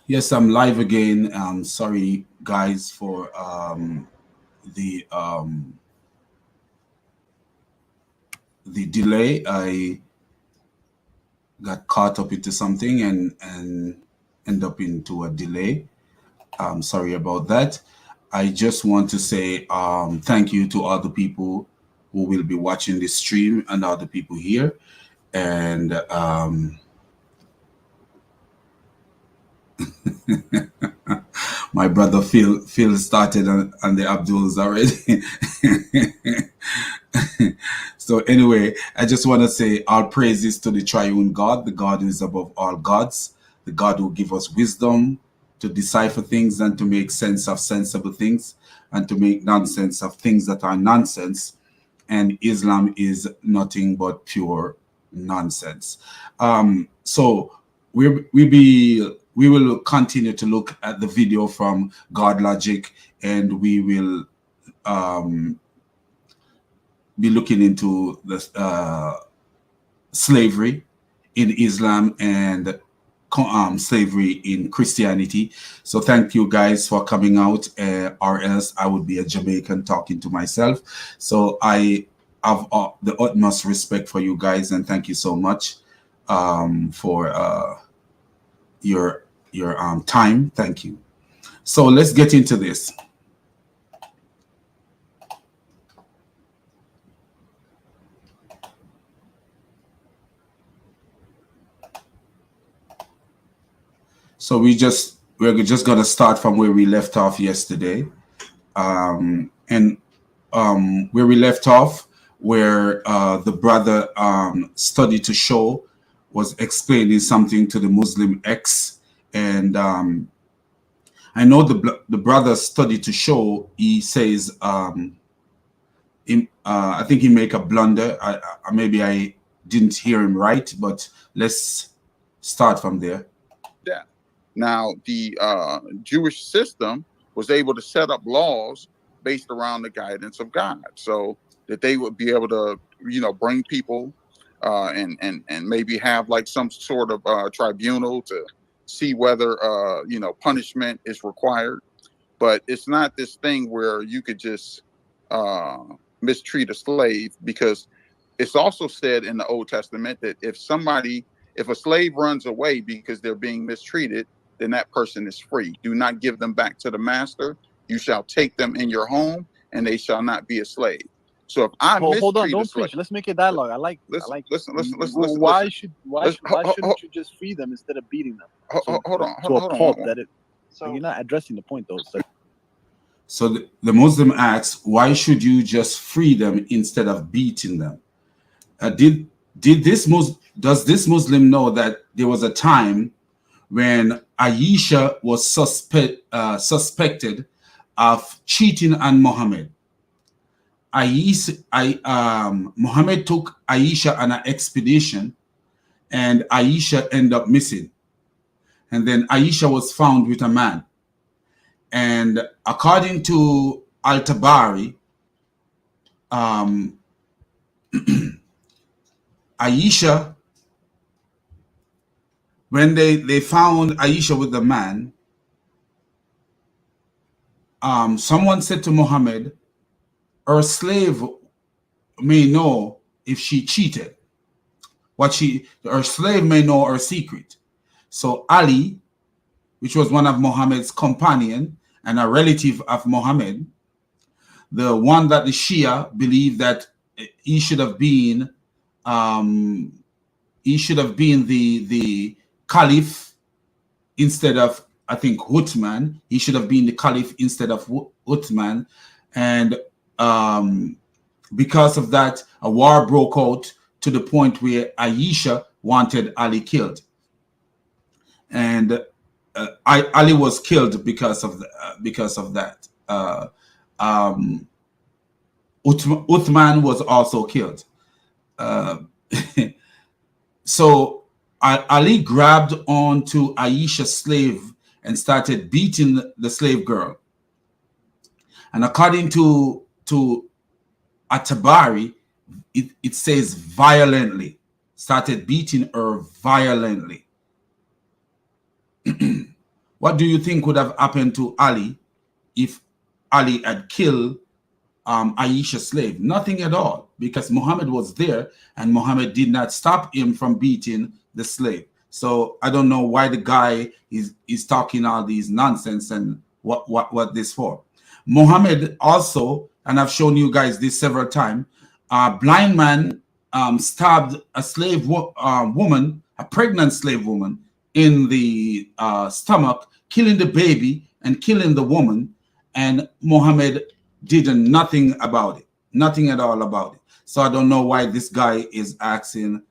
Yes, I'm live again. Sorry, guys, for the um, the delay. I got caught up into something and end up into a delay. Sorry about that. I just want to say thank you to all the people who will be watching this stream and all the people here. And my brother Phil started on the Abduls already. So anyway, I just want to say all praises to the triune God, the God who is above all gods, the God who give us wisdom to decipher things and to make sense of sensible things and to make nonsense of things that are nonsense. And Islam is nothing but pure nonsense. So we will continue to look at the video from GodLogic, and we will um, be looking into the slavery in Islam and slavery in Christianity. So thank you guys for coming out, or else I would be a Jamaican talking to myself. So I have the utmost respect for you guys, and thank you so much for your time. Thank you. So let's get into this. So we're just gonna start from where we left off yesterday, and where we left off, where the brother studied to show was explaining something to the Muslim X, and I know the brother studied to show. He says, I think he make a blunder. Maybe I didn't hear him right, but let's start from there. Death. Now, the Jewish system was able to set up laws based around the guidance of God, so that they would be able to, bring people and maybe have like some sort of tribunal to see whether punishment is required. But it's not this thing where you could just mistreat a slave, because it's also said in the Old Testament that if a slave runs away because they're being mistreated, then that person is free. Do not give them back to the master. You shall take them in your home, and they shall not be a slave. So if I hold on, don't preach. Let's make it dialogue. I like. Listen. Why shouldn't you just free them instead of beating them? Hold on. So you're not addressing the point, though, sir. So the Muslim asks, why should you just free them instead of beating them? Does this Muslim know that there was a time when Aisha was suspected of cheating on Muhammad? Muhammad took Aisha on an expedition, and Aisha ended up missing. And then Aisha was found with a man. And according to Al-Tabari, Aisha, when they found Aisha with the man, someone said to Muhammad, her slave may know if she cheated. Her slave may know her secret. So Ali, which was one of Muhammad's companion and a relative of Muhammad, the one that the Shia believed that he should have been the caliph instead of, I think, Uthman. He should have been the caliph instead of Uthman. And because of that, a war broke out to the point where Aisha wanted Ali killed. And Ali was killed because of that. Uthman was also killed. So Ali grabbed onto Aisha's slave and started beating the slave girl. And according to At-Tabari, it says violently, started beating her violently. What do you think would have happened to Ali if Ali had killed Aisha's slave? Nothing at all, because Muhammad was there and Muhammad did not stop him from beating the slave. So I don't know why the guy is talking all these nonsense and what this for. Muhammad also, and I've shown you guys this several times, a blind man stabbed a slave woman, a pregnant slave woman, in the stomach, killing the baby and killing the woman, and Muhammad did nothing about it, nothing at all about it. So I don't know why this guy is asking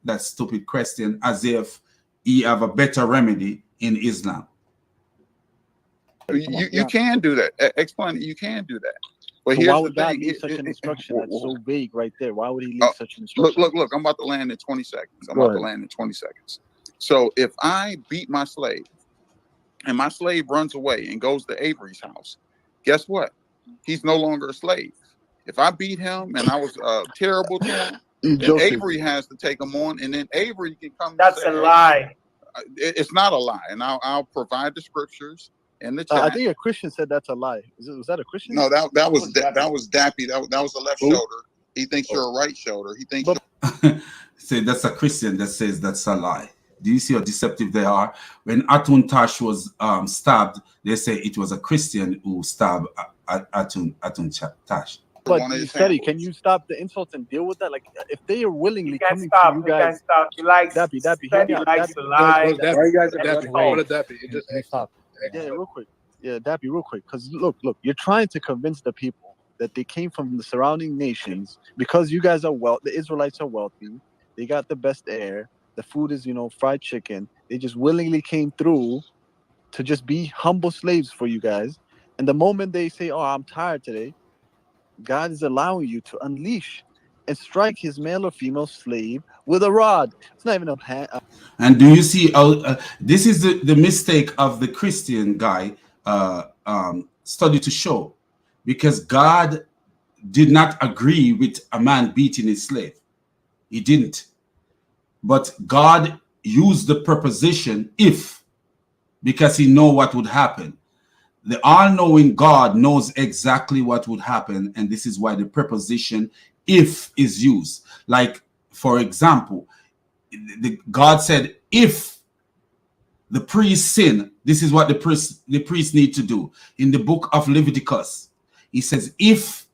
that stupid question as if he have a better remedy in Islam. You can do that. Explain it. You can do that. But So here's why the would God thing. leave such an instruction that's so vague right there? Why would he leave such an instruction? Look. I'm about to land in 20 seconds. I'm about to land in 20 seconds. So if I beat my slave and my slave runs away and goes to Avery's house, guess what? He's no longer a slave. If I beat him and I was terrible to him, then Avery has to take him on, and then Avery can come. That's a lie. It's not a lie, and I'll provide the scriptures in the chat. I think a Christian said that's a lie. Was that a Christian? No, that was Dappy. That was the left shoulder. He thinks you're a right shoulder. He thinks. Say that's a Christian that says that's a lie. Do you see how deceptive they are? When Atun Tash was stabbed, they say it was a Christian who stabbed Atun Tash. But Steady, can you stop the insults and deal with that? Like, if they are willingly coming to you guys, you can't stop. You like Dappy, Steady likes to lie. Why you guys Dappy? Yeah, real quick. Yeah, Dappy, real quick. Because look, you're trying to convince the people that they came from the surrounding nations because you guys are the Israelites are wealthy. They got the best air. The food is, fried chicken. They just willingly came through to just be humble slaves for you guys. And the moment they say, "Oh, I'm tired today," God is allowing you to unleash and strike his male or female slave with a rod. It's not even a hand. And do you see how this is the mistake of the Christian guy study to show, because God did not agree with a man beating his slave. He didn't. But God used the preposition if, because he know what would happen. The all-knowing God knows exactly what would happen, and this is why the preposition if is used. Like, for example, God said, if the priest sin, this is what the priest need to do. In the book of Leviticus, he says, if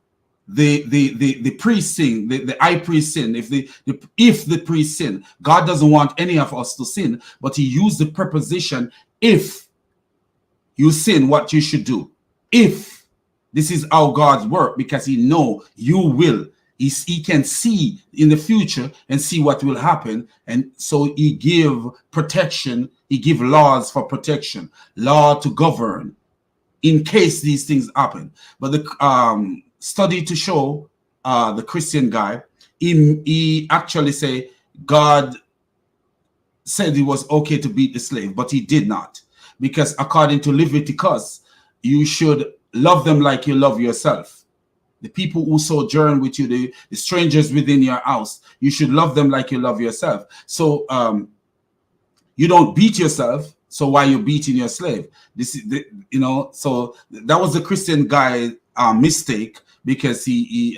the priest sin, the high priest sin, if the priest sin, God doesn't want any of us to sin, but he used the preposition if you sin, what you should do. If this is how God's work, because he know you will. He can see in the future and see what will happen. And so he give protection. He give laws for protection, law to govern in case these things happen. But the study to show the Christian guy, he actually say God said it was okay to beat the slave, but he did not. Because according to Leviticus, you should love them like you love yourself. The people who sojourn with you, the strangers within your house, you should love them like you love yourself. So you don't beat yourself. So why you beating your slave? This is so that was the Christian guy mistake, because he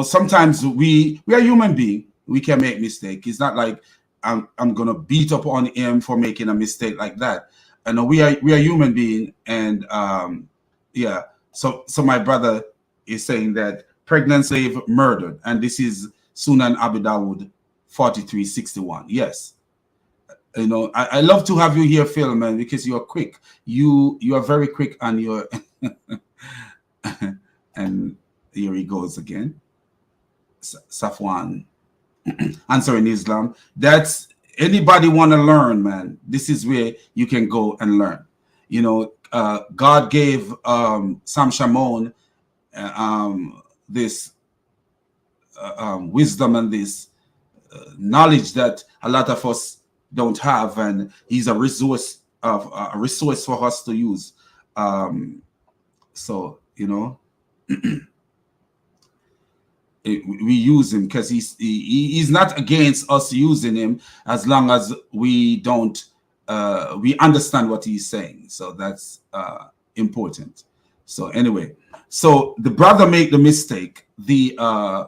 sometimes we are human beings. We can make mistakes. It's not like I'm gonna beat up on him for making a mistake like that. And we are human beings, and yeah. So my brother is saying that pregnant slave murdered, and this is Sunan Abu Dawud 4361. Yes. I love to have you here, Phil, man, because you're quick. You are very quick on your and here he goes again. Safwan answering Islam. That's anybody want to learn, man. This is where you can go and learn. God gave Sam Shamoun this wisdom and this knowledge that a lot of us don't have, and he's a resource for us to use. So we use him because he's not against us using him as long as we don't we understand what he's saying. So that's important. So anyway, so the brother made the mistake. The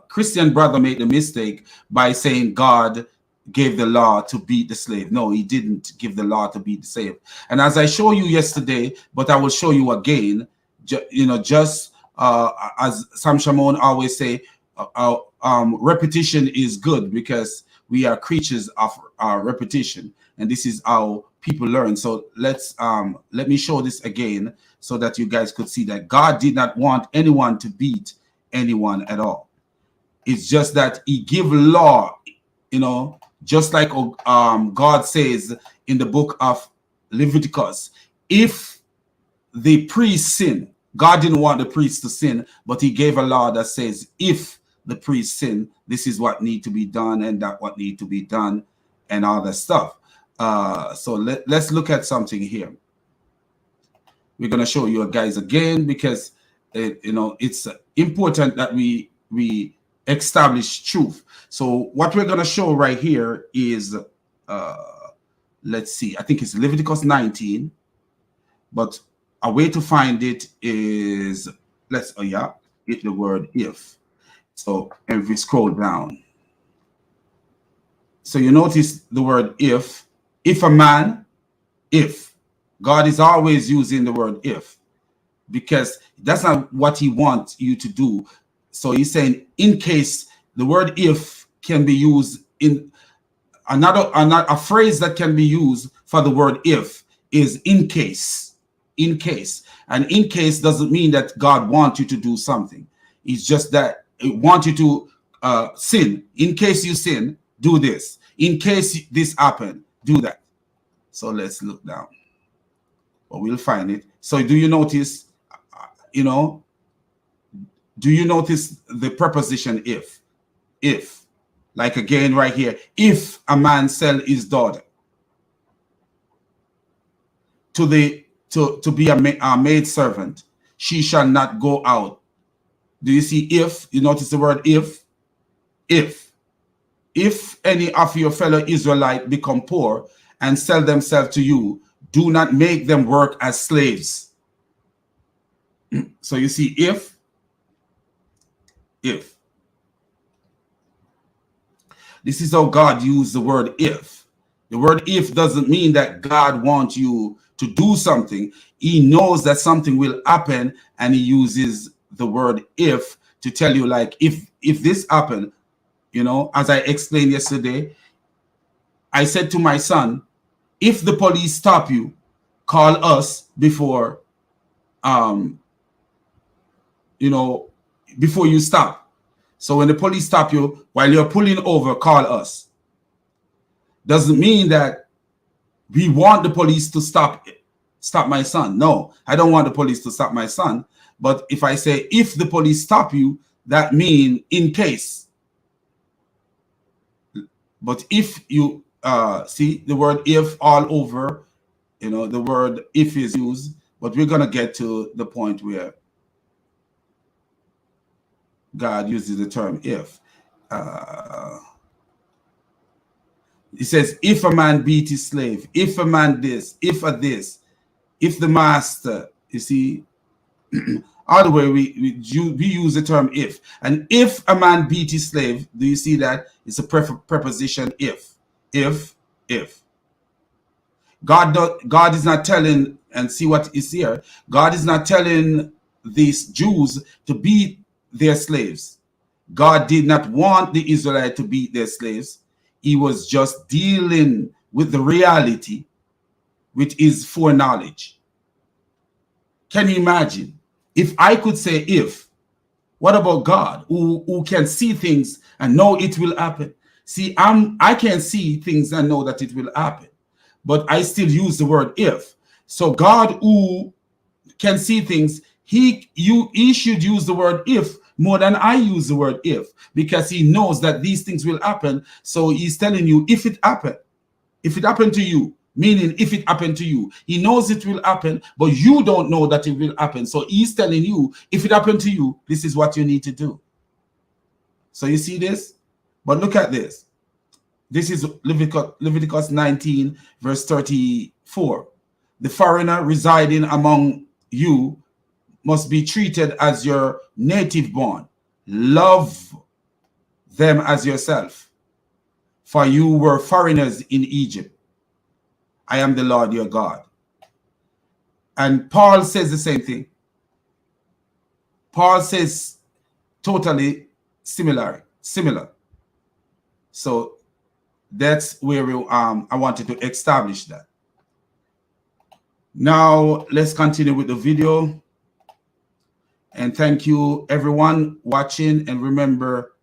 Christian brother made the mistake by saying God gave the law to beat the slave. No, he didn't give the law to beat the slave. And as I showed you yesterday, but I will show you again, just as Sam Shimon always say, repetition is good because we are creatures of repetition, and this is how people learn. So let me show this again so that you guys could see that God did not want anyone to beat anyone at all. It's just that he give law, just like God says in the book of Leviticus, if the priest sin, God didn't want the priest to sin, but he gave a law that says if the priest sin, this is what need to be done and that what need to be done and all that stuff. So let's look at something here. We're going to show you guys again because it's important that we establish truth. So what we're going to show right here is let's see, I think it's Leviticus 19, but a way to find it is hit the word if. So if we scroll down, so you notice the word if a man, if God is always using the word if, because that's not what he wants you to do. So he's saying in case. The word if can be used in a phrase that can be used for the word if is in case. In case. And in case doesn't mean that God wants you to do something. It's just that it wants you to sin. In case you sin, do this. In case this happened, do that. So let's look down. But we'll find it. So do you notice, do you notice the preposition if? If, like again right here, if a man sell his daughter to be a maid servant, she shall not go out. Do you see if? You notice the word if? If any of your fellow Israelite become poor and sell themselves to you, do not make them work as slaves. So you see if. This is how God used the word if. The word if doesn't mean that God wants you to do something. He knows that something will happen, and he uses the word if to tell you, like, if this happened, as I explained yesterday, I said to my son, if the police stop you, call us before you stop. So when the police stop you while you're pulling over, call us. Doesn't mean that we want the police to stop my son. No, I don't want the police to stop my son. But if I say if the police stop you, that means in case. But if you see the word if all over, the word if is used, but we're going to get to the point where God uses the term if. He says, if a man beat his slave, if a man this, if the master, you see, all the way we use the term if. And if a man beat his slave, do you see that? It's a preposition if. God is not telling, and see what is here, God is not telling these Jews to beat their slaves. God did not want the Israelites to beat their slaves. He was just dealing with the reality, which is foreknowledge. Can you imagine? If I could say if, what about God, who can see things and know it will happen? See, I can see things and know that it will happen, but I still use the word if. So God, who can see things, he should use the word if more than I use the word if, because he knows that these things will happen. So he's telling you, if it happened to you, meaning if it happened to you, he knows it will happen, but you don't know that it will happen. So he's telling you, if it happened to you, this is what you need to do. So you see this? But look at this. This is Leviticus 19, verse 34. The foreigner residing among you must be treated as your native born. Love them as yourself, for you were foreigners in Egypt. I am the Lord your God. And Paul says the same thing. Paul says totally similar. So that's where I wanted to establish that. Now let's continue with the video. And thank you everyone watching. And remember,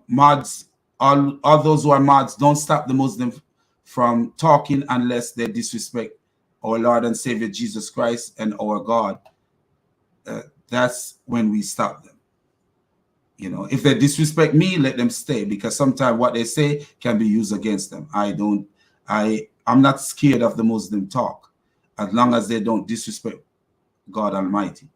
mods, all those who are mods, don't stop the Muslims from talking unless they disrespect our Lord and Savior Jesus Christ and our God. That's when we stop them. You know, if they disrespect me, let them stay, because sometimes what they say can be used against them. I'm not scared of the Muslim talk as long as they don't disrespect God Almighty.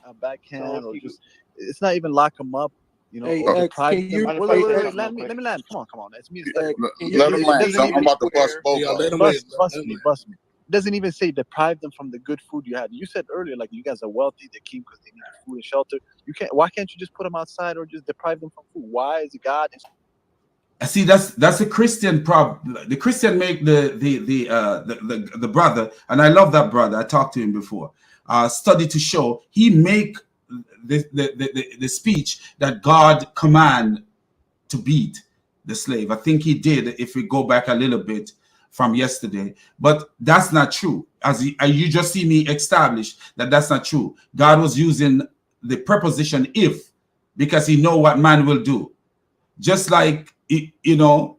A backhand, or just, it's not even lock them up. You know, Hey, deprive can you- them. wait, let me land. Come on. It's me. Let them land. I'm about to bust both Yeah, of let them. them Bust me. It doesn't even say deprive them from the good food you had. You said earlier, like, you guys are wealthy, they came because they needed food and shelter. Why can't you just put them outside or just deprive them from food? Why is it God? See, that's a Christian problem. The Christian make the brother, and I love that brother. I talked to him before. Study to show he make the speech that God command to beat the slave. I think he did, if we go back a little bit from yesterday, but that's not true. As you just see me establish that that's not true. God was using the preposition if, because he know what man will do. Just like, you know,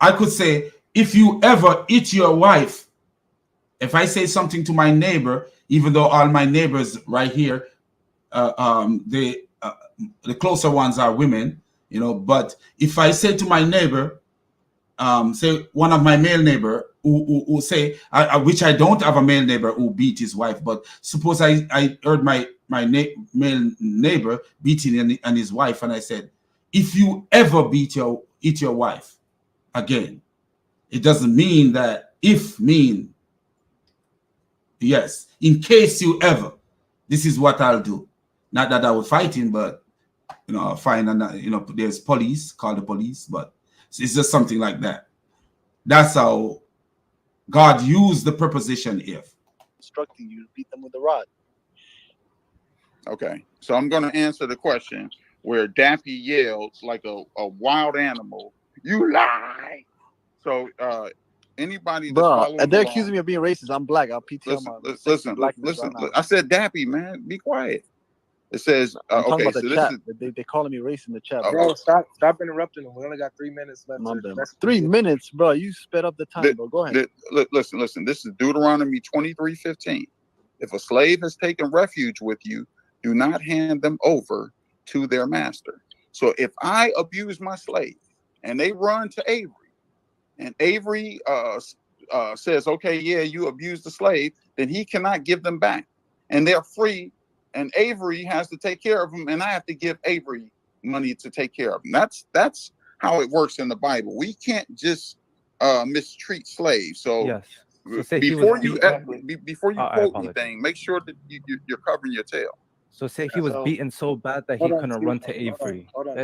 I could say, if you ever eat your wife, if I say something to my neighbor, even though all my neighbors right here, the closer ones are women, you know, but if I say to my neighbor, say one of my male neighbor who say, which I don't have a male neighbor who beat his wife, but suppose I heard my male neighbor beating and his wife, and I said, if you ever eat your wife again, it doesn't mean that if mean yes, in case you ever, this is what I'll do. Not that I will fight him, but you know, I'll find, and you know, there's police, call the police, but it's just something like that. That's how God used the preposition if. Instructing you to beat them with a rod. Okay, so I'm going to answer the question where Daffy yelled like a wild animal, "You lie!" So anybody that's following they're along, accusing me of being racist. I'm black. I'll PTR my listen. I said Daffy, man, be quiet. It says I'm talking okay. about the So chat. this is They calling me racist in the chat. Bro, stop interrupting them. We only got 3 minutes left. My bad. 3 minutes, bro. You sped up the time, bro. Go ahead. Listen. This is Deuteronomy 23:15. If a slave has taken refuge with you, do not hand them over to their master. So if I abuse my slave and they run to Avery, and Avery says, okay, yeah, you abused the slave, then he cannot give them back. And they're free, and Avery has to take care of them, and I have to give Avery money to take care of them. That's how it works in the Bible. We can't just mistreat slaves. So Yes. So before you quote anything, make sure that you're covering your tail. So say he was beaten so bad that he couldn't run to Avery. Hold on.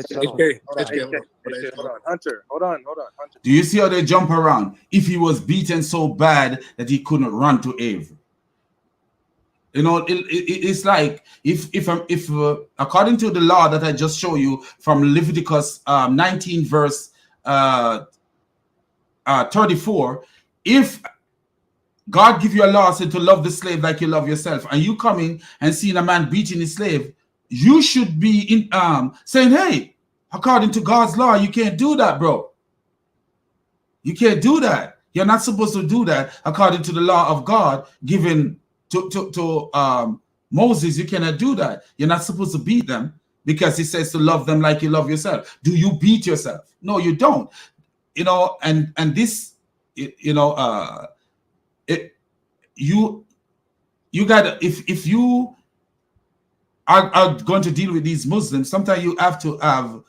Hunter, hold on. Hunter. Do you see how they jump around? If he was beaten so bad that he couldn't run to Avery. You know, it's like if according to the law that I just showed you from Leviticus 19 verse 34, if God give you a law said to love the slave like you love yourself, and you coming and seeing a man beating his slave, you should be saying, hey, according to God's law, you can't do that, bro. You can't do that. You're not supposed to do that according to the law of God given to Moses. You cannot do that. You're not supposed to beat them because he says to love them like you love yourself. Do you beat yourself? No, you don't. You know, and this, you know, you got if you are going to deal with these Muslims, sometimes you have to have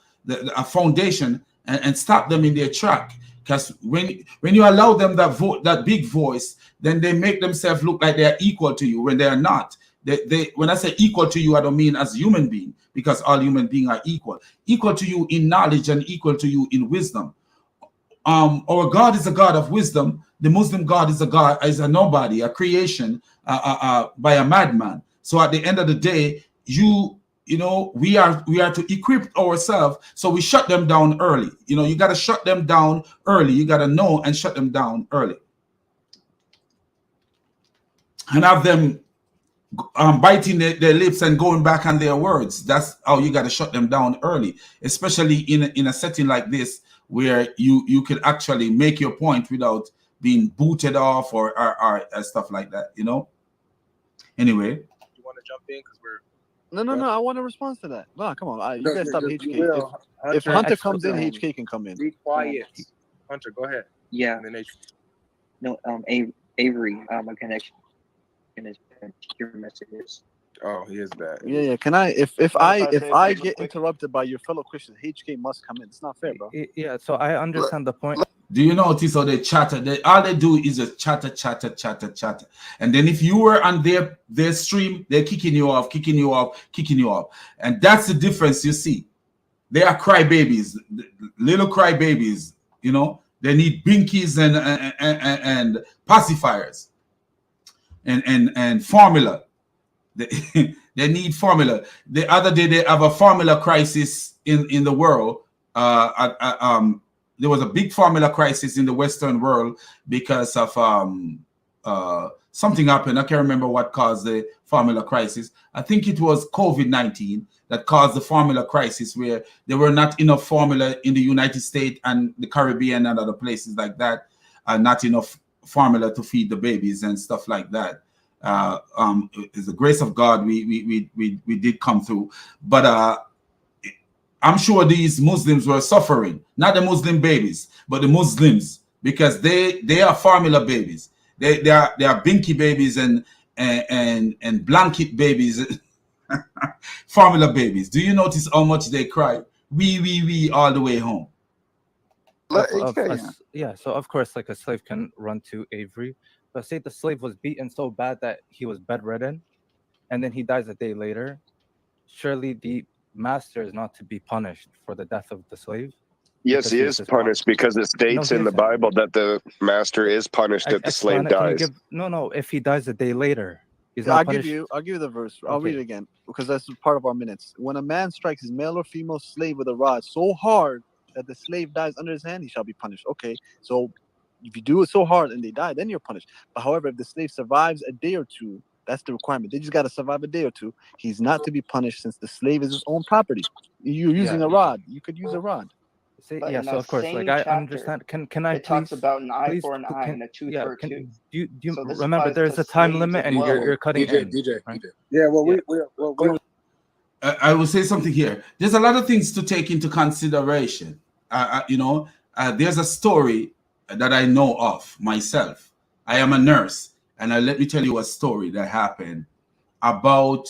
a foundation and stop them in their track. Because when you allow them that big voice, then they make themselves look like they are equal to you when they are not. They when I say equal to you, I don't mean as human being, because all human beings are equal. Equal to you in knowledge and equal to you in wisdom. Our God is a God of wisdom. The Muslim God is a nobody, a creation by a madman. So at the end of the day, you know, we are to equip ourselves, so we shut them down early. You know, you got to shut them down early. You got to know and shut them down early, and have them biting their lips and going back on their words. That's how you got to shut them down early, especially in a setting like this where you can actually make your point without being booted off or stuff like that. You know. Anyway, You want to jump in because we're No. I want to respond to that. No, come on. You guys stop HK. If Hunter comes in, HK can come in. Be quiet. Hunter, go ahead. Yeah. And then No, Avery, my connection is your messages. oh, he is bad. Yeah. Can I? If I get interrupted by your fellow Christians, HK must come in. It's not fair, bro. Yeah, so I understand the point. do you notice how they chatter? All they do is just chatter. And then if you were on their stream, they're kicking you off. And that's the difference you see. They are crybabies, little crybabies, you know. They need binkies and pacifiers and formula. They need formula. The other day they have a formula crisis in the world. There was a big formula crisis in the Western world because of something happened. I can't remember what caused the formula crisis. I think it was COVID-19 that caused the formula crisis, where there were not enough formula in the United States and the Caribbean and other places like that, and not enough formula to feed the babies and stuff like that. It's the grace of God we did come through, but I'm sure these Muslims were suffering, not the Muslim babies, but the Muslims, because they are formula babies. They are binky babies and blanket babies, formula babies. Do you notice how much they cry? We all the way home. Yeah, so of course, like, a slave can run to Avery, but say the slave was beaten so bad that he was bedridden, and then he dies a day later. Surely the master is not to be punished for the death of the slave. Yes, he is punished because it states in the Bible that the master is punished if the slave dies. No, if he dies a day later, he's not punished. I'll give you the verse. I'll read it again because that's part of our minutes. When a man strikes his male or female slave with a rod so hard that the slave dies under his hand, he shall be punished. Okay, so if you do it so hard and they die, then you're punished. But however, if the slave survives a day or two, that's the requirement. They just got to survive a day or two. He's not to be punished since the slave is his own property. You're using a rod. You could use a rod. So of course, like, I understand. Can I it talks about an eye for an eye and a tooth for a tooth. Do you remember there's a time limit and you're cutting DJ. Yeah, well, I will say something here. There's a lot of things to take into consideration. There's a story that I know of myself. I am a nurse, and let me tell you a story that happened about,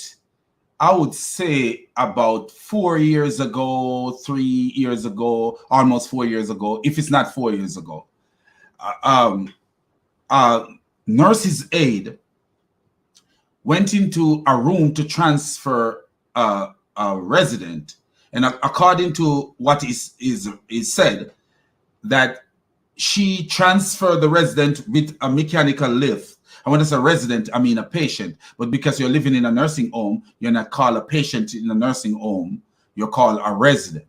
I would say, about 4 years ago, 3 years ago, almost 4 years ago, if it's not 4 years ago. Nurse's aide went into a room to transfer a resident, and according to what is said, that she transferred the resident with a mechanical lift. And when I say resident, I mean a patient. But because you're living in a nursing home, you're not called a patient in a nursing home. You're called a resident.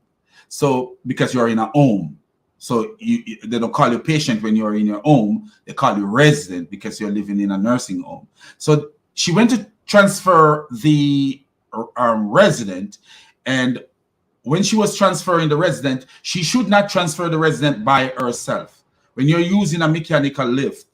So because you're in a home, so they don't call you patient when you're in your home. They call you resident because you're living in a nursing home. So she went to transfer the resident, and when she was transferring the resident, she should not transfer the resident by herself. When you're using a mechanical lift,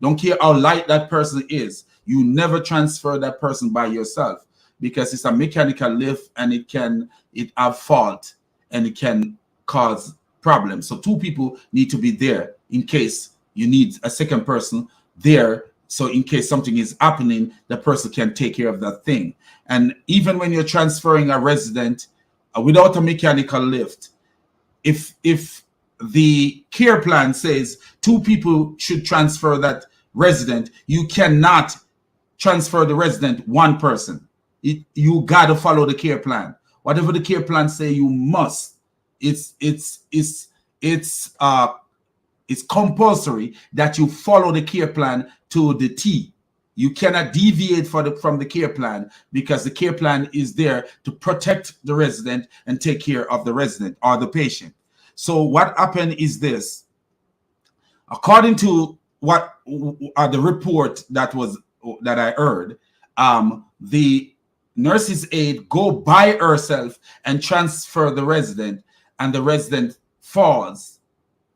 don't care how light that person is, you never transfer that person by yourself, because it's a mechanical lift and it have fault and it can cause problems. So two people need to be there in case you need a second person there So in case something is happening, the person can take care of that thing. And even when you're transferring a resident without a mechanical lift, if the care plan says 2 people should transfer that resident, you cannot transfer the resident 1 person. You got to follow the care plan. Whatever the care plan say, you must. It's compulsory that you follow the care plan to the T. You cannot deviate from the care plan, because the care plan is there to protect the resident and take care of the resident or the patient. So what happened is this. According to what the report that I heard, the nurse's aide go by herself and transfer the resident, and the resident falls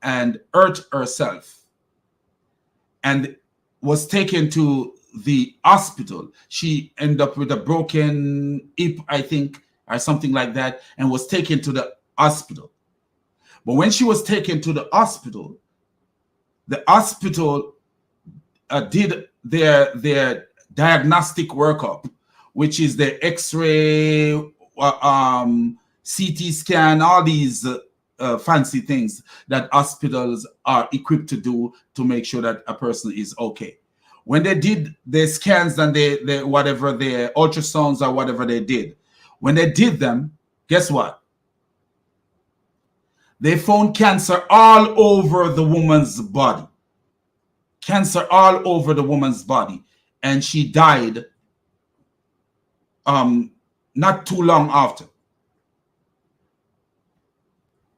and hurt herself and was taken to the hospital. She ended up with a broken hip, I think, or something like that, and was taken to the hospital. But when she was taken to the hospital did their diagnostic workup, which is the X-ray, CT scan, all these fancy things that hospitals are equipped to do to make sure that a person is okay. When they did their scans and they whatever their ultrasounds or whatever they did, when they did them, guess what? They found cancer all over the woman's body. Cancer all over the woman's body. And she died not too long after.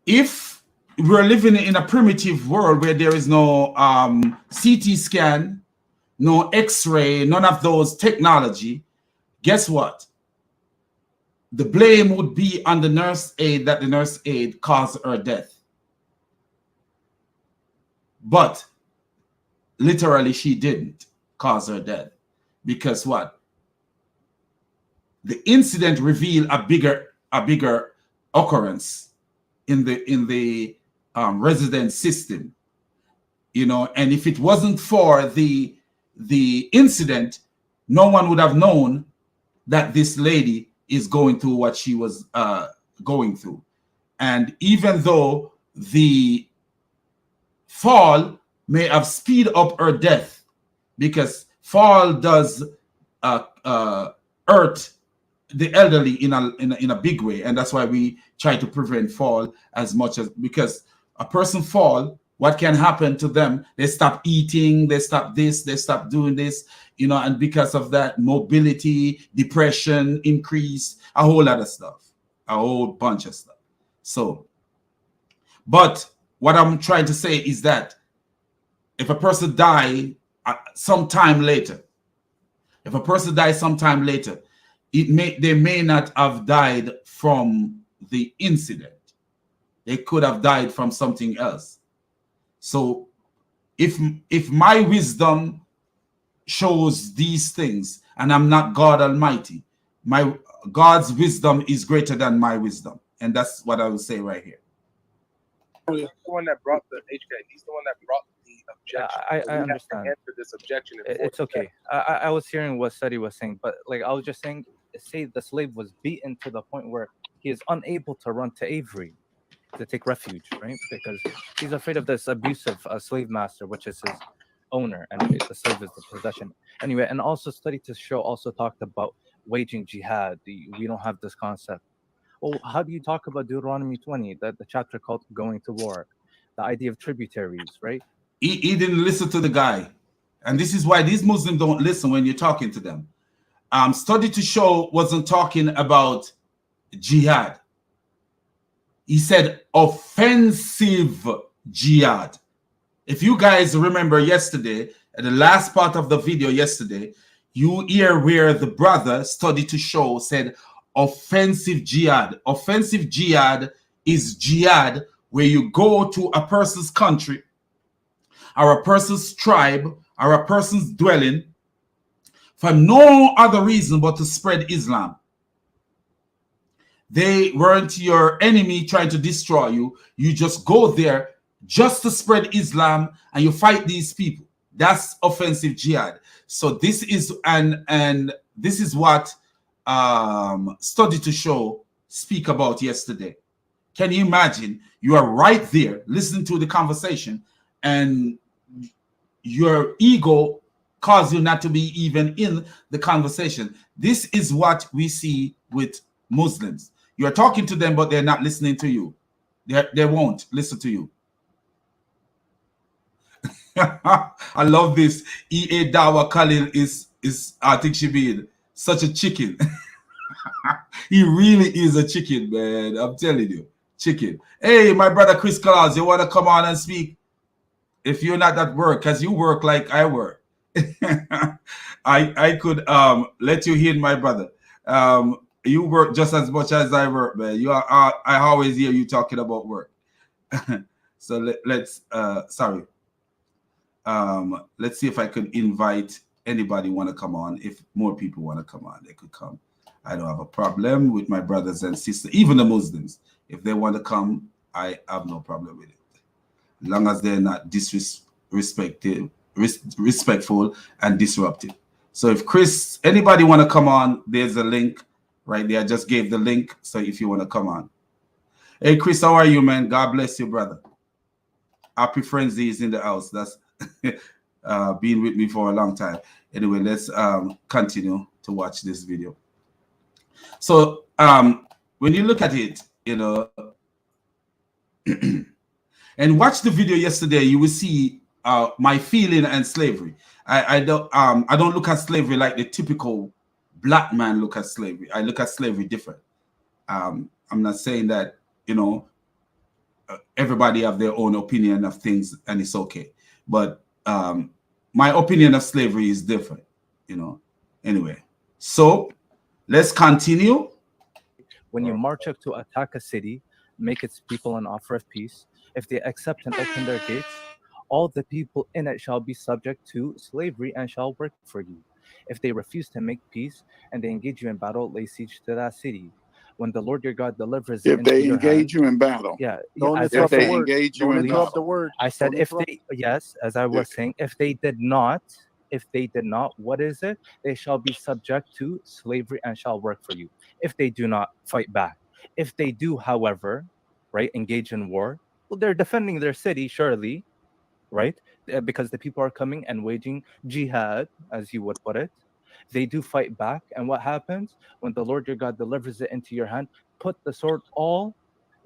If we're living in a primitive world where there is no CT scan, no X-ray, none of those technology, guess what? The blame would be on the nurse aide, that the nurse aide caused her death. But literally she didn't cause her death, because what? The incident revealed a bigger occurrence in the resident system, you know. And if it wasn't for the incident, no one would have known that this lady is going through what she was going through. And even though the fall may have speed up her death, because fall does hurt the elderly in a big way, and that's why we try to prevent fall as much as, because a person fall, what can happen to them? They stop eating, they stop this, they stop doing this, you know, and because of that, mobility, depression increase, a whole lot of stuff, a whole bunch of stuff. So, but what I'm trying to say is that if a person die sometime later, they may not have died from the incident. They could have died from something else. So if my wisdom shows these things, and I'm not God Almighty, God's wisdom is greater than my wisdom. And that's what I will say right here. He's the one that brought the HK. He's the one that brought the objection. I understand. Answer this objection. It's okay. I was hearing what Seti was saying, but like I was just saying, say the slave was beaten to the point where he is unable to run to Avery to take refuge, right? Because he's afraid of this abusive slave master, which is his owner, and the slave is the possession. Anyway, and also Study to Show also talked about waging jihad. We don't have this concept. Well, how do you talk about Deuteronomy 20, the chapter called Going to War, the idea of tributaries, right? He didn't listen to the guy. And this is why these Muslims don't listen when you're talking to them. Study to Show wasn't talking about jihad. He said offensive jihad. If you guys remember yesterday, at the last part of the video yesterday, you hear where the brother Study to Show said offensive jihad. Offensive jihad is jihad where you go to a person's country or a person's tribe or a person's dwelling for no other reason but to spread Islam. They weren't your enemy trying to destroy you. You just go there just to spread Islam and you fight these people. That's offensive jihad. So this is and this is what Study to Show speak about yesterday. Can you imagine? You are right there listening to the conversation, and your ego cause you not to be even in the conversation. This is what we see with Muslims. You're talking to them, but they're not listening to you. They won't listen to you. I love this. E.A. Dawa Khalil is I think she be such a chicken. He really is a chicken, man. I'm telling you, chicken. Hey, my brother Chris Claus, you want to come on and speak? If you're not at work, because you work like I work, I could let you in, my brother. You work just as much as I work, man. You are I always hear you talking about work. So let's sorry. Let's see if I could invite anybody want to come on. If more people want to come on, they could come. I don't have a problem with my brothers and sisters, even the Muslims. If they want to come, I have no problem with it. As long as they're not respectful and disruptive. So if Chris, anybody want to come on, there's a link right there. I just gave the link. So if you want to come on. Hey, Chris, how are you, man? God bless you, brother. Happy Frenzy is in the house. That's been with me for a long time. Anyway, let's continue to watch this video. So when you look at it, you know, and watch the video yesterday, you will see my feeling and slavery. I don't look at slavery like the typical black man look at slavery. I look at slavery different. I'm not saying that, you know, everybody have their own opinion of things and it's okay. But my opinion of slavery is different, you know. Anyway, so let's continue. When you march up to attack a city, make its people an offer of peace. If they accept and open their gates, all the people in it shall be subject to slavery and shall work for you. If they refuse to make peace and they engage you in battle, lay siege to that city. When the Lord your God delivers it into your hand, you in battle, don't if interrupt they the word. engage you Don't in interrupt battle. the word. I said Don't if interrupt. they, yes, as I was saying, if they did not, what is it? They shall be subject to slavery and shall work for you. If they do not fight back. If they do, however, right, engage in war, well, they're defending their city, surely, right? Because the people are coming and waging jihad, as you would put it. They do fight back. And what happens? When the Lord your God delivers it into your hand, put the sword, all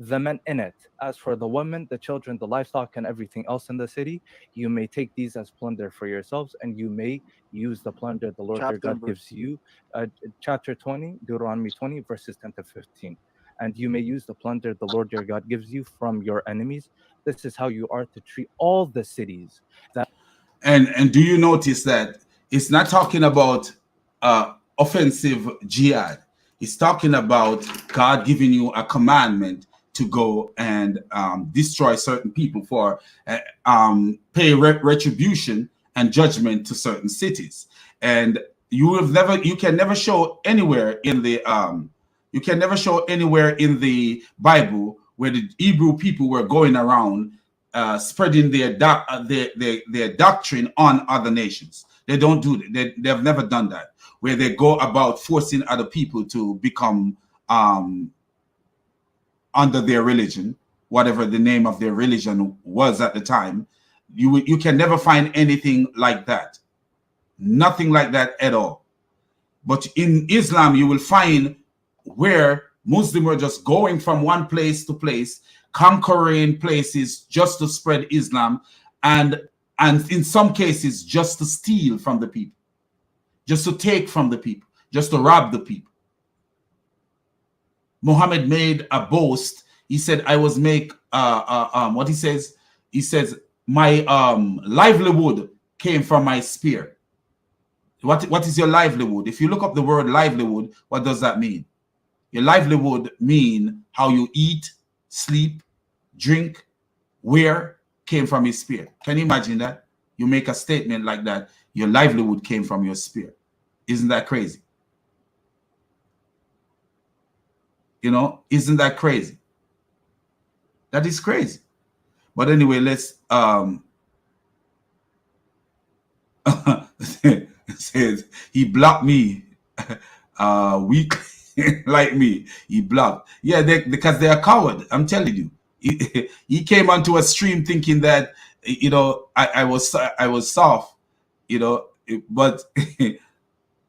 the men in it. As for the women, the children, the livestock, and everything else in the city, you may take these as plunder for yourselves, and you may use the plunder the Lord your God gives you. Chapter 20, Deuteronomy 20, verses 10 to 15. And you may use the plunder the Lord your God gives you from your enemies. This is how you are to treat all the cities. And do you notice that it's not talking about offensive jihad? It's talking about God giving you a commandment to go and destroy certain people for pay retribution and judgment to certain cities. And you can never show anywhere in the Bible where the Hebrew people were going around spreading their doctrine on other nations. They don't do that. They've never done that, where they go about forcing other people to become under their religion, whatever the name of their religion was at the time. You can never find anything like that. Nothing like that at all. But in Islam, you will find where Muslims were just going from one place to place, conquering places just to spread Islam, and in some cases just to steal from the people, just to take from the people, just to rob the people. Muhammad made a boast. He said, I was make what he says, my livelihood came from my spear. What is your livelihood? If you look up the word livelihood, what does that mean? Your livelihood mean how you eat, sleep, drink, wear, came from his spear. Can you imagine that? You make a statement like that, your livelihood came from your spear. Isn't that crazy? You know, isn't that crazy? That is crazy. But anyway, let's says he blocked me weak like me. He blocked. Yeah, because they are coward. I'm telling you. He came onto a stream thinking that I was soft, but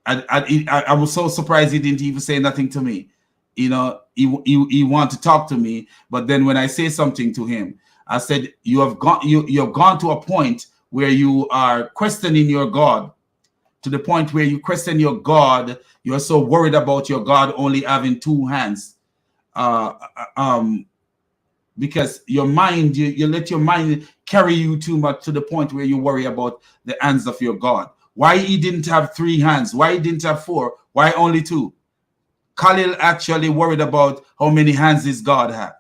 I was so surprised he didn't even say nothing to me. He wanted to talk to me, but then when I say something to him, I said, you have gone to a point where you are questioning your God, to the point where you question your God. You're so worried about your God only having two hands, because your mind, you let your mind carry you too much to the point where you worry about the hands of your God. Why he didn't have three hands? Why he didn't have four? Why only two? Khalil actually worried about how many hands his God had.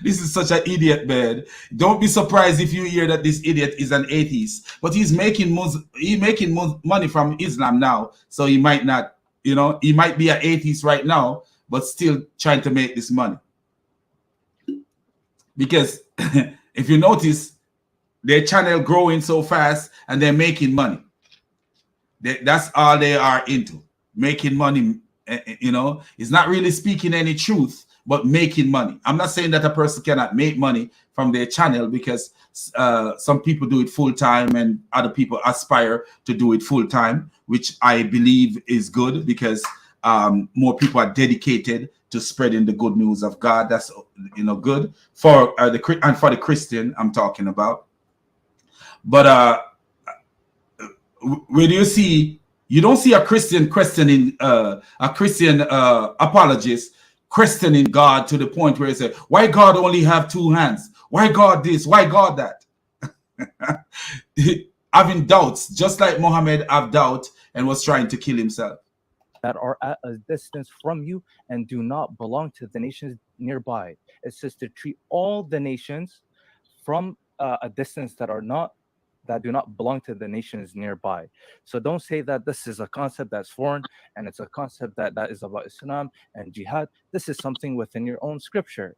This is such an idiot, man. Don't be surprised if you hear that this idiot is an atheist. But he's making money from Islam now, so he might not, he might be an atheist right now, but still trying to make this money. Because if you notice, their channel growing so fast and they're making money. That's all they are into, making money. It's not really speaking any truth, but making money. I'm not saying that a person cannot make money from their channel, because some people do it full time and other people aspire to do it full time, which I believe is good, because more people are dedicated to spreading the good news of God. That's good for the Christian I'm talking about. But where do you don't see a Christian questioning a Christian apologist questioning God to the point where he said, why God only have two hands? Why God this? Why God that? Having doubts, just like Muhammad have doubt and was trying to kill himself. That are at a distance from you and do not belong to the nations nearby. It says to treat all the nations from a distance that do not belong to the nations nearby. So don't say that this is a concept that's foreign and it's a concept that is about Islam and jihad. This is something within your own scripture.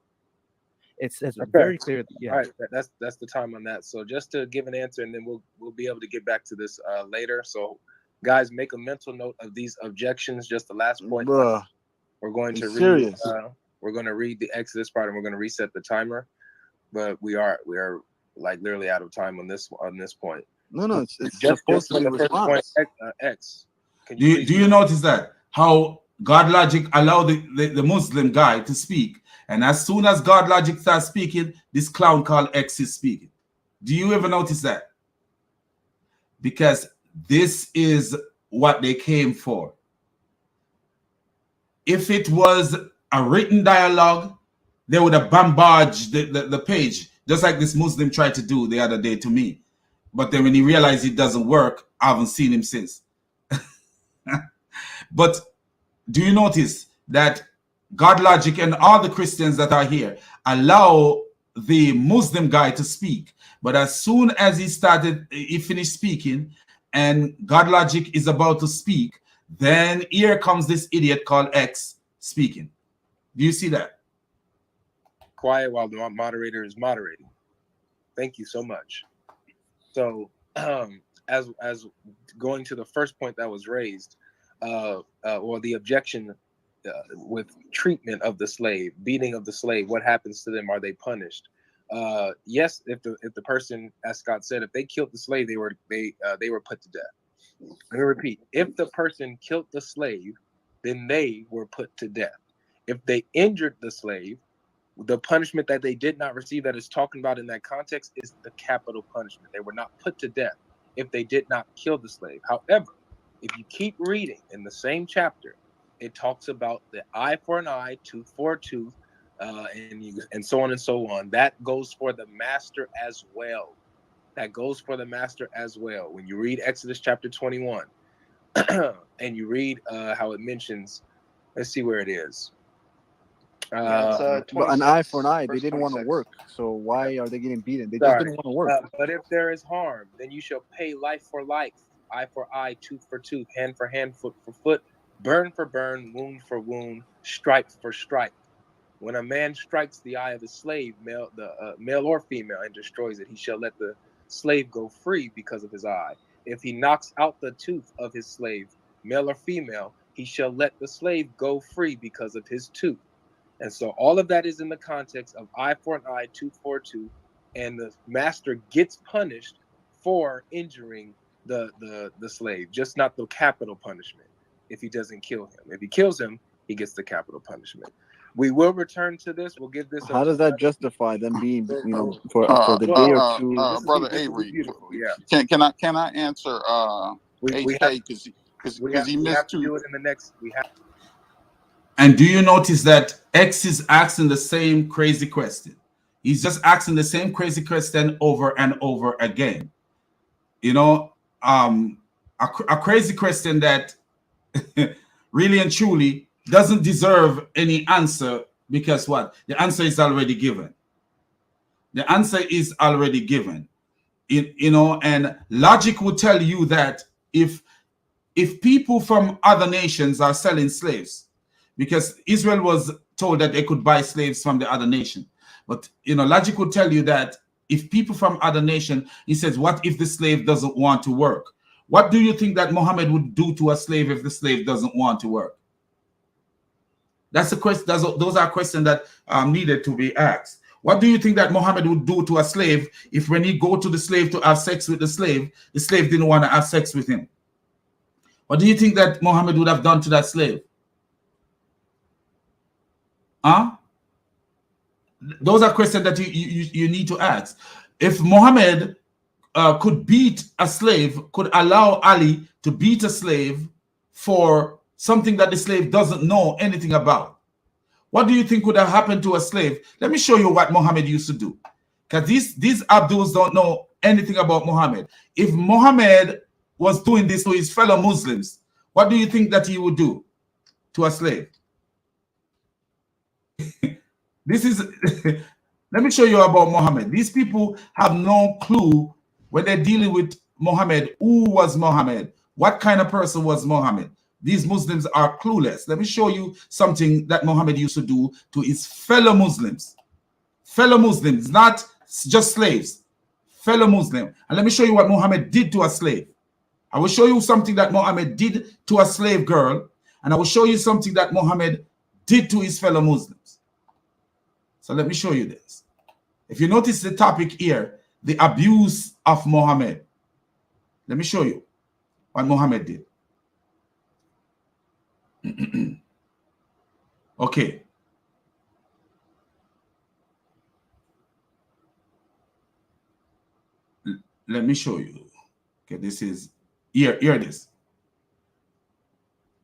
It's okay. Very clear. Yeah. All right, that's the time on that. So just to give an answer, and then we'll be able to get back to this later. So guys, make a mental note of these objections. Just the last point. Bruh, we're going to read the Exodus part, and we're going to reset the timer. But we are like literally out of time on this point. No, it's just supposed to be a response. X. Do you notice that how GodLogic allowed the Muslim guy to speak, and as soon as GodLogic starts speaking, this clown called X is speaking? Do you ever notice that? Because this is what they came for. If it was a written dialogue, they would have bombarded the page, just like this Muslim tried to do the other day to me. But then when he realized it doesn't work, I haven't seen him since. But do you notice that GodLogic and all the Christians that are here allow the Muslim guy to speak? But as soon as he finished speaking, and GodLogic is about to speak, then here comes this idiot called X speaking. Do you see that? Quiet while the moderator is moderating. Thank you so much. So as going to the first point that was raised, or the objection with treatment of the slave, beating of the slave, what happens to them? Are they punished? Yes, if the person, as Scott said, if they killed the slave, they were put to death. Let me repeat: if the person killed the slave, then they were put to death. If they injured the slave, the punishment that they did not receive, that is talking about in that context, is the capital punishment. They were not put to death if they did not kill the slave. However, if you keep reading in the same chapter, it talks about the eye for an eye, tooth for a tooth, and so on and so on. That goes for the master as well. That goes for the master as well. When you read Exodus chapter 21, and you read how it mentions, let's see where it is. But an eye for an eye, they didn't want to work. So why are they getting beaten? They just didn't want to work. But if there is harm, then you shall pay life for life, eye for eye, tooth for tooth, hand for hand, foot for foot, burn for burn, wound for wound, stripe for stripe. When a man strikes the eye of his slave, male or female, and destroys it, he shall let the slave go free because of his eye. If he knocks out the tooth of his slave, male or female, he shall let the slave go free because of his tooth. And so all of that is in the context of eye for an eye, tooth for a tooth, and the master gets punished for injuring the slave, just not the capital punishment if he doesn't kill him. If he kills him, he gets the capital punishment. We will return to this. We'll give this. How does that justify them being, for the day or two? Brother Avery, yeah. Can I answer HK because he missed two. Do it in the next. We have. And do you notice that X is asking the same crazy question? He's just asking the same crazy question over and over again. You know, a crazy question that really and truly doesn't deserve any answer, because what? The answer is already given. The answer is already given. And logic would tell you that if people from other nations are selling slaves, because Israel was told that they could buy slaves from the other nation, but logic would tell you that if people from other nation, he says, what if the slave doesn't want to work? What do you think that Muhammad would do to a slave if the slave doesn't want to work? That's the question. Those are questions that needed to be asked. What do you think that Muhammad would do to a slave if, when he go to the slave to have sex with the slave didn't want to have sex with him? What do you think that Muhammad would have done to that slave? Huh? Those are questions that you need to ask. If Muhammad could beat a slave, could allow Ali to beat a slave for something that the slave doesn't know anything about, what do you think would have happened to a slave? Let me show you what Muhammad used to do, because these Abduls don't know anything about Muhammad. If Muhammad was doing this to his fellow Muslims, what do you think that he would do to a slave? This is let me show you about Muhammad. These people have no clue when they're dealing with Muhammad. Who was Muhammad? What kind of person was Muhammad? These Muslims are clueless. Let me show you something that Muhammad used to do to his fellow Muslims. Fellow Muslims, not just slaves. Fellow Muslim. And let me show you what Muhammad did to a slave. I will show you something that Muhammad did to a slave girl, and I will show you something that Muhammad did to his fellow Muslims. So let me show you this. If you notice the topic here, the abuse of Muhammad. Let me show you what Muhammad did. Okay. Let me show you. Okay, this is here it is.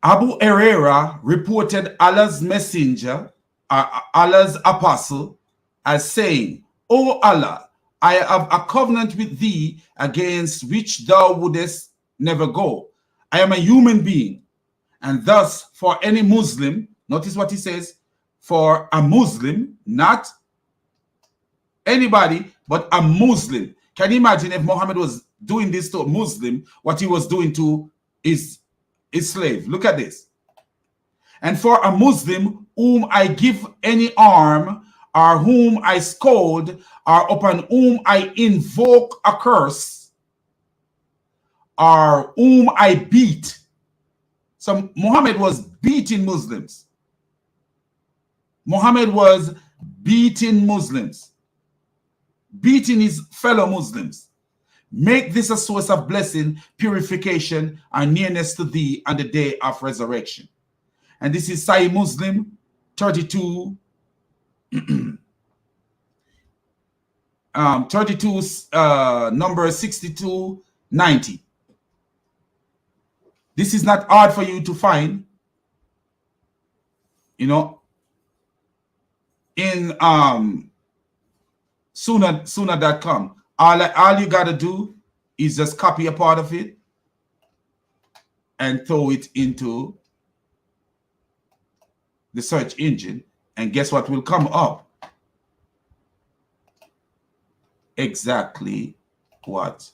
Abu Huraira reported Allah's messenger, Allah's apostle, as saying, O Allah, I have a covenant with thee against which thou wouldest never go. I am a human being, and thus for any Muslim, notice what he says, for a Muslim, not anybody, but a Muslim. Can you imagine if Muhammad was doing this to a Muslim, what he was doing to his slave? Look at this. And for a Muslim whom I give any harm, or whom I scold, or upon whom I invoke a curse, or whom I beat. So Muhammad was beating Muslims. Muhammad was beating Muslims, beating his fellow Muslims. Make this a source of blessing, purification, and nearness to thee on the day of resurrection. And this is Sahih Muslim 32, 32, number 6290. This is not hard for you to find, in Sunnah.com. All you gotta do is just copy a part of it and throw it into the search engine, and guess what will come up? Exactly what?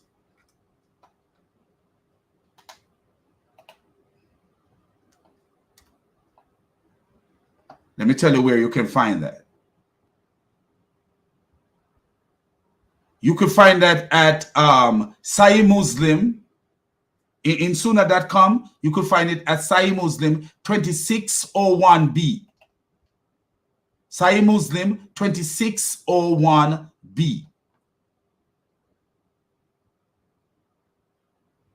Let me tell you where you can find that. You could find that at Sahih Muslim in sunnah.com. You could find it at Sahih Muslim 2601b. Sahih Muslim 2601b.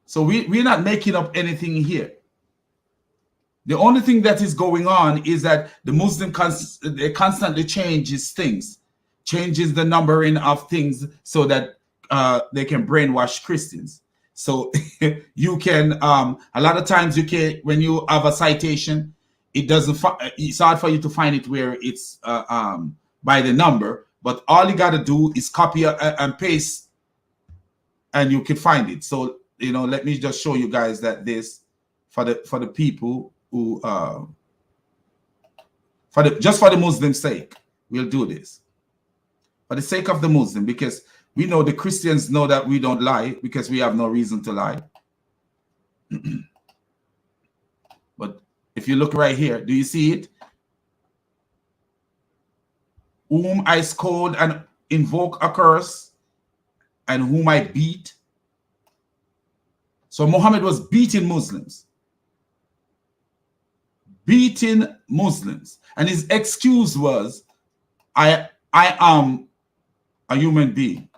So we're not making up anything here. The only thing that is going on is that the Muslim they constantly changes things, changes the numbering of things so that they can brainwash Christians. So you can, a lot of times you can, when you have a citation, it's hard for you to find it where it's by the number, but all you got to do is copy and paste and you can find it. So, you know, let me just show you guys that this, for the people who, just for the Muslim's sake, we'll do this. For the sake of the Muslim, because we know the Christians know that we don't lie because we have no reason to lie. But if you look right here, do you see it? Whom I scold and invoke a curse, and whom I beat. So Muhammad was beating Muslims. Beating Muslims. And his excuse was, I am a human being.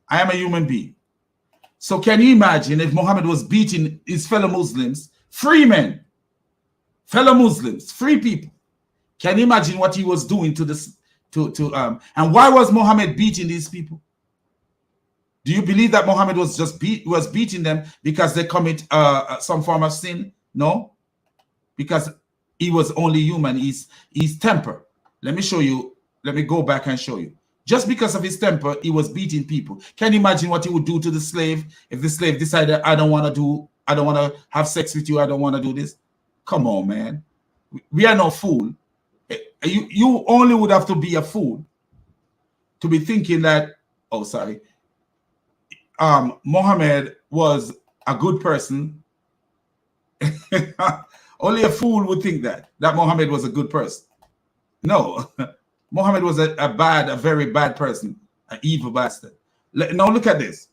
I am a human being. So can you imagine if Muhammad was beating his fellow Muslims, free men, fellow Muslims, free people? Can you imagine what he was doing to this? And why was Muhammad beating these people? Do you believe that Muhammad was just beating them because they commit some form of sin? No, because he was only human. He's temper. Let me show you. Let me go back and show you. Just because of his temper, he was beating people. Can you imagine what he would do to the slave if the slave decided, I don't want to have sex with you, I don't want to do this? Come on, man. We are no fool. You only would have to be a fool to be thinking that, oh, sorry, Muhammad was a good person. Only a fool would think that Muhammad was a good person. No. Muhammad was a very bad person, an evil bastard. Now look at this.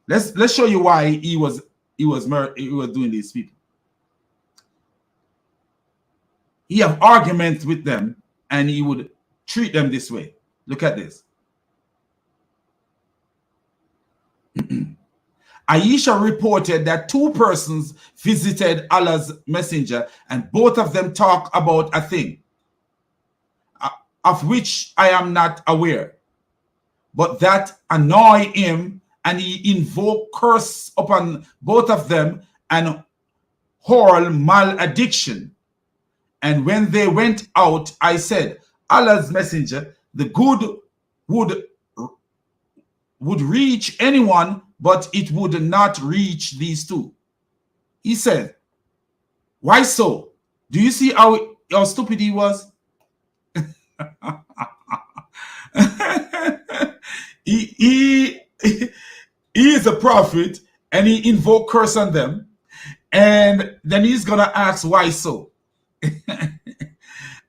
Let's show you why he was doing these people. He have arguments with them, and he would treat them this way. Look at this. Aisha reported that two persons visited Allah's messenger, and both of them talk about a thing of which I am not aware, but that annoy him, and he invoked curse upon both of them and hurl malediction. And when they went out, I said, Allah's messenger, the good would reach anyone, but it would not reach these two. He said, why so? Do you see how stupid he was? he is a prophet, and he invoked curse on them, and then he's gonna ask why so.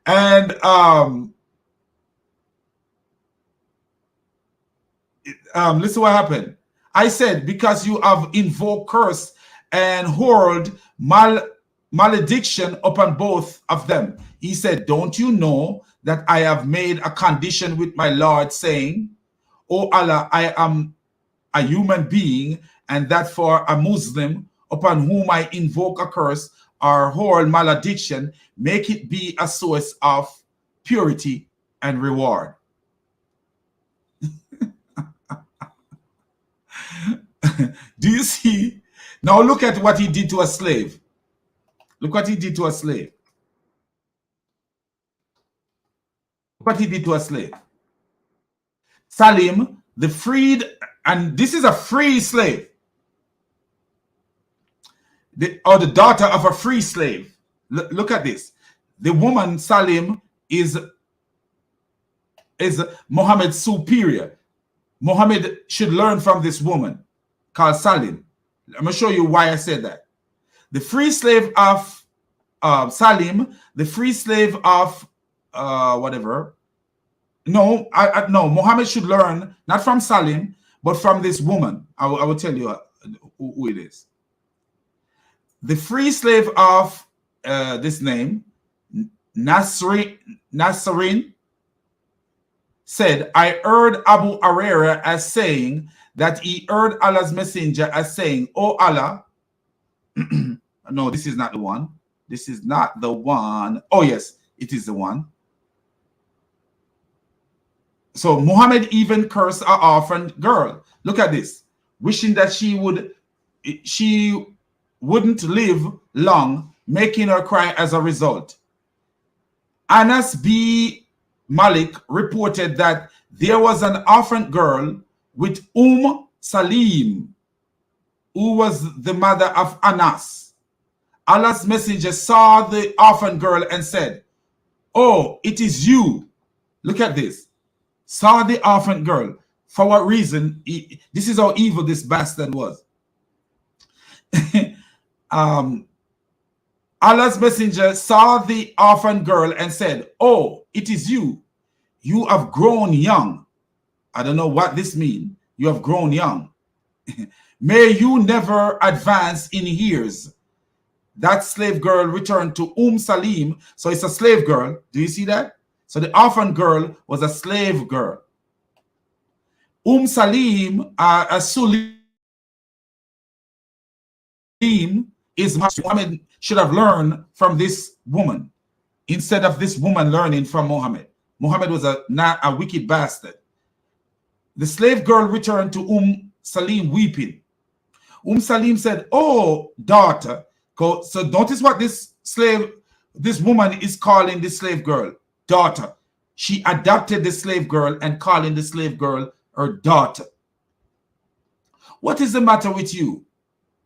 And listen what happened. I said, because you have invoked curse and hurled malediction upon both of them. He said, don't you know that I have made a condition with my Lord, saying, O Allah, I am a human being, and that for a Muslim upon whom I invoke a curse or hurl malediction, make it be a source of purity and reward. Do you see? Now look at what he did to a slave. Look what he did to a slave. Look what he did to a slave. Salim, the freed, and this is a free slave, or the daughter of a free slave. Look at this. The woman Salim is Muhammad's superior. Muhammad should learn from this woman called Salim. I'm going to show you why I said that. The free slave of Salim, the free slave of whatever, No, no. Muhammad should learn not from Salim, but from this woman. I will tell you who it is. The free slave of this name, Nasrin, said, I heard Abu Huraira as saying that he heard Allah's messenger as saying, "Oh Allah." No, this is not the one. This is not the one. Oh, yes, it is the one. So Muhammad even cursed an orphan girl. Look at this. Wishing that she wouldn't live long, making her cry as a result. Anas B. Malik reported that there was an orphan girl with Salim, who was the mother of Anas. Allah's messenger saw the orphan girl and said, "Oh, it is you." Look at this. Saw the orphan girl. For what reason? This is how evil this bastard was. Allah's messenger saw the orphan girl and said, "Oh, it is you. You have grown young." I don't know what this means. You have grown young. May you never advance in years. That slave girl returned to Salim. So it's a slave girl. Do you see that? So the orphan girl was a slave girl. Salim, Sulim is Muhammad should have learned from this woman instead of this woman learning from Muhammad. Muhammad was not a wicked bastard. The slave girl returned to Salim weeping. Salim said, "Oh, daughter." So notice what this woman is calling the slave girl, daughter. She adopted the slave girl and calling the slave girl her daughter. "What is the matter with you?"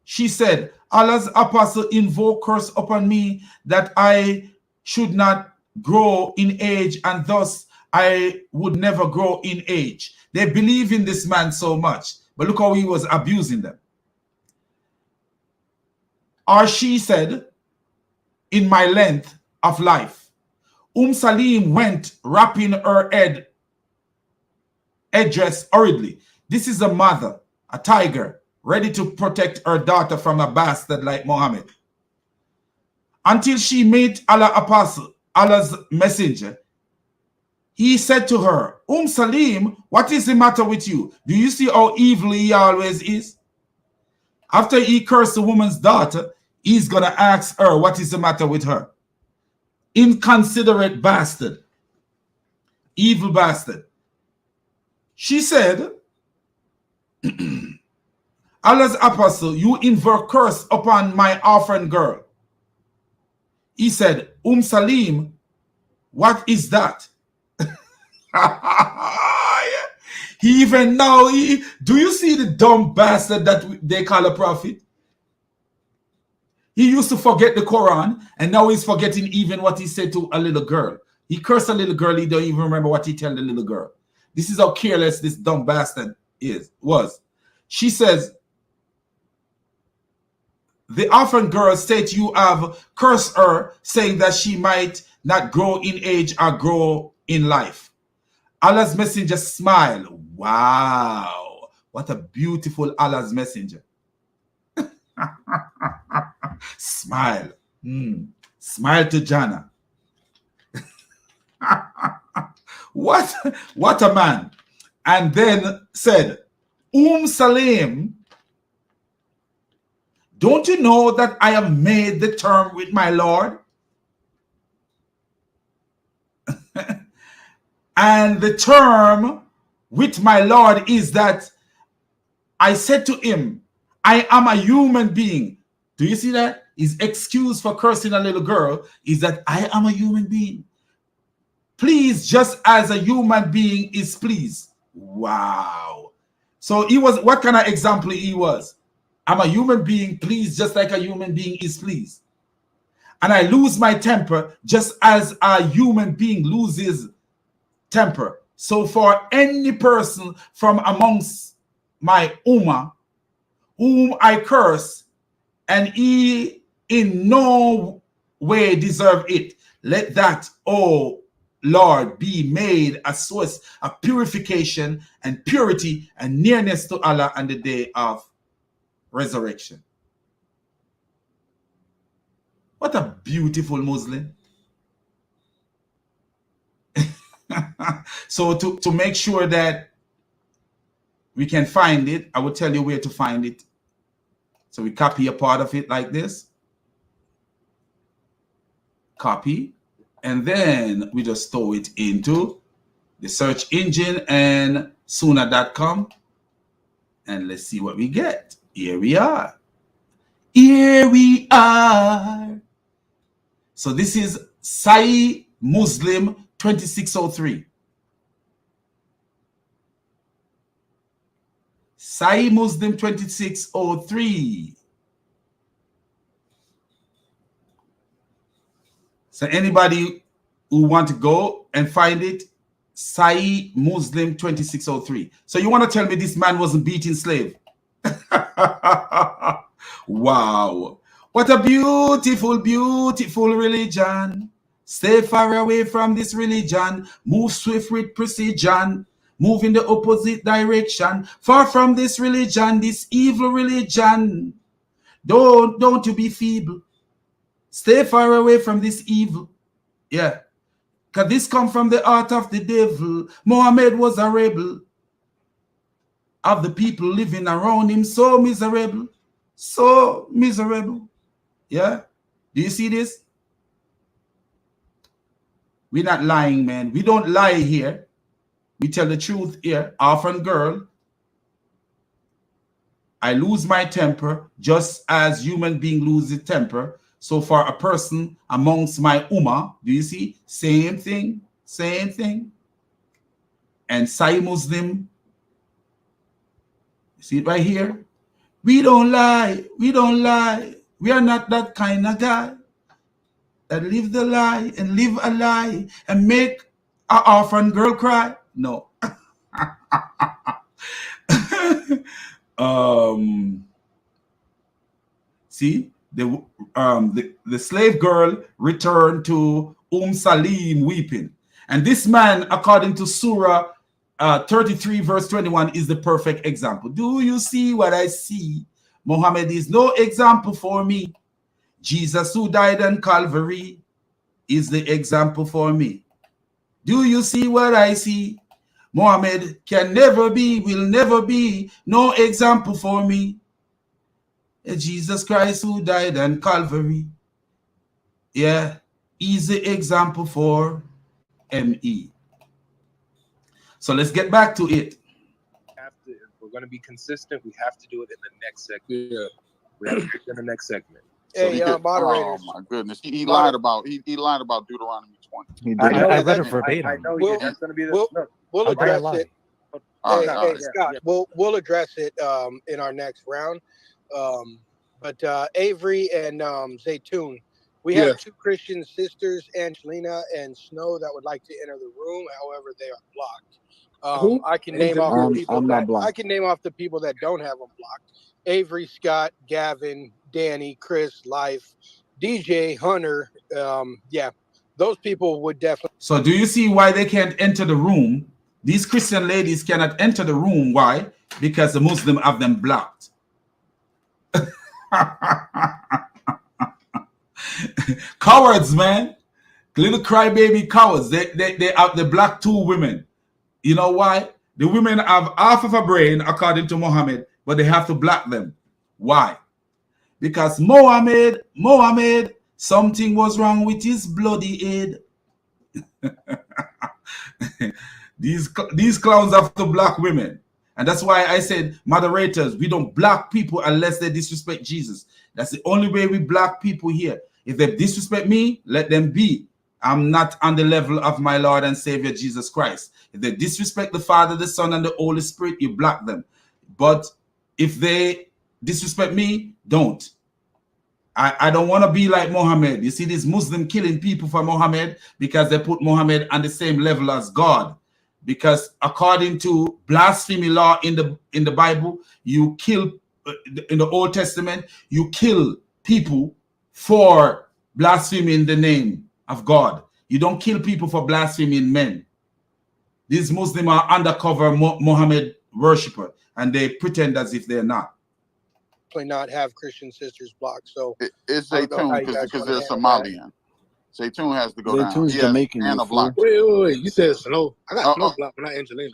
She said, "Allah's apostle invoked curse upon me that I should not grow in age, and thus I would never grow in age." They believe in this man so much, but look how he was abusing them. Or she said, "In my length of life." Salim went wrapping her headdress hurriedly. This is a mother, a tiger, ready to protect her daughter from a bastard like Muhammad. Until she met Allah's messenger. He said to her, Salim, what is the matter with you? Do you see how evil he always is? After he cursed the woman's daughter, he's going to ask her what is the matter with her. Inconsiderate bastard. Evil bastard. She said, Allah's apostle, you invoke curse upon my orphan girl. He said, Salim, what is that? He even now, do you see the dumb bastard that they call a prophet? He used to forget the Quran, and now he's forgetting even what he said to a little girl. He cursed a little girl, he don't even remember what he told the little girl. This is how careless this dumb bastard was. She says, the orphan girl said you have cursed her, saying that she might not grow in age or grow in life. Allah's messenger smiled. Wow, what a beautiful Allah's messenger. Smile. Smile to Jannah. What a man. And then said, Salim, don't you know that I have made the term with my Lord? And the term with my Lord is that I said to him, I am a human being. Do you see that? His excuse for cursing a little girl is that I am a human being. Please, just as a human being is pleased. Wow. So he was, what kind of example he was? I'm a human being pleased just like a human being is pleased. And I lose my temper just as a human being loses temper. So for any person from amongst my ummah whom I curse, and he in no way deserve it, let that, Lord be made a source of purification and purity and nearness to Allah on the day of resurrection. What a beautiful Muslim. So to make sure that we can find it, I will tell you where to find it. So we copy a part of it like this. Copy. And then we just throw it into the search engine and suna.com. And let's see what we get. Here we are. Here we are. So this is Sahih Muslim 2603. Sahih Muslim 2603. So anybody who want to go and find it, Sahih Muslim 2603. So you want to tell me this man wasn't beating slave? Wow. What a beautiful, beautiful religion. Stay far away from this religion. Move swift with precision. Move in the opposite direction. Far from this religion, this evil religion. Don't you be feeble. Stay far away from this evil. Yeah. Because this come from the heart of the devil. Muhammad was a rebel. Of the people living around him, so miserable. So miserable. Yeah. Do you see this? We're not lying, man. We don't lie here. We tell the truth here. Orphan girl. I lose my temper just as human being loses temper. So for a person amongst my ummah, do you see? Same thing. Same thing. And Sahih Muslim. See it right here? We don't lie. We don't lie. We are not that kind of guy that live the lie and live a lie and make an orphan girl cry. No. See, the slave girl returned to Salim weeping. And this man, according to Surah 33 verse 21, is the perfect example. Do you see what I see? Muhammad is no example for me. Jesus, who died on Calvary, is the example for me. Do you see what I see? Muhammad can never be, will never be no example for me. Jesus Christ, who died on Calvary, yeah, is the example for me. So let's get back to it. If we're going to be consistent, we have to do it in the next segment. Yeah, we have to do it in the next segment. Hey, So moderators. Oh my goodness, he lied about lied about Deuteronomy 20. I read it verbatim. I know that's going to be we'll address it. Hey, Scott, yeah. we'll address it in our next round. But Avery and Zaytoon, we have two Christian sisters, Angelina and Snow, that would like to enter the room. However, they are blocked. I can name off the people I can name off the people that don't have them blocked. Avery, Scott, Gavin, Danny, Chris, Life, DJ, Hunter. Yeah, those people would definitely. So do you see why they can't enter the room? These Christian ladies cannot enter the room. Why? Because the Muslim have them blocked. Cowards, man. Little crybaby cowards. They block two women. You know why? The women have half of a brain according to Muhammad, but they have to block them. Why? Because Muhammad, something was wrong with his bloody head. These clowns have to block women. And that's why I said, moderators, we don't block people unless they disrespect Jesus. That's the only way we block people here. If they disrespect me, let them be. I'm not on the level of my Lord and Savior Jesus Christ. If they disrespect the Father, the Son, and the Holy Spirit, you block them. But if they disrespect me, don't. I don't want to be like Muhammad. You see these Muslim killing people for Muhammad because they put Muhammad on the same level as God. Because according to blasphemy law in the Bible, you kill, in the Old Testament, you kill people for blaspheming the name of God. You don't kill people for blaspheming men. These Muslims are undercover Muhammad worshipper, and they pretend as if they're not. Not have Christian sisters blocked. So it's Zaytoon because they're Somalian. Zaytoon has to go down. Zaytoon's Jamaican. Anna blocked. Wait. You said Snow. I got Snow blocked, but not Angelina.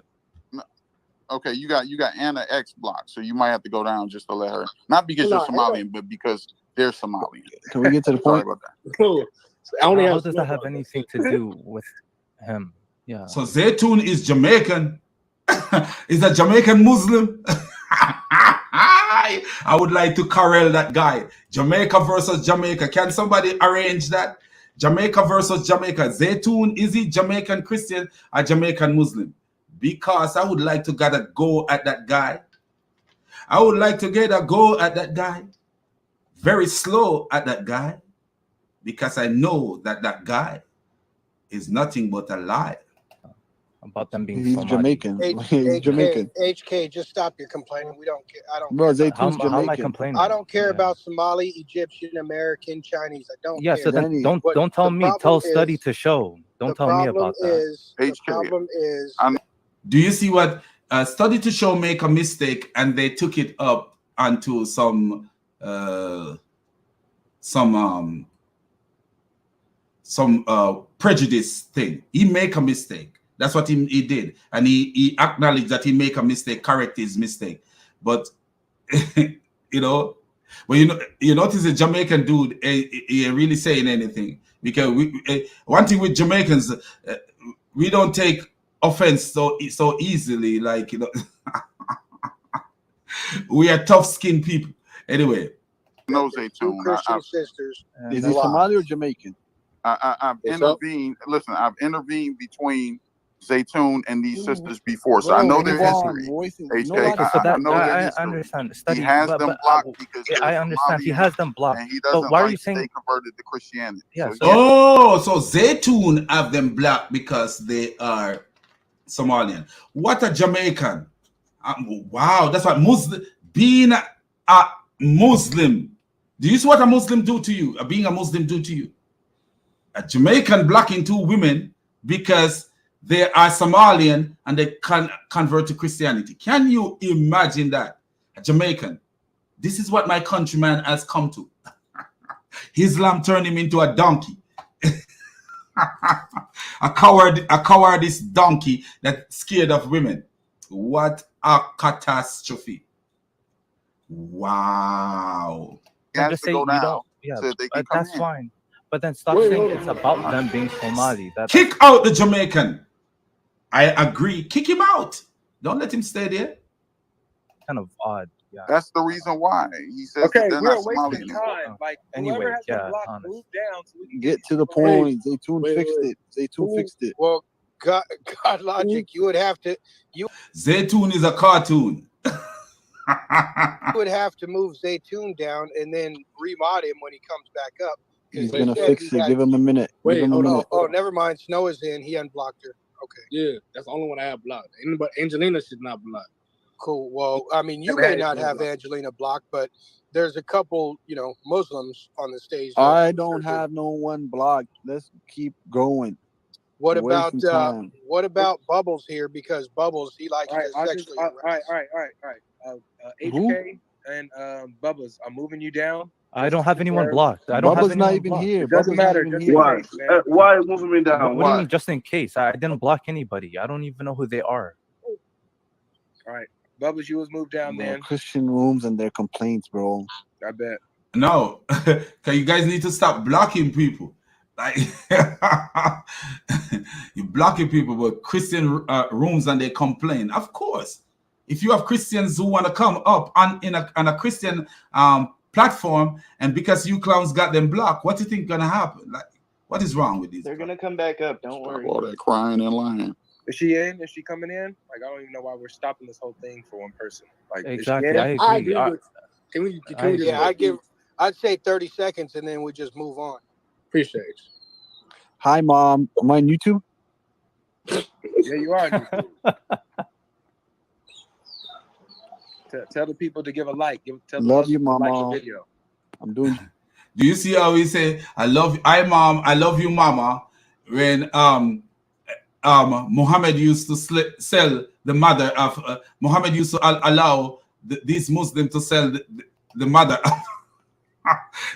Okay, you got Anna X blocked, so you might have to go down just to let her. Not because you're Somalian, but because they're Somalian. Can we get to the point? How does that have anything to do with him? Yeah. So Zaytoon is Jamaican. Is a Jamaican Muslim. I would like to corral that guy. Jamaica versus Jamaica. Can somebody arrange that? Jamaica versus Jamaica. Zaytoon, is he Jamaican Christian or Jamaican Muslim? Because I would like to get a go at that guy. I would like to get a go at that guy. Very slow at that guy. Because I know that that guy is nothing but a lie. About them being He's Jamaican. He's Jamaican. HK, just stop your complaining. We don't care. I don't. Bro, Zaytoon's Jamaican. How am I complaining? I don't care about Somali, Egyptian, American, Chinese. I don't. Yeah, care. so then don't tell me. Tell study to show. Don't tell me about that. The problem is. Do you see what study to show make a mistake and they took it up onto some prejudice thing? He make a mistake. That's what he did, and he acknowledged that he make a mistake, correct his mistake. But you know, when you notice a Jamaican dude, he really saying anything, because one thing with Jamaicans, we don't take offense so easily. Like, you know, we are tough-skinned people. Anyway, no, Zaytoon. Christian sisters. Is he Somali or Jamaican? I've intervened. Listen, I've intervened between Zaytoon and these sisters before, so I know their history. I understand. He has them blocked because I understand he has them blocked. And he doesn't why are like you saying they converted to Christianity? Yeah. So Zaytoon have them blocked because they are Somalian. What a Jamaican! Wow, that's what Muslim being a Muslim. Do you see what a Muslim do to you? Being a Muslim do to you? A Jamaican blocking two women because they are Somalian and they can convert to Christianity. Can you imagine that? A Jamaican. This is what my countryman has come to. Islam turned him into a donkey. a cowardice donkey that's scared of women. What a catastrophe. Wow. Just say that's fine. But then stop saying it's about them being Somali. Kick out the Jamaican. I agree. Kick him out. Don't let him stay there. Kind of odd. Yeah. That's the reason why he says okay, they're we're not Somali anymore. Like, anyway, yeah. Move down so we can get to the point. Zaytoon fixed it. Zaytoon fixed it. Well, GodLogic, you would have to. Zaytoon is a cartoon. You would have to move Zaytoon down and then remod him when he comes back up. He's gonna fix it. Give him a minute. Oh, never mind. Snow is in. He unblocked her. Okay. Yeah, that's the only one I have blocked. But Angelina should not block. Cool. Well, I mean, you may not have Angelina blocked, but there's a couple, Muslims on the stage. I don't have no one blocked. Let's keep going. What about Bubbles here? Because Bubbles, he likes to sexually. All right. HK and Bubbles, I'm moving you down. I don't have anyone blocked. I don't Bubba's have not anyone even blocked. here. It doesn't matter. Why? Why moving me down? What do you mean, just in case? I didn't block anybody. I don't even know who they are. All right, Bubbles, you was moved down, man. Christian rooms and their complaints, bro. I bet. No, because you guys need to stop blocking people. Like you're blocking people with Christian rooms and they complain. Of course, if you have Christians who want to come up on a Christian platform, and because you clowns got them blocked, what do you think gonna happen? Like, what is wrong with these? They're gonna come back up. Don't worry. All that crying and lying. Is she in? Is she coming in? Like, I don't even know why we're stopping this whole thing for one person. Like, exactly, I agree. I'd say 30 seconds and then we just move on. Appreciate it. Hi, Mom. Am I on YouTube? Yeah, you are on YouTube. Tell the people to give a like. Love you, Mama. Like the video. I'm doing. Do you see how he say, "I love you, Mom. I love you, Mama"? when Muhammad used to sell the mother of Muhammad used to allow these Muslims to sell the mother.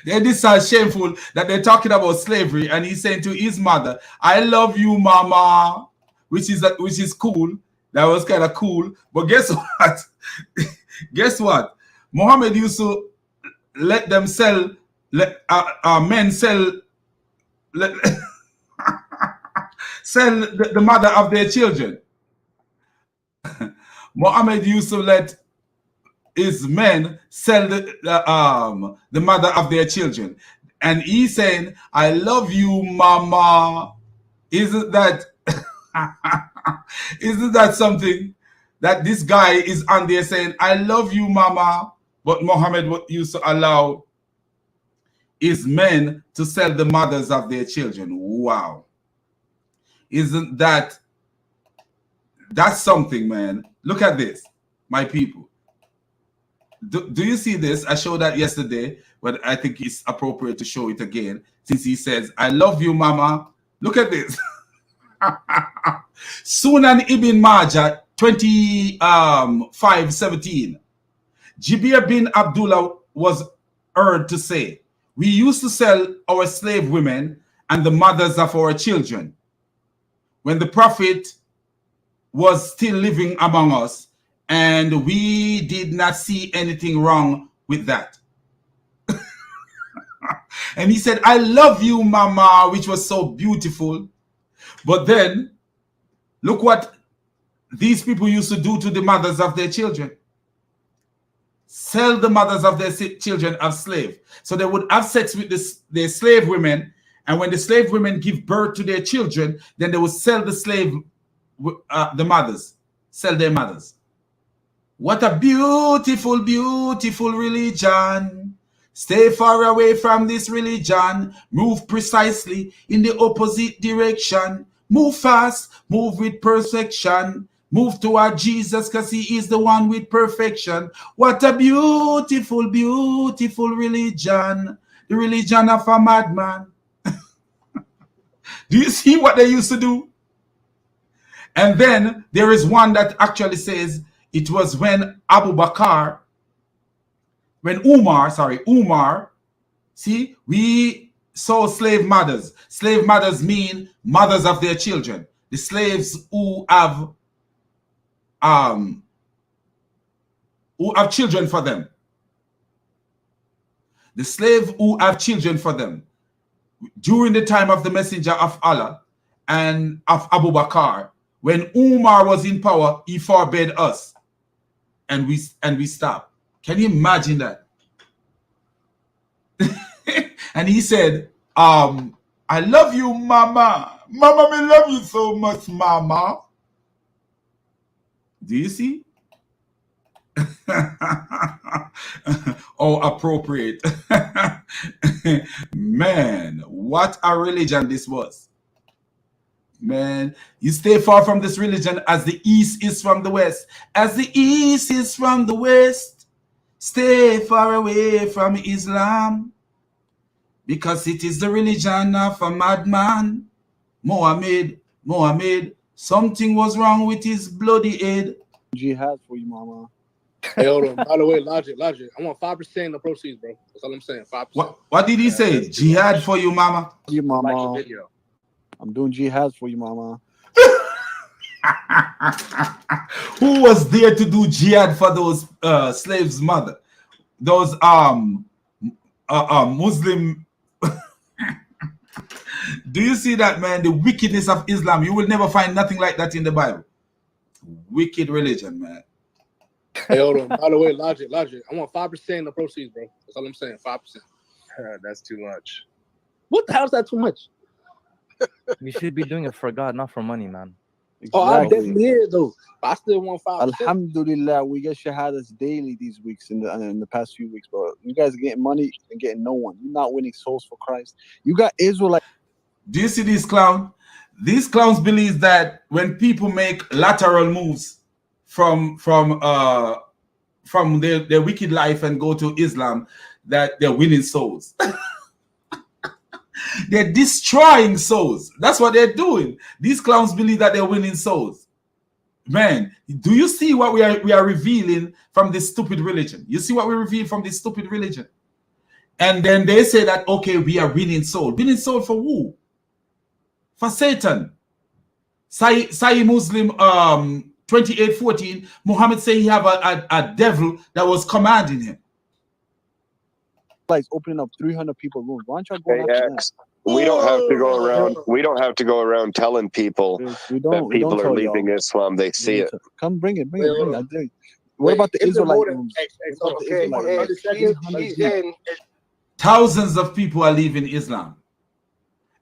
This is shameful that they're talking about slavery, and he's saying to his mother, "I love you, mama," which is cool. That was kind of cool. But guess what? Guess what? Muhammad used to let them sell, men sell, sell the mother of their children. Muhammad used to let his men sell the mother of their children, and he's saying, "I love you, mama." Isn't that isn't that something that this guy is on there saying, "I love you, mama"? But Muhammad used to allow his men to sell the mothers of their children. Wow. Isn't that's something, man? Look at this, my people. Do you see this? I showed that yesterday, but I think it's appropriate to show it again since he says, "I love you, mama." Look at this. Sunan ibn Majah 25:17. Jibir bin Abdullah was heard to say, "We used to sell our slave women and the mothers of our children when the Prophet was still living among us, and we did not see anything wrong with that." And he said, "I love you, mama," which was so beautiful. But then, look what these people used to do to the mothers of their children. Sell the mothers of their children as slaves. So they would have sex with their slave women, and when the slave women give birth to their children, then they would sell the mothers, sell their mothers. What a beautiful, beautiful religion. Stay far away from this religion. Move precisely in the opposite direction. Move fast, move with perfection. Move toward Jesus because he is the one with perfection. What a beautiful, beautiful religion. The religion of a madman. Do you see what they used to do? And then there is one that actually says it was when Umar, see, we saw slave mothers. Slave mothers mean mothers of their children. The slaves who have children for them. The slave who have children for them. During the time of the Messenger of Allah and of Abu Bakr, when Umar was in power, he forbade us, and we stopped. Can you imagine that? And he said, "I love you, mama. Mama, me love you so much, mama." Do you see? Oh, appropriate. Man, what a religion this was. Man, you stay far from this religion as the east is from the west. As the east is from the west, stay far away from Islam, because it is the religion of a madman. Mohammed, something was wrong with his bloody head. Jihad for you, mama. Hey, hold on. By the way, logic. I want 5% of the proceeds, bro. That's all I'm saying. 5%. What did he say? Jihad for you, mama. You, mama. Like the video. I'm doing jihad for you, mama. Who was there to do jihad for those slaves' mother? Those Muslim. Do you see that, man? The wickedness of Islam. You will never find nothing like that in the Bible. Wicked religion, man. Hey, hold on. By the way, logic. I want 5% of the proceeds, bro. That's all I'm saying. 5%. That's too much. What the hell is that too much? We should be doing it for God, not for money, man. Exactly. Oh, I definitely is, though. I still want 5%. Alhamdulillah, we get shahadas daily these weeks in the past few weeks, bro. You guys are getting money and getting no one. You're not winning souls for Christ. You got Israelite. Do you see these clowns? These clowns believe that when people make lateral moves from their wicked life and go to Islam, that they're winning souls. They're destroying souls. That's what they're doing. These clowns believe that they're winning souls. Man, do you see what we are revealing from this stupid religion? You see what we reveal from this stupid religion? And then they say that, okay, we are winning soul. Winning soul for who? For Satan. Sahih Muslim 28:14, Muhammad said he have a devil that was commanding him. Like opening up 300 people rooms. Why don't y'all go after that? We don't have to go around. We don't have to go around telling people that people are leaving Islam. They see it. Come bring it. Bring it. I dare you. What about the Israelite rooms? Thousands of people are leaving Islam.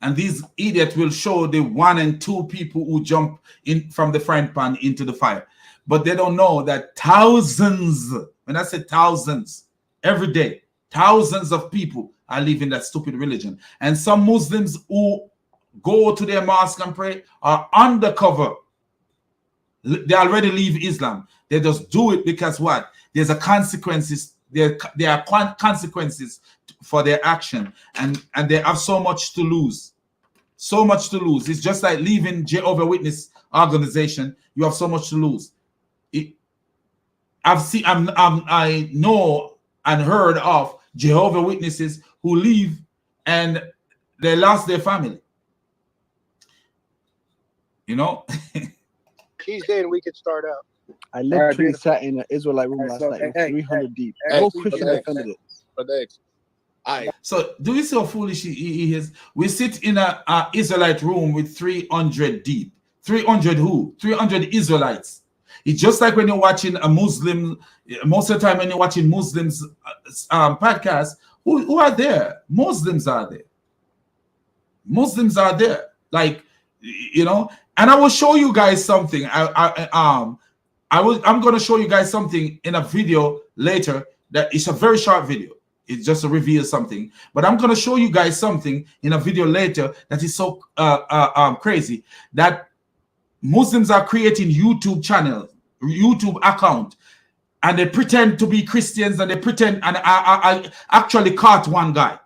And these idiots will show the 1 and 2 people who jump in from the frying pan into the fire. But they don't know that thousands, when I say thousands, every day, thousands of people are leaving that stupid religion. And some Muslims who go to their mosque and pray are undercover. They already leave Islam. They just do it because what? There's a consequences. There are consequences for their action, and they have so much to lose. So much to lose. It's just like leaving Jehovah's Witness organization. You have so much to lose. I know and heard of Jehovah's Witnesses who leave and they lost their family. You know? He's saying we could start out. I literally sat in an Israelite room last night. It was 300 deep. No Christian defended it. So do you see how foolish he is? We sit in a Israelite room with 300 deep. 300 who? 300 Israelites. It's just like when you're watching a Muslim, most of the time when you're watching Muslims podcasts, who are there? Muslims are there. Muslims are there. Like, you know, and I will show you guys something. I'm going to show you guys something in a video later that it's a very short video. It's just to reveal something. But I'm going to show you guys something in a video later that is so crazy that Muslims are creating YouTube channels, YouTube account, and they pretend to be Christians, and they pretend, and I actually caught one guy.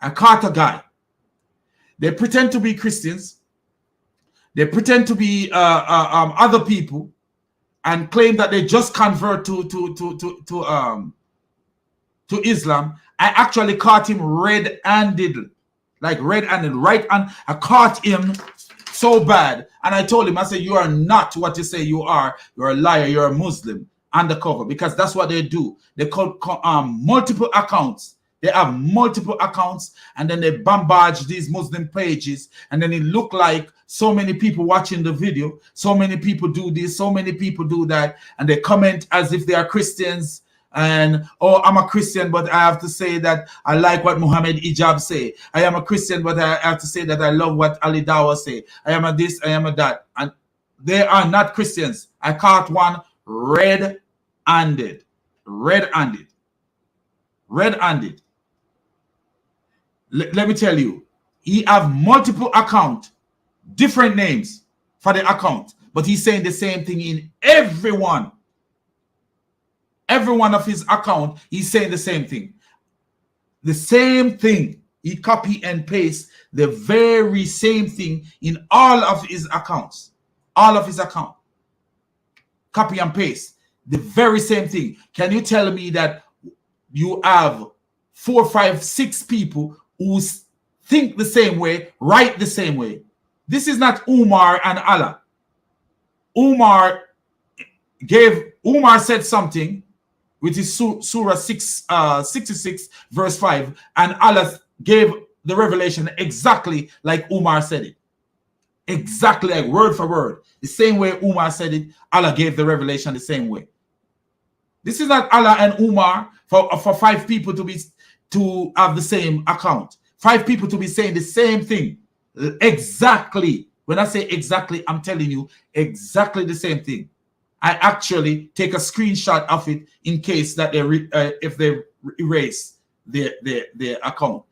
I caught a guy. They pretend to be Christians. They pretend to be other people, and claim that they just convert to Islam. I actually caught him red-handed, like red-handed, right hand. I caught him so bad, and I told him, I said, you are not what you say you are. You're a liar. You're a Muslim undercover, because that's what they do. They call multiple accounts. They have multiple accounts, and then they bombard these Muslim pages, and then it look like so many people watching the video, so many people do this, so many people do that, and they comment as if they are Christians. And, oh, I'm a Christian, but I have to say that I like what Muhammad Ijab say. I am a Christian, but I have to say that I love what Ali Dawa say. I am a this, I am a that. And they are not Christians. I caught one red-handed. Red-handed. Red-handed. Let me tell you, he have multiple accounts, different names for the account, but he's saying the same thing in every one. Every one of his account, he's saying the same thing. The same thing. He copy and paste the very same thing in all of his accounts. All of his account. Copy and paste. The very same thing. Can you tell me that you have 4, 5, 6 people who think the same way, write the same way? This is not Umar and Allah. Umar said something, which is Surah 66, verse 5, and Allah gave the revelation exactly like Umar said it. Exactly like word for word. The same way Umar said it, Allah gave the revelation the same way. This is not Allah and Umar for 5 people to have the same account. 5 people to be saying the same thing. Exactly. When I say exactly, I'm telling you exactly the same thing. I actually take a screenshot of it in case that if they erase their account,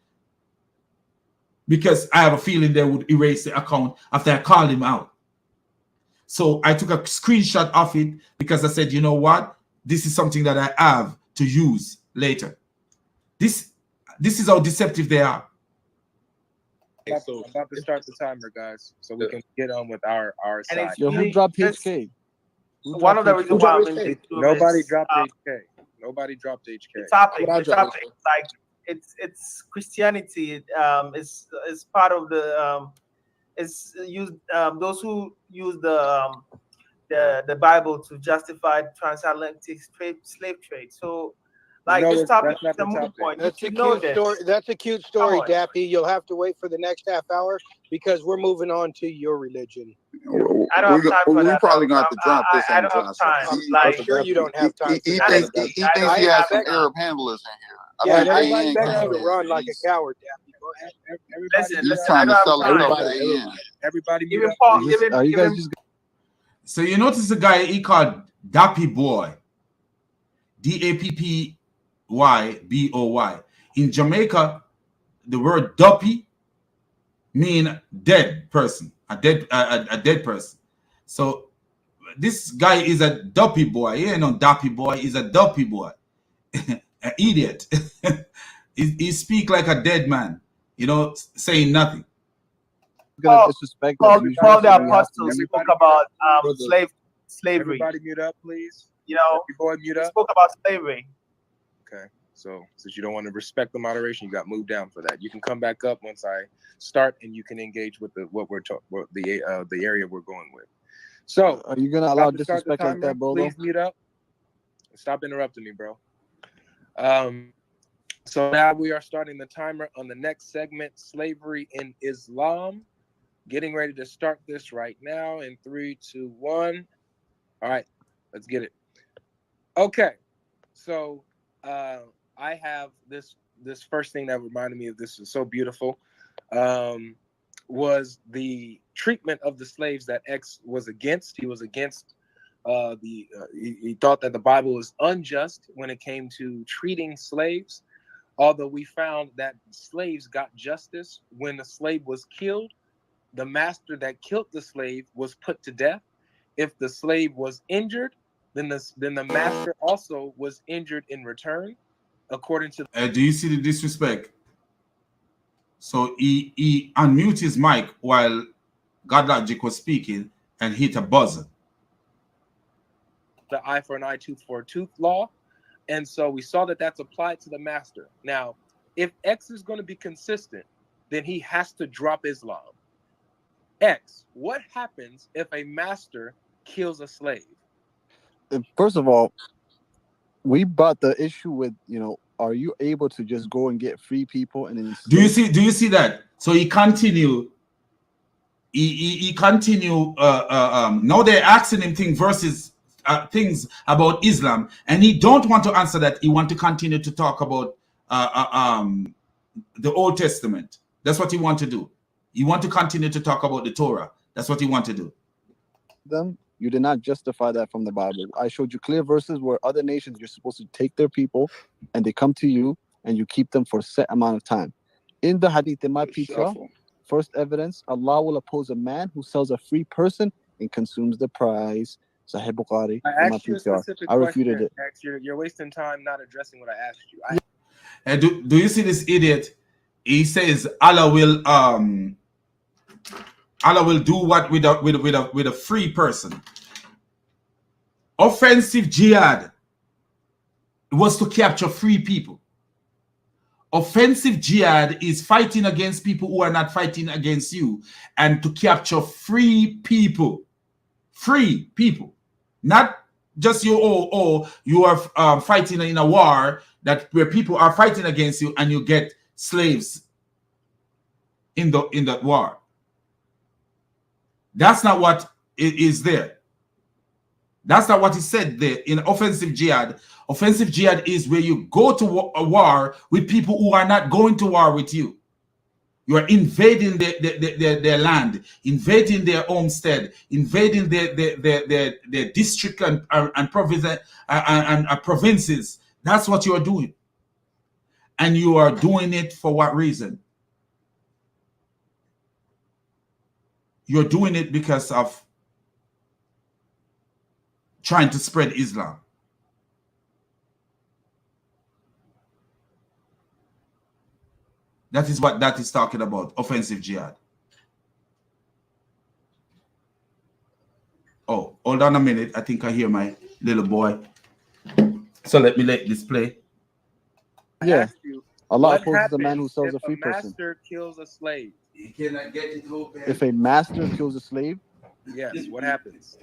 because I have a feeling they would erase the account after I called him out. So I took a screenshot of it because I said, you know what, this is something that I have to use later. This is how deceptive they are. So I'm about to start the timer, guys, so we can get on with our And side. it's Yo, who really dropped just HK? one of the reasons why I'm in this room Nobody is, dropped HK. Nobody dropped HK. the topic. What I The dropped, topic, like it's Christianity. Is part of the it's used those who use the Bible to justify transatlantic slave trade. So, like, No, this topic that's not is a the moot topic. point. That's You a should know cute this. story. That's a cute story, on. Dappy. You'll have to wait for the next half hour because we're moving on to your religion. I don't have time for we that. probably gonna have to drop this I on don't have Johnson. time. I'm Like, sure you don't have time. He for that. thinks he thinks he has some Arab handlers in here. Yeah, think everybody ain't begging got you to it. run like a coward, Dappy. Go ahead. listen, He's listen, trying to I sell don't have himself time. to AM. Everybody mute Even up. Paul, Is this- are you guys even just So you notice the guy he called Dappy Boy, Dappyboy. In Jamaica, the word Duppy mean dead person, a dead person. So this guy is a Duppy Boy. He ain't no Dappy Boy. He's a Duppy Boy, an idiot. he speak like a dead man, saying nothing. gonna disrespect Paul, that? Paul the Usually we have Apostle to- spoke about slavery. Everybody mute up, please. You know, Boy, mute he up. spoke about slavery. Okay. So since you don't want to respect the moderation, you got moved down for that. You can come back up once I start, and you can engage with the area we're going with. So Are you gonna allow about to start the disrespect like timer. that, bro? Please mute up. Stop interrupting me, bro. So now we are starting the timer on the next segment, slavery in Islam. Getting ready to start this right now in 3, 2, 1. All right, let's get it. Okay, so I have this first thing that reminded me of this is so beautiful. Was the treatment of the slaves that X was against. He was against he thought that the Bible was unjust when it came to treating slaves. Although we found that slaves got justice when a slave was killed, the master that killed the slave was put to death. If the slave was injured, then the master also was injured in return, according to. Do you see the disrespect? So he unmute his mic while GodLogic was speaking and hit a buzzer. The eye for an eye, tooth for a tooth law. And so we saw that that's applied to the master. Now, if X is going to be consistent, then he has to drop Islam. X, what happens if a master kills a slave? First of all, we brought the issue with, are you able to just go and get free people and then Do you see that? So he continue. He continue. Now they're asking him things about Islam, and he don't want to answer that. He want to continue to talk about the Old Testament. That's what he want to do. He want to continue to talk about the Torah. That's what he want to do. them? You did not justify that from the Bible. I showed you clear verses where other nations, you're supposed to take their people and they come to you and you keep them for a set amount of time. In the hadith in my PTR, first evidence, Allah will oppose a man who sells a free person and consumes the prize. Sahih Bukhari I in my asked you a PTR. specific I refuted question, it. X. You're wasting time not addressing what I asked you. Do you see this idiot? He says Allah will do what with a free person. Offensive jihad was to capture free people. Offensive jihad is fighting against people who are not fighting against you, and to capture free people. Free people. Not just you, you are fighting in a war where people are fighting against you and you get slaves in the war. That's not what is there. That's not what he said there in offensive jihad. Offensive jihad is where you go to a war with people who are not going to war with you. You are invading their land, invading their homestead, invading their district and province and provinces. That's what you are doing. And you are doing it for what reason? You're doing it because of trying to spread Islam. That is what that is talking about, offensive jihad. Oh, hold on a minute. I think I hear my little boy. So let me let this play. Yeah. Allah What opposes a man who happens sells a if free a person. master kills a slave? You cannot get it open. If a master kills a slave, yes, what happens?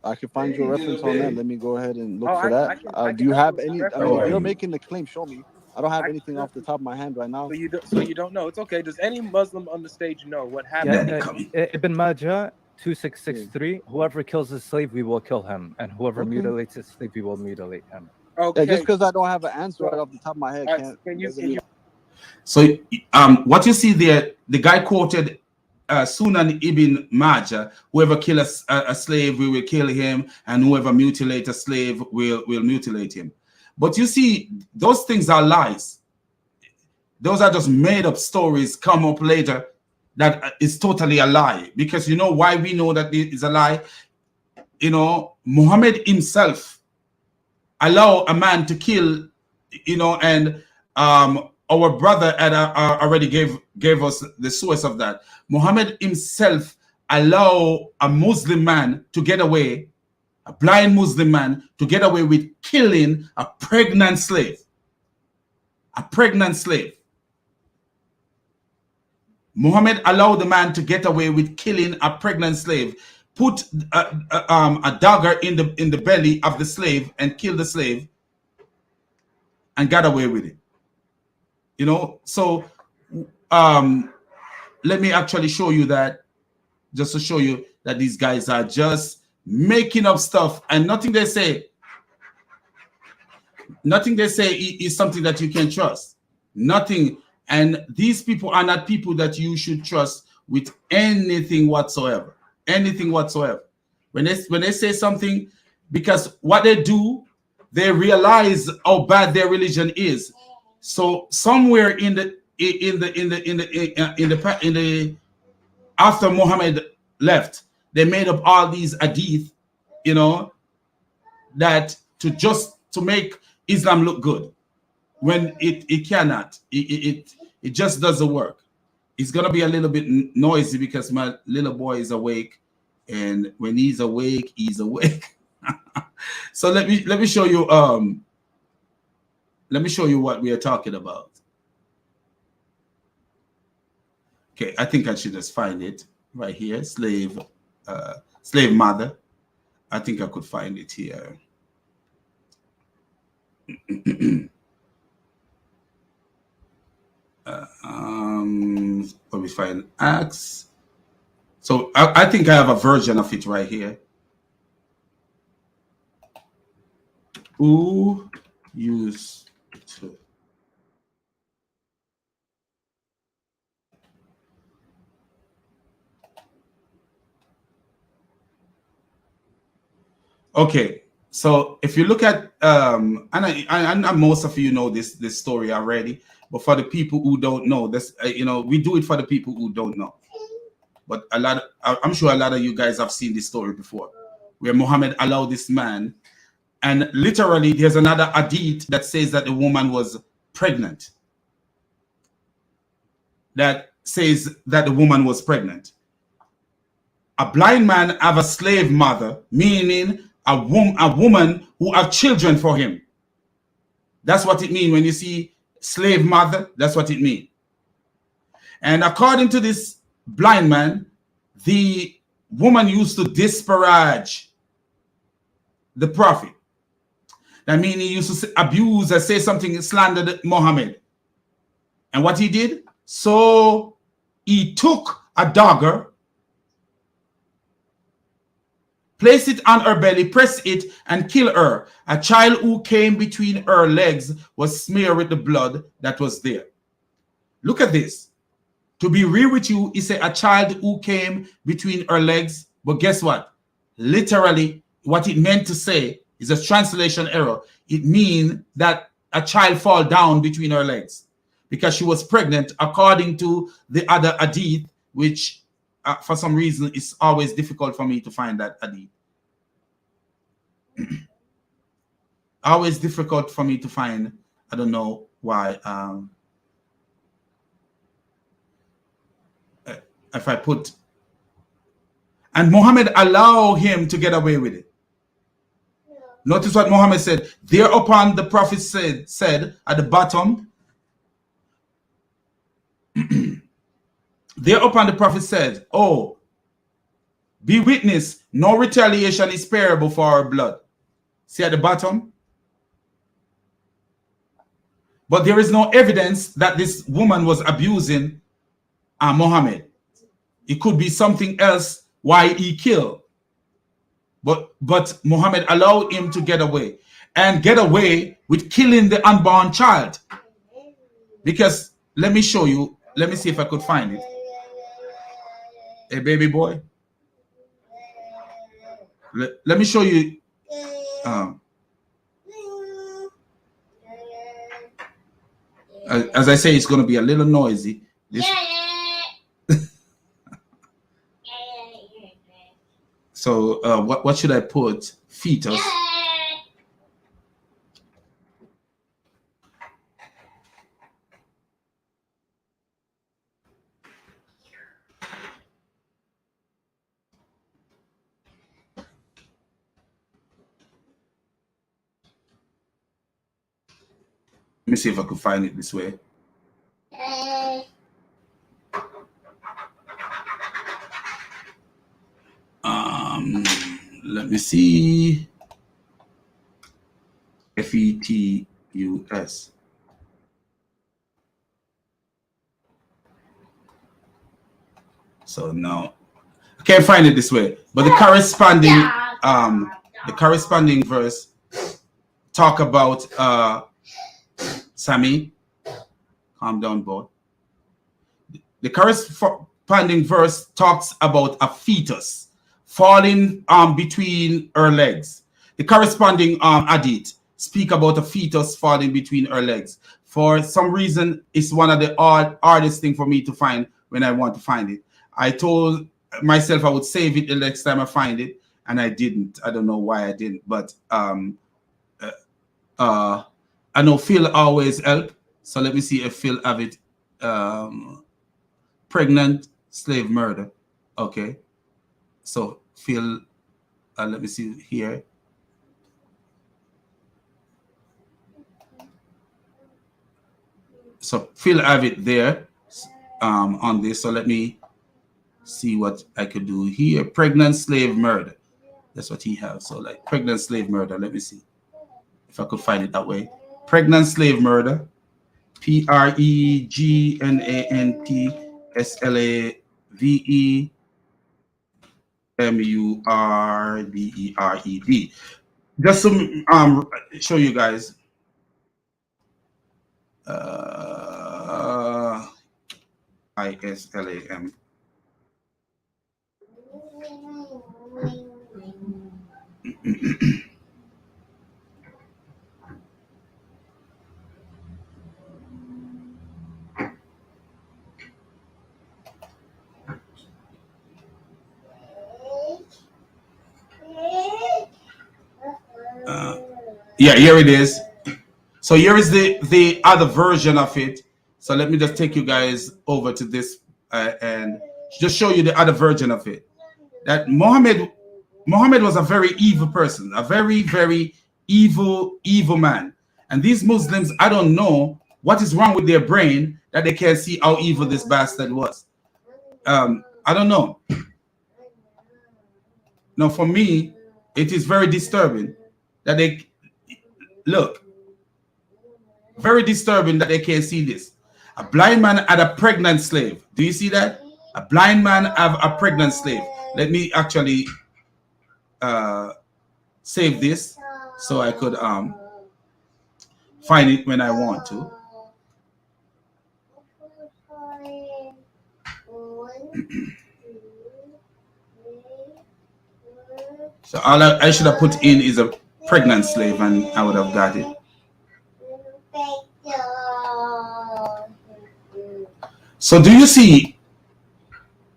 I can find you a reference on that. Let me go ahead and look for I that. Do you have any? I mean, if you're Right. making the claim, show me. I don't have anything off the top of my hand right now. So you don't know. It's okay. Does any Muslim on the stage know what Yeah, happened? Ibn Majah 2663. Whoever kills a slave, we will kill him, and whoever mutilates a slave, we will mutilate him. Okay. Yeah, just because I don't have an answer right off the top of my head, So what you see there, the guy quoted Sunan Ibn Majah, whoever kills a slave, we will kill him, and whoever mutilates a slave will mutilate him. But you see, those things are lies. Those are just made up stories come up later that is totally a lie. Because you know why we know that it is a lie? You know, Muhammad himself allow a man to kill, you know, and our brother had already gave us the source of that. Muhammad himself allow a Muslim man to get away, a blind Muslim man to get away with killing a pregnant slave. A pregnant slave. Muhammad allowed the man to get away with killing a pregnant slave, put a dagger in the belly of the slave and kill the slave, and got away with it. You know, so let me actually show you that, just to show you that these guys are just making up stuff, and nothing they say is something that you can trust. Nothing. And these people are not people that you should trust with anything whatsoever. Anything whatsoever. When they say something, because what they do, they realize how bad their religion is. So somewhere in the after Muhammad left, they made up all these hadith, you know, that to make Islam look good, when it cannot. It just doesn't work. It's gonna be a little bit noisy because my little boy is awake, and when he's awake, he's awake. So let me show you what we are talking about. Okay, I think I should just find it right here. Slave mother. I think I could find it here. Let me find Acts. So I think I have a version of it right here. Who used to? Okay, so if you look at and I most of you know this story already, but for the people who don't know this, you know, we do it for the people who don't know. But I'm sure a lot of you guys have seen this story before, where Muhammad allowed this man, and literally there's another hadith that says that the woman was pregnant. That says that the woman was pregnant. A blind man have a slave mother, meaning a woman who have children for him. That's what it means when you see slave mother. That's what it means. And according to this blind man, the woman used to disparage the prophet. That means he used to abuse or say something, slandered Muhammad. And what he did? So he took a dagger, place it on her belly, press it, and kill her. A child who came between her legs was smeared with the blood that was there. Look at this. To be real with you, he said a child who came between her legs. But guess what? Literally, what it meant to say is a translation error. It means that a child fall down between her legs because she was pregnant, according to the other hadith, which for some reason it's always difficult for me to find that hadith. Always difficult for me to find. I don't know why. if I put, and Muhammad allowed him to get away with it. Notice what Muhammad said. Thereupon the prophet said at the bottom, thereupon the prophet said, oh, be witness, no retaliation is payable for our blood. See at the bottom? But there is no evidence that this woman was abusing Muhammad. It could be something else why he killed. But Muhammad allowed him to get away. And get away with killing the unborn child. Because, let me show you. Let me see if I could find it. Hey, baby boy. Let me show you. As I say, it's going to be a little noisy. So what should I put? Fetus. Let me see if I could find it this way. Let me see. Fetus. So now I can't find it this way, but the corresponding verse talk about Sammy, calm down, boy. The corresponding verse talks about a fetus falling between her legs. The corresponding hadith speak about a fetus falling between her legs. For some reason, it's one of the hardest thing for me to find when I want to find it. I told myself I would save it the next time I find it, and I didn't. I don't know why I didn't, but I know Phil always help. So let me see if Phil have it. Pregnant slave murder. Okay. So Phil, let me see here. So Phil have it there on this. So let me see what I could do here. Pregnant slave murder. That's what he has. So like pregnant slave murder. Let me see if I could find it that way. Pregnant slave murder. PREGNANTSLAVEMURDERED. Just to show you guys. ISLAM. Yeah, here it is. So here is the other version of it. So let me just take you guys over to this and just show you the other version of it. That Muhammad was a very evil person, a very, very evil man. And these Muslims, I don't know what is wrong with their brain that they can't see how evil this bastard was. I don't know. No, for me, it is very disturbing that they look. Very disturbing that they can't see this. A blind man had a pregnant slave. Do you see that? A blind man have a pregnant slave. Let me actually save this so I could find it when I want to. So all I should have put in is a pregnant slave and I would have got it. So do you see,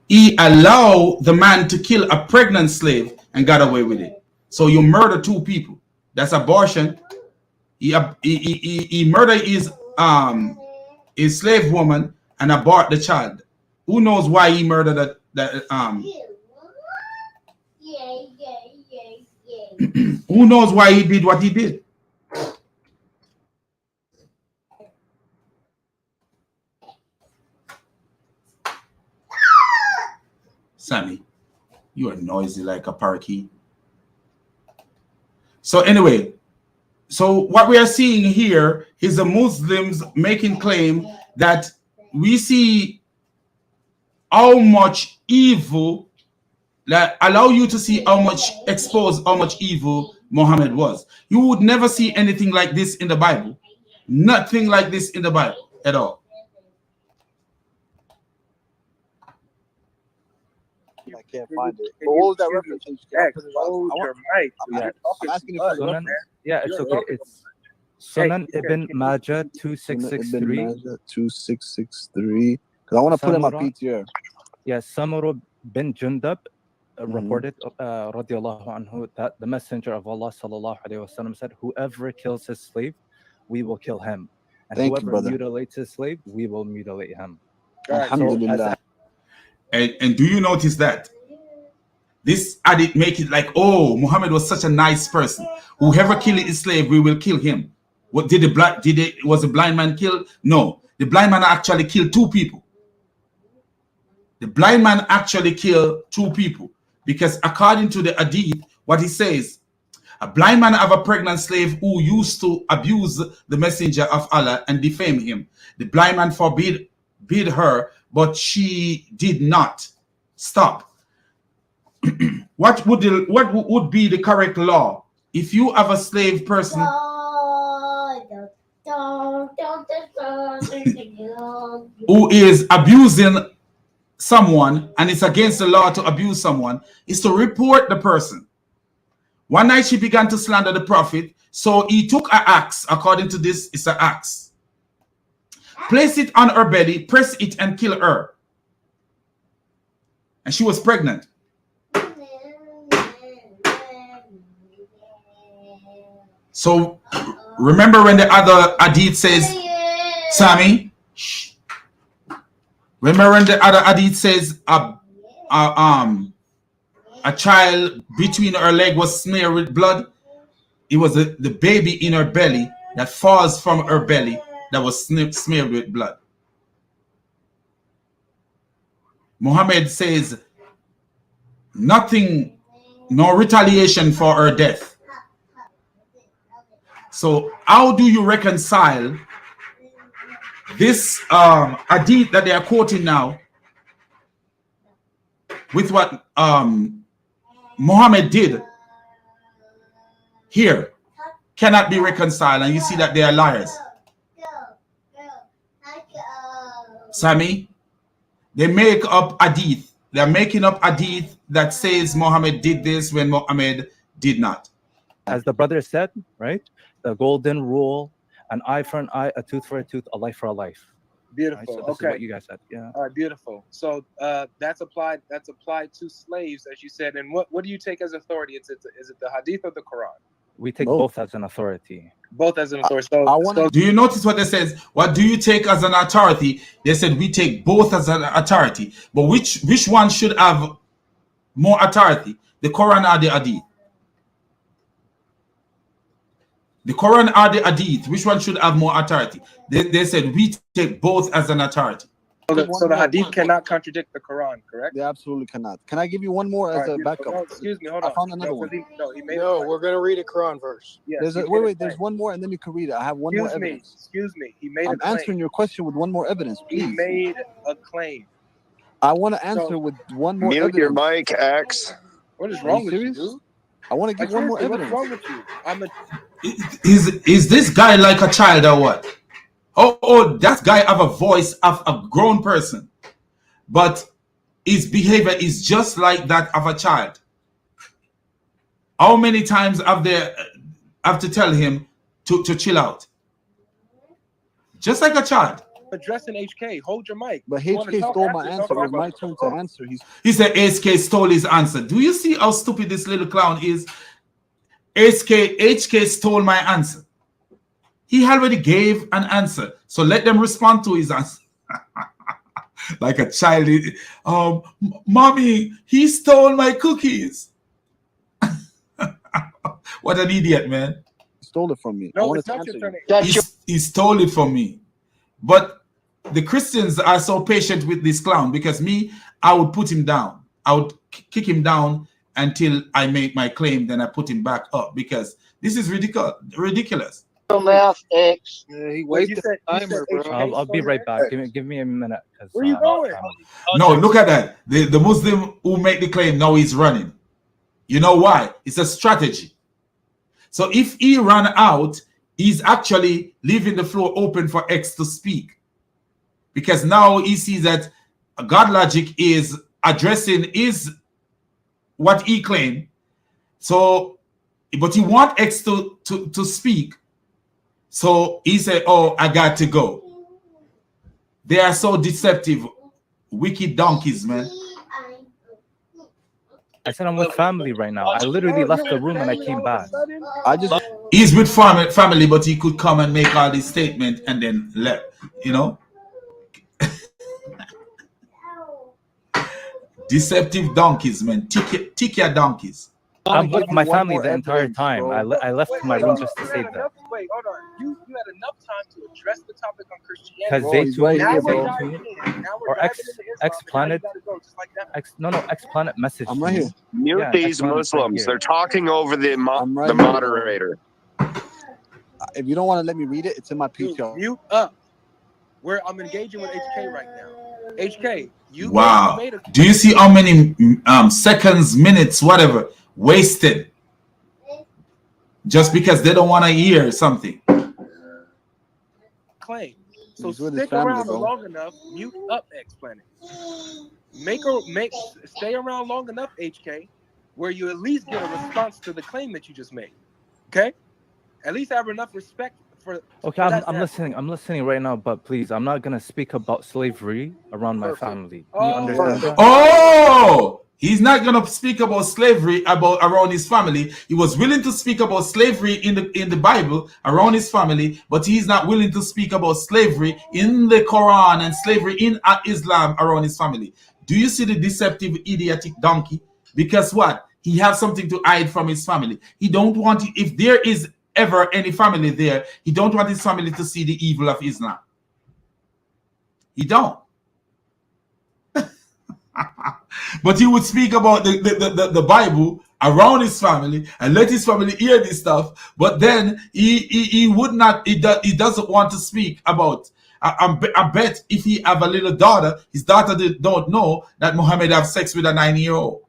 he allowed the man to kill a pregnant slave and got away with it. So you murder two people. That's abortion. He murdered his slave woman and abort the child Who knows why he murdered that who knows why he did what he did? Sammy, you are noisy like a parakeet. So anyway, so what we are seeing here is the Muslims making claim that we see how much evil, that allow you to see how much exposed how much evil Muhammad was. You would never see anything like this in the Bible. Nothing like this in the Bible at all. I can't find it. But what was that reference? I'm asking you for yeah, it's okay. It's Sunan Ibn Majah 2663. 2663. Because I want to put in my PTR. Yeah, Samurah bin Jundab reported, radiallahu anhu, that the Messenger of Allah sallallahu alaihi wasallam said, "Whoever kills his slave, we will kill him, and whoever mutilates his slave, we will mutilate him." Alhamdulillah. And do you notice that this hadith make it like, oh, Muhammad was such a nice person. Whoever killed his slave, we will kill him. What did was the blind man killed? No, the blind man actually killed two people. The blind man actually killed two people because according to the hadith, what he says, a blind man have a pregnant slave who used to abuse the messenger of Allah and defame him. The blind man forbid her, but she did not stop. What would be the correct law if you have a slave person who is abusing someone, and it's against the law to abuse someone, is to report the person. One night she began to slander the prophet, so he took an axe. According to this, it's an axe. Place it on her belly, press it, and kill her. And she was pregnant. So remember when the other hadith says, Sammy, shh. Remember when the other hadith says a child between her leg was smeared with blood? It was the baby in her belly that falls from her belly that was smeared with blood. Muhammad says nothing, no retaliation for her death. So how do you reconcile this hadith that they are quoting now with what Muhammad did here? Cannot be reconciled, and you see that they are liars. Sammy, they make up hadith. They are making up hadith that says Muhammad did this when Muhammad did not. As the brother said, right? The golden rule: an eye for an eye, a tooth for a tooth, a life for a life. Beautiful. Right? So this is what you guys said. Yeah. All right. Beautiful. So that's applied. That's applied to slaves, as you said. And what do you take as authority? Is it the hadith or the Quran? We take both as an authority. Both as an authority. So, do you notice what they says? What do you take as an authority? They said we take both as an authority. But which one should have more authority? The Quran or the hadith? The Quran or the hadith? Which one should have more authority? They said we take both as an authority. So the hadith cannot contradict the Quran, correct? They absolutely cannot. Can I give you one more as a backup? No, excuse me, hold on. I found another one. No, we're going to read a Quran verse. Yes, wait, there's one more, and then you can read it. I have one more evidence. Excuse me. He made I'm answering your question with one more evidence, please. He made a claim. I want to answer with one more evidence. Mute your mic, Axe. What is wrong with you, dude? I want to give one more evidence. What's wrong with you? Is this guy like a child or what? Oh, that guy have a voice of a grown person, but his behavior is just like that of a child. How many times have they have to tell him to chill out? Just like a child. Addressing HK, hold your mic. But HK stole my answer. It was my turn to answer. He said HK stole his answer. Do you see how stupid this little clown is? HK stole my answer. He already gave an answer, so let them respond to his answer. Like a child. Mommy, he stole my cookies. What an idiot, man. He stole it from me. No, it's not your turn. He stole it from me. But the Christians are so patient with this clown because me, I would put him down. I would kick him down until I make my claim. Then I put him back up because this is ridiculous. Mouth X. He wasted timer, bro. I'll be right back. Give me a minute. Where you going? No, look at that. The Muslim who make the claim now he's running. You know why? It's a strategy. So if he ran out, he's actually leaving the floor open for X to speak. Because now he sees that GodLogic is addressing what he claimed. So, but he want X to speak. So he said, oh, I got to go. They are so deceptive. Wicked donkeys, man. I said I'm with family right now. I literally left the room and I came back. He's with family, but he could come and make all these statements and then left, you know? Deceptive donkeys, man. Tick your donkeys. I'm with my family the entire time. I left my room just to say that. Wait, hold on. You had enough time to address the topic on Christianity. Because X Planet, X Planet message. I'm right here. Mute these Muslims. They're talking over the moderator. If you don't want to let me read it, it's in my PTR. Mute up. I'm engaging with HK right now. HK, you made a Do you see how many seconds, minutes, whatever, wasted just because they don't want to hear something? Claim. So stick around long enough. Mute up, X Planet. Stay around long enough, HK, where you at least get a response to the claim that you just made. Okay? At least have enough respect for. Okay, I'm listening. I'm listening right now, but please, I'm not gonna speak about slavery around my family. Can you understand that? Oh, he's not gonna speak about slavery around his family. He was willing to speak about slavery in the Bible around his family, but he's not willing to speak about slavery in the Quran and slavery in Islam around his family. Do you see the deceptive, idiotic donkey? Because what? He has something to hide from his family. He don't want it. If there is ever any family there, he don't want his family to see the evil of Islam. He don't. But he would speak about the Bible around his family and let his family hear this stuff. But then he would not. He doesn't want to speak about. I bet if he have a little daughter, his daughter don't know that Muhammad have sex with a 9-year-old.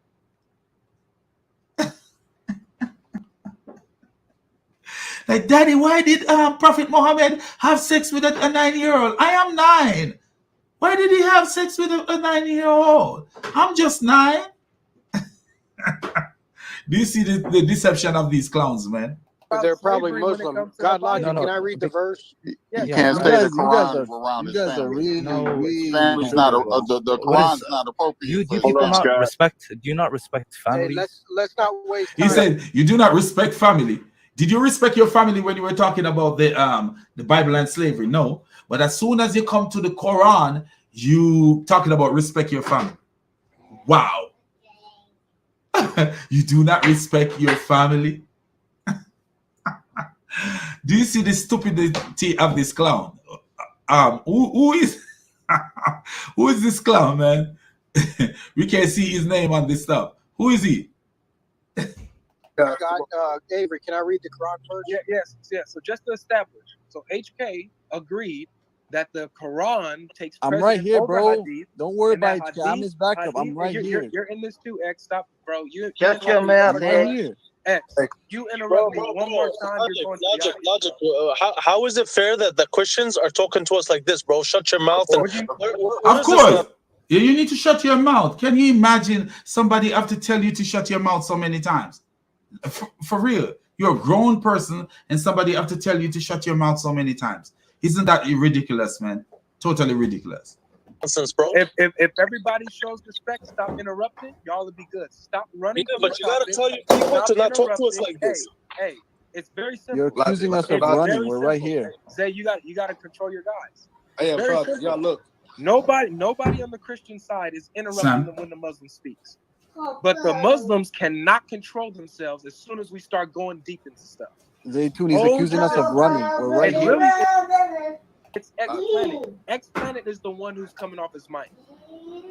Like, Daddy, why did Prophet Muhammad have sex with a 9-year-old? I am 9. Why did he have sex with a 9-year-old? I'm just 9. Do you see the deception of these clowns, man? They're probably Muslim. GodLogic, can I read the verse? You can't say the Quran around his family. Family's not the Quran's not appropriate. Do people not respect? Do you not respect family? Hey, let's not waste time. He said, "You do not respect family." Did you respect your family when you were talking about the Bible and slavery? No. But as soon as you come to the Quran, you talking about respect your family. Wow. You do not respect your family? Do you see the stupidity of this clown? Who is who is this clown, man? We can't see his name on this stuff. Who is he? Avery, can I read the Quran first? Yes. So just to establish, so HK agreed that the Quran takes. I'm right here, bro. Hadith, don't worry about it. I'm his backup. I'm right here. You're in this too, X. Stop, bro. Shut your mouth, X. X. You interrupt me one more time. Logic. How is it fair that the Christians are talking to us like this, bro? Shut your mouth. Of course. Yeah, you need to shut your mouth. Can you imagine somebody have to tell you to shut your mouth so many times? For real, you're a grown person and somebody have to tell you to shut your mouth so many times. Isn't that ridiculous, man? Totally ridiculous. Nonsense, bro. If everybody shows respect, stop interrupting, y'all will be good. Stop running. Yeah, but you gotta tell your people to not talk to us like this. Hey, it's very simple. You're accusing us of running. We're right here. Zay, you got to control your guys. Hey, y'all look. Nobody on the Christian side is interrupting them when the Muslim speaks. But the Muslims cannot control themselves as soon as we start going deep into stuff. Zaytoun, he's accusing us of running. We're right here. Really, it's X-Planet. X-Planet is the one who's coming off his mic.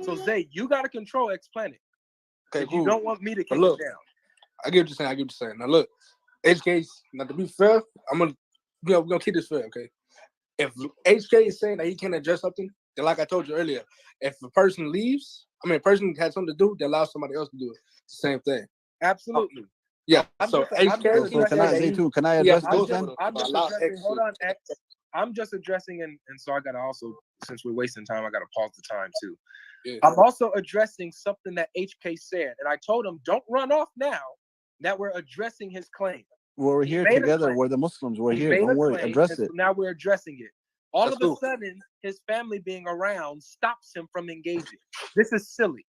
So Zay, you got to control X-Planet. Okay, cool. You don't want me to kick it down. I get what you're saying. Now look, HK, now to be fair, we're gonna keep this fair, okay? If HK is saying that he can't address something, then like I told you earlier, if a person leaves, a person has something to do, they allow somebody else to do it. It's the same thing. Absolutely. Yeah. So HK, can I address this then? Hold on, X. I'm just addressing, and so I gotta also, since we're wasting time, I gotta pause the time too. Yeah. I'm also addressing something that HK said, and I told him, don't run off now that we're addressing his claim. We're here together. We're the Muslims. We're here. Don't worry. Address it. So now we're addressing it. All of a sudden, his family being around stops him from engaging. This is silly.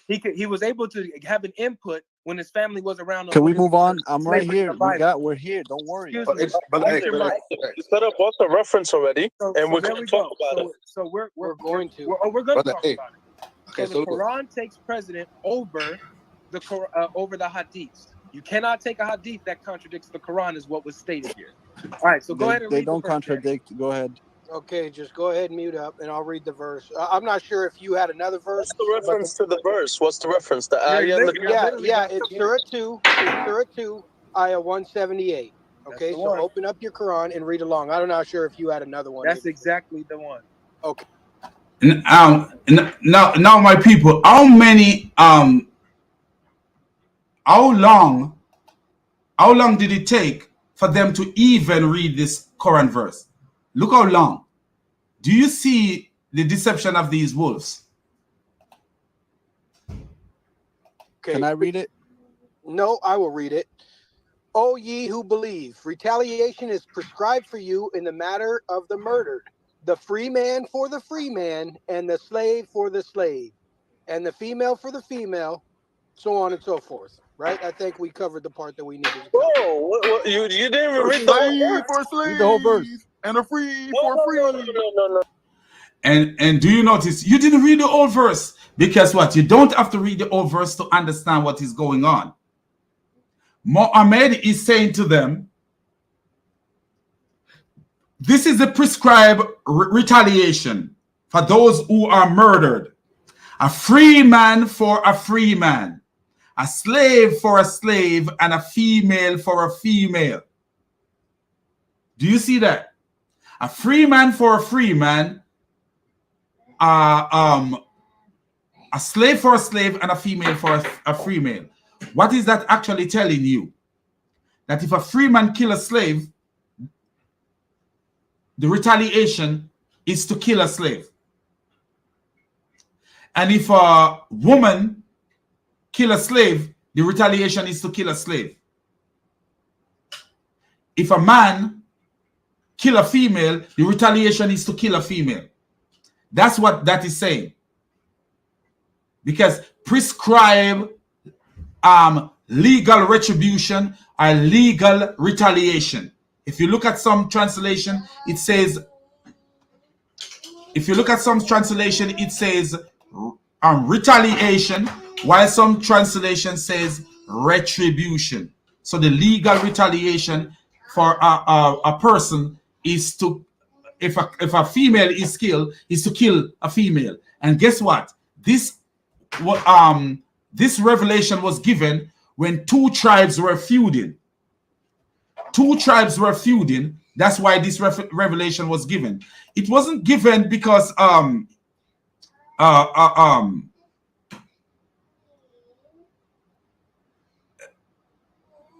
He was able to have an input when his family was around. Can we move on? I'm right here. We're here. Don't worry. You set up what's the reference already, and we're going to talk about it. So we're going to talk about it. Okay, so the Quran takes precedent over the hadiths. You cannot take a hadith that contradicts the Quran, is what was stated here. All right, so go ahead and read. They don't contradict. Go ahead. Okay, just go ahead and mute up, and I'll read the verse. I'm not sure if you had another verse. What's the reference to the verse? What's the reference? The ayah? It's Surah 2. It's Surah 2, ayah 178. Okay, so open up your Quran and read along. I'm not sure if you had another one. That's exactly the one. Okay. Now, my people, how long did it take for them to even read this Quran verse? Look how long. Do you see the deception of these wolves? Okay. Can I read it? No, I will read it. O ye who believe, retaliation is prescribed for you in the matter of the murdered, the free man for the free man, and the slave for the slave, and the female for the female, so on and so forth. Right? I think we covered the part that we needed to cover. Whoa, you didn't even read the whole verse. And a free for free. No. And do you notice you didn't read the whole verse? Because what? You don't have to read the whole verse to understand what is going on. Muhammad is saying to them, this is a prescribed retaliation for those who are murdered. A free man for a free man, a slave for a slave, and a female for a female. Do you see that? A free man for a free man, a slave for a slave, and a female for a female. What is that actually telling you? That if a free man kill a slave, the retaliation is to kill a slave. And if a woman kill a slave, the retaliation is to kill a slave. If a man kill a female, the retaliation is to kill a female. That's what that is saying. Because prescribe legal retribution or legal retaliation. If you look at some translation, it says, retaliation, while some translation says retribution. So the legal retaliation for a person is to, if a female is killed, is to kill a female. And guess what? This revelation was given when two tribes were feuding. That's why this revelation was given. It wasn't given because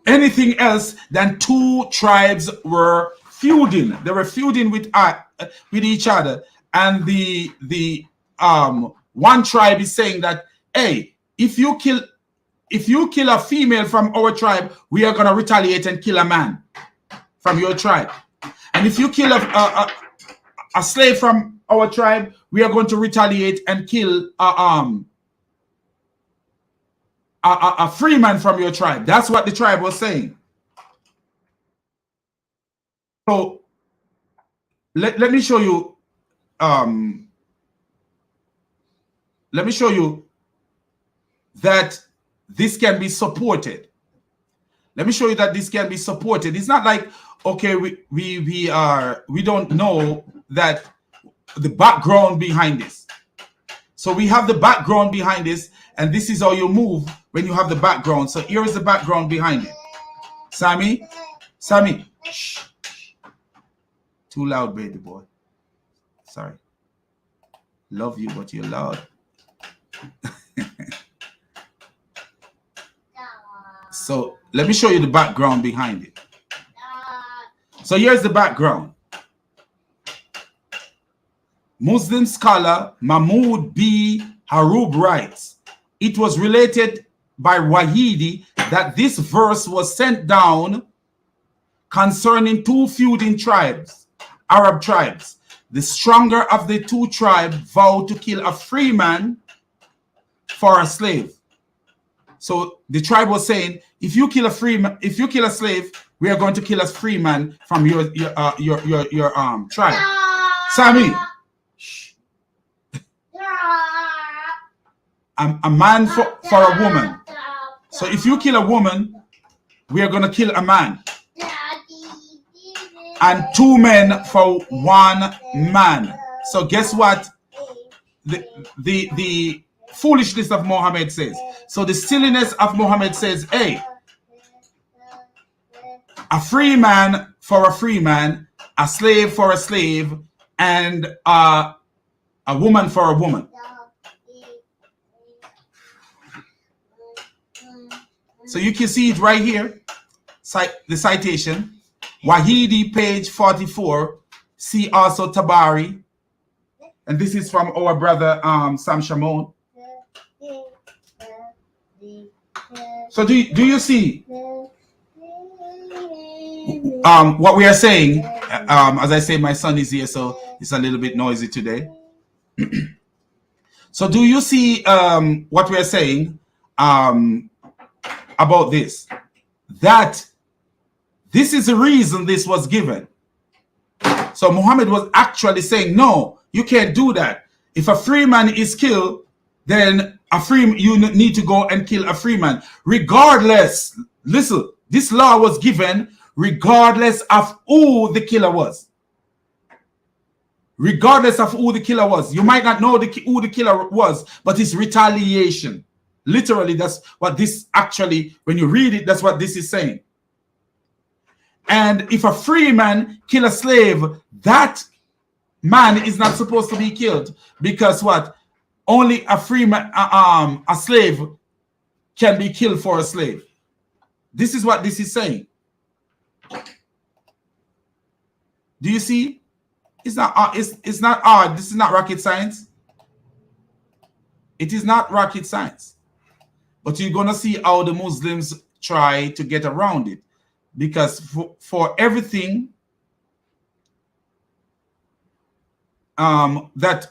anything else than two tribes were feuding. They were feuding with each other, and the one tribe is saying that, hey, if you kill a female from our tribe, we are gonna retaliate and kill a man from your tribe. And if you kill a slave from our tribe, we are going to retaliate and kill a free man from your tribe. That's what the tribe was saying. So let me show you let me show you that this can be supported. Let me show you that this can be supported. It's not like, okay, we don't know that the background behind this. So we have the background behind this, and this is how you move when you have the background. So here is the background behind it. Sammy, shh. Too loud, baby boy. Sorry. Love you, but you're loud. So let me show you the background behind it. So here's the background. Muslim scholar Mahmoud B. Harub writes, it was related by Wahidi that this verse was sent down concerning two feuding tribes, Arab tribes. The stronger of the two tribes vowed to kill a free man for a slave. So the tribe was saying, if you kill a slave, we are going to kill a free man from your tribe. Sammy, a man for a woman. So if you kill a woman, we are going to kill a man. And two men for one man. So guess what? The foolishness of Muhammad says. So the silliness of Muhammad says, hey, a free man for a free man, a slave for a slave, and a woman for a woman. So you can see it right here, the citation. Wahidi, page 44. See also Tabari. And this is from our brother Sam Shamoun. So do you see what we are saying? As I say, my son is here, so it's a little bit noisy today. So do you see what we are saying about this? That this is the reason this was given. So Muhammad was actually saying, no, you can't do that. If a free man is killed, then you need to go and kill a free man. Regardless, listen, this law was given regardless of who the killer was. Regardless of who the killer was. You might not know who the killer was, but it's retaliation. Literally, that's what this actually, when you read it, that's what this is saying. And if a free man kill a slave, that man is not supposed to be killed, because what? Only a free man, a slave can be killed for a slave. This is what this is saying. Do you see? It's not. It's not odd. This is not rocket science. It is not rocket science. But you're gonna see how the Muslims try to get around it, because for everything that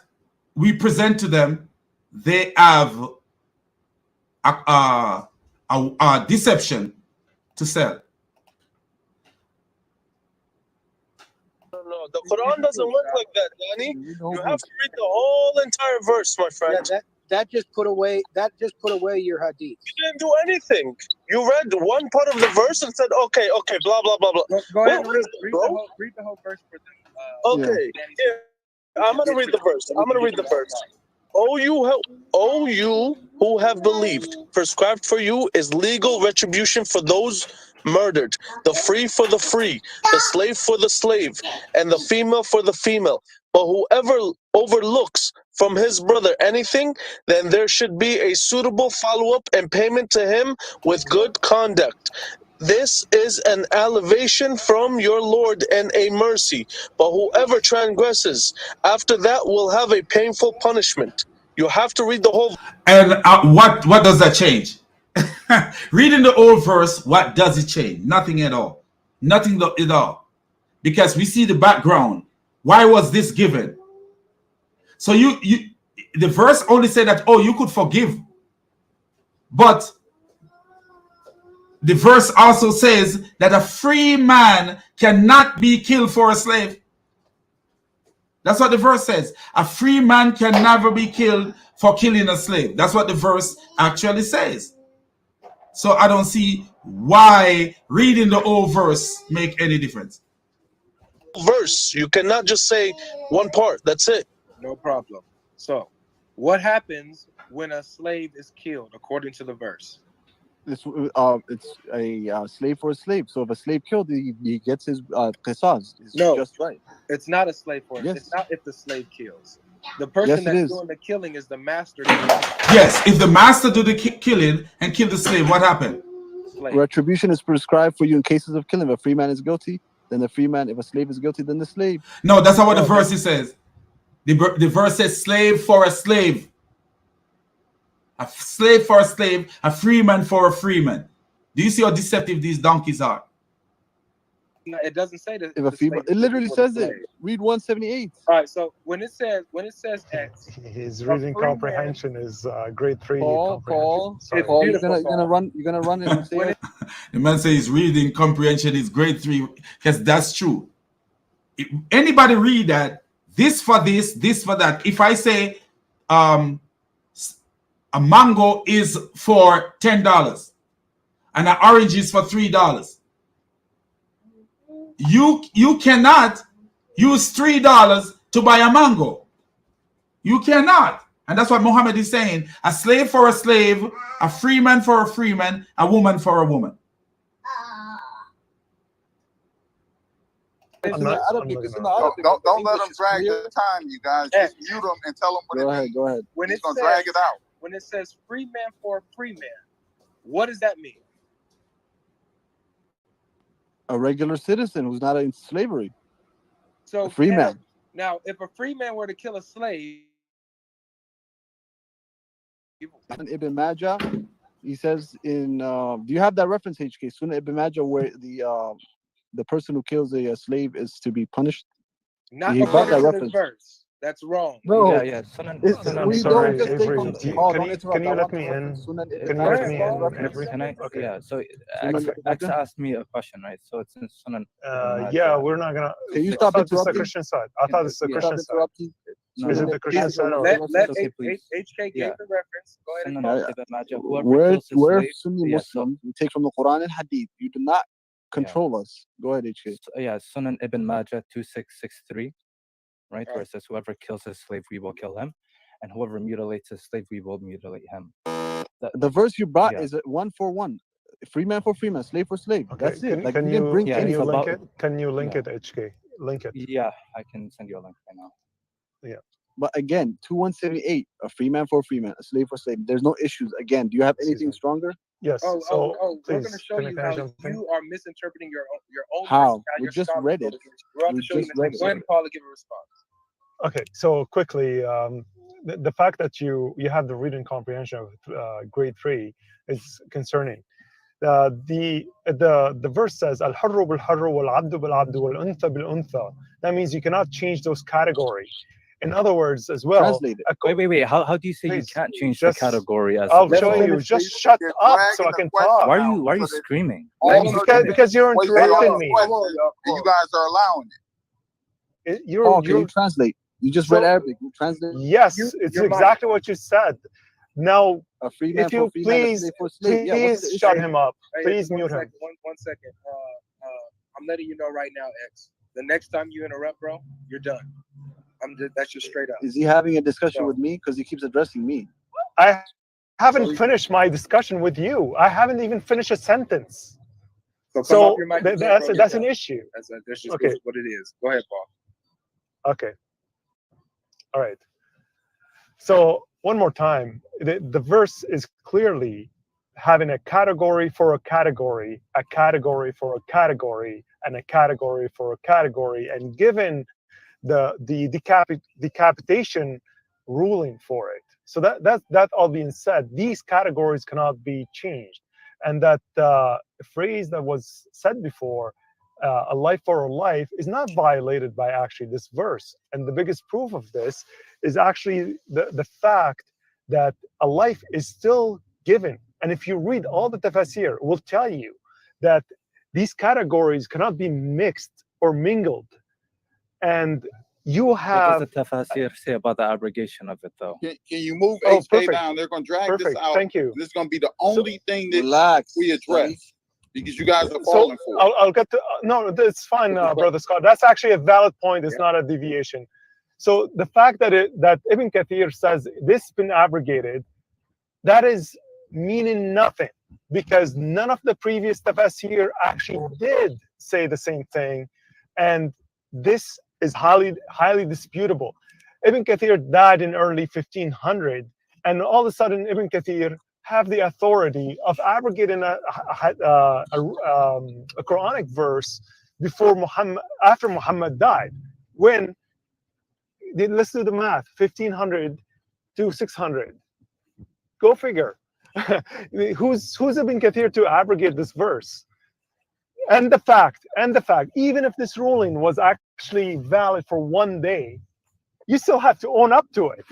we present to them, they have a deception to sell. No, the Quran doesn't work like that, Danny. You have to read the whole entire verse, my friend. Yeah, that just put away your hadith. You didn't do anything. You read one part of the verse and said, okay, blah blah blah blah. Go ahead and read the whole verse for them. Okay. Yeah. I'm gonna read the verse. O you who have believed, prescribed for you is legal retribution for those murdered, the free for the free, the slave for the slave, and the female for the female. But whoever overlooks from his brother anything, then there should be a suitable follow-up and payment to him with good conduct. This is an elevation from your Lord and a mercy. But whoever transgresses after that will have a painful punishment. You have to read the whole. And what does that change? Reading the old verse, what does it change? Nothing at all. Nothing at all. Because we see the background. Why was this given? So the verse only said that, oh, you could forgive. But the verse also says that a free man cannot be killed for a slave. That's what the verse says. A free man can never be killed for killing a slave. That's what the verse actually says. So I don't see why reading the whole verse make any difference. Verse. You cannot just say one part. That's it. No problem. So, what happens when a slave is killed according to the verse? It's a slave for a slave. So if a slave killed, he gets his qisas. It's No, just right. It's not a slave for it. Yes. It's not if the slave kills. The person Yes, it that's is. doing the killing is the master. Yes, if the master do the killing and kill the slave, what happened? Slave. Retribution is prescribed for you in cases of killing. If a free man is guilty, then the free man. If a slave is guilty, then the slave. No, that's not what the verse says. The verse says slave for a slave. A slave for a slave, a freeman for a freeman. Do you see how deceptive these donkeys are? No, it doesn't say that. If a female, it literally says it. Read 178. All right, so when it says X, his reading comprehension is grade 3. Paul, Sorry. you're gonna run and say it. The man says his reading comprehension is grade 3, because that's true. If anybody read that, this for this, this for that. If I say a mango is for $10 and an orange is for $3, you cannot use $3 to buy a mango. You cannot. And that's what Muhammad is saying. A slave for a slave, a freeman for a freeman, a woman for a woman. Don't let them drag the time, you guys. Just mute them and tell them what it means. Go ahead. When He's it gonna says, drag it out. when it says free man for a free man, what does that mean? A regular citizen who's not in slavery. So A free man. Now, if a free man were to kill a slave, Ibn Majah, he says in do you have that reference, HK? Sunnah Ibn Majah, where the person who kills a slave is to be punished? not He brought that according to this reference. verse. That's wrong. No, Yeah. I'm we sorry, don't just take Avery. from Can Paul, you, don't interrupt. can you I let want me to in? reference Sunnah Can you Ibn let me Majah. in, Avery? Can I? Okay. Yeah. So Sunnah X Ibn Majah? asked me a question, right? So it's in Sunan. Yeah, we're not gonna. Can you I stop thought this is the interrupting? Christian side. I thought this is the Yeah. Christian side. No, Is no. it the Christian side or? Let Okay, please. HK gave Yeah. the reference. Go ahead and Sunan call it. Ibn Majah. Whoever We're kills a slave. Sunni Yeah. So, Muslims. We take from the Quran and Hadith. You do not control us. Go ahead, HK. yeah. Sunan Ibn Majah 2663. Right, where it says, "Whoever kills his slave, we will kill him, and whoever mutilates his slave, we will mutilate him." The verse you brought Yeah. is 1 for 1. Free man for free man, slave for slave. Okay. That's it. Like Can you didn't you bring Yeah, can anything. you link about- it? Can you link yeah. it, HK? Link it. Yeah, I can send you a link right now. But again, 2178, a free man for a free man, a slave for a slave. There's no issues. Again, do you have anything stronger? Yes. Oh, So we're please, going to show can you I how jump in? you are misinterpreting your own How? verse, how We your just scholars read go it. against you. We're about We to show you just in a read second. Go ahead it. and Paul to give a response. Okay, so quickly, the fact that you have the reading comprehension of grade 3 is concerning. The verse says al-harru bil-harru wal-abdu bil-abdu wal-untha bil-untha. That means you cannot change those categories. In other words, as well. Translate it. Wait. How do you say Please, you can't change just- the category as? I'll well? show you. Just shut You're up dragging so I the can question talk. Why out are you so that screaming? Because you're Wait, interrupting me. and you guys are allowing it. Paul, can you translate? You just read Arabic. You translate. Yes, it's exactly what you said. Now, A free man if for you free man, a please, slave for slave. Yeah, what's the please issue? shut him up. Hey, Please one mute him. second, one second. I'm letting you know right now, X. The next time you interrupt, bro, you're done. That's just straight up. Is he having a discussion So- with me? Because he keeps addressing me. I haven't finished my discussion with you. I haven't even finished a sentence. So come So off your mic. that's an issue. That's just Okay. what it is. Go ahead, Paul. Okay. All right. So one more time, the verse is clearly having a category for a category, a category for a category, and a category for a category, and given the decapitation ruling for it. So that all being said, these categories cannot be changed, and that phrase that was said before, a life for a life, is not violated by actually this verse. And the biggest proof of this is actually the fact that a life is still given. And if you read all the tafsir, it will tell you that these categories cannot be mixed or mingled. And you have. What does the tafsir say about the abrogation of it, though? Can you move Oh, HK perfect. down? They're going to drag Perfect. this out. Thank you. This is going to be the only thing that Relax, we address son. because you guys are falling for it. I'll get to. No, it's fine, Brother Scott. That's actually a valid point. It's not a deviation. So the fact that Ibn Kathir says this has been abrogated, that is meaning nothing, because none of the previous tafsir actually did say the same thing, and this is highly disputable. Ibn Kathir died in early 1500, and all of a sudden Ibn Kathir have the authority of abrogating a Quranic verse after Muhammad died. When let's do the math: 1500 to 600. Go figure. who's Ibn Kathir to abrogate this verse? And the fact, even if this ruling was actually valid for one day, you still have to own up to it.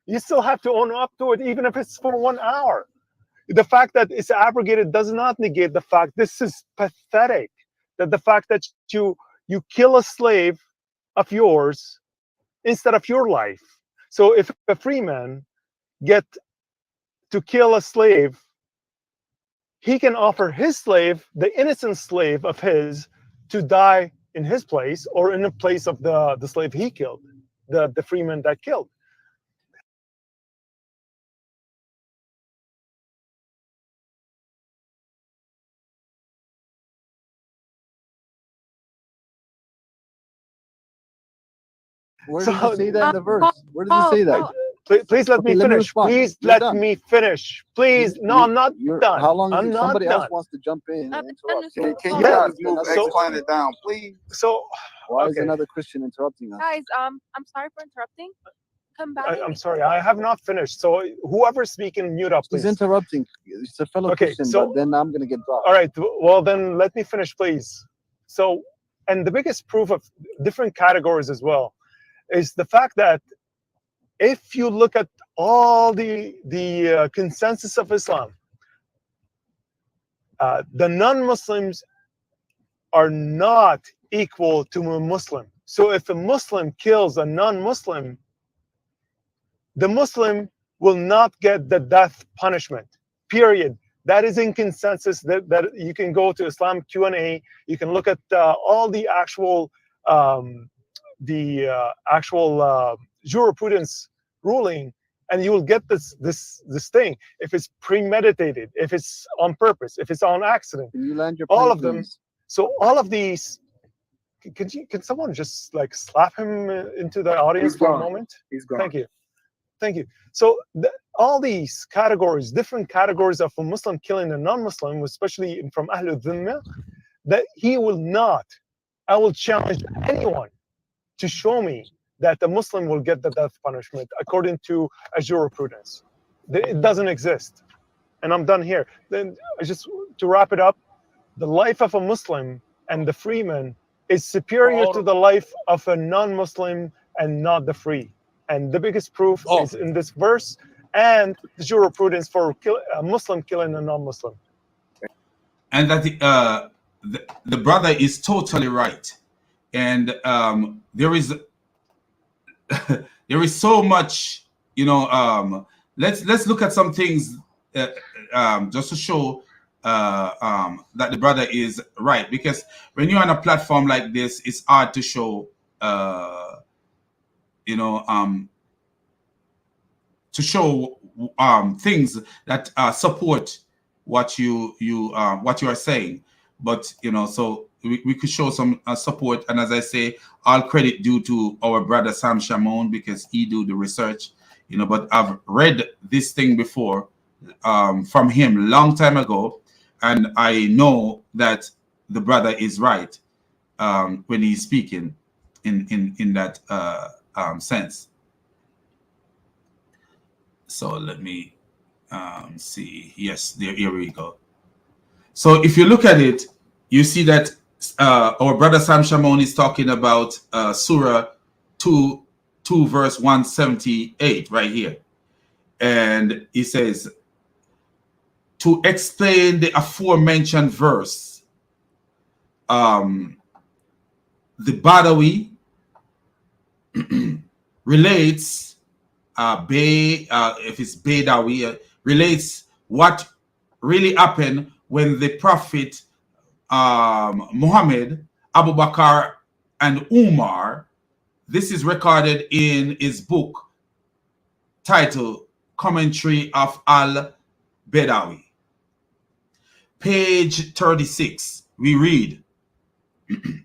You still have to own up to it, even if it's for 1 hour. The fact that it's abrogated does not negate the fact. This is pathetic. That the fact that you kill a slave of yours instead of your life. So if a free man get to kill a slave, he can offer his slave, the innocent slave of his, to die in his place or in the place of the slave he killed, the free man that killed. Where does it say that in the verse? Where does it say that? Please let me finish. Please let me finish. Please. No, I'm not done. How long? I'm not Somebody done. else wants to jump in. And interrupt. Can you guys move X-Planet down, please? So why is another Christian interrupting us? Guys, I'm sorry for interrupting. Come back. I'm sorry, I have not finished. So whoever's speaking, mute up, please. He's interrupting. It's a fellow Christian, so, but then I'm going to get dropped. All right. Well, then let me finish, please. So, and the biggest proof of different categories as well is the fact that if you look at all the consensus of Islam, the non-Muslims are not equal to a Muslim. So if a Muslim kills a non-Muslim, the Muslim will not get the death punishment, period. That is in consensus. That you can go to Islam Q&A, you can look at all the actual jurisprudence ruling, and you will get this thing. If it's premeditated, if it's on purpose, if it's on accident, can you land your all plane, of them. please? So all of these, can someone just like slap him into the audience for a moment? He's gone. Thank you. So all these categories, different categories of a Muslim killing a non-Muslim, especially from Ahlul Dhimma, that he will not. I will challenge anyone to show me that the Muslim will get the death punishment according to a jurisprudence. It doesn't exist. And I'm done here. Then just to wrap it up, the life of a Muslim and the freeman is superior to the life of a non-Muslim and not the free. And the biggest proof is in this verse and the jurisprudence for a Muslim killing a non-Muslim. And that the brother is totally right. And there is so much, let's look at some things just to show that the brother is right. Because when you're on a platform like this, it's hard to show things that support what you are saying. But so we could show some support, and as I say, all credit due to our brother Sam Shamon, because he do the research. But I've read this thing before from him long time ago, and I know that the brother is right when he's speaking in that sense. So let me see. Yes, here we go. So if you look at it, you see that our brother Sam Shamon is talking about Surah 2 verse 178 right here. And he says, to explain the aforementioned verse, the Badawi relates, if it's Badawi, relates what really happened when the Prophet Muhammad, Abu Bakr, and Umar. This is recorded in his book titled Commentary of Al-Badawi. Page 36, we read, the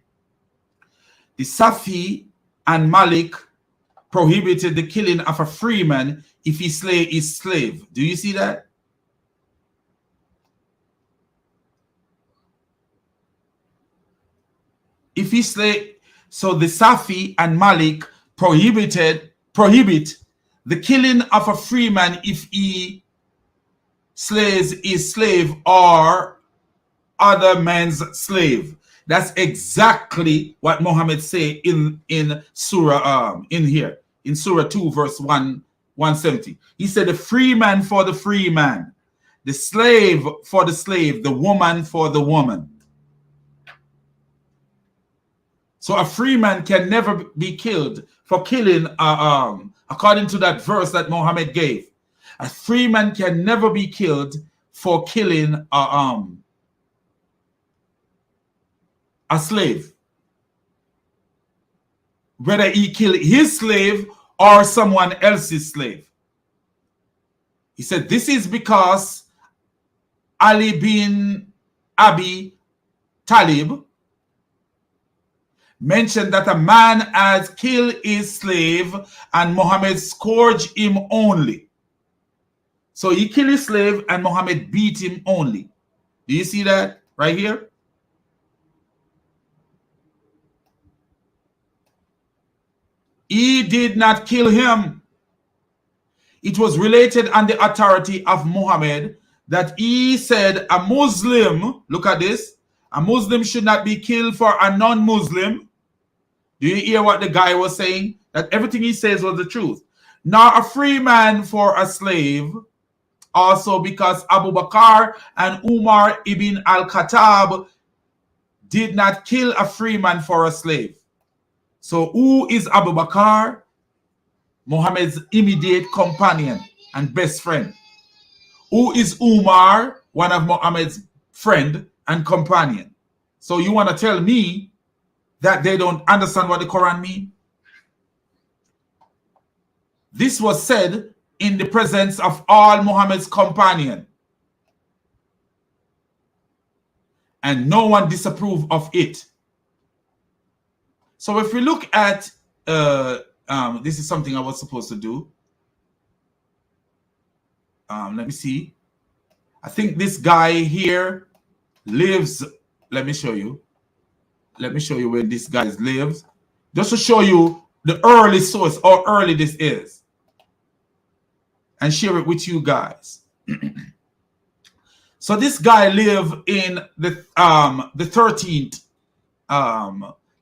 Safi and Malik prohibited the killing of a freeman if he slay his slave. Do you see that? If he slay, so the Safi and Malik prohibit the killing of a freeman if he slays his slave or other man's slave. That's exactly what Muhammad say in Surah in Surah 2 verse 170. He said the free man for the free man, the slave for the slave, the woman for the woman. So a free man can never be killed for killing, according to that verse that Muhammad gave. A free man can never be killed for killing a slave, whether he killed his slave or someone else's slave. He said this is because Ali bin Abi Talib mentioned that a man has killed his slave and Muhammad scourged him only. So he killed his slave and Muhammad beat him only. Do you see that right here? He did not kill him. It was related on the authority of Muhammad that he said a Muslim, look at this, a Muslim should not be killed for a non-Muslim. Do you hear what the guy was saying? That everything he says was the truth. Nor a free man for a slave. Also because Abu Bakr and Umar ibn al-Khattab did not kill a free man for a slave. So who is Abu Bakr? Muhammad's immediate companion and best friend. Who is Umar? One of Muhammad's friend and companion. So you want to tell me that they don't understand what the Quran means? This was said in the presence of all Muhammad's companion. And no one disapproved of it. So if we look at, this is something I was supposed to do. Let me see. I think this guy here lives, let me show you. Let me show you where this guy lives. Just to show you the early source, how early this is. And share it with you guys. So this guy lived in the 13th,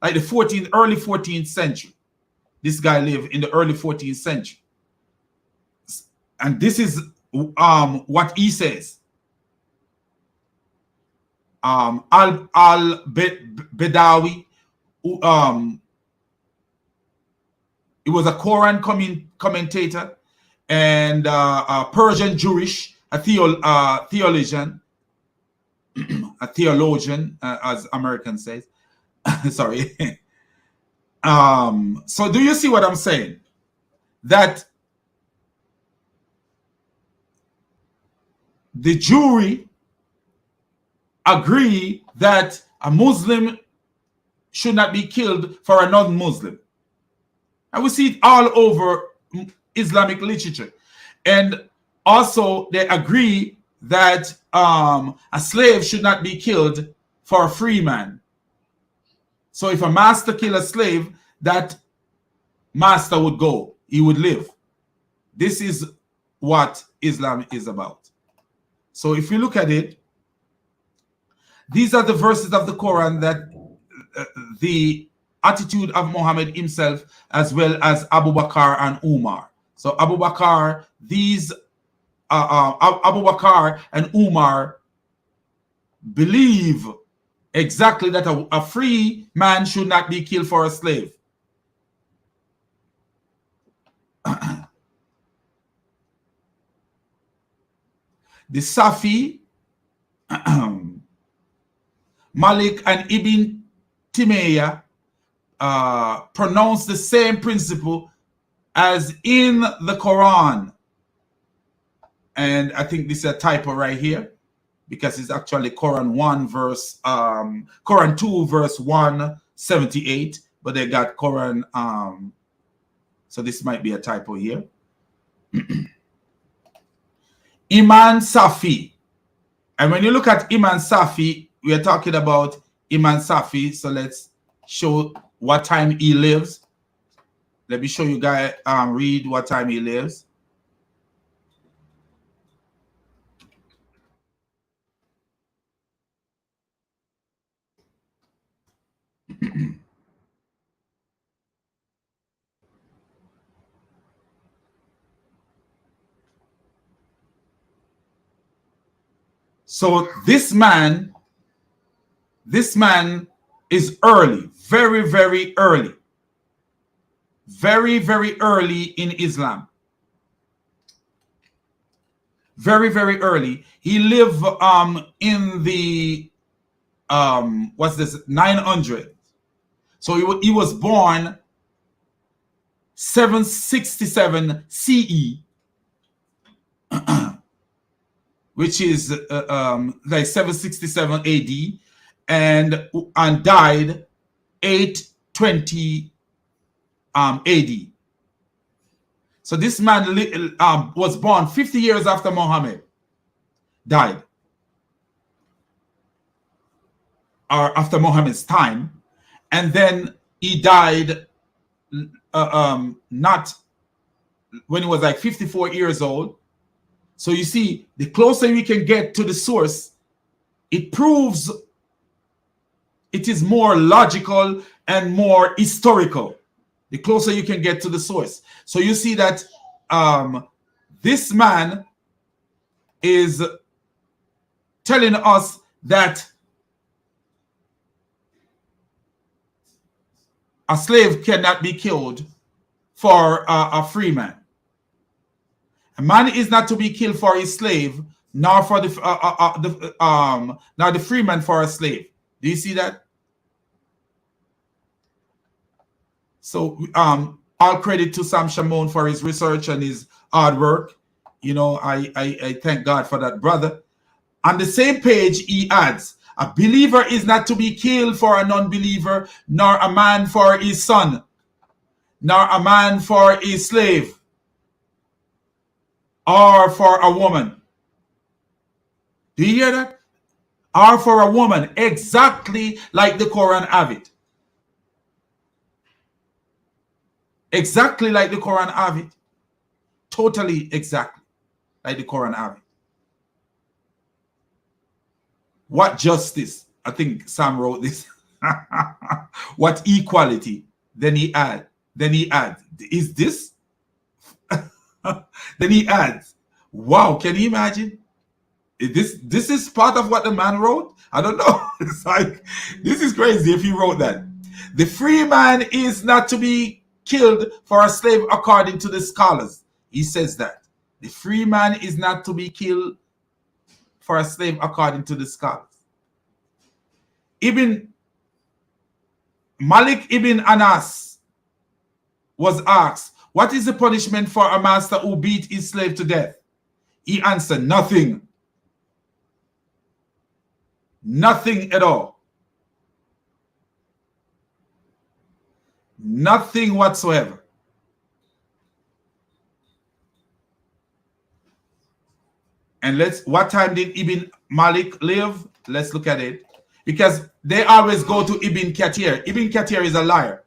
like the 14th, early 14th century. This guy lived in the early 14th century. And this is what he says. Al-Badawi, he was a Quran commentator and a Persian Jewish, a theologian, as Americans say. Sorry. So do you see what I'm saying? That the jury agree that a Muslim should not be killed for a non-Muslim. And we see it all over Islamic literature. And also they agree that a slave should not be killed for a free man. So if a master kill a slave, that master would go, he would live. This is what Islam is about. So if you look at it, these are the verses of the Quran that the attitude of Muhammad himself, as well as Abu Bakr and Umar. So Abu Bakr, Abu Bakr and Umar believe exactly that a free man should not be killed for a slave. the Safi, Malik, and Ibn Taymiyyah pronounce the same principle as in the Quran. And I think this is a typo right here, because it's actually Quran 2 verse 178, but they got Quran, so this might be a typo here. Imam Safi. And when you look at Imam Safi, we are talking about Imam Safi. So let's show what time he lives. Let me show you guys, read what time he lives. So this man is early, very, very early. Very, very early in Islam. Very, very early. He lived in the what's this, 900. So he was born 767 CE, which is like 767 AD, and died 820 AD. So this man was born 50 years after Muhammad died, or after Muhammad's time, and then he died not when he was like 54 years old. So you see, the closer we can get to the source, it proves it is more logical and more historical. The closer you can get to the source. So you see that this man is telling us that a slave cannot be killed for a free man. A man is not to be killed for his slave, nor for the free man for a slave. Do you see that? So all credit to Sam Shamoun for his research and his hard work. You know, I thank God for that, brother. On the same page, he adds, a believer is not to be killed for a non-believer, nor a man for his son, nor a man for his slave, or for a woman. Do you hear that? Or for a woman, exactly like the Quran have it. Exactly like the Quran have it. Totally exactly like the Quran have it. What justice? I think Sam wrote this. What equality? Then he adds, is this? Then he adds, wow, can you imagine? This is part of what the man wrote? I don't know. It's like, this is crazy if he wrote that. The free man is not to be killed for a slave according to the scholars. He says that. The free man is not to be killed for a slave according to the scholars. Malik ibn Anas was asked, what is the punishment for a master who beat his slave to death? He answered, nothing. Nothing at all. Nothing whatsoever. And what time did Ibn Malik live? Let's look at it. Because they always go to Ibn Kathir. Ibn Kathir is a liar.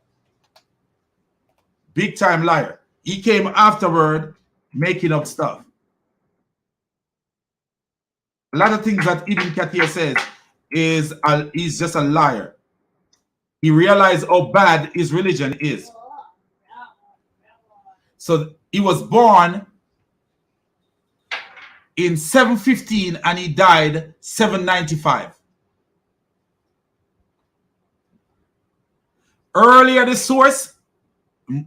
Big time liar. He came afterward making up stuff. A lot of things that Ibn Kathir says is he's just a liar. He realized how bad his religion is. So he was born in 715 and he died 795. Earlier the source,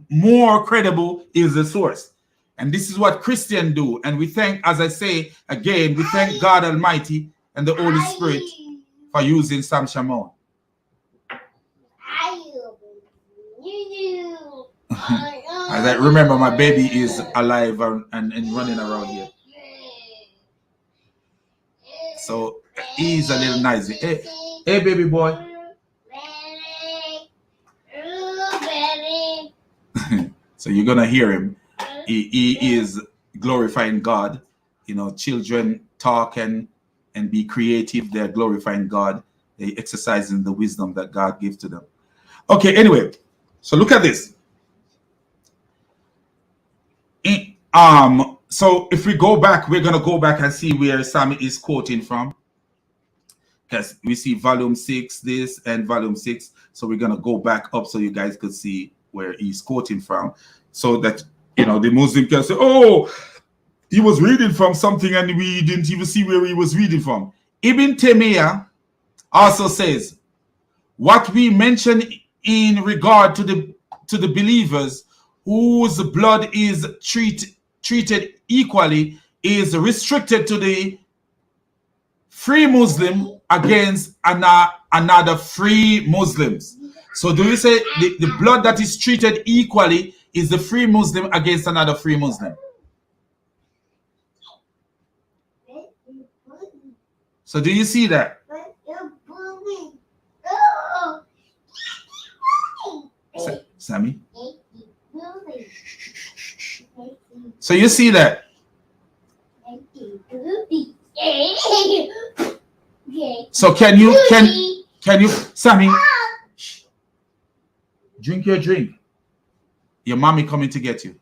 more credible is the source. And this is what Christians do. And we thank, as I say again, we thank God Almighty and the Holy Spirit for using Sam Shammon. As I remember, my baby is alive and running around here. So he's a little noisy. Hey, hey, baby boy. So you're gonna hear him. He is glorifying God. You know, children talk and be creative. They're glorifying God. They exercising the wisdom that God gives to them. Okay, anyway, so look at this. So if we go back, we're gonna go back and see where Sammy is quoting from. Because we see volume 6, this and volume 6. So we're gonna go back up so you guys could see where he's quoting from. So that, you know, the Muslim can say, oh, he was reading from something and we didn't even see where he was reading from. Ibn Taymiyyah also says, what we mention in regard to the believers whose blood is treated equally is restricted to the free Muslim against another free Muslims. So do you say the blood that is treated equally is the free Muslim against another free Muslim? So do you see that? Sammy? So you see that? So can you, Sammy, drink your drink. Your mommy coming to get you.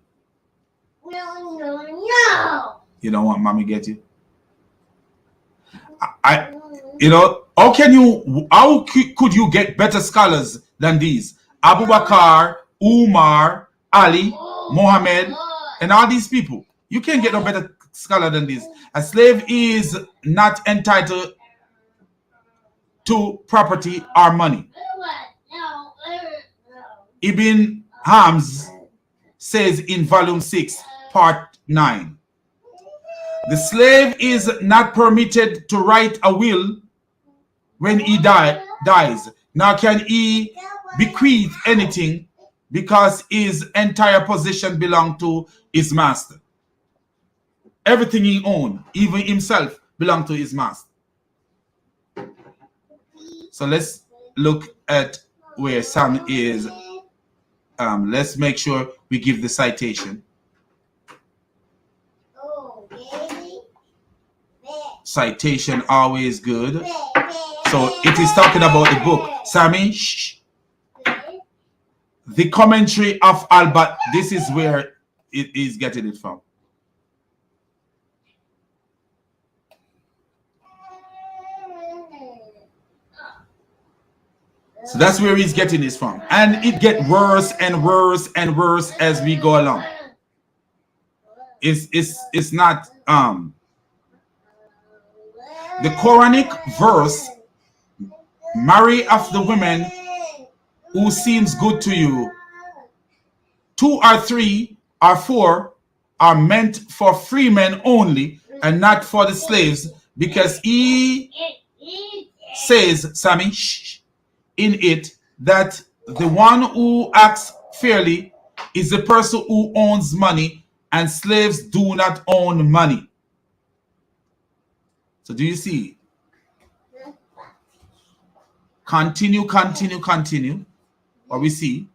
No. You don't want mommy get you? You know, how could you get better scholars than these? Abu Bakr, Umar, Ali, Muhammad, and all these people. You can't get no better scholar than this. A slave is not entitled to property or money. Ibn Hams says in volume 6, part 9, the slave is not permitted to write a will when he dies. Now can he bequeath anything because his entire possession belonged to his master. Everything he owned, even himself, belonged to his master. So let's look at where Sam is. Let's make sure we give the citation. Citation always good. So it is talking about the book. Sammy, shh. The commentary of Albert, this is where it is getting it from. So that's where he's getting this from. And it gets worse and worse and worse as we go along. It's not the Quranic verse, marry of the women who seems good to you. 2 or 3 or 4 are meant for free men only and not for the slaves, because he says, Sammy, shh, in it that the one who acts fairly is the person who owns money, and slaves do not own money. So do you see? Continue. What we see.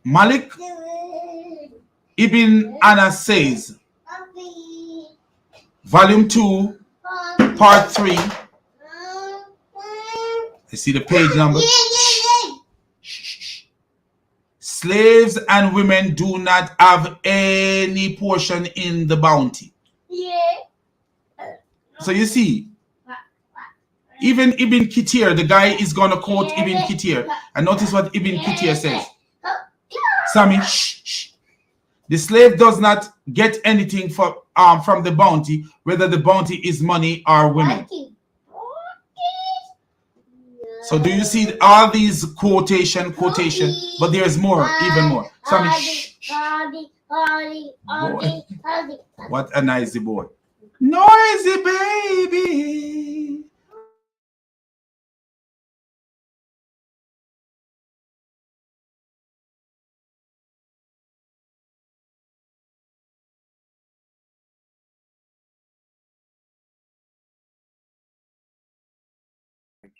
Malik Ibn Anas says, volume 2, part 3. I see the page number. Slaves and women do not have any portion in the bounty. So you see, even Ibn Kathir, the guy is going to quote Ibn Kathir. And notice what Ibn Kathir says. Sammy, shh. The slave does not get anything from the bounty, whether the bounty is money or women. So do you see all these quotation, but there's more, even more. Sammy, boy. What a noisy boy. Noisy baby.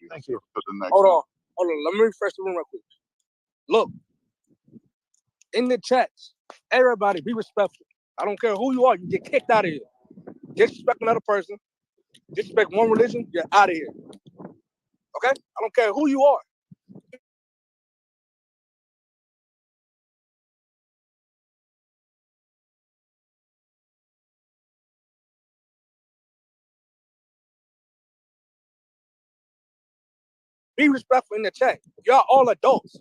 Thank you. Hold on. Let me refresh the room real quick. Look, in the chats, everybody be respectful. I don't care who you are. You get kicked out of here. Disrespect another person. Disrespect one religion. You're out of here. Okay? I don't care who you are. Be respectful in the chat. Y'all all adults.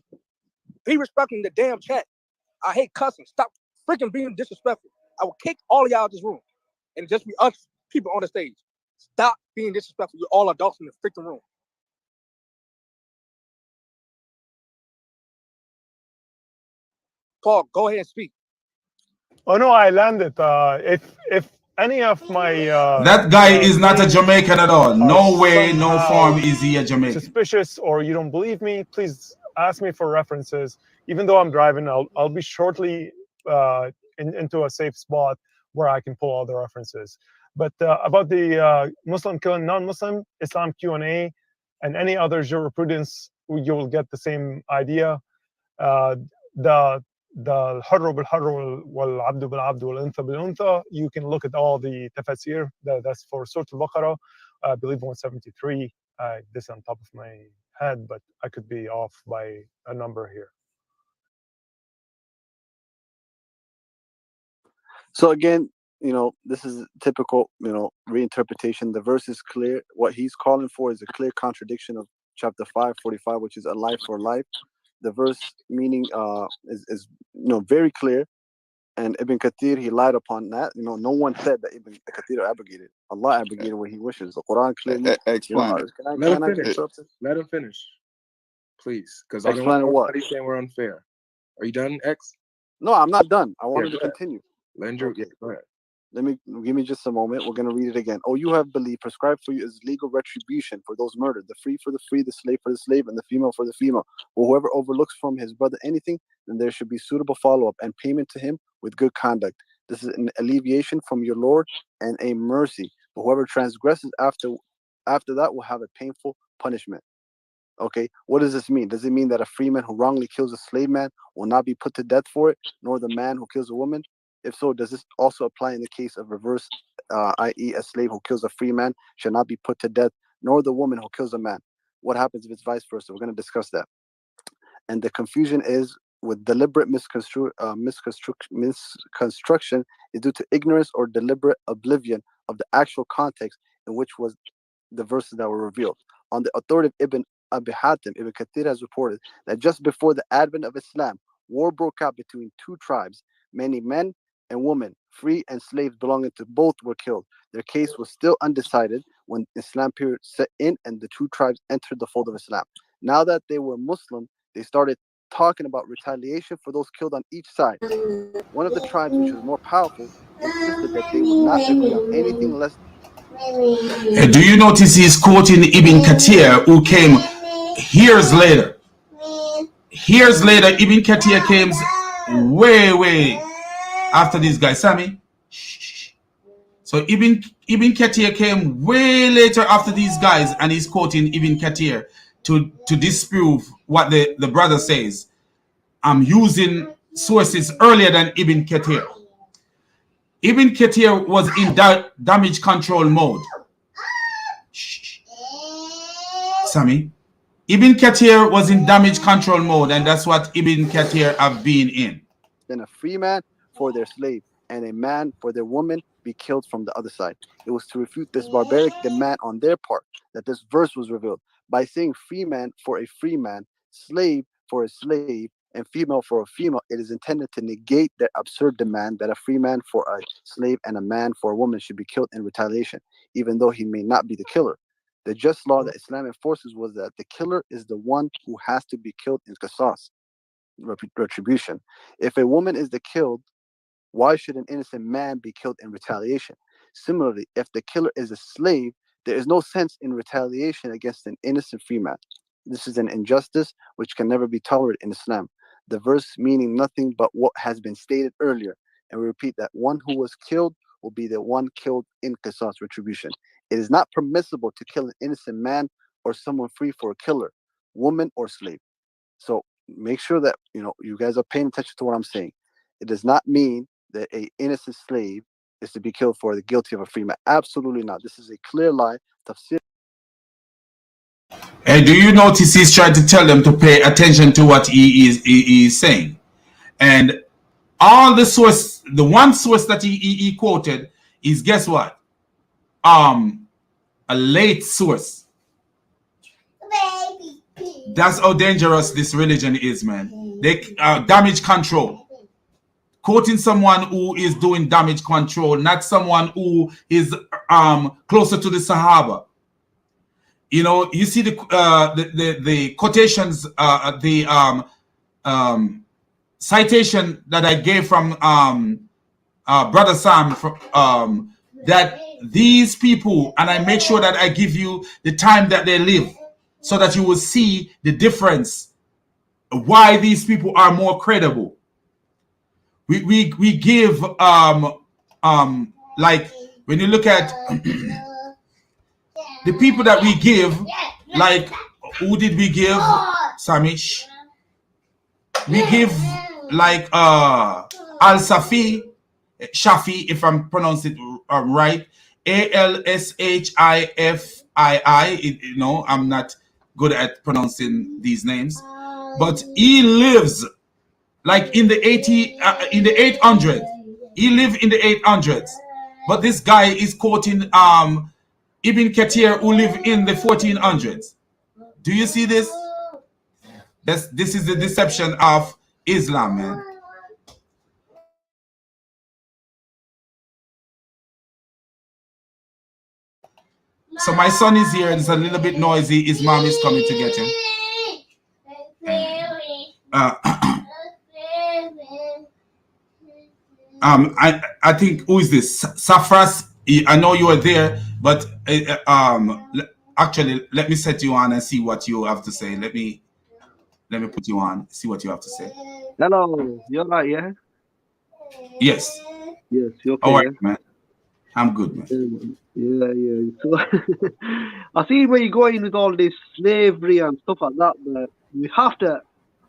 Be respectful in the damn chat. I hate cussing. Stop freaking being disrespectful. I will kick all of y'all out of this room. And just be us people on the stage. Stop being disrespectful. You're all adults in the freaking room. Paul, go ahead and speak. Oh no, I landed. If any of my that guy is not a Jamaican at all. No way, no form is he a Jamaican. Suspicious, or you don't believe me, please ask me for references. Even though I'm driving, I'll be shortly into a safe spot where I can pull all the references. But about the Muslim killing non-Muslim, Islam Q&A, and any other jurisprudence, you will get the same idea. The harru bil harru wal abdu bil abdu wal untha bil untha, you can look at all the tafsir. That's for Surah Al-Baqarah, I believe 173. This on top of my head, but I could be off by a number here. So again, this is typical, reinterpretation. The verse is clear. What he's calling for is a clear contradiction of chapter 5:45, which is a life for life. The verse meaning is very clear, and Ibn Kathir, he lied upon that. No one said that Ibn Kathir abrogated. Allah abrogated what He wishes. The Quran clearly. Explain it. Let him finish, please, because I don't want nobody saying we're unfair. Are you done, X? No, I'm not done. I wanted to continue. Landry, go ahead. Give me just a moment. We're going to read it again. Oh, you have believed, prescribed for you is legal retribution for those murdered, the free for the free, the slave for the slave, and the female for the female. Or whoever overlooks from his brother anything, then there should be suitable follow-up and payment to him with good conduct. This is an alleviation from your Lord and a mercy. But whoever transgresses after that will have a painful punishment. Okay, what does this mean? Does it mean that a free man who wrongly kills a slave man will not be put to death for it, nor the man who kills a woman? If so, does this also apply in the case of reverse, i.e. a slave who kills a free man shall not be put to death, nor the woman who kills a man? What happens if it's vice versa? We're going to discuss that. And the confusion is with deliberate misconstruction is due to ignorance or deliberate oblivion of the actual context in which was the verses that were revealed. On the authority of Ibn Abi Hatim, Ibn Kathir has reported that just before the advent of Islam, war broke out between two tribes. Many men and women, free and slaves belonging to both, were killed. Their case was still undecided when Islam period set in and the two tribes entered the fold of Islam. Now that they were Muslim, they started talking about retaliation for those killed on each side. One of the tribes, which was more powerful, insisted that they would not agree on anything less. Do you notice he's quoting Ibn Kathir, who came years later? Years later, Ibn Kathir came way after this guy. Sammy? So Ibn Kathir came way later after these guys, and he's quoting Ibn Kathir to disprove what the brother says. I'm using sources earlier than Ibn Kathir. Ibn Kathir was in damage control mode. Sammy? Ibn Kathir was in damage control mode, and that's what Ibn Kathir have been in. Then a free man for their slave and a man for their woman be killed from the other side. It was to refute this barbaric demand on their part that this verse was revealed. By saying free man for a free man, slave for a slave, and female for a female, it is intended to negate the absurd demand that a free man for a slave and a man for a woman should be killed in retaliation, even though he may not be the killer. The just law that Islam enforces was that the killer is the one who has to be killed in qisas, retribution. If a woman is the killed, why should an innocent man be killed in retaliation? Similarly, if the killer is a slave, there is no sense in retaliation against an innocent free man. This is an injustice which can never be tolerated in Islam. The verse meaning nothing but what has been stated earlier. And we repeat that one who was killed will be the one killed in qisas, retribution. It is not permissible to kill an innocent man or someone free for a killer, woman or slave. So make sure that you guys are paying attention to what I'm saying. It does not mean that an innocent slave is to be killed for the guilty of a free man. Absolutely not. This is a clear lie. Tafsir. And do you notice he's trying to tell them to pay attention to what he is saying? And all the source, the one source that he quoted is, guess what? A late source. That's how dangerous this religion is, man. They damage control. Quoting someone who is doing damage control, not someone who is closer to the Sahaba. You see the quotations, the citation that I gave from Brother Sam, that these people, and I make sure that I give you the time that they live, so that you will see the difference, why these people are more credible. We give like when you look at the people that we give, like who did we give? Samish. We give like Al-Shafi, if I'm pronouncing it right, Alshifii. I'm not good at pronouncing these names, but he lives like in the 800s. He lived in the 800s, but this guy is quoting Ibn Kathir, who lived in the 1400s. Do you see this? This is the deception of Islam, man. So my son is here. It's a little bit noisy. His mom is coming to get him. I think, who is this? Safras. I know you are there, but actually, let me set you on and see what you have to say. Let me put you on. See what you have to say. Hello, you're right, yeah? Yes. Yes, you're okay. All right, yeah? man. I'm good, man. Yeah. So, I see where you're going with all this slavery and stuff like that, but we have to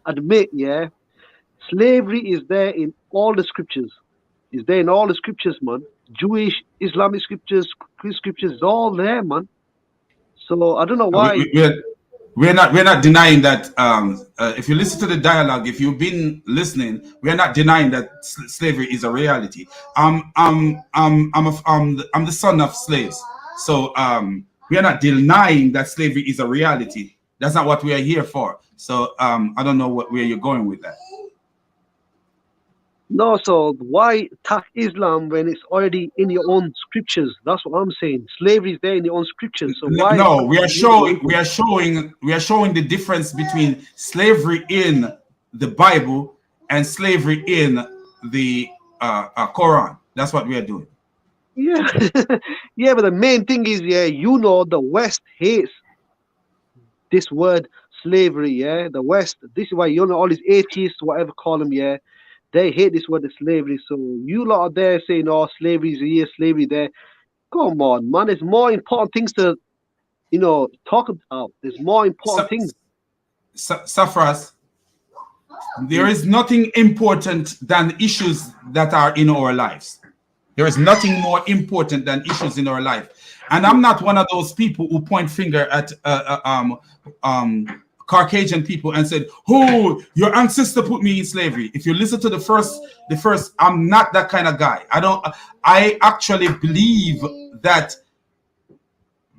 admit, yeah, slavery is there in all the scriptures. It's there in all the scriptures, man. Jewish, Islamic scriptures, Christian scriptures, it's all there, man. So I don't know why. We're not denying that. If you listen to the dialogue, if you've been listening, we're not denying that slavery is a reality. I'm the son of slaves, so we are not denying that slavery is a reality. That's not what we are here for. So I don't know where you're going with that. No, so why attack Islam when it's already in your own scriptures? That's what I'm saying. Slavery is there in your own scriptures. So why? No, we are showing the difference between slavery in the Bible and slavery in the Quran. That's what we are doing. Yeah, yeah, but the main thing is, yeah, the West hates this word slavery. Yeah, the West. This is why all these atheists, whatever call them, yeah. They hate this word of slavery. So you lot are there saying, oh, slavery is here, slavery there. Come on, man. There's more important things to, talk about. There's more important things. Safras, there is nothing important than issues that are in our lives. There is nothing more important than issues in our life. And I'm not one of those people who point finger at Caucasian people and said, "Oh, your ancestor put me in slavery." If you listen to the first, I'm not that kind of guy. I actually believe that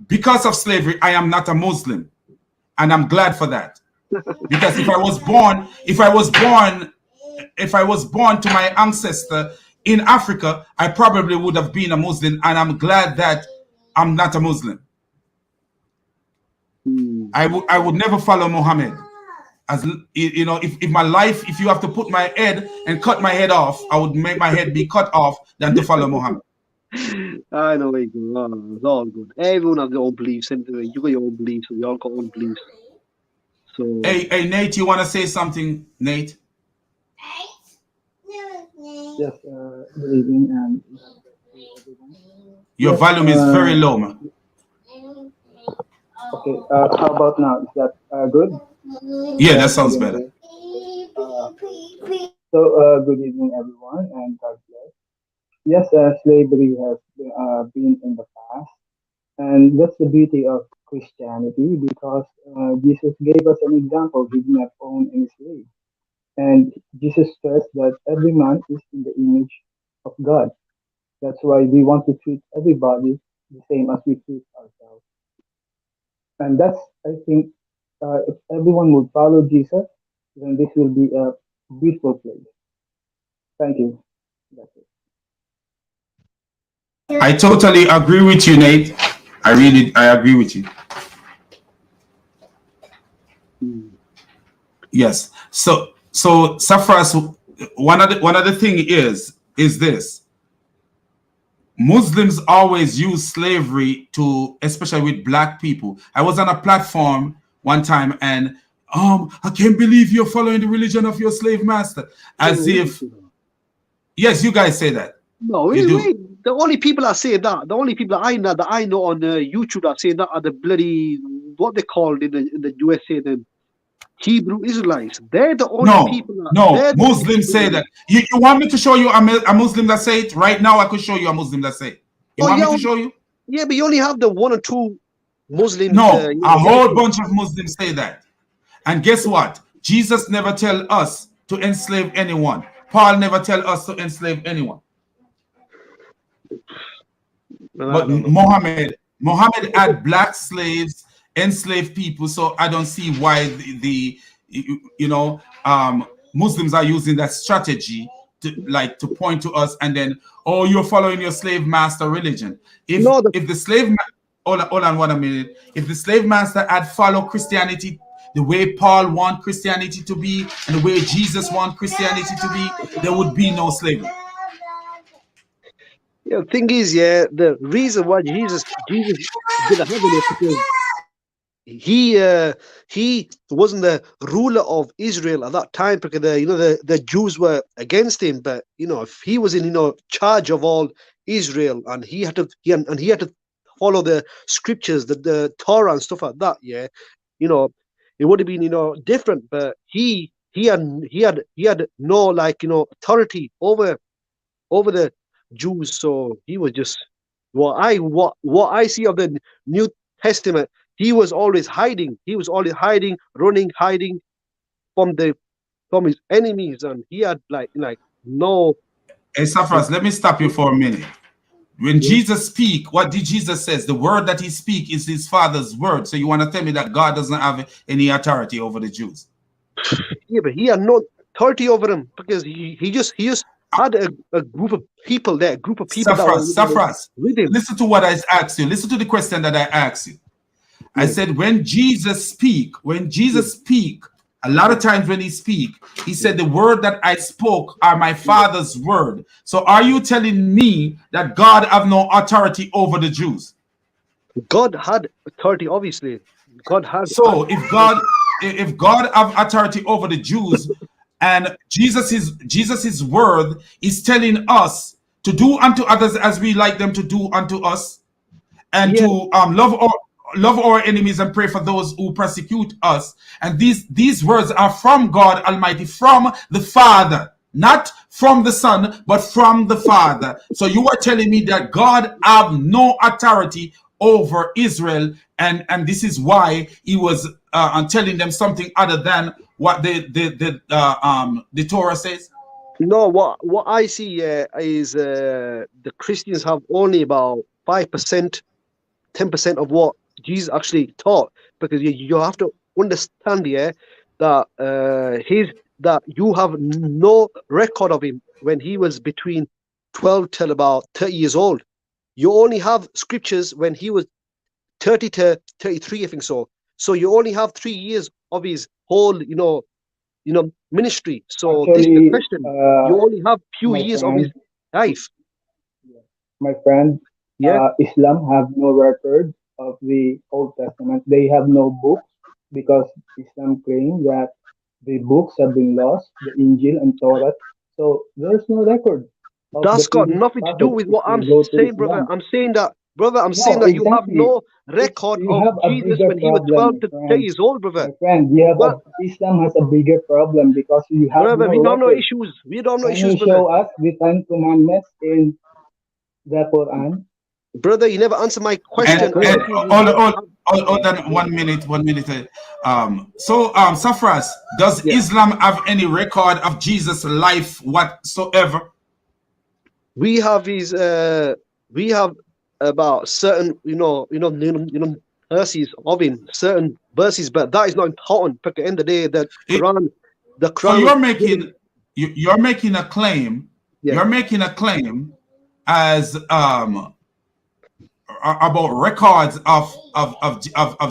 because of slavery, I am not a Muslim, and I'm glad for that. Because if I was born to my ancestor in Africa, I probably would have been a Muslim, and I'm glad that I'm not a Muslim. I would never follow Muhammad. As you know, if my life, if you have to put my head and cut my head off, I would make my head be cut off than to follow Muhammad. I know it. It's all good. Everyone has their own beliefs. Anyway, you got your own beliefs. We all got our own beliefs. So. Hey, Nate, you want to say something, Nate? Yes. Good evening, and your yes, volume is very low, man. Okay. How about now? Is that good? Yeah, that sounds better. Good evening, everyone, and God bless. Yes, slavery has been in the past, and that's the beauty of Christianity, because Jesus gave us an example. He did not own any slave, and Jesus stressed that every man is in the image of God. That's why we want to treat everybody the same as we treat ourselves. And that's, I think, if everyone would follow Jesus, then this will be a beautiful place. Thank you. That's it. I totally agree with you, Nate. I agree with you. Yes. So Safras, one of the thing is this. Muslims always use slavery to, especially with black people. I was on a platform one time and I can't believe you're following the religion of your slave master. As if, yes, you guys say that. No, you do. The only people that say that, the only people that I know on YouTube that say that are the bloody, what they called in the USA, the Hebrew Israelites. They're the only people that... No, Muslims say that. You want me to show you a Muslim that say it? Right now, I could show you a Muslim that say it. You want me to show you? Yeah, but you only have the one or two Muslims. No, a whole bunch of Muslims say that. And guess what? Jesus never tell us to enslave anyone. Paul never tell us to enslave anyone. But Muhammad had black slaves, enslaved people, so I don't see why Muslims are using that strategy to point to us and then, oh, you're following your slave master religion. If the slave hold on 1 minute. If the slave master had followed Christianity the way Paul want Christianity to be and the way Jesus want Christianity to be, there would be no slavery. Yeah, the thing is, the reason why Jesus didn't have it because he wasn't the ruler of Israel at that time, because the Jews were against him. But if he was in charge of all Israel, and he had to follow the scriptures, the Torah and stuff like that, it would have been different. But he had no authority over the Jews, so he was just what I see of the New Testament. He was always hiding. He was always hiding, running, hiding from his enemies, and he had no. Hey, Safras, let me stop you for a minute. When Jesus speak, what did Jesus says? The word that he speak is his Father's word. So you want to tell me that God doesn't have any authority over the Jews? Yeah, but he had no authority over them, because he just had a group of people there, Safras, listen to what I asked you. Listen to the question that I asked you. I said, when Jesus speak, a lot of times when he speak, he said, the word that I spoke are my Father's word. So are you telling me that God have no authority over the Jews? God had authority, obviously. God had. So if God have authority over the Jews, and Jesus's word is telling us to do unto others as we like them to do unto us, and to love our enemies and pray for those who persecute us. And these words are from God Almighty, from the Father, not from the Son, but from the Father. So you are telling me that God have no authority over Israel, and this is why he was telling them something other than what the Torah says? No, what I see is the Christians have only about 5%, 10% of what Jesus actually taught, because you have to understand that that you have no record of him when he was between 12 till about 30 years old. You only have scriptures when he was 30 to 33, I think so. So you only have 3 years of his whole, ministry. So this is the Actually, question. You only have few my years of his friend, life. my friend, Yeah. Islam have no record of the Old Testament. They have no books because Islam claims that the books have been lost, the Injil and Torah. So there's no record of the That's got previous nothing to do prophets with if what I'm you go to saying, brother. Islam. I'm saying that, brother, I'm saying No, that you have exactly. no record You of have a Jesus bigger when he was problem, 12 my to 30 friend. years old, brother. My friend, Well, Islam has a bigger problem because you have brother, no we don't have no record. issues. We don't have no Can issues, you brother. show us the 10 Commandments in the Quran? Brother, you never answer my And, question. I and said to you, hold on 1 minute, 1 minute. So, Safras, does Islam have any record of Jesus' life whatsoever? we have his, we have about certain, verses of him, certain verses, but that is not important. But at the end of the day, the Quran So was you're given. making a claim. Yeah. You're making a claim as about records of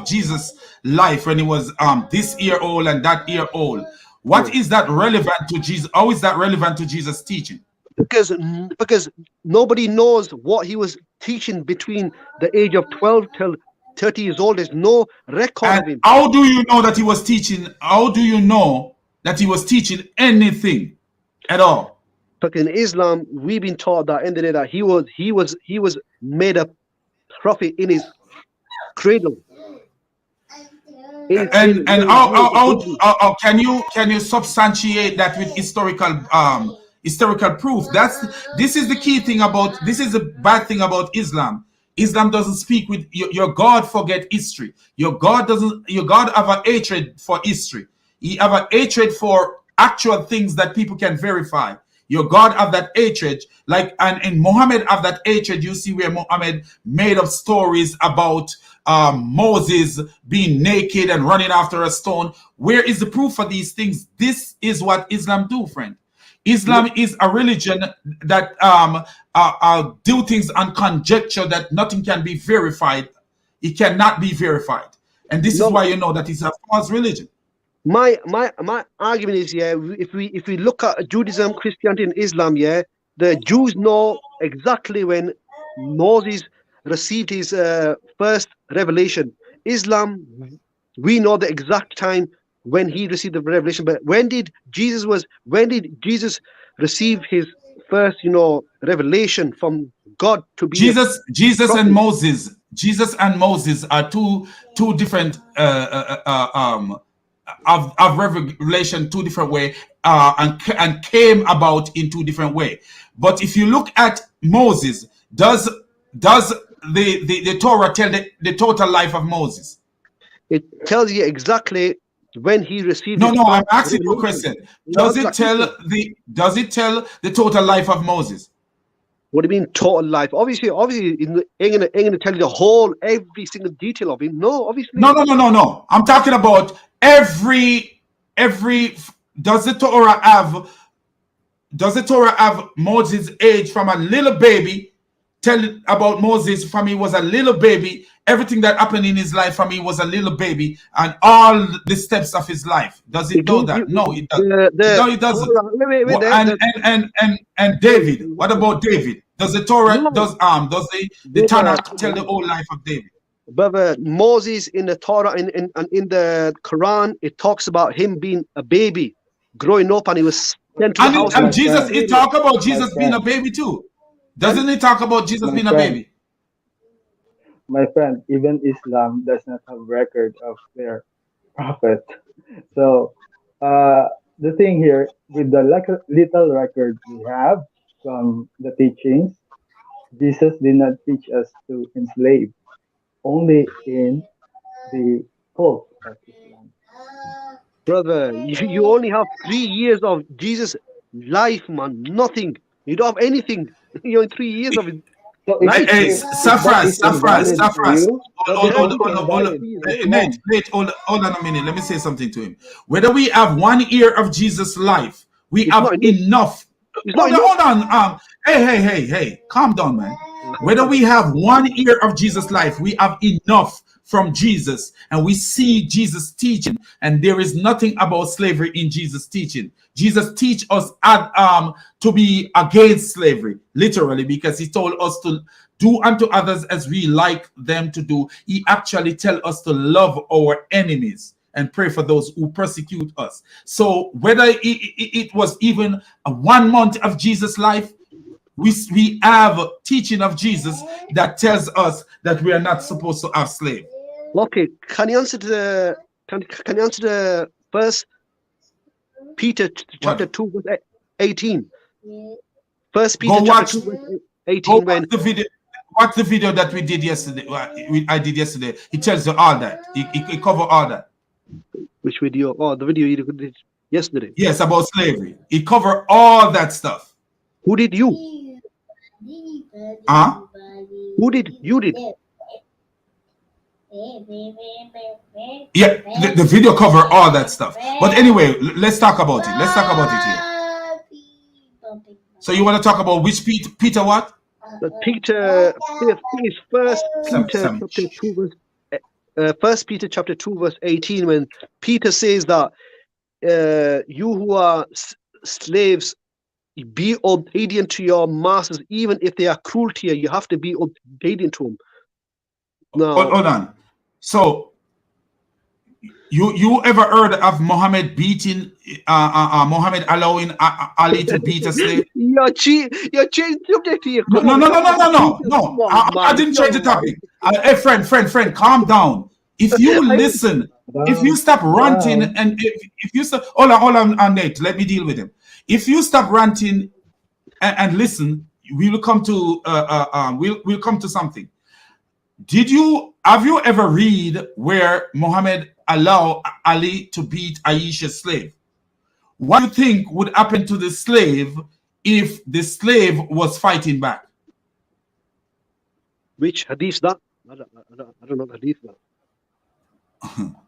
Jesus' life when he was this year old and that year old. What is that relevant to Jesus? How is that relevant to Jesus' teaching? Because nobody knows what he was teaching between the age of 12 till 30 years old. There's no record of him. How do you know that he was teaching? How do you know that he was teaching anything at all? Because in Islam, we've been taught that in the day that he was made a prophet in his cradle. And how can you substantiate that with historical proof? This is the key thing about this is the bad thing about Islam. Islam doesn't speak with your God. Forget history. Your God have a hatred for history. He have a hatred for actual things that people can verify. Your God have that hatred, and Muhammad have that hatred. You see where Muhammad made up stories about Moses being naked and running after a stone. Where is the proof for these things? This is what Islam do, friend. Islam is a religion that do things on conjecture that nothing can be verified. It cannot be verified, and this is why you know that it's a false religion. My argument is, if we look at Judaism, Christianity, and Islam, the Jews know exactly when Moses received his first revelation. Islam, we know the exact time when he received the revelation. But when did Jesus receive his first, revelation from God to be Jesus and Moses? Jesus and Moses are two different of revelation, two different way, and came about in two different way. But if you look at Moses, does the Torah tell the total life of Moses? It tells you exactly when he received. No, I'm asking you a question. Does it tell the total life of Moses? What do you mean total life? Obviously, ain't gonna tell you the whole, every single detail of him. No, obviously. No. I'm talking about every. Does the Torah have Moses' age from a little baby? Tell about Moses from he was a little baby. Everything that happened in his life from he was a little baby, and all the steps of his life. Does it know that? No, it doesn't. No, it doesn't. And David. What about David? Does the Torah does the Tanakh tell the whole life of David? But Moses in the Torah and in the Quran, it talks about him being a baby, growing up, and he was sent to the house. And Jesus, it talk about Jesus being a baby too. Doesn't it talk about Jesus being a baby? My friend, even Islam does not have record of their prophet. So the thing here, with the little record we have from the teachings, Jesus did not teach us to enslave, only in the cult of Islam. Brother, you only have 3 years of Jesus' life, man. Nothing. You don't have anything. You're in 3 years of it. So Safras. Nate, hold on a minute. Let me say something to him. Whether we have 1 year of Jesus' life, we have enough. Hold on. Hey, calm down, man. Whether we have 1 year of Jesus' life, we have enough from Jesus, and we see Jesus teaching, and there is nothing about slavery in Jesus' teaching. Jesus teach us to be against slavery, literally, because he told us to do unto others as we like them to do. He actually tell us to love our enemies and pray for those who persecute us. So whether it was even 1 month of Jesus' life, we have a teaching of Jesus that tells us that we are not supposed to have slaves. Okay, can you answer the can you answer the First Peter chapter 2 verse 18? First Peter chapter 2 verse 18. When watch the video that we did yesterday. I did yesterday. It tells you all that. It cover all that. Which video? Oh, the video you did yesterday. Yes, about slavery. It cover all that stuff. Who did you? Huh? Who did you did? Yeah, the video cover all that stuff. But anyway, let's talk about it. Let's talk about it here. So you want to talk about which Peter what? Peter, First Peter chapter 2 verse 18, when Peter says that you who are slaves, be obedient to your masters, even if they are cruel to you. You have to be obedient to them. Now, hold on. So you ever heard of Muhammad beating Muhammad allowing Ali to beat a slave? You're changing subject here. No. I didn't change the topic. Hey, friend, calm down. If you listen, if you stop ranting, and if you stop, hold on, Nate, let me deal with him. If you stop ranting and listen, we will come to we'll come to something. Have you ever read where Muhammad allowed Ali to beat Aisha's slave? What do you think would happen to the slave if the slave was fighting back? Which hadith that? I don't know the hadith that.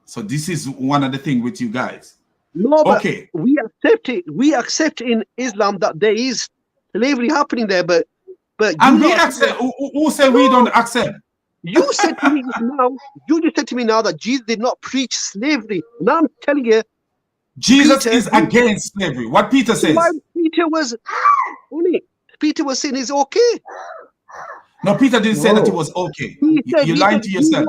So this is one of the things with you guys. No, but okay. We accept it. We accept in Islam that there is slavery happening there, but and we accept. Who said we don't accept? You said to me now. You just said to me now that Jesus did not preach slavery. Now I'm telling you, Jesus is against slavery. What Peter says. Peter was saying it's okay. No, Peter didn't say that it was okay. You lied to yourself.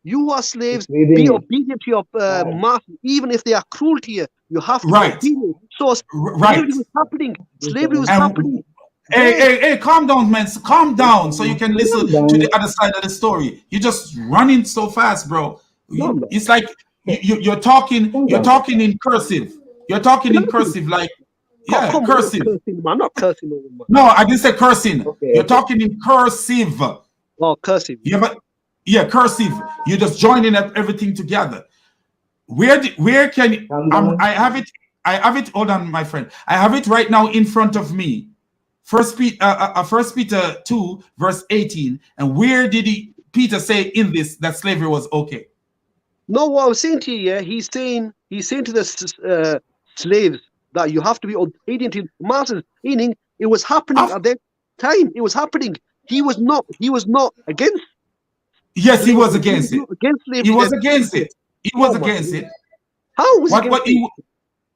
You are slaves. Be obedient to your master, even if they are cruel to you. You have to be obedient. So slavery was happening. Slavery was happening. Hey, calm down, man. Calm down so you can listen to the other side of the story. You're just running so fast, bro. It's like you're talking in cursive. You're talking in cursive, like cursive. I'm not cursing. No, I didn't say cursing. Okay. You're talking in cursive. Oh, cursive. Yeah, cursive. You're just joining up everything together. Where can I have it? I have it. Hold on, my friend. I have it right now in front of me. First Peter 2 verse 18. And where did Peter say in this that slavery was okay? No, what I was saying to you, he's saying to the slaves that you have to be obedient to masters. Meaning, it was happening at that time. It was happening. He was not against. Yes, he was against it. Against slavery. He was against it. He was against it. How was he?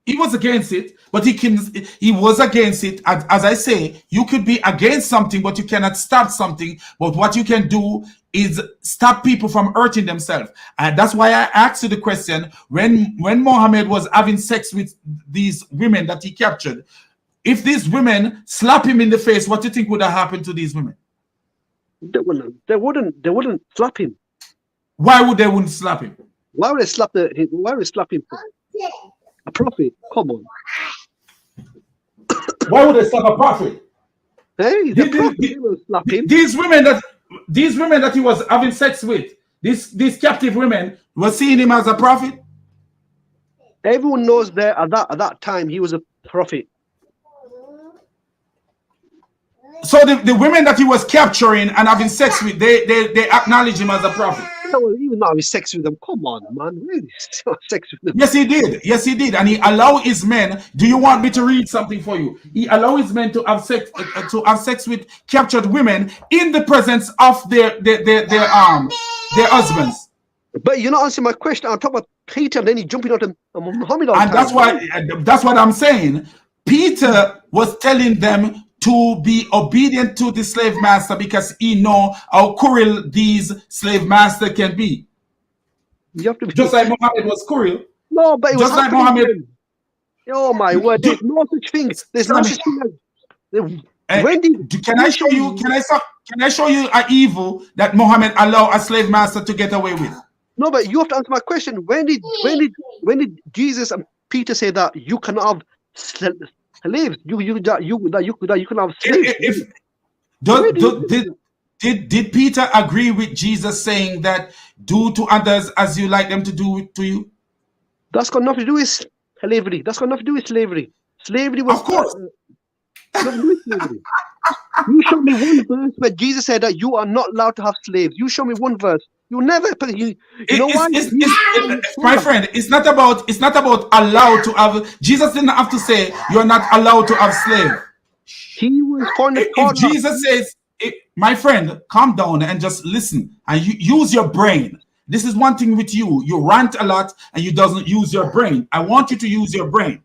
He was against it, but he was against it. As I say, you could be against something, but you cannot stop something. But what you can do is stop people from hurting themselves. And that's why I asked you the question, when Muhammad was having sex with these women that he captured, if these women slap him in the face, what do you think would have happened to these women? They wouldn't slap him. Why would they wouldn't slap him? Why would they slap him for? A prophet, come on. Why would they slap a prophet? Hey, the prophet will slap him. These women that he was having sex with, these captive women, were seeing him as a prophet. Everyone knows that at that time he was a prophet. So the women that he was capturing and having sex with, they acknowledge him as a prophet. He was not having sex with them. Come on, man. Really? Sex with them. Yes, he did. Yes, he did. And he allowed his men. Do you want me to read something for you? He allowed his men to have sex with captured women in the presence of their husbands. But you're not answering my question. I'm talking about Peter, and then he's jumping out on Muhammad all the And time. that's what I'm saying. Peter was telling them to be obedient to the slave master because he know how cruel these slave master can be. You have to be just like Muhammad was cruel. No, but it was just like Muhammad. Oh my word! There's no such thing. There's no such thing as. When did? Can I show you? Can I show you an evil that Muhammad allowed a slave master to get away with? No, but you have to answer my question. When did Jesus and Peter say that you cannot have slaves? You can have slaves. Did Peter agree with Jesus saying that do to others as you like them to do to you? That's got nothing to do with slavery. That's got nothing to do with slavery. Slavery was, of course. Nothing to do with slavery. You show me one verse where Jesus said that you are not allowed to have slaves. You show me one verse. You never. You know why? My friend, it's not about allowed to have. Jesus didn't have to say you're not allowed to have slave. He was pointing. If Jesus says, my friend, calm down and just listen and you use your brain. This is one thing with you. You rant a lot and you doesn't use your brain. I want you to use your brain.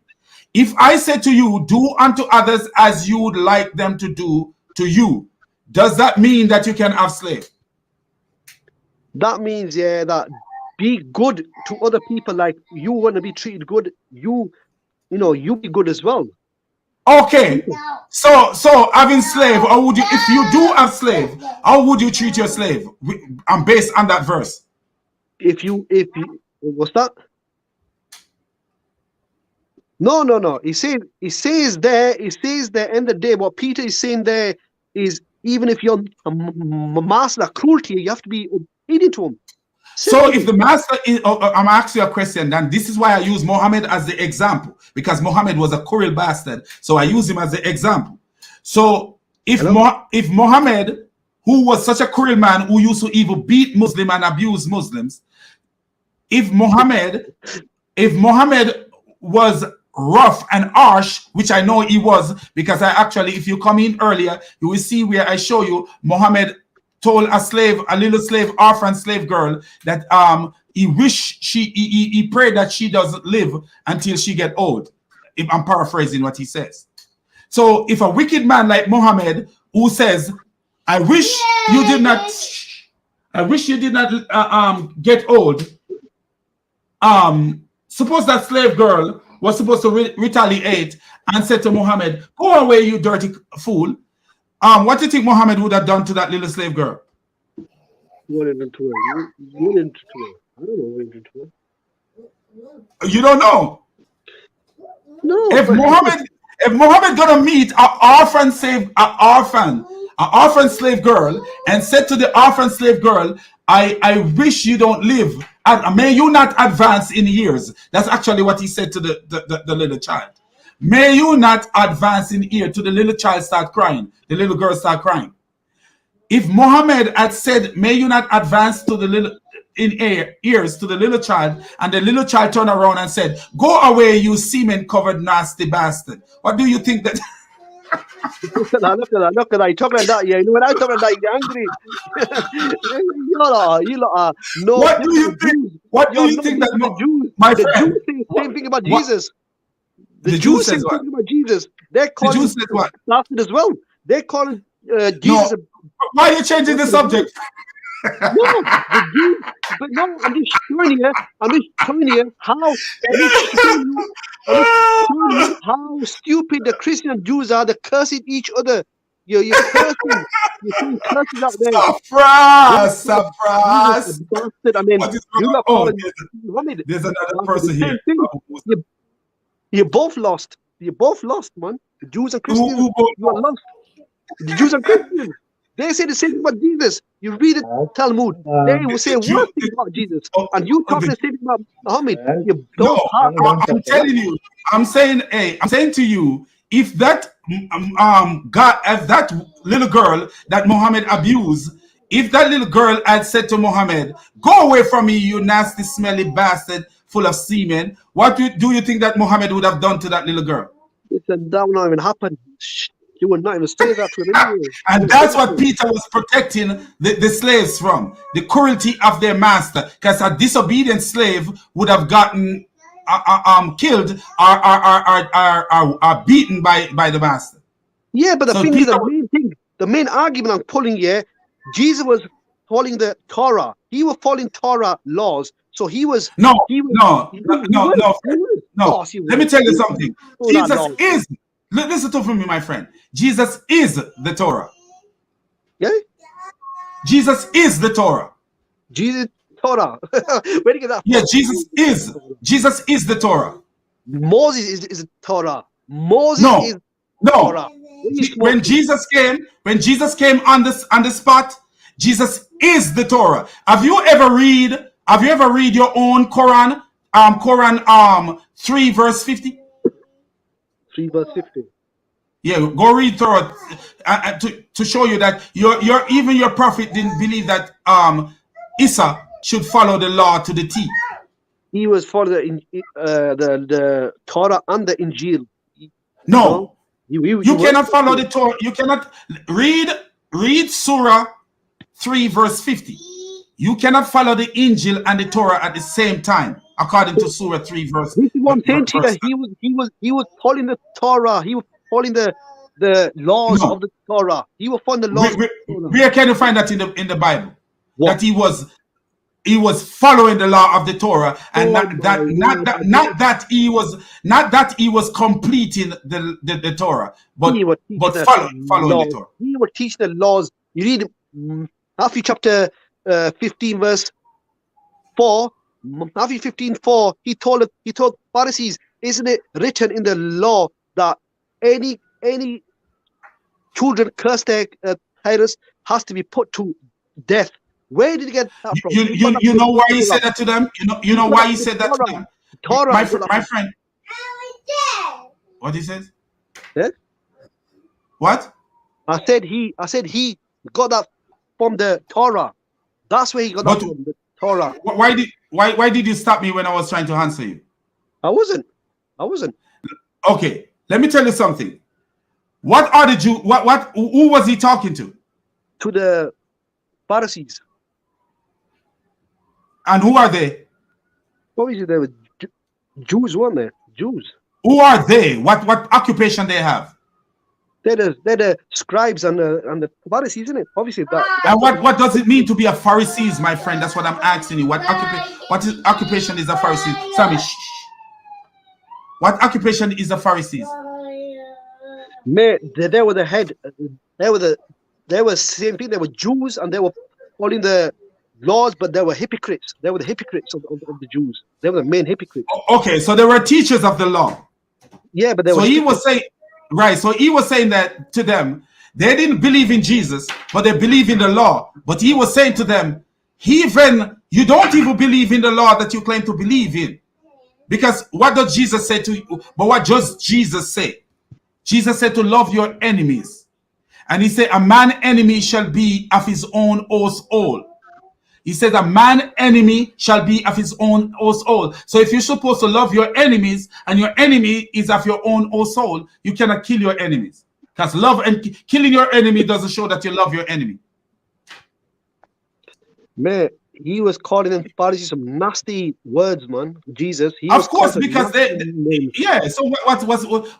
If I say to you, do unto others as you would like them to do to you, does that mean that you can have slave? That means, yeah, that be good to other people like you want to be treated good. You be good as well. Okay, so having slave, how would you, if you do have slave, how would you treat your slave? I'm based on that verse. If you what's that? No. He says there in the day what Peter is saying there is even if you're a master of cruelty, you have to be obedient to him. So if the master is, I'm asking you a question, and this is why I use Muhammad as the example, because Muhammad was a cruel bastard. So I use him as the example. So if Muhammad, who was such a cruel man who used to even beat Muslims and abuse Muslims, if Muhammad was rough and harsh, which I know he was, because I actually, if you come in earlier, you will see where I show you Muhammad told a little slave, orphan slave girl, that he prayed that she doesn't live until she get old. If I'm paraphrasing what he says. So if a wicked man like Muhammad, who says, I wish you did not get old. Suppose that slave girl was supposed to retaliate and said to Muhammad, go away, you dirty fool. What do you think Muhammad would have done to that little slave girl? What into her? I don't know what into her. You don't know? No. If Muhammad gonna meet an orphan slave girl and said to the orphan slave girl, I wish you don't live, and may you not advance in years. That's actually what he said to the little child. May you not advance in years. To the little child start crying. The little girl start crying. If Muhammad had said, may you not advance to the little ears to the little child, and the little child turned around and said, go away, you semen covered nasty bastard. What do you think that? Look at that. You talk like that, yeah. You know when I talk like that, you're angry. No. What do you think? What do you think that the Jews say the same thing about Jesus? The Jews say the same thing about Jesus. They're calling bastard as well. They're calling Jesus. Why are you changing the subject? No, the Jews. But no, I'm just showing you how stupid the Christian Jews are. They're cursing each other. You're cursing. You're seeing curses out there. Surprise! Bastard. And then there's another person here. You're both lost. You're both lost, man. The Jews and Christians, you are lost. The Jews and Christians, they say the same thing about Jesus. You read the Talmud, they will say one thing about Jesus, and you talk the same thing about Muhammad. I'm telling you, I'm saying to you, if that that little girl that Muhammad abused, if that little girl had said to Muhammad, "Go away from me, you nasty, smelly bastard, full of semen," what do you think that Muhammad would have done to that little girl? That would not even happen. You would not even say that to him anyway. And that's what Peter was protecting the slaves from, the cruelty of their master. Because a disobedient slave would have gotten killed or beaten by the master. Yeah, but the So thing Peter, is, the main argument I'm pulling here, Jesus was following the Torah. He was following Torah laws. So he was no. Let me tell you something. Jesus is. Listen to me, my friend. Jesus is the Torah. Yeah. Jesus is the Torah. Jesus Torah. Where do you get that from? Yeah, Jesus is the Torah. Moses is the Torah. Moses is Torah. When Jesus came on the spot, Jesus is the Torah. Have you ever read your own Quran? Quran 3 verse 50. 3 verse 50. Yeah, go read Torah to show you that even your prophet didn't believe that Isa should follow the law to the T. He was following the Torah and the Injil. No, you cannot follow the Torah. You cannot read Surah 3 verse 50. You cannot follow the Injil and the Torah at the same time, according to Surah 3 verse. This is what I'm saying to you. He was following the Torah. He was following the laws of the Torah. He was following the laws. Where can you find that in the Bible? What? That he was following the law of the Torah, and not that he was completing the Torah, but following the Torah. He was teaching the laws. You read Matthew chapter 15 verse 4. Matthew 15:4. He told Pharisees, isn't it written in the law that any children cursed their parents has to be put to death? Where did he get that from? You know why he said that to them? You know why he said that to them? Torah, my friend. What he says? Yeah? What? I said he got that from the Torah. That's where he got that from, the Torah. Why did you stop me when I was trying to answer you? I wasn't. Okay, let me tell you something. What are the Jews? Who was he talking to? To the Pharisees. And who are they? Obviously, they were Jews, weren't they? Jews. Who are they? What occupation they have? They're the scribes and the Pharisees, isn't it? Obviously, and what does it mean to be a Pharisee, my friend? That's what I'm asking you. What occupation is a Pharisee? Sammy, what occupation is a Pharisee? They were the head. They were same thing. They were Jews and they were following the laws, but they were hypocrites. They were the hypocrites of the Jews. They were the main hypocrites. Okay, so they were teachers of the law. Yeah, but they were. So he was saying, right? So he was saying that to them, they didn't believe in Jesus, but they believe in the law. But he was saying to them, even you don't even believe in the law that you claim to believe in, because what does Jesus say to you? But what does Jesus say? Jesus said to love your enemies. And he said, a man enemy shall be of his own household. He said, a man enemy shall be of his own household. So if you're supposed to love your enemies and your enemy is of your own household, you cannot kill your enemies. Because love and killing your enemy doesn't show that you love your enemy. Man, he was calling them Pharisees some nasty words, man. Jesus. Of course, because yeah. So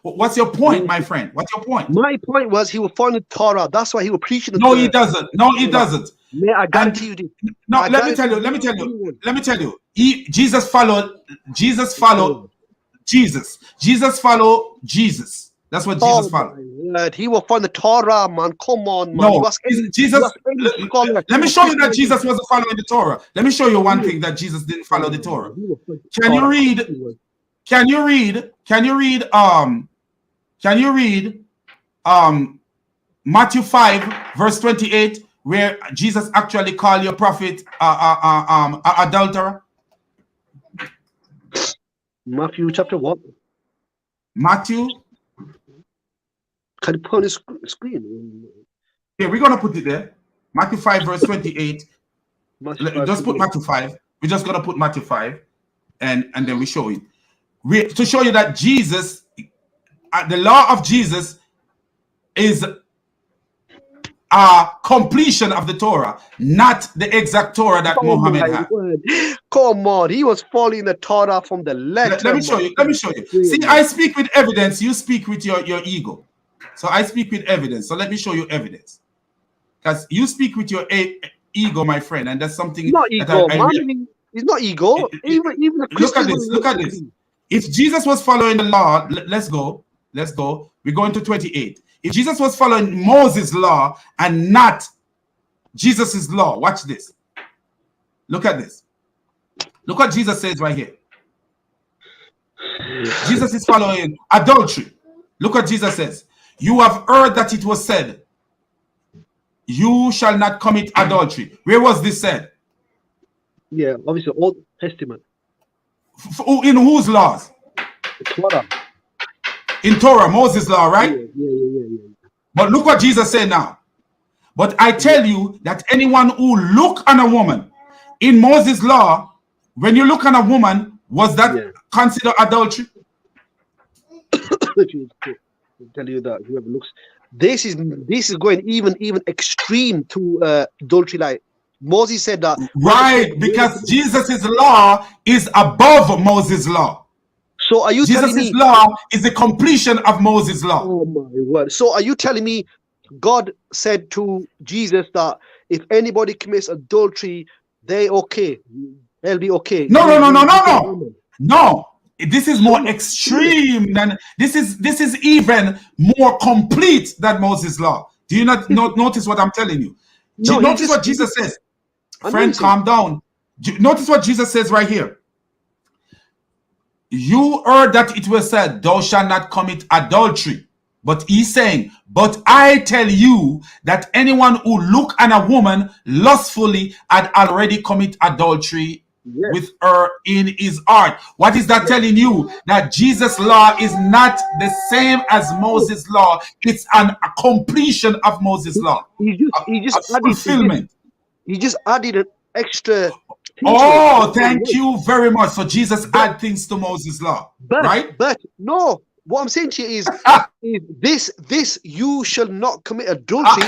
what's your point, my friend? What's your point? My point was he was following the Torah. That's why he was preaching the No, Torah. he doesn't. No, he doesn't. Man, I guarantee you this. No, let me tell you. Jesus followed Jesus. Jesus followed Jesus. That's what Jesus followed. He was following the Torah, man. Come on, man. No, Jesus. Let me show you that Jesus wasn't following the Torah. Let me show you one thing that Jesus didn't follow the Torah. Can you read Matthew 5 verse 28, where Jesus actually called your prophet adulterer? Matthew chapter what? Matthew. Can you put on the screen? Yeah, we're gonna put it there. Matthew 5 verse 28. Just put 28. Matthew 5. We're just gonna put Matthew 5, and then we show it. To show you that Jesus, the law of Jesus, is a completion of the Torah, not the exact Torah that Muhammad had. Come on, he was following the Torah from the letter. Let me show you. Let me show you. See, I speak with evidence. You speak with your ego. So I speak with evidence. So let me show you evidence. Because you speak with your ego, my friend, and that's something. It's not ego, man. It's not ego. Even look at this. Look at this. If Jesus was following the law, let's go. Let's go. We're going to 28. If Jesus was following Moses' law and not Jesus' law, watch this. Look at this. Look what Jesus says right here. Jesus is following adultery. Look what Jesus says. You have heard that it was said, you shall not commit adultery. Where was this said? Yeah, obviously, Old Testament. In whose laws? Torah. In Torah, Moses' law, right? Yeah. But look what Jesus said now. But I tell you that anyone who look on a woman, in Moses' law, when you look on a woman, was that considered adultery? I'll tell you that whoever looks, this is going even extreme to adultery. Like Moses said that. Right, because Jesus' law is above Moses' law. So are you telling me Jesus' law is the completion of Moses' law? Oh my word! So are you telling me God said to Jesus that if anybody commits adultery, they'll be okay? No. This is more extreme than this is even more complete than Moses' law. Do you not notice what I'm telling you? Notice what Jesus says. Friend, calm down. Notice what Jesus says right here. You heard that it was said, thou shalt not commit adultery. But he's saying, but I tell you that anyone who look on a woman lustfully had already commit adultery with her in his heart. What is that telling you? That Jesus' law is not the same as Moses' law. It's a completion of Moses' law. He just fulfillment. He just added an extra. Oh, thank you very much. So Jesus add things to Moses' law, right? But no, what I'm saying to you is this you shall not commit adultery.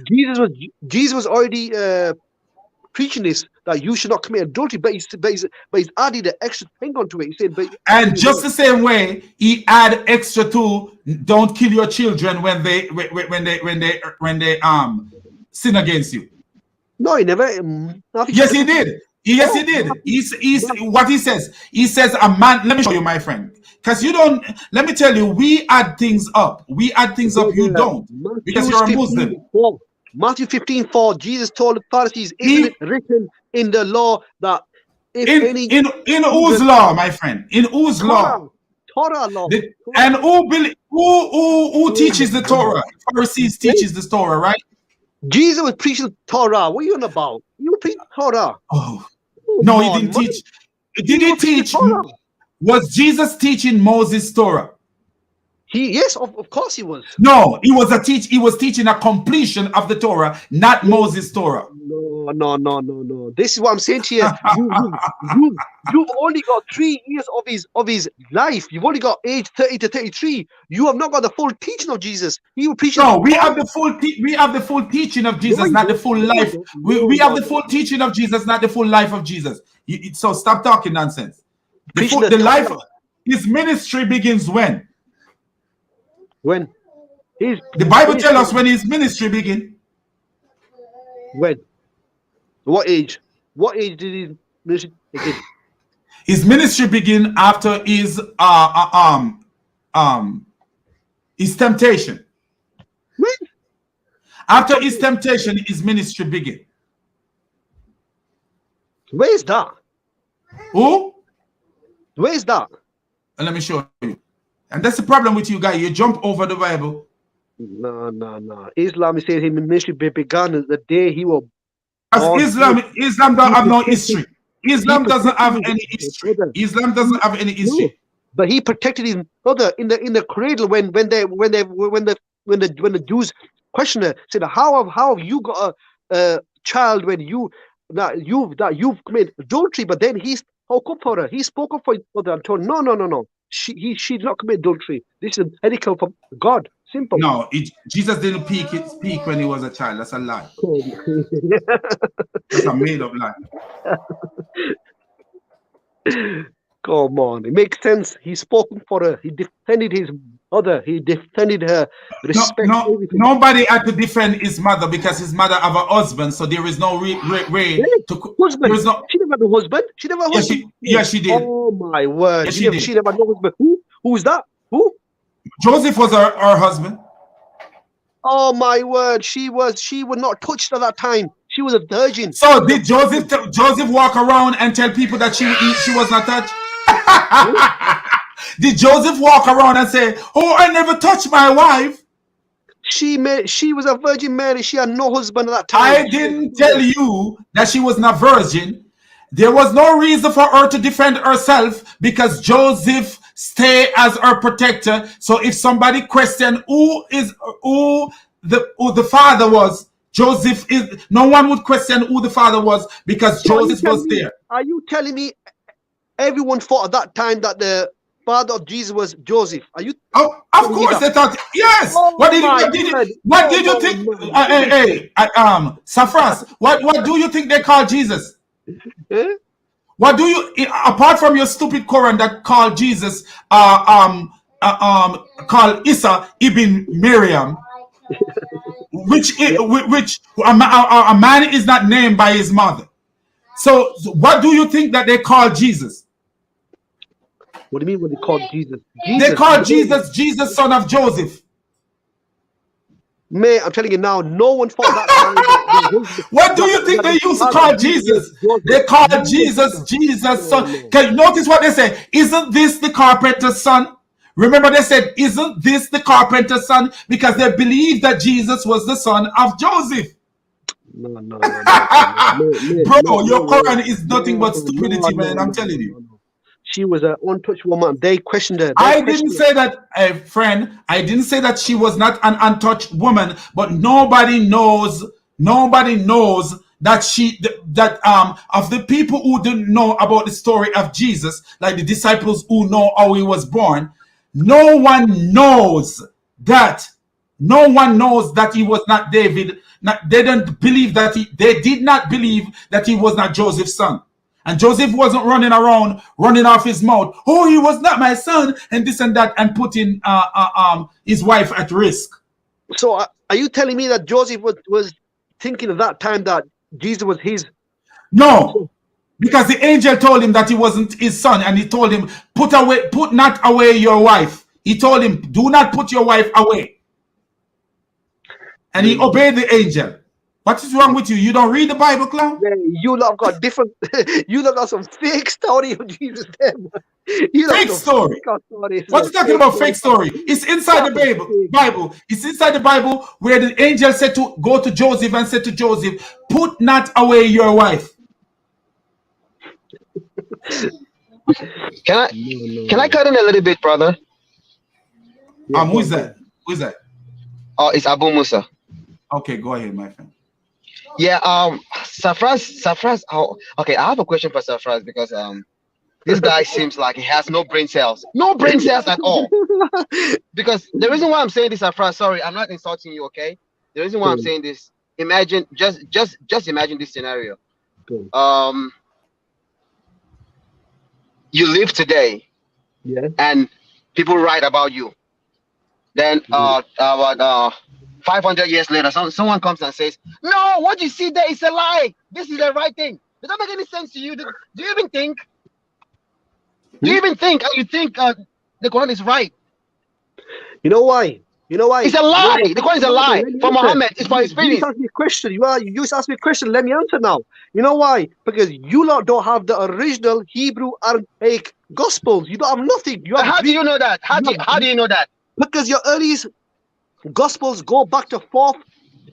Jesus was already preaching this, that you should not commit adultery, but he's added an extra thing onto it. He said, and just the same way he add extra to don't kill your children when they sin against you. No, he never. Yes, he did. Yes, he did. He's what he says. He says a man. Let me show you, my friend. Because you don't. Let me tell you, we add things up. We add things up. You don't, because you're a Muslim. Matthew 15:4. Jesus told the Pharisees, "Isn't it written in the law that if in whose law, my friend? In whose law? Torah law. And who teaches the Torah? Pharisees teaches the Torah, right? Jesus was preaching Torah. What are you on about? You were preaching Torah. Oh, no, he didn't teach. Did he teach? Was Jesus teaching Moses' Torah? Yes, of course he was. No, he was teaching a completion of the Torah, not Moses' Torah. No. This is what I'm saying to you. You've only got 3 years of his life. You've only got age 30 to 33. You have not got the full teaching of Jesus. He was preaching. No, we have the full teaching of Jesus, not the full life. We have the full teaching of Jesus, not the full life of Jesus. So stop talking nonsense. The life, his ministry begins when? When? The Bible tells us when his ministry begin. When? What age? What age did his ministry begin? His ministry begin after his temptation. When? After his temptation, his ministry begin. Where is that? Who? Where is that? And let me show you. And that's the problem with you guys. You jump over the Bible. No. Islam is saying his ministry began the day he was. Islam don't have no history. Islam doesn't have any history. Islam doesn't have any history. No, but he protected his brother in the cradle when the Jews questioned her, said, how have you got a child when you've committed adultery? But then he spoke up for her. He spoke up for his mother and told her, no. She did not commit adultery. This is an edict from God. Simple. No, Jesus didn't speak when he was a child. That's a lie. That's a made up lie. Come on, it makes sense. He spoke for her. He defended his mother. He defended her. Respect. Nobody had to defend his mother because his mother have a husband. So there is no way to. Husband. There is no, she never had a husband. She never had a husband. Yes, she did. Oh my word. Yes, she never had no husband. Who is that? Who? Joseph was her husband. Oh my word. She was not touched at that time. She was a virgin. So did Joseph walk around and tell people that she was not touched? Did Joseph walk around and say, "Oh, I never touched my wife"? She was a virgin Mary. She had no husband at that time. I didn't tell you that she was not virgin. There was no reason for her to defend herself because Joseph stay as her protector. So if somebody question who the father was, Joseph is. No one would question who the father was because Joseph was there. Are you telling me everyone thought at that time that the father of Jesus was Joseph? Are you? Oh, of course they thought. Yes. Oh, what did you think? Safras. What do you think they called Jesus? What do you, apart from your stupid Quran that called Jesus, called Isa ibn Miriam, which a man is not named by his mother. So what do you think that they called Jesus? What do you mean when they called Jesus? They called Jesus, son of Joseph. Man, I'm telling you now, no one thought that. What do you think they used to call Jesus? They called Jesus' son. Can you notice what they say? Isn't this the carpenter's son? Remember they said, isn't this the carpenter's son? Because they believed that Jesus was the son of Joseph. No. Bro, your Quran is nothing but stupidity, man. I'm telling you. She was an untouched woman. They questioned her. I didn't say that, friend. I didn't say that she was not an untouched woman, but nobody knows that of the people who didn't know about the story of Jesus, like the disciples who know how he was born, no one knows that he was not David. They didn't believe that they did not believe that he was not Joseph's son. And Joseph wasn't running off his mouth. Oh, he was not my son, and this and that, and putting his wife at risk. So, are you telling me that Joseph was thinking at that time that Jesus was his? No, because the angel told him that he wasn't his son, and he told him, "Put not away your wife." He told him, "Do not put your wife away," and he obeyed the angel. What is wrong with you? You don't read the Bible, clown? You lot got different. You lot got some fake story of Jesus. Fake story. What you talking about? Fake story? It's inside the Bible. It's inside the Bible where the angel said to go to Joseph and said to Joseph, "Put not away your wife." Can I cut in a little bit, brother? Who's that? Who's that? Oh, it's Abu Musa. Okay, go ahead, my friend. Yeah, Safras. Oh, okay, I have a question for Safras because this guy seems like he has no brain cells at all. Because the reason why I'm saying this, Safras, sorry, I'm not insulting you, okay? The reason why I'm saying this, imagine, just imagine this scenario. You live today, and people write about you. Then about 500 years later, someone comes and says, "No, what you see there is a lie. This is the right thing." Does that make any sense to you? Do you even think? Do you even think? You think the Quran is right? You know why? It's a lie. The Quran is a lie. For Muhammad, it's for his feelings. You asked me a question. You just asked me a question. Let me answer now. You know why? Because you lot don't have the original Hebrew Aramaic Gospels. You don't have nothing. How do you know that? How do you know that? Because your earliest Gospels go back to 4th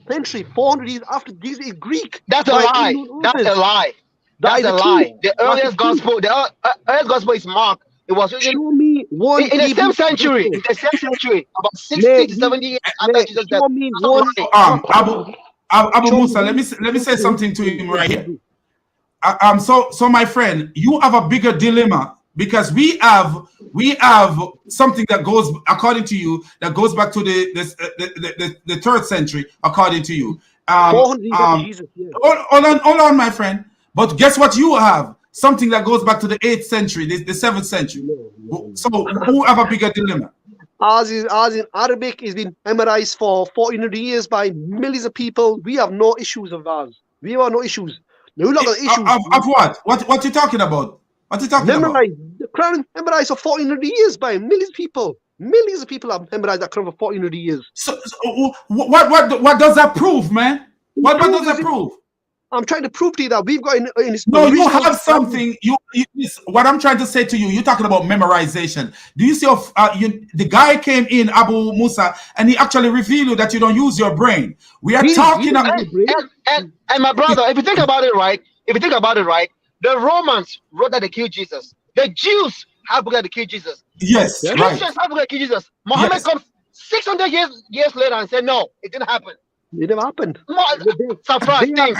century, 400 years after these is Greek. That's a lie. That's a lie. That's a lie. The earliest gospel, the earliest gospel is Mark. It was written in the same century, about 60 to 70 years after Jesus' death. Abu Musa, let me say something to him right here. So my friend, you have a bigger dilemma because we have something that goes, according to you, that goes back to the 3rd century, according to you. Hold on, my friend. But guess what you have? Something that goes back to the 8th century, the 7th century. So who have a bigger dilemma? Ours in Arabic is been memorized for 400 years by millions of people. We have no issues of ours. We have no issues. No, we not got issues. Of what? What you talking about? What you talking about? The Quran memorized for 400 years by millions of people. Millions of people have memorized that Quran for 400 years. So what does that prove, man? What does that prove? I'm trying to prove to you that we've got in this. No, you have something. What I'm trying to say to you, you're talking about memorization. Do you see the guy came in, Abu Musa, and he actually revealed you that you don't use your brain. We are talking about. And my brother, if you think about it right, the Romans wrote that they killed Jesus. The Jews have books that they killed Jesus. Yes, Christians right. have books that killed Jesus. Muhammad comes 600 years later and said, no, it didn't happen. It never happened. Safras, please.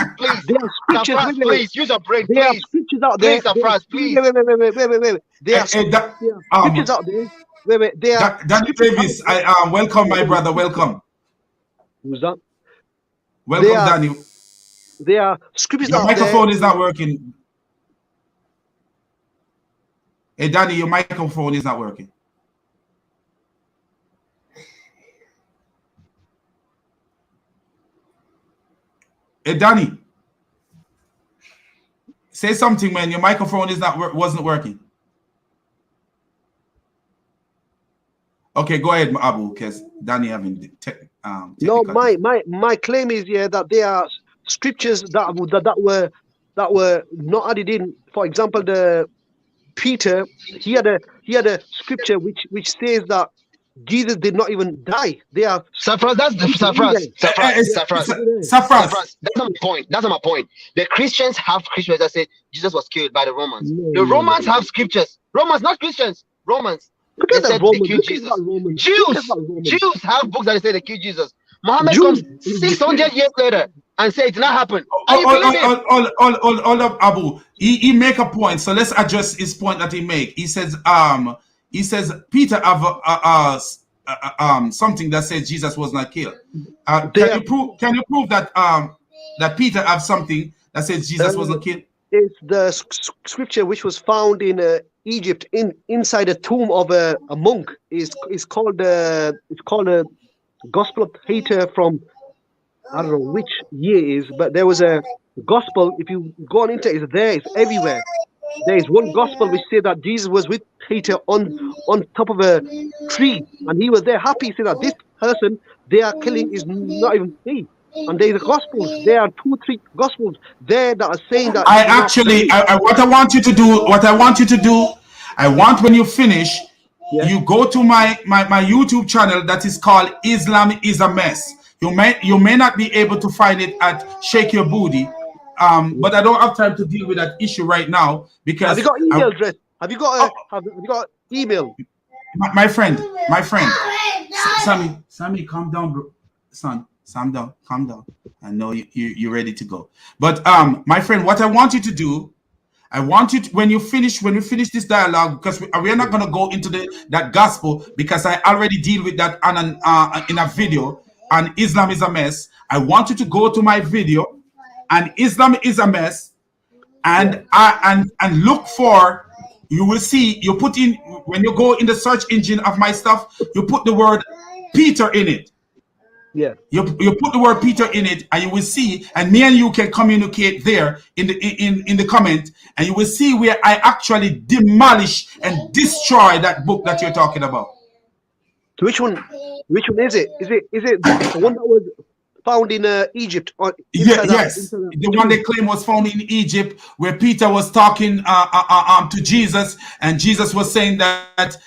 Safras, please. Use your brain, please. There are scriptures out there. Please, Safras, please. Wait. There are scriptures out there. Wait. Danny Davis, I welcome my brother. Welcome. Who's that? Welcome, Danny. There are scriptures out there. Your microphone is not working. Hey, Danny, your microphone is not working. Hey, Danny, say something, man. Your microphone wasn't working. Okay, go ahead, Abu, because Danny having no, my claim is that there are scriptures that were not added in. For example, the Peter, he had a scripture which says that Jesus did not even die. They are Safras. That's the Safras. That's not my point. That's not my point. The Christians have scriptures that say Jesus was killed by the Romans. The Romans have scriptures. Romans, not Christians. Romans. They said they killed Jesus. Jews have books that say they killed Jesus. Muhammad comes 600 years later and say it did not happen. All up, Abu. He make a point. So let's address his point that he make. He says Peter have something that says Jesus was not killed. Can you prove that Peter have something that says Jesus was not killed? It's the scripture which was found in Egypt inside a tomb of a monk. It's called a Gospel of Peter from, I don't know which year it is, but there was a gospel. If you go on into it, it's everywhere. There is one gospel which says that Jesus was with Peter on top of a tree, and he was there happy. He said that this person they are killing is not even he. And there is a gospel. There are 2-3 gospels there that are saying that. What I want you to do, I want when you finish, you go to my YouTube channel that is called Islam is a Mess. You may not be able to find it at Shake Your Booty. But I don't have time to deal with that issue right now because. Have you got email address? Have you got email? My friend, Sammy, calm down, bro. Son, calm down. I know you're ready to go. But my friend, what I want you to do, I want you to, when we finish this dialogue, because we are not going to go into that gospel because I already deal with that in a video. And Islam is a Mess. I want you to go to my video. And Islam is a Mess, and look for. You will see. You put in when you go in the search engine of my stuff. You put the word Peter in it. Yeah. You put the word Peter in it, and you will see. And me and you can communicate there in the comment, and you will see where I actually demolish and destroy that book that you're talking about. So which one is it? Is it the one that was found in Egypt? Yes, the one they claim was found in Egypt, where Peter was talking to Jesus, and Jesus was saying that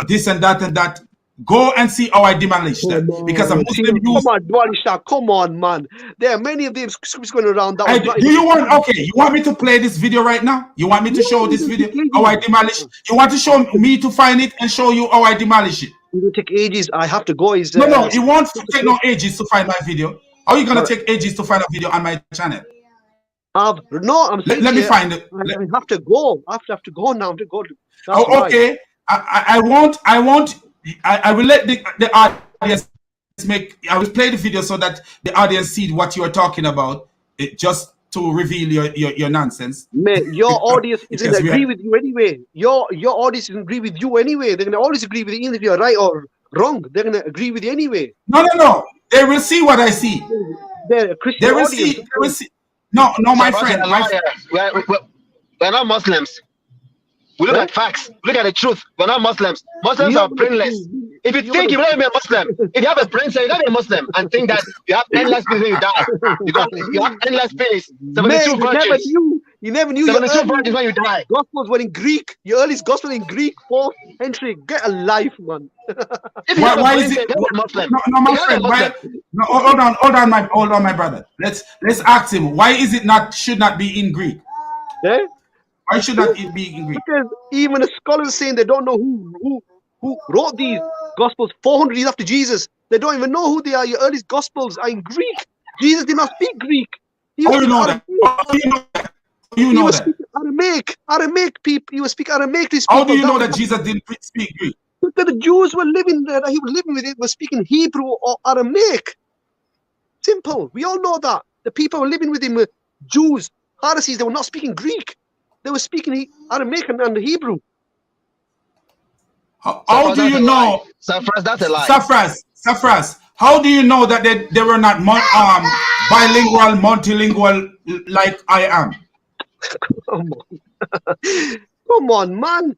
this and that and that. Go and see how I demolished them. Because a Muslim Come on, Dwalisha, come on, man. There are many of them scripts going around that was not do you want, okay, you want me to play this video right now? You want me to show this video? How I demolish? You want to show me to find it and show you how I demolish it? It will take ages. I have to go. No, it won't take no ages to find my video. How are you going to take ages to find a video on my channel? No, I'm saying let me find it. I have to go. I have to go now. Oh, okay. I will let the audience I will play the video so that the audience see what you are talking about. Just to reveal your nonsense. Man, your audience isn't agree with you anyway. Your audience doesn't agree with you anyway. They're gonna always agree with you, even if you're right or wrong. They're gonna agree with you anyway. No. They will see what I see. They're a Christian audience. They will see. No, my friend. We're not Muslims. We look at facts. We look at the truth. We're not Muslims. Muslims are brainless. If you think you're not even a Muslim, if you have a brain cell, you're not a Muslim, and think that you have endless peace when you die. You have endless peace. 72 virgins. You never knew 72 virgins when you die. Gospels were in Greek. Your earliest gospel in Greek, 4th century. Get a life, man. Why is it? No, my friend. No, hold on, my brother. Let's ask him. Why is it should not be in Greek? Yeah. Why should not it be in Greek? Because even the scholars saying they don't know who wrote these gospels 400 years after Jesus. They don't even know who they are. Your earliest gospels are in Greek. Jesus did not speak Greek. How you know that? You know that? Aramaic people. He was speaking Aramaic. How do you know that Jesus didn't speak Greek? Because the Jews were living there. He was living with it. Was speaking Hebrew or Aramaic. Simple. We all know that. The people who were living with him were Jews, Pharisees. They were not speaking Greek. They were speaking Aramaic and Hebrew. How do you know? Safras, that's a lie. Safras, how do you know that they were not bilingual, multilingual like I am? Come on, man.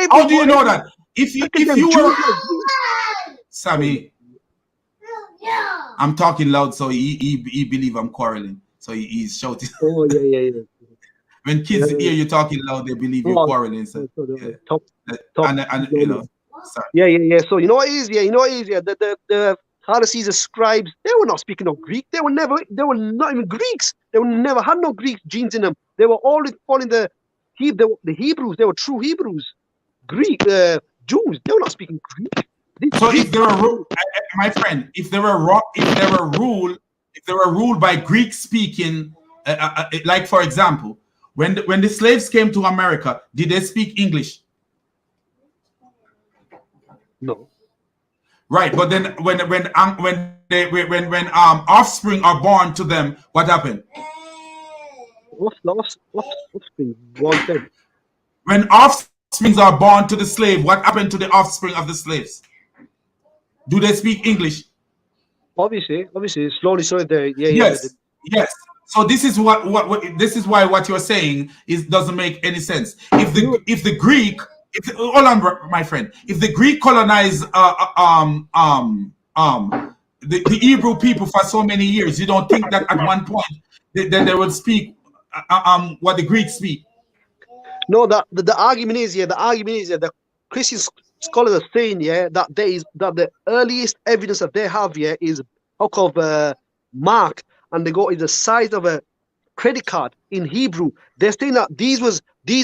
How do you know that? If you were Sammy, I'm talking loud, so he believe I'm quarreling, so he's shouting. Oh yeah. When kids hear you talking loud, they believe you're quarreling. So, top. And you know, sorry. Yeah. So you know what it is? Yeah. The Pharisees, the scribes, they were not speaking of Greek. They were not even Greeks. They never had no Greek genes in them. They were always following the Hebrews. They were true Hebrews. Greek Jews. They were not speaking Greek. So if they were, my friend, if they were ruled by Greek speaking, like for example, when the slaves came to America, did they speak English? No. Right, but then when offspring are born to them, what happened? Offspring? When offsprings are born to the slave, what happened to the offspring of the slaves? Do they speak English? Obviously, slowly. Yes. So this is this is why what you're saying doesn't make any sense. If the Greek, hold on, my friend, if the Greek colonized the Hebrew people for so many years, you don't think that at one point they would speak what the Greeks speak? No, the argument is the Christian scholars are saying that the earliest evidence that they have is book of Mark, and they go is the size of a credit card in Hebrew. They're saying that these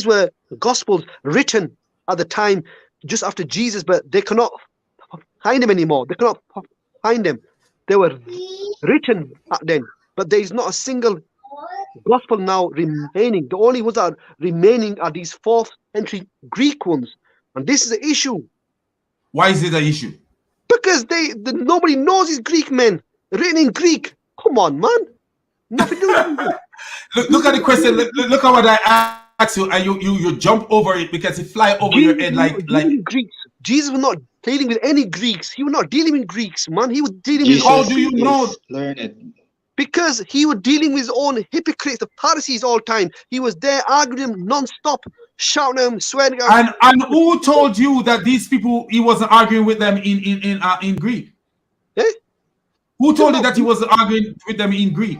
were gospels written at the time just after Jesus, but they cannot find them anymore. They cannot find them. They were written back then, but there is not a single gospel now remaining. The only ones that are remaining are these 4th century Greek ones, and this is the issue. Why is it an issue? Because nobody knows these Greek men written in Greek. Come on, man. Nothing to do. Look at the question. Look at what I asked you, and you jump over it because it fly over your head like Greeks. Jesus was not dealing with any Greeks. He was not dealing with Greeks, man. He was dealing with. How do you know? Learn it. Because he was dealing with his own hypocrites, the Pharisees, all the time. He was there arguing them non-stop, shouting them, swearing. And who told you that these people he wasn't arguing with them in Greek? Who told you that he was arguing with them in Greek?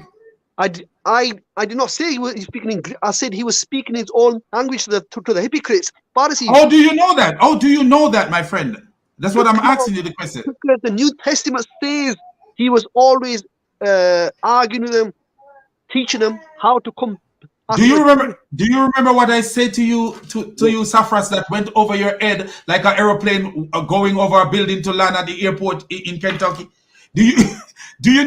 I did not say he was speaking in Greek. I said he was speaking his own language to the hypocrites, Pharisees. How do you know that? How do you know that, my friend? That's what I'm asking you the question. Because the New Testament says he was always arguing with them, teaching them how to come. Do you remember what I said to you, to you, Safras, that went over your head like an aeroplane going over a building to land at the airport in Kentucky? Do you do you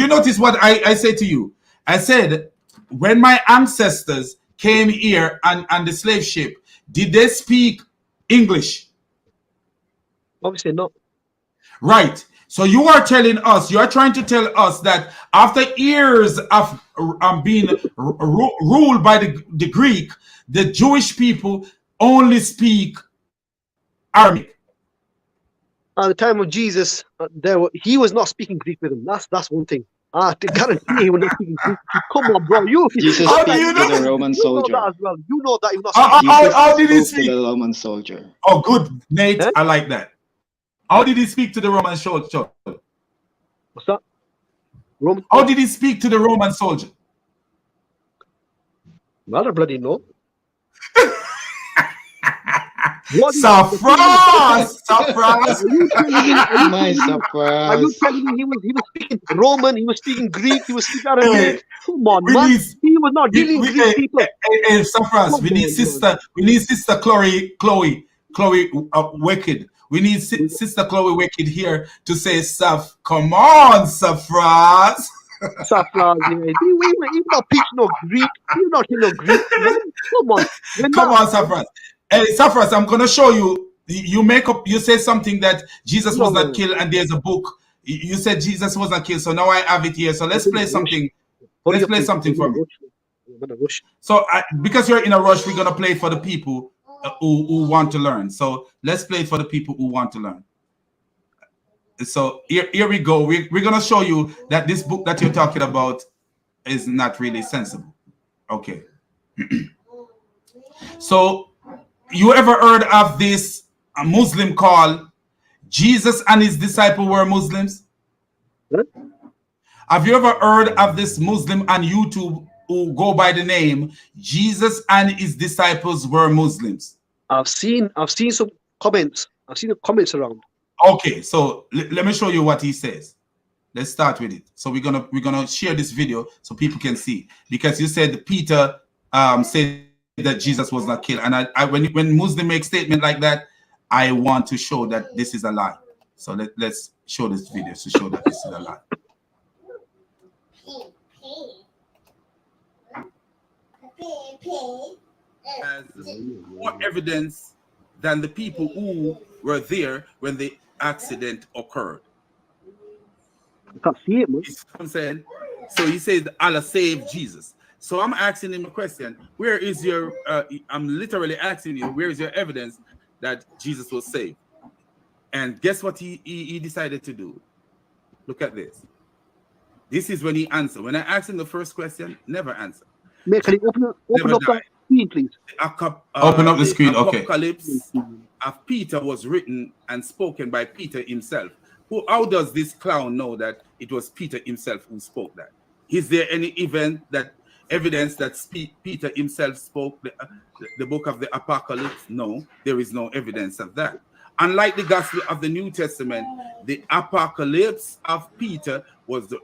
notice what I said to you? I said, when my ancestors came here on the slave ship, did they speak English? Obviously not. Right. So you are telling us, you are trying to tell us that after years of being ruled by the Greek, the Jewish people only speak Aramaic. At the time of Jesus, he was not speaking Greek with them. That's one thing. To guarantee he was not speaking Greek. Come on, bro. Jesus how speaks do you to know? the Roman You know soldier. that as well. You know that he was not speaking How did he spoke speak? to the Roman soldier. Oh, good, Nate. I like that. How did he speak to the Roman soldier? What's that? Roman. How did he speak to the Roman soldier? I don't bloody know. Surprise! Are you Surprise. telling me he was speaking Roman, he was speaking Greek, he was speaking Aramaic? Come on, man. He was not dealing with Greek people. Hey, Surprise. We need sister Chloe Wicked. We need Sister Chloe Wicked here to say stuff. Come on, Surprise. Surprise, yeah. He not teach no Greek. He not teach no Greek. Man. Come on. Come on, Surprise. Hey, Surprise, I'm gonna show you. You say something that Jesus was not killed, and there's a book. You said Jesus was not killed, so now I have it here. So let's play something. Let's play something for me. So because you're in a rush, we're gonna play for the people who want to learn. So let's play for the people who want to learn. So here we go. We're gonna show you that this book that you're talking about is not really sensible. Okay. So you ever heard of this Muslim called Jesus and his disciples were Muslims? What? Have you ever heard of this Muslim on YouTube who go by the name Jesus and his disciples were Muslims? I've seen some comments. I've seen the comments around. Okay, so let me show you what he says. Let's start with it. So we're gonna share this video so people can see, because you said Peter said that Jesus was not killed, and when Muslim make statement like that, I want to show that this is a lie. So let's show this video to show that this is a lie. As more evidence than the people who were there when the accident occurred. I can't see it, man. You see what I'm saying? So he says Allah saved Jesus. So I'm asking him a question. Where is your I'm literally asking you, where is your evidence that Jesus was saved? And guess what he decided to do? Look at this. This is when he answered. When I asked him the first question, never answered. Mate, can you open up that screen, please? Open up the screen, okay. Apocalypse of Peter was written and spoken by Peter himself. How does this clown know that it was Peter himself who spoke that? Is there any evidence that Peter himself spoke the book of the Apocalypse? No, there is no evidence of that. Unlike the Gospel of the New Testament, the Apocalypse of Peter was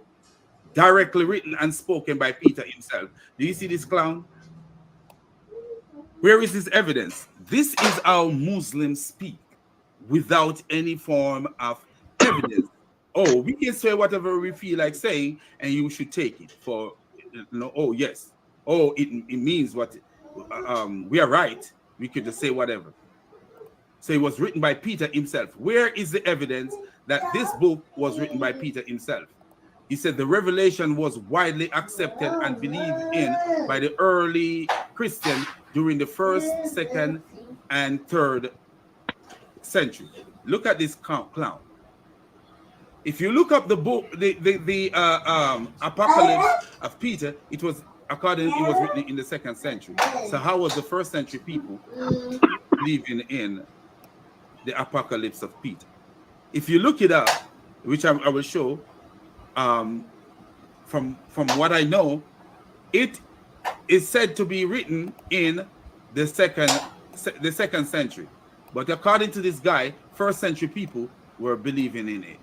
directly written and spoken by Peter himself. Do you see this clown? Where is this evidence? This is how Muslims speak without any form of evidence. Oh, we can say whatever we feel like saying, and you should take it for, oh, yes. Oh, it means what we are right. We could just say whatever. So it was written by Peter himself. Where is the evidence that this book was written by Peter himself? He said the revelation was widely accepted and believed in by the early Christians during the 1st, 2nd, and 3rd century. Look at this clown. If you look up the book, the Apocalypse of Peter, it was written in the 2nd century. So how was the 1st century people believing in the Apocalypse of Peter? If you look it up, which I will show, from what I know, it is said to be written in the second century. But according to this guy, first century people were believing in it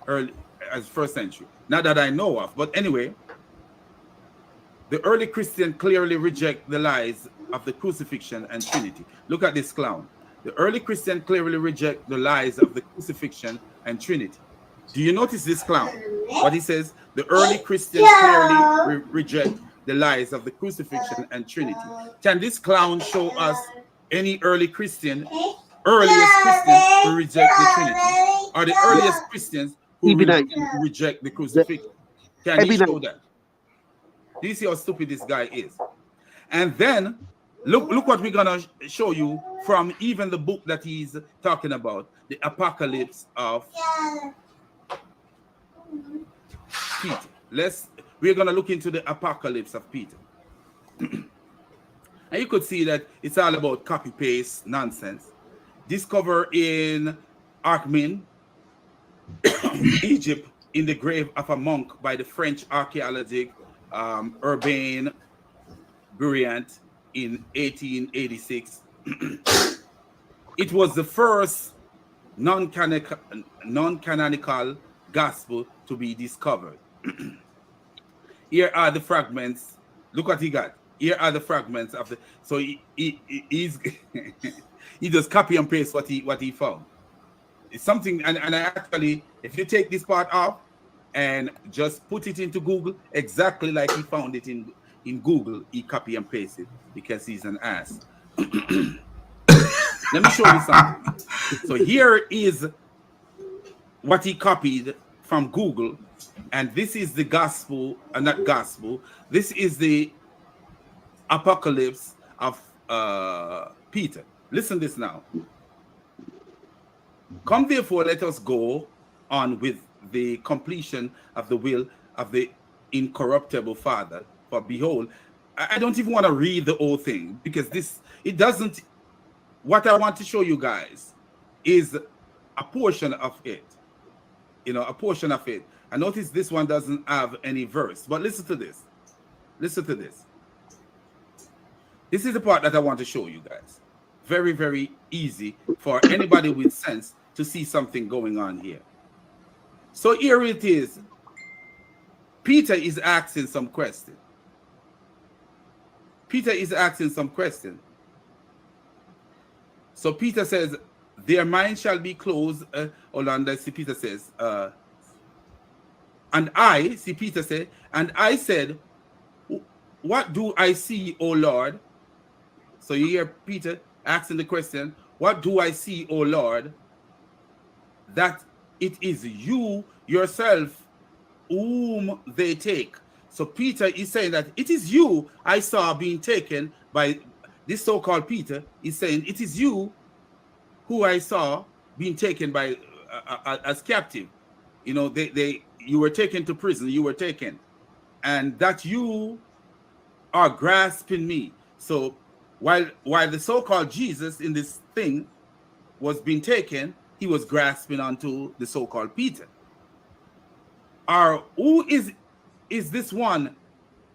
early as first century. Not that I know of, but anyway, the early Christians clearly reject the lies of the crucifixion and Trinity. Look at this clown. The early Christians clearly reject the lies of the crucifixion and Trinity. Do you notice this clown? What he says, the early Christians clearly reject the lies of the crucifixion and Trinity. Can this clown show us any earliest Christian who reject the Trinity, or the earliest Christians who reject the crucifixion? Can he show that? Do you see how stupid this guy is? And then look what we're gonna show you from even the book that he's talking about, the Apocalypse of Peter. We're gonna look into the Apocalypse of Peter. And you could see that it's all about copy-paste nonsense. Discovered in Akhmin, Egypt, in the grave of a monk by the French archaeologist Urbain Guriant in 1886. It was the first non-canonical gospel to be discovered. Here are the fragments. Look what he got. Here are the fragments of the. So he's he just copy and paste what he found. It's something, and I actually, if you take this part off and just put it into Google exactly like he found it in Google, he copy and paste it because he's an ass. Let me show you something. So here is what he copied from Google, and this is the gospel, not gospel. This is the Apocalypse of Peter. Listen this now. Come therefore, let us go on with the completion of the will of the incorruptible Father. For behold, I don't even want to read the whole thing because it doesn't. What I want to show you guys is a portion of it. You know, a portion of it. I notice this one doesn't have any verse, but listen to this. Listen to this. This is the part that I want to show you guys. Very, very easy for anybody with sense to see something going on here. So here it is. Peter is asking some question. Peter is asking some question. So Peter says, their mind shall be closed. Hold on, let's see, Peter says, and I, see Peter said, and I said, what do I see, O Lord? So you hear Peter asking the question, what do I see, O Lord? That it is you yourself whom they take. So Peter is saying that it is you I saw being taken by this so-called Peter. Is saying it is you who I saw being taken by as captive. You know, you were taken to prison. You were taken, and that you are grasping me. So while the so-called Jesus in this thing was being taken, he was grasping onto the so-called Peter. Or who is this one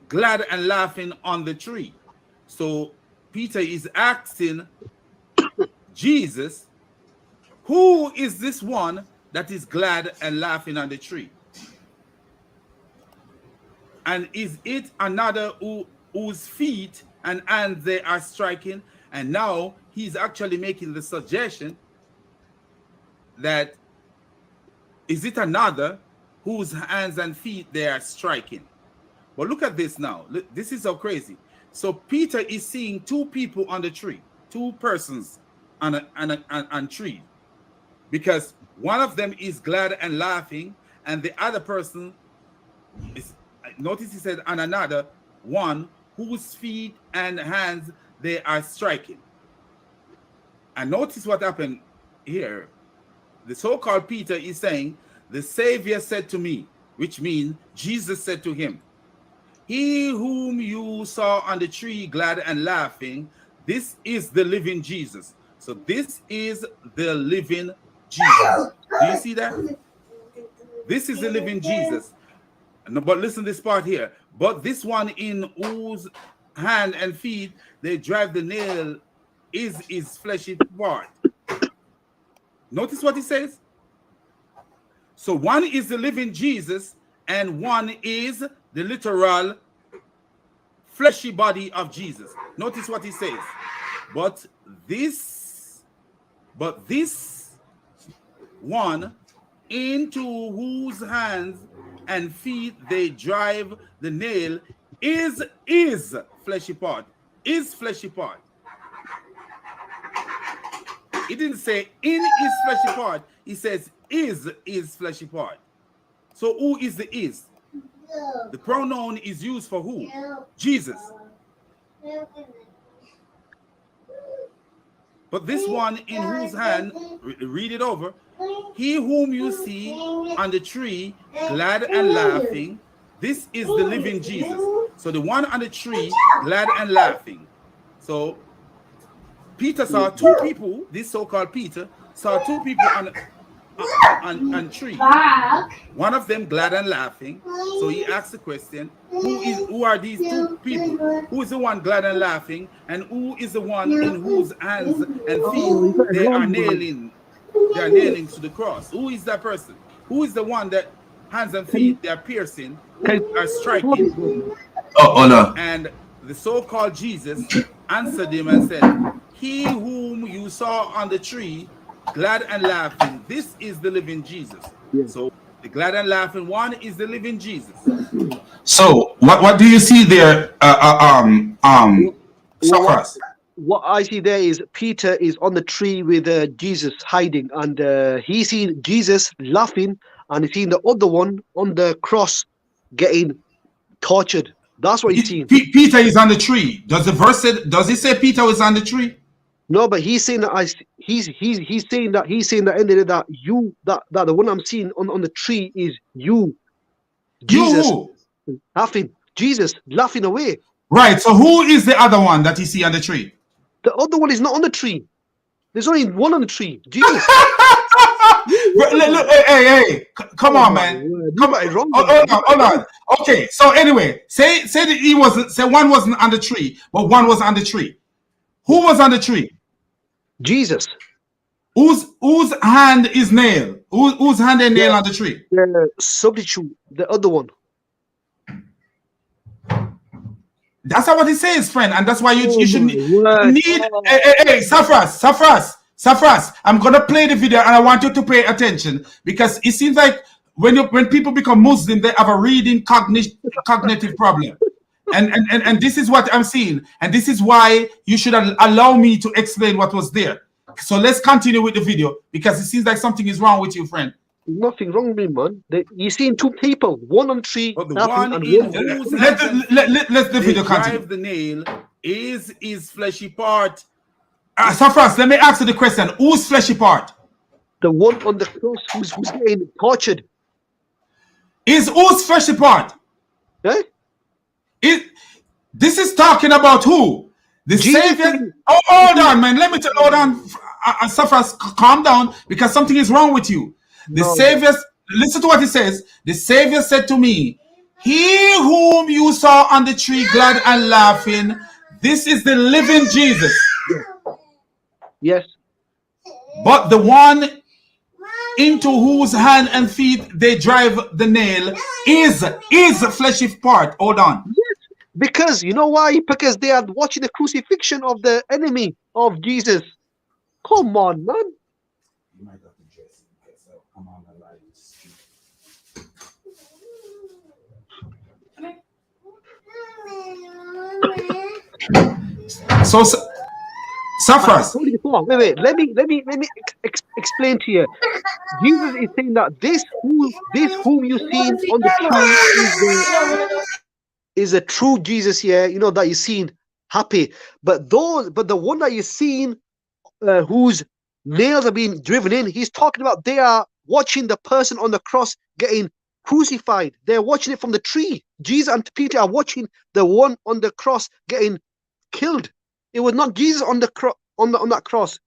glad and laughing on the tree? So Peter is asking Jesus, who is this one that is glad and laughing on the tree? And is it another whose feet and hands they are striking? And now he's actually making the suggestion that is it another whose hands and feet they are striking? But look at this now. This is so crazy. So Peter is seeing two people on the tree, two persons on a tree, because one of them is glad and laughing, and the other person is, notice he said, and another one whose feet and hands they are striking. And notice what happened here. The so-called Peter is saying, the Savior said to me, which means Jesus said to him, he whom you saw on the tree glad and laughing, this is the living Jesus. So this is the living Jesus. Do you see that? This is the living Jesus. But listen to this part here. But this one in whose hand and feet they drive the nail is his fleshy part. Notice what he says. So one is the living Jesus, and one is the literal fleshy body of Jesus. Notice what he says. But this one, into whose hands and feet they drive the nail, is fleshy part. Is fleshy part. He didn't say in his fleshy part. He says is fleshy part. So who is the is? The pronoun is used for who? Jesus. But this one in whose hand, read it over, he whom you see on the tree, glad and laughing, this is the living Jesus. So the one on the tree, glad and laughing. So Peter saw two people, this so-called Peter, saw two people on tree. One of them glad and laughing. So he asked the question, who are these two people? Who is the one glad and laughing? And who is the one in whose hands and feet they are nailing? They are nailing to the cross. Who is that person? Who is the one that hands and feet they are piercing, are striking? Oh no. And the so-called Jesus answered him and said, he whom you saw on the tree, glad and laughing, this is the living Jesus. Yeah. So the glad and laughing one is the living Jesus. So what do you see there? What I see there is Peter is on the tree with Jesus hiding, and he's seen Jesus laughing, and he's seen the other one on the cross getting tortured. That's what he's seen. Peter is on the tree. Does the verse say? Does it say Peter was on the tree? No, but he's saying that he's saying that ended that you that the one I'm seeing on the tree is you, Jesus, laughing, Jesus laughing away. Right. So who is the other one that you see on the tree? The other one is not on the tree. There's only one on the tree. Jesus. Look, hey, come on, man. Come on, hold on. Okay. So anyway, say that he wasn't. Say one wasn't on the tree, but one was on the tree. Who was on the tree? Jesus. Whose hand is nailed? Whose hand is nailed on the tree? The substitute, the other one. That's not what it says, friend, and that's why you should need. Hey, Safras. I'm gonna play the video, and I want you to pay attention because it seems like when people become Muslim, they have a reading cognitive problem. And this is what I'm seeing, and this is why you should allow me to explain what was there. So let's continue with the video because it seems like something is wrong with you, friend. Nothing wrong with me, man. You seen two people, one on the tree. But the one in whose let the video continue. The nail is his fleshy part. Safras, let me ask you the question: whose fleshy part? The one on the cross who's getting tortured. Is whose fleshy part? Eh? This is talking about who? The Savior. Oh, hold on, man. Let me hold on. Safras, calm down because something is wrong with you. The Savior, listen to what he says. The Savior said to me, he whom you saw on the tree glad and laughing, this is the living Jesus. Yes. But the one into whose hand and feet they drive the nail is a fleshy part. Hold on. Yes. Because you know why? Because they are watching the crucifixion of the enemy of Jesus. Come on, man. So Safras. Wait. Let me explain to you. Jesus is saying that this whom you seen on the tree is a true Jesus here. You know that you seen happy, but the one that you seen whose nails are being driven in, he's talking about they are watching the person on the cross getting crucified. They're watching it from the tree. Jesus and Peter are watching the one on the cross getting killed. It was not Jesus on the on that cross,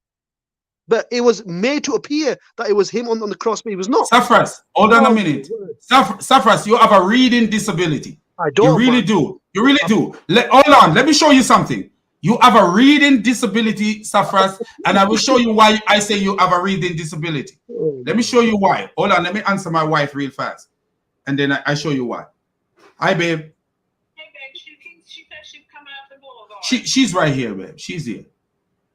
but it was made to appear that it was him on the cross, but he was not. Safras, hold on a minute. Safras, you have a reading disability. I don't. You really do. You really do. Hold on. Let me show you something. You have a reading disability, Safras, and I will show you why I say you have a reading disability. Let me show you why. Hold on, let me answer my wife real fast, and then I show you why. Hi, babe. Hey, babe. She said she's coming out the boulevard. She's right here, babe. She's here.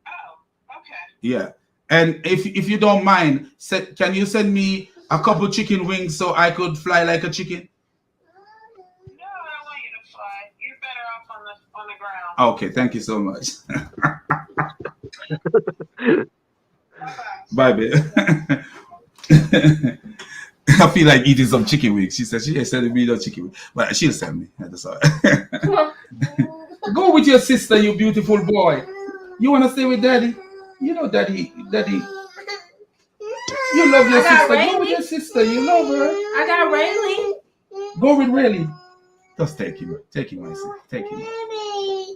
Oh, okay. Yeah, and if you don't mind, can you send me a couple chicken wings so I could fly like a chicken? Okay, thank you so much. Bye, babe. I feel like eating some chicken wings. She said she sent me no chicken wings, but she'll send me. That's all right. Go with your sister, you beautiful boy. You want to stay with daddy? You know, daddy. You love your sister. Go with your sister. You love her. I got Rayleigh. Go with Rayleigh. Just take him, my sister. Take him.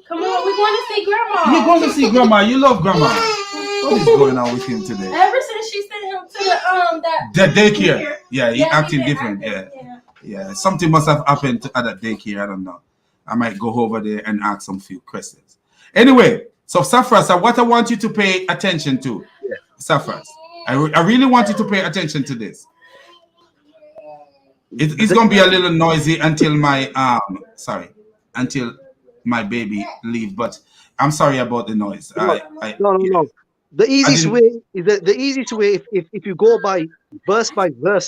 Come on, we're going to see Grandma. You're going to see Grandma. You love Grandma. What is going on with him today? Ever since she sent him to the daycare. Yeah, he acting different. Yeah. Something must have happened at that daycare. I don't know. I might go over there and ask some few questions. Anyway, so Safras, what I want you to pay attention to, Safras, I really want you to pay attention to this. It's gonna be a little noisy until my baby leave, but I'm sorry about the noise. No. The easiest way is the easiest way if you go by verse,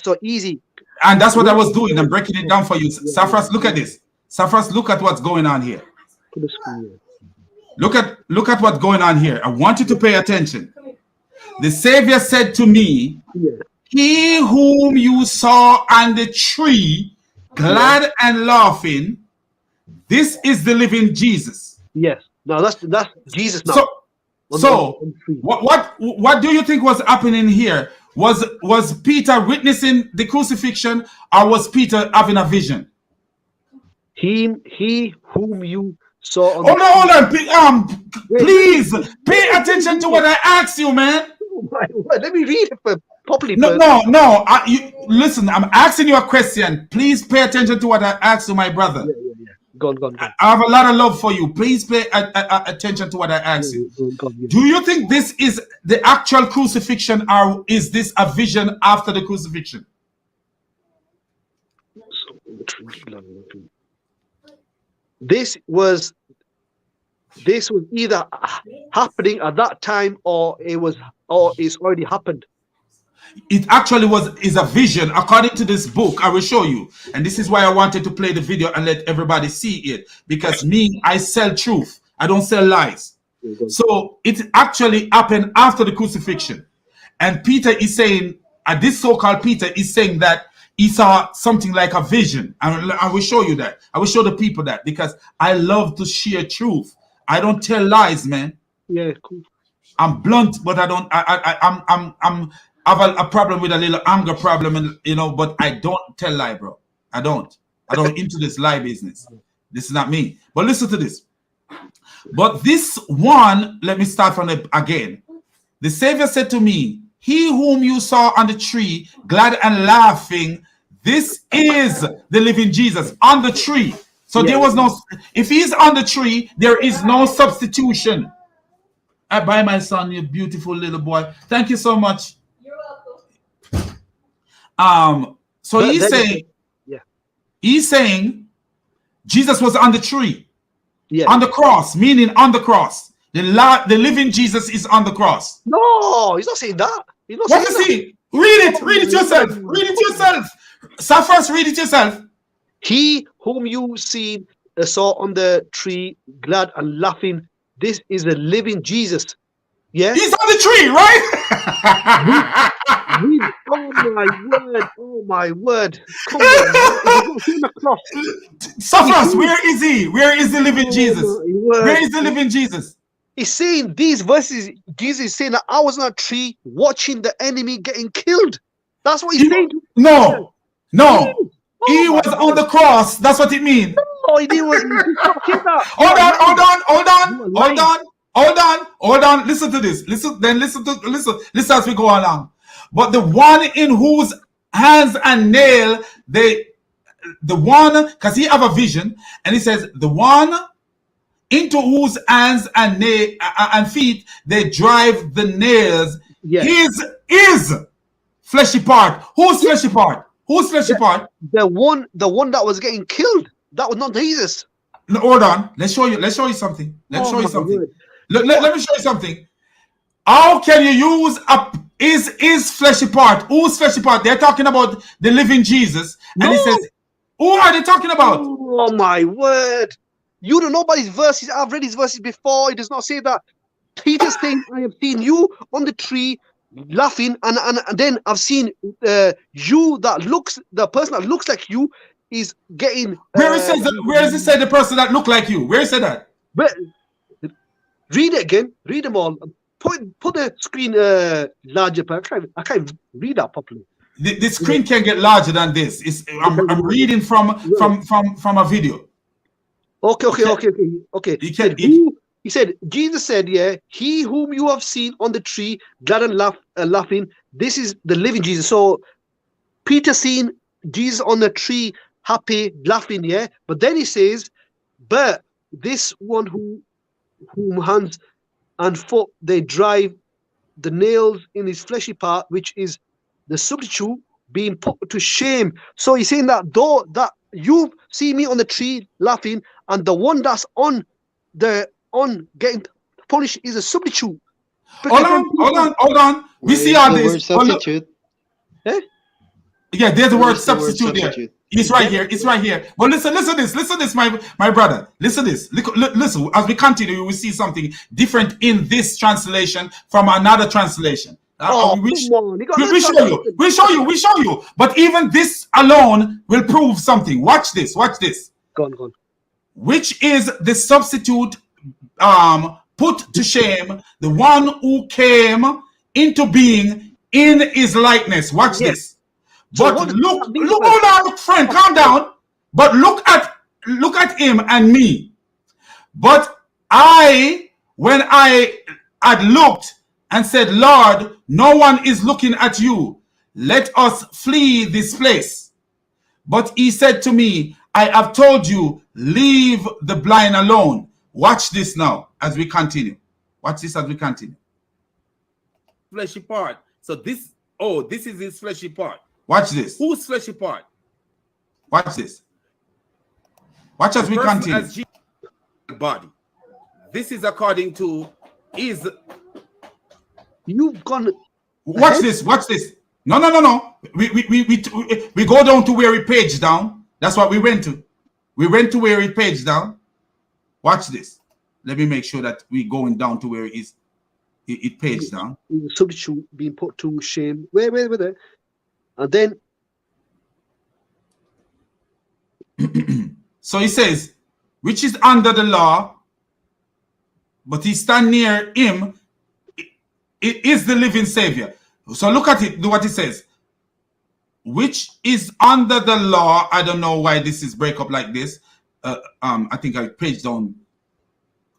so easy. And that's what I was doing. I'm breaking it down for you. Safras, look at this. Safras, look at what's going on here. Look at what's going on here. I want you to pay attention. The Savior said to me, he whom you saw on the tree, glad and laughing, this is the living Jesus. Yes. No, that's Jesus now. So what do you think was happening here? Was Peter witnessing the crucifixion, or was Peter having a vision? He whom you saw on Hold on. Please pay attention to what I asked you, man. Oh my word. Let me read it properly. No. Listen, I'm asking you a question. Please pay attention to what I asked you, my brother. Yeah. Go on. I have a lot of love for you. Please pay attention to what I asked you. Do you think this is the actual crucifixion, or is this a vision after the crucifixion? This was either happening at that time, or it's already happened. It actually is a vision according to this book. I will show you, and this is why I wanted to play the video and let everybody see it, because I sell truth. I don't sell lies. So it actually happened after the crucifixion, and Peter is saying, this so-called Peter is saying that he saw something like a vision. I will show you that. I will show the people that, because I love to share truth. I don't tell lies, man. Yeah, cool. I'm blunt, but I don't. I have a problem with a little anger problem, and but I don't tell lie, bro. I don't into this lie business. This is not me. But listen to this. But this one, let me start from it again. The Savior said to me, he whom you saw on the tree, glad and laughing, this is the living Jesus on the tree. So there was no, if he's on the tree, there is no substitution. Bye, my son, you beautiful little boy. Thank you so much. So he's saying Jesus was on the tree, on the cross, meaning on the cross. The living Jesus is on the cross. No, he's not saying that. What is he? Read it yourself. Read it yourself. Safras, read it yourself. He whom you saw on the tree, glad and laughing, this is the living Jesus. Yeah, he's on the tree, right? Oh my word! Come on, Safras, where is he? Where is the living Jesus? Where is the living Jesus? He's saying these verses. Jesus is saying that I was on a tree watching the enemy getting killed. That's what he's saying. No. He was on the cross. That's what it means. No, he didn't. Hold on. Listen to this. Listen as we go along. But the one in whose hands and nail the one, because he have a vision, and he says the one into whose hands and feet they drive the nails. Yes. Is fleshy part. Whose fleshy part? Whose fleshy part? The one that was getting killed. That was not Jesus. No, hold on. Let's show you something. Let me show you something. Let me show you something. How can you use is fleshy part? Whose fleshy part? They're talking about the living Jesus. And he says, who are they talking about? Oh my word. You don't know about his verses. I've read his verses before. It does not say that. Peter saying, I have seen you on the tree laughing, and then I've seen you the person that looks like you is getting. Where does it say the person that look like you? Where is it that? But read it again. Read them all. Put the screen larger. I can't read that properly. The screen can get larger than this. I'm reading from a video. Okay. He said, Jesus said, yeah, he whom you have seen on the tree, glad and laughing, this is the living Jesus. So Peter seen Jesus on the tree, happy, laughing, yeah. But then he says, but this one whom hands and foot, they drive the nails in his fleshy part, which is the substitute being put to shame. So he's saying that though that you see me on the tree laughing, and the one that's on getting punished is a substitute. Hold on. We see all this. Substitute. Yeah, there's the word substitute there. It's right here. It's right here. But listen this, my brother. Listen this. Listen, as we continue, we see something different in this translation from another translation. We show you. But even this alone will prove something. Watch this. Go on. Which is the substitute put to shame, the one who came into being in his likeness. Watch this. But look, hold on, friend, calm down. But look at him and me. But when I had looked and said, Lord, no one is looking at you. Let us flee this place. But he said to me, I have told you, leave the blind alone. Watch this now as we continue. Fleshy part. So this is his fleshy part. Watch this. Whose fleshy part? Watch this. Watch as we continue. As Jesus body. This is according to his. You've gone. Watch this. No. We go down to where we page down. That's what we went to. We went to where it page down. Watch this. Let me make sure that we're going down to where it page down. The substitute being put to shame. Where there? And then. So he says, which is under the law, but he stand near him. It is the living Savior. So look at it. Do what he says. Which is under the law. I don't know why this is break up like this. I think I page down.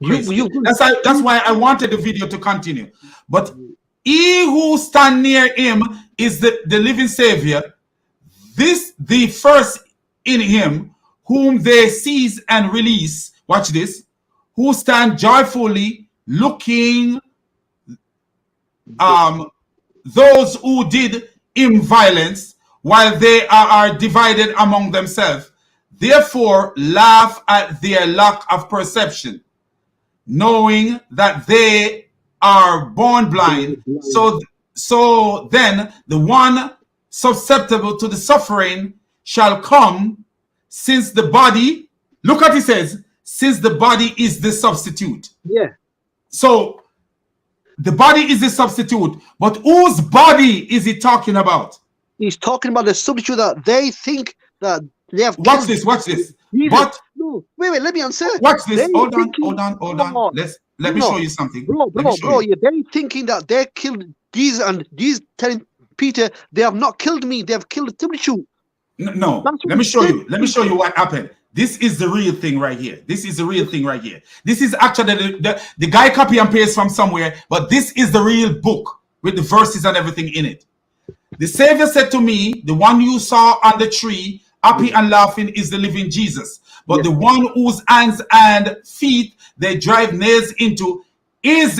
That's why I wanted the video to continue. But he who stand near him is the living Savior. This the first in him, whom they seize and release. Watch this. Who stand joyfully looking. Those who did him violence, while they are divided among themselves, therefore laugh at their lack of perception, knowing that they are born blind. So then the one susceptible to the suffering shall come, since the body, look what he says, since the body is the substitute. Yeah. So the body is the substitute, but whose body is he talking about? He's talking about the substitute that they think that they have. Watch this. But no, wait, let me answer. Watch this. Hold on. Let me show you something. Bro, yeah, they're thinking that they killed these, and these telling Peter they have not killed me, they have killed the substitute. No, let me show you. Let me show you what happened. This is the real thing right here. This is actually the guy copy and paste from somewhere, but this is the real book with the verses and everything in it. The Savior said to me, the one you saw on the tree, happy and laughing, is the living Jesus. but the one whose hands and feet they drive nails into is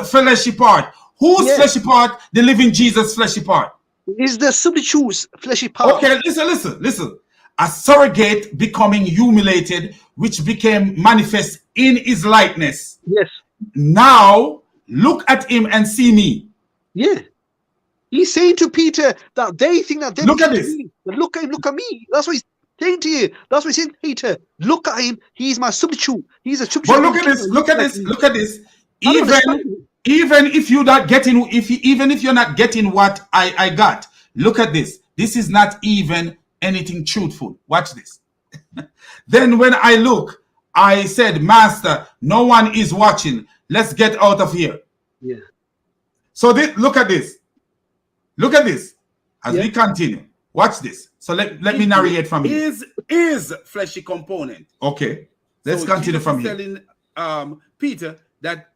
fleshy part. Whose fleshy part? The living Jesus fleshy part. Is the substitute's fleshy part. Okay, listen. A surrogate becoming humiliated, which became manifest in his likeness. Yes. Now look at him and see me. Yeah. He's saying to Peter that they think that they look at this. But look at him, look at me. That's what he's saying to you. That's what he's saying, Peter. Look at him. He's my substitute. He's a substitute. But look at this. Look at this. Look at this. Even if you're not getting, even if you're not getting what I got, look at this. This is not even anything truthful. Watch this. Then when I look, I said, Master, no one is watching. Let's get out of here. Yeah. So look at this. Look at this. As we continue. Watch this. So let me narrate from here. Is fleshy component. Okay. Let's continue from here. Telling Peter that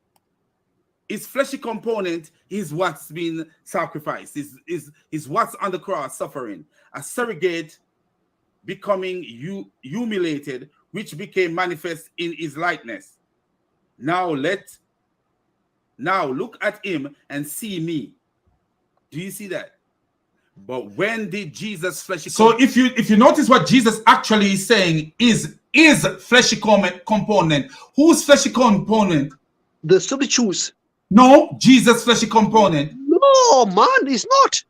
his fleshy component is what's been sacrificed, is what's on the cross suffering. A surrogate becoming humiliated, which became manifest in his likeness. Now look at him and see me. Do you see that? But when did Jesus fleshy? So if you notice what Jesus actually is saying is fleshy component. Whose fleshy component? The substitutes. No, Jesus fleshy component. No, man, it's not.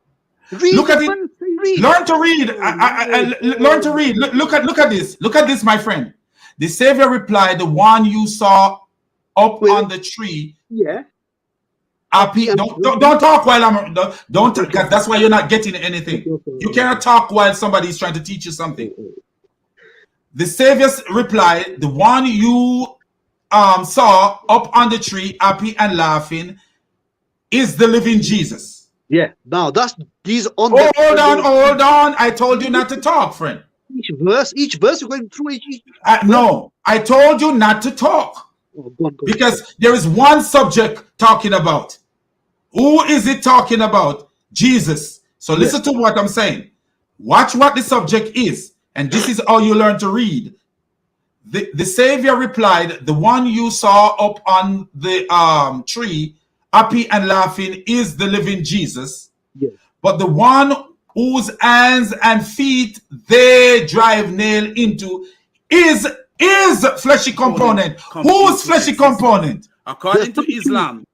Read. Look at it. Learn to read. Learn to read. Look at this. Look at this, my friend. The Savior replied, "The one you saw up on the tree." Yeah. Don't talk while I'm don't because that's why you're not getting anything. You cannot talk while somebody is trying to teach you something. The Savior replied, "The one you saw up on the tree, happy and laughing, is the living Jesus." Yeah. Now that's these on. Hold on. I told you not to talk, friend. Each verse you're going through each. No, I told you not to talk. Because there is one subject talking about. Who is it talking about? Jesus. So listen to what I'm saying. Watch what the subject is. And this is how you learn to read. The Savior replied, "The one you saw up on the tree, happy and laughing, is the living Jesus. Yes. But the one whose hands and feet they drive nail into is fleshy component. Whose fleshy component? According to Islam.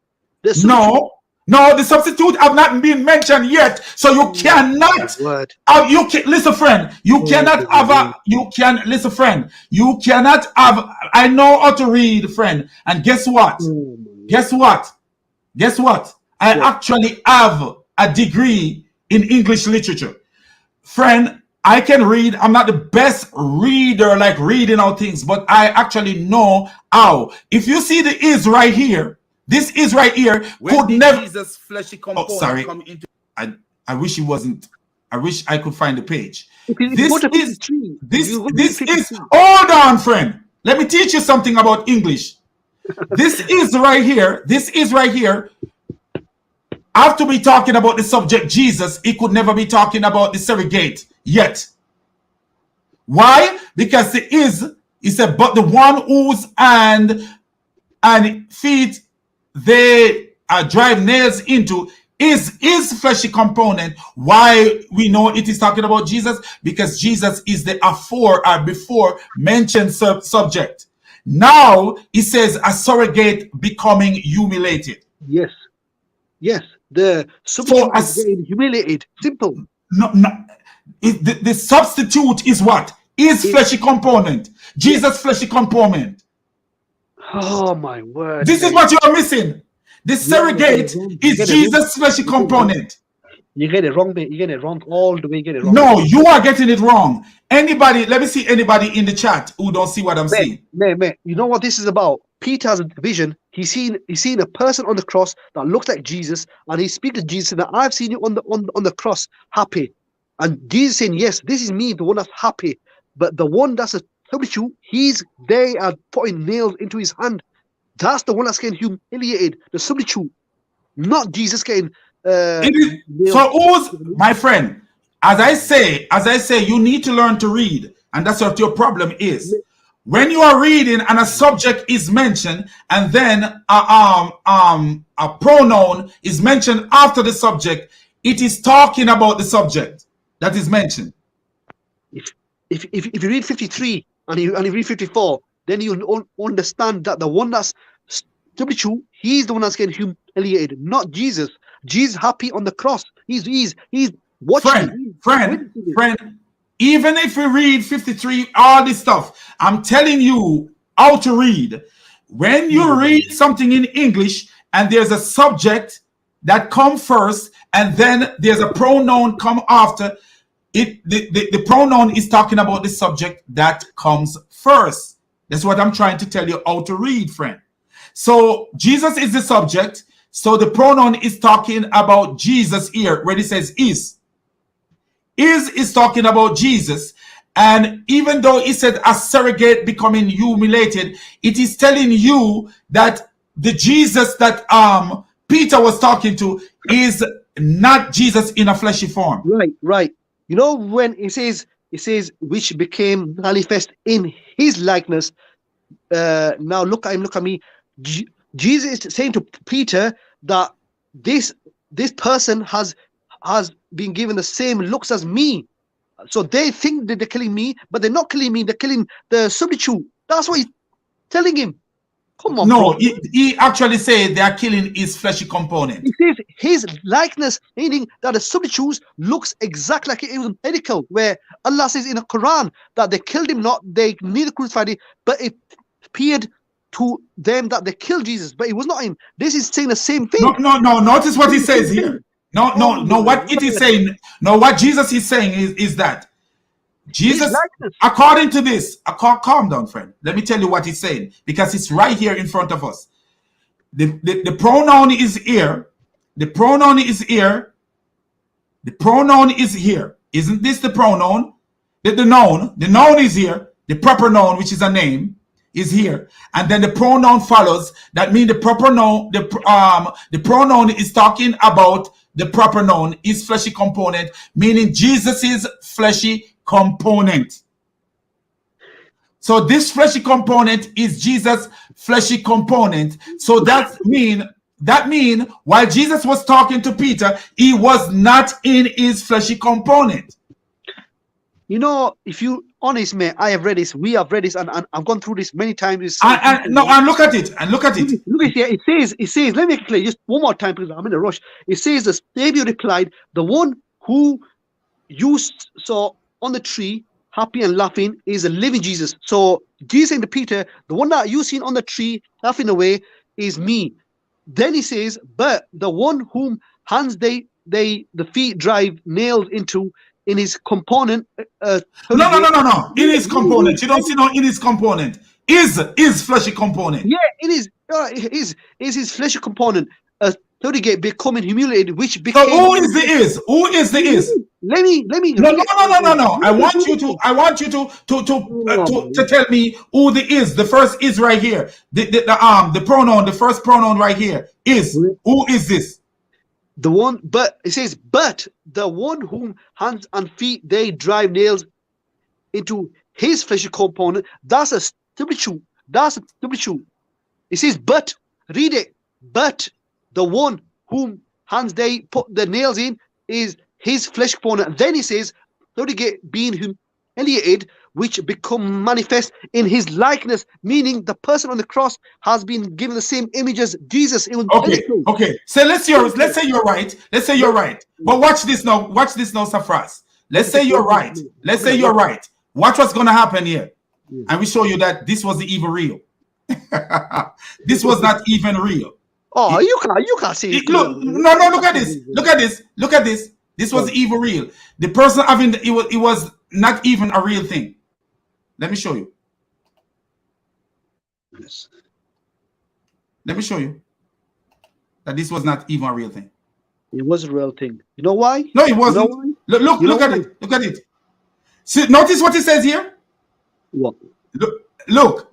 No, the substitute have not been mentioned yet. So you cannot. Listen, friend. You cannot have listen, friend. You cannot have. I know how to read, friend. And guess what? Guess what? I actually have a degree in English literature, friend. I can read. I'm not the best reader, like reading out things, but I actually know how. If you see the is right here, this is right here. Could never. Jesus fleshy component come into. I wish it wasn't. I wish I could find the page. This is. Hold on, friend. Let me teach you something about English. This is right here. This is right here. I have to be talking about the subject Jesus. It could never be talking about the surrogate yet. Why? Because it is. He said, but the one whose hand and feet they drive nails into is fleshy component. Why we know it is talking about Jesus? Because Jesus is the before mentioned subject. Now he says a surrogate becoming humiliated. Yes. The substitute is getting humiliated. Simple. No. The substitute is what? Is fleshy component. Jesus fleshy component. Oh my word. This is what you are missing. The surrogate is Jesus fleshy component. You get it wrong, mate. You get it wrong all the way. You get it wrong. No, you are getting it wrong. Anybody, let me see anybody in the chat who don't see what I'm saying. Mate, you know what this is about? Peter has a vision. He's seen a person on the cross that looks like Jesus, and he speaks to Jesus and that I've seen you on the cross happy. And Jesus saying, yes, this is me, the one that's happy. But the one that's a substitute, they are putting nails into his hand. That's the one that's getting humiliated. The substitute, not Jesus getting. So who's my friend? As I say, you need to learn to read, and that's what your problem is. when you are reading and a subject is mentioned, and then a pronoun is mentioned after the subject, it is talking about the subject that is mentioned. If you read 53 and you read 54, then you understand that the one that's substitute, he's the one that's getting humiliated, not Jesus. Jesus happy on the cross. He's watching. Friend. Even if we read 53, all this stuff, I'm telling you how to read. When you read something in English and there's a subject that comes first and then there's a pronoun come after, the pronoun is talking about the subject that comes first. That's what I'm trying to tell you how to read, friend. So Jesus is the subject. So the pronoun is talking about Jesus here, where it says is. Is talking about Jesus. And even though it said a surrogate becoming humiliated, it is telling you that the Jesus that Peter was talking to is not Jesus in a fleshy form. Right. You know, when it says which became manifest in his likeness. Now look at me. Jesus is saying to Peter that this person has been given the same looks as me. So they think that they're killing me, but they're not killing me, they're killing the substitute. That's what he's telling him. Come on, no, bro. he actually said they are killing his fleshy component. He says his likeness, meaning that the substitute looks exactly like it was medical, where Allah says in the Quran that they killed him, not they neither crucified him, but it appeared to them that they killed Jesus, but it was not him. This is saying the same thing. No. Notice what he says here. No. What it is saying. No, what Jesus is saying is that Jesus, according to this, calm down, friend. Let me tell you what he's saying, because it's right here in front of us. The pronoun is here. The pronoun is here. The pronoun is here. Isn't this the pronoun? The noun is here. The proper noun, which is a name, is here, and then the pronoun follows. That means the proper noun, the pronoun is talking about the proper noun, is fleshy component, meaning Jesus's fleshy component. So this fleshy component is Jesus' fleshy component. So that mean while Jesus was talking to Peter, he was not in his fleshy component. You know, if you honest, man, I have read this. We have read this, and I've gone through this many times. And look at it. Look at it here. It says. Let me make it clear just one more time, because I'm in a rush. It says the Savior replied, "The one who you saw on the tree, happy and laughing, is a living Jesus." So Jesus saying to Peter, "The one that you seen on the tree laughing away is me." Then he says, "But the one whom hands the feet drive nails into." In his component, no. In his component, you don't see no in his component. Is fleshy component. Yeah, it is. Is his fleshy component. Thirty-gate becoming humiliated, which became. So who is the is? Who is the is? Let me. No. I want you to tell me who the is. The first is right here. The pronoun. The first pronoun right here is. Who is this? The one, but it says, but the one whom hands and feet they drive nails into his fleshy component, that's a substitute. That's a substitute. It says, but read it. But the one whom hands they put the nails in is his flesh component. Then he says, being humiliated, which become manifest in his likeness, meaning the person on the cross has been given the same image as Jesus. It was okay. So let's say you're right. But watch this now, Safras. Let's say you're right. Watch what's gonna happen here. And we show you that this wasn't even real. This was not even real. Oh, you can't see it. Look at this. This was even real. The person having it was not even a real thing. Let me show you. Let me show you that this was not even a real thing. It was a real thing. You know why? No, it wasn't. Look at it. Look at it. See, notice what it says here. What? Look.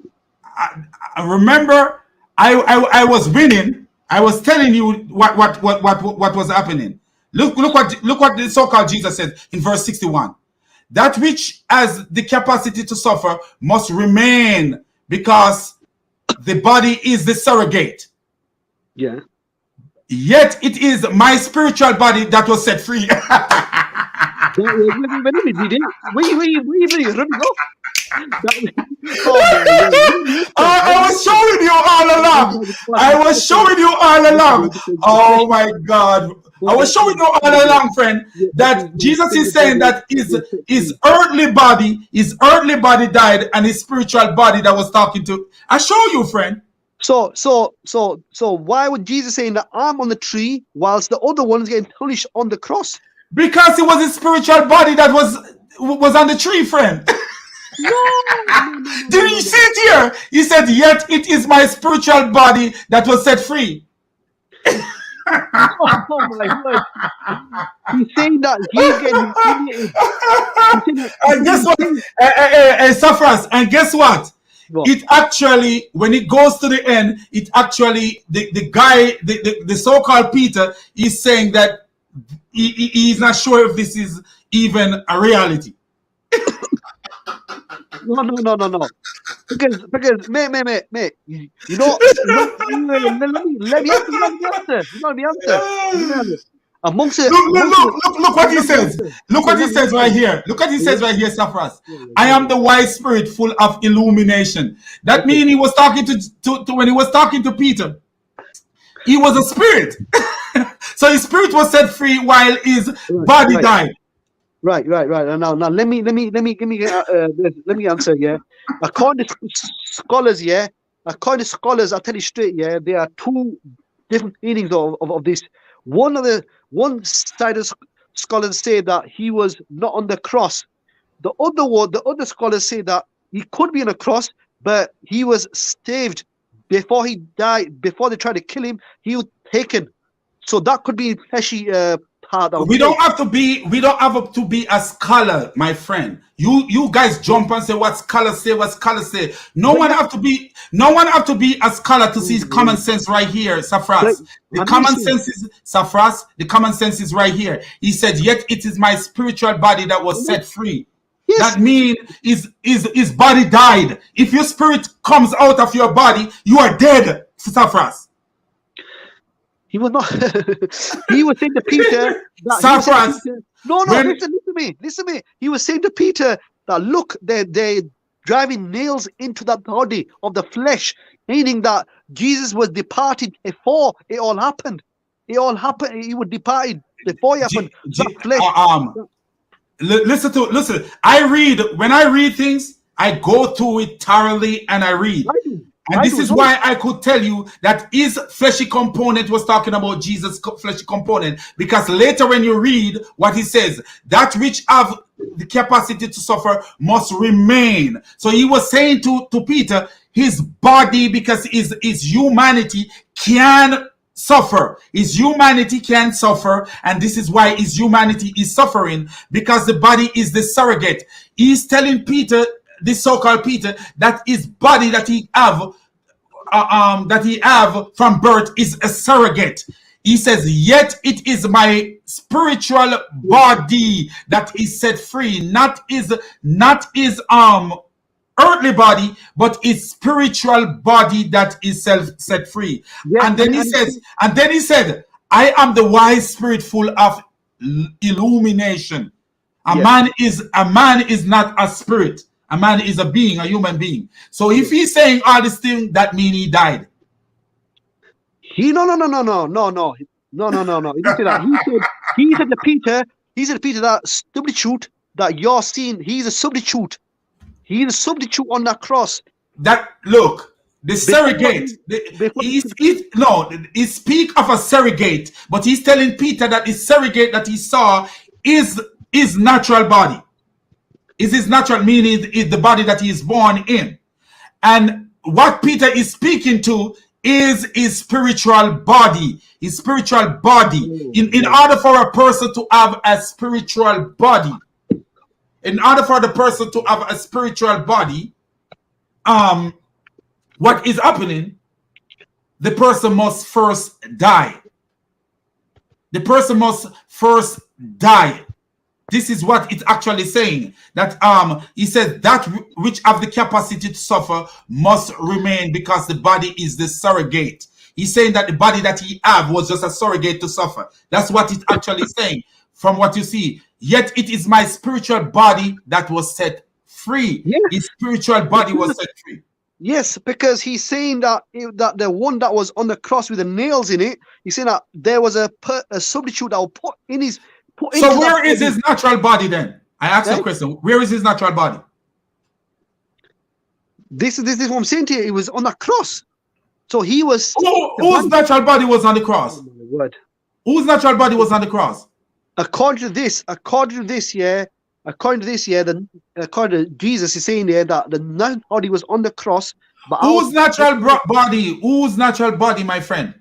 I remember I was winning. I was telling you what was happening. Look what the so-called Jesus said in verse 61. that which has the capacity to suffer must remain, because the body is the surrogate. Yeah. Yet it is my spiritual body that was set free. Let me read it. Where you running off? I was showing you all along. I was showing you all along. Oh my God. I was showing you all along, friend, that Jesus is saying that his earthly body died, and his spiritual body that was talking to. I show you, friend. So why would Jesus saying that I'm on the tree whilst the other one's getting punished on the cross? Because it was his spiritual body that was on the tree, friend. Did you see it here? He said, yet it is my spiritual body that was set free. Oh my word. He's saying that he's getting humiliated. And guess what? Safras, and guess what? It actually, when it goes to the end, it actually, the guy, the so-called Peter, is saying that he's not sure if this is even a reality. No. Because, mate, you know, let me answer. Amongst look what he says. Look what he says right here. Look what he says right here, Safras. I am the wise spirit full of illumination. That means he was talking to when he was talking to Peter. He was a spirit. So his spirit was set free while his body died. Right. Now let me answer. Yeah, according to scholars, I'll tell you straight. Yeah, there are two different meanings of this. One side of scholars say that he was not on the cross. The other scholars say that he could be on a cross, but he was staved before he died. Before they tried to kill him, he was taken. So that could be fleshy part of. We don't have to be a scholar, my friend. You guys jump and say what scholars say. No one have to be a scholar to see common sense right here, Safras. The common sense is right here. He said, yet it is my spiritual body that was set free. Yes. That means his body died. If your spirit comes out of your body, you are dead, Safras. He was not. He was saying to Peter. Safras. Listen to me. He was saying to Peter that look, they're driving nails into the body of the flesh, meaning that Jesus was departed before it all happened. He was departed before it happened. Listen. When I read things, I go through it thoroughly and I read. And this is why I could tell you that his fleshy component was talking about Jesus' fleshy component. Because later when you read what he says, that which have the capacity to suffer must remain. So he was saying to Peter, his body, because his humanity can suffer. His humanity can suffer. And this is why his humanity is suffering, because the body is the surrogate. He's telling Peter, this so-called Peter, that his body that he have from birth is a surrogate. He says, yet it is my spiritual body that is set free, not his earthly body, but his spiritual body that is set free. Yeah, and then he said, I am the wise spirit full of illumination. A man is not a spirit. A man is a being, a human being. So if he's saying all this thing, that means he died. No. He didn't say that. He said to Peter, that substitute that you're seeing, he's a substitute. He's a substitute on that cross. The surrogate. He speak of a surrogate, but he's telling Peter that the surrogate that he saw is his natural body. Is his natural, meaning is the body that he is born in. And what Peter is speaking to is his spiritual body. His spiritual body. In order for a person to have a spiritual body, what is happening? The person must first die. This is what it's actually saying. That he said that which have the capacity to suffer must remain because the body is the surrogate. He's saying that the body that he have was just a surrogate to suffer. That's what it's actually saying from what you see. Yet it is my spiritual body that was set free. Yes. His spiritual body was set free. Yes, because he's saying that that the one that was on the cross with the nails in it, he's saying that there was a substitute that was put in his. So where is his natural body then? I asked you a question. Where is his natural body? This is what I'm saying to you. It was on the cross. So he was. Whose natural body was on the cross? Oh my word. Whose natural body was on the cross? According to this, according to Jesus is saying there that the natural body was on the cross. But whose natural body? Whose natural body, my friend?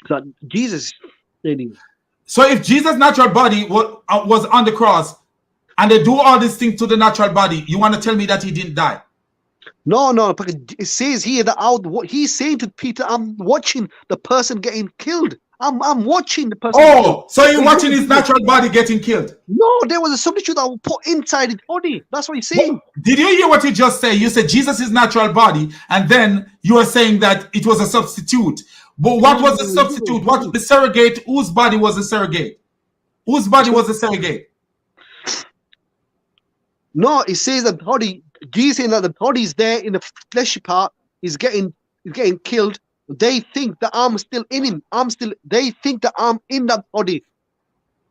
That Jesus. So if Jesus' natural body was on the cross, and they do all these things to the natural body, you want to tell me that he didn't die? No, because it says here that he's saying to Peter, I'm watching the person getting killed. I'm watching the person. Oh, so you're watching his natural body getting killed? No, there was a substitute that was put inside his body. That's what he's saying. Well, did you hear what he just said? You said Jesus' natural body, and then you are saying that it was a substitute. But what was the substitute? What was the surrogate? Whose body was the surrogate? Whose body was the surrogate? No, it says that body. Jesus saying that the body is there in the fleshy part. Is getting killed. They think that I'm still in him. They think that I'm in that body.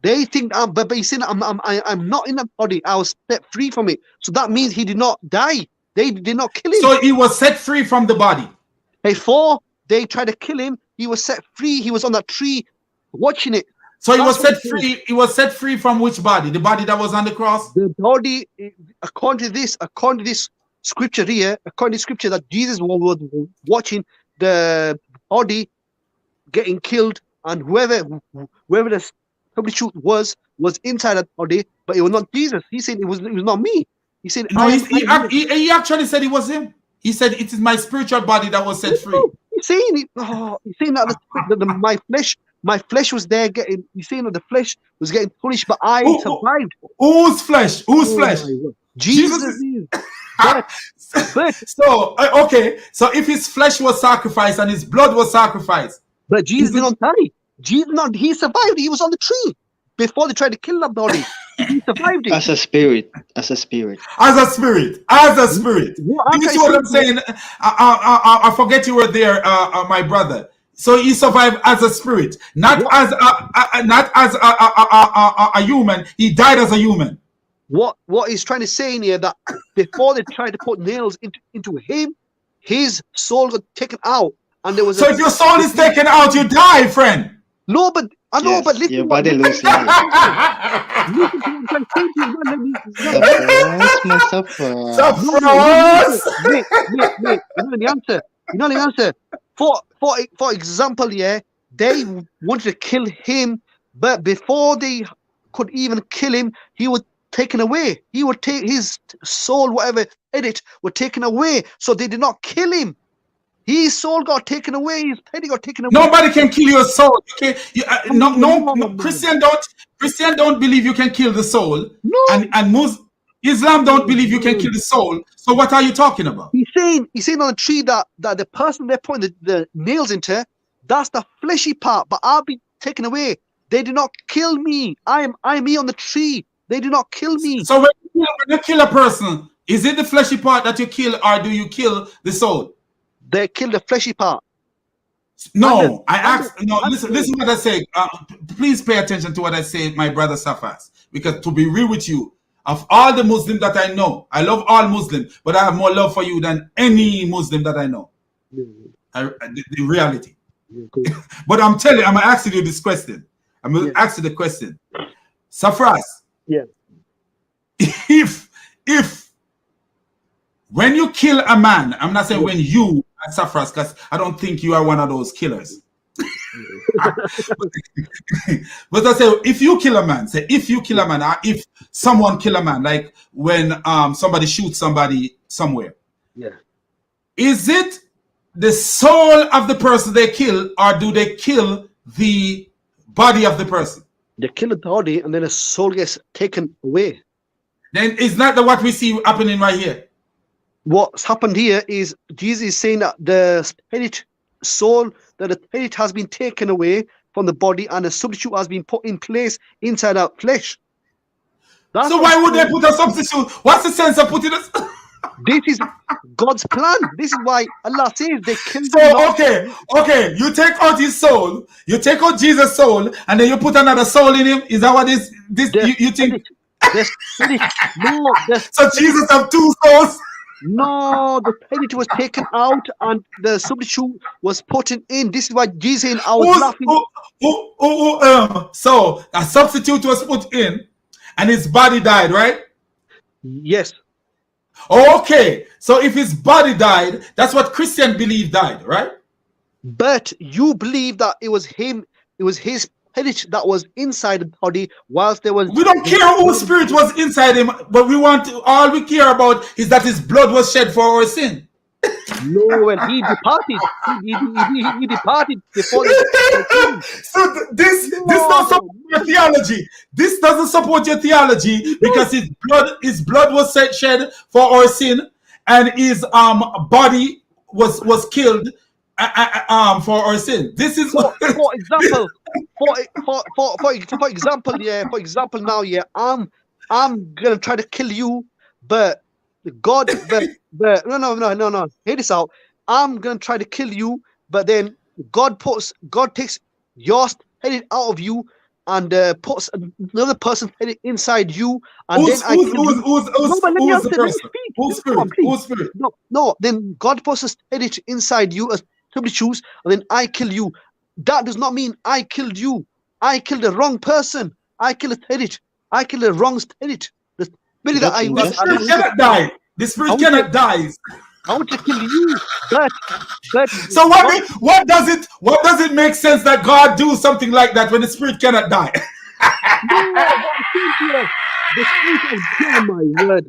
They think that but he's saying I'm not in that body. I was set free from it. So that means he did not die. They did not kill him. So he was set free from the body. Before they tried to kill him, he was set free. He was on that tree watching it. So he was set free. He was set free from which body? The body that was on the cross? The body, according to this scripture here, according to the scripture that Jesus was watching the body getting killed, and whoever the substitute was inside that body, but it was not Jesus. He said it was not me. He said no. He actually said it was him. He said it is my spiritual body that was set free. He's saying it. He's saying that my flesh was there getting. He's saying that the flesh was getting punished, but I survived. Whose flesh? Whose flesh? Jesus. So okay. So if his flesh was sacrificed and his blood was sacrificed, but Jesus did not die. He survived. He was on the tree before they tried to kill that body. He survived it. As a spirit. You see what I'm saying? I forget you were there, my brother. So he survived as a spirit, not as a human. He died as a human. What he's trying to say in here that before they tried to put nails into him, his soul got taken out, and there was. So if your soul is taken out, you die, friend. No, but I know, but listen. Your body loses life. Wait. You know the answer. For example, yeah, they wanted to kill him, but before they could even kill him, he was taken away. He would take his soul, whatever edit, were taken away. So they did not kill him. His soul got taken away. His body got taken away. Nobody can kill your soul. No. Christian don't believe you can kill the soul. No. And Islam don't believe you can kill the soul. So what are you talking about? He's saying on the tree that the person they're putting the nails into, that's the fleshy part, but I'll be taken away. They did not kill me. I'm me on the tree. They did not kill me. So when you kill a person, is it the fleshy part that you kill, or do you kill the soul? They kill the fleshy part. No, listen what I say. Please pay attention to what I say, my brother Safas. Because to be real with you, of all the Muslims that I know, I love all Muslims, but I have more love for you than any Muslim that I know. The reality. But I'm asking you this question. I'm going to ask you the question. Safras. Yeah. If when you kill a man, I'm not saying when you are Safras, because I don't think you are one of those killers. But I say, if you kill a man, or if someone kill a man, like when somebody shoots somebody somewhere, is it the soul of the person they kill, or do they kill the body of the person? They kill the body and then the soul gets taken away. Then it's not what we see happening right here. What's happened here is Jesus is saying that the spirit soul, that the spirit has been taken away from the body and a substitute has been put in place inside our flesh. That's so why would they put a substitute? What's the sense of putting us? This is God's plan. This is why Allah says they killed him. So okay, you take out his soul, you take out Jesus' soul, and then you put another soul in him. Is that what this you think? The spirit, no, so Jesus have two souls. No, the spirit was taken out and the substitute was put in. This is why Jesus and I was laughing. So a substitute was put in, and his body died, right? Yes. Okay, so if his body died, that's what Christians believe died, right? But you believe that it was him, it was his spirit that was inside the body whilst there was... We don't care whose spirit was inside him, but all we care about is that his blood was shed for our sin. No, when he departed, he departed before So this doesn't support your theology. This doesn't support your theology because his blood was shed for our sin, and his body was killed for our sin. This is for example, for example now, yeah, I'm gonna try to kill you, but God, no. Hear this out. I'm gonna try to kill you, but then God takes your spirit out of you and puts another person's spirit inside you, and then whose spirit? No. Then God puts a spirit inside you as substitutes, and then I kill you. That does not mean I killed you. I killed the wrong person. I killed the spirit. I killed the wrong spirit. The spirit that I cannot die. The spirit cannot die. I want to kill you, but so what does it make sense that God do something like that when the spirit cannot die? The spirit of God, my word.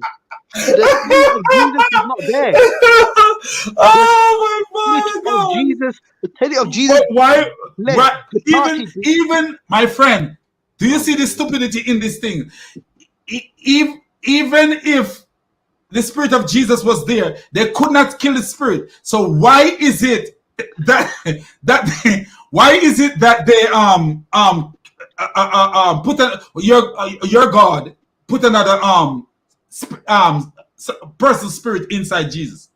The spirit of Jesus is not there. Oh my God! Jesus, the spirit of Jesus. Why even my friend, do you see the stupidity in this thing? Even if the spirit of Jesus was there, they could not kill the spirit. So why is it that they put your God put another person's spirit inside Jesus?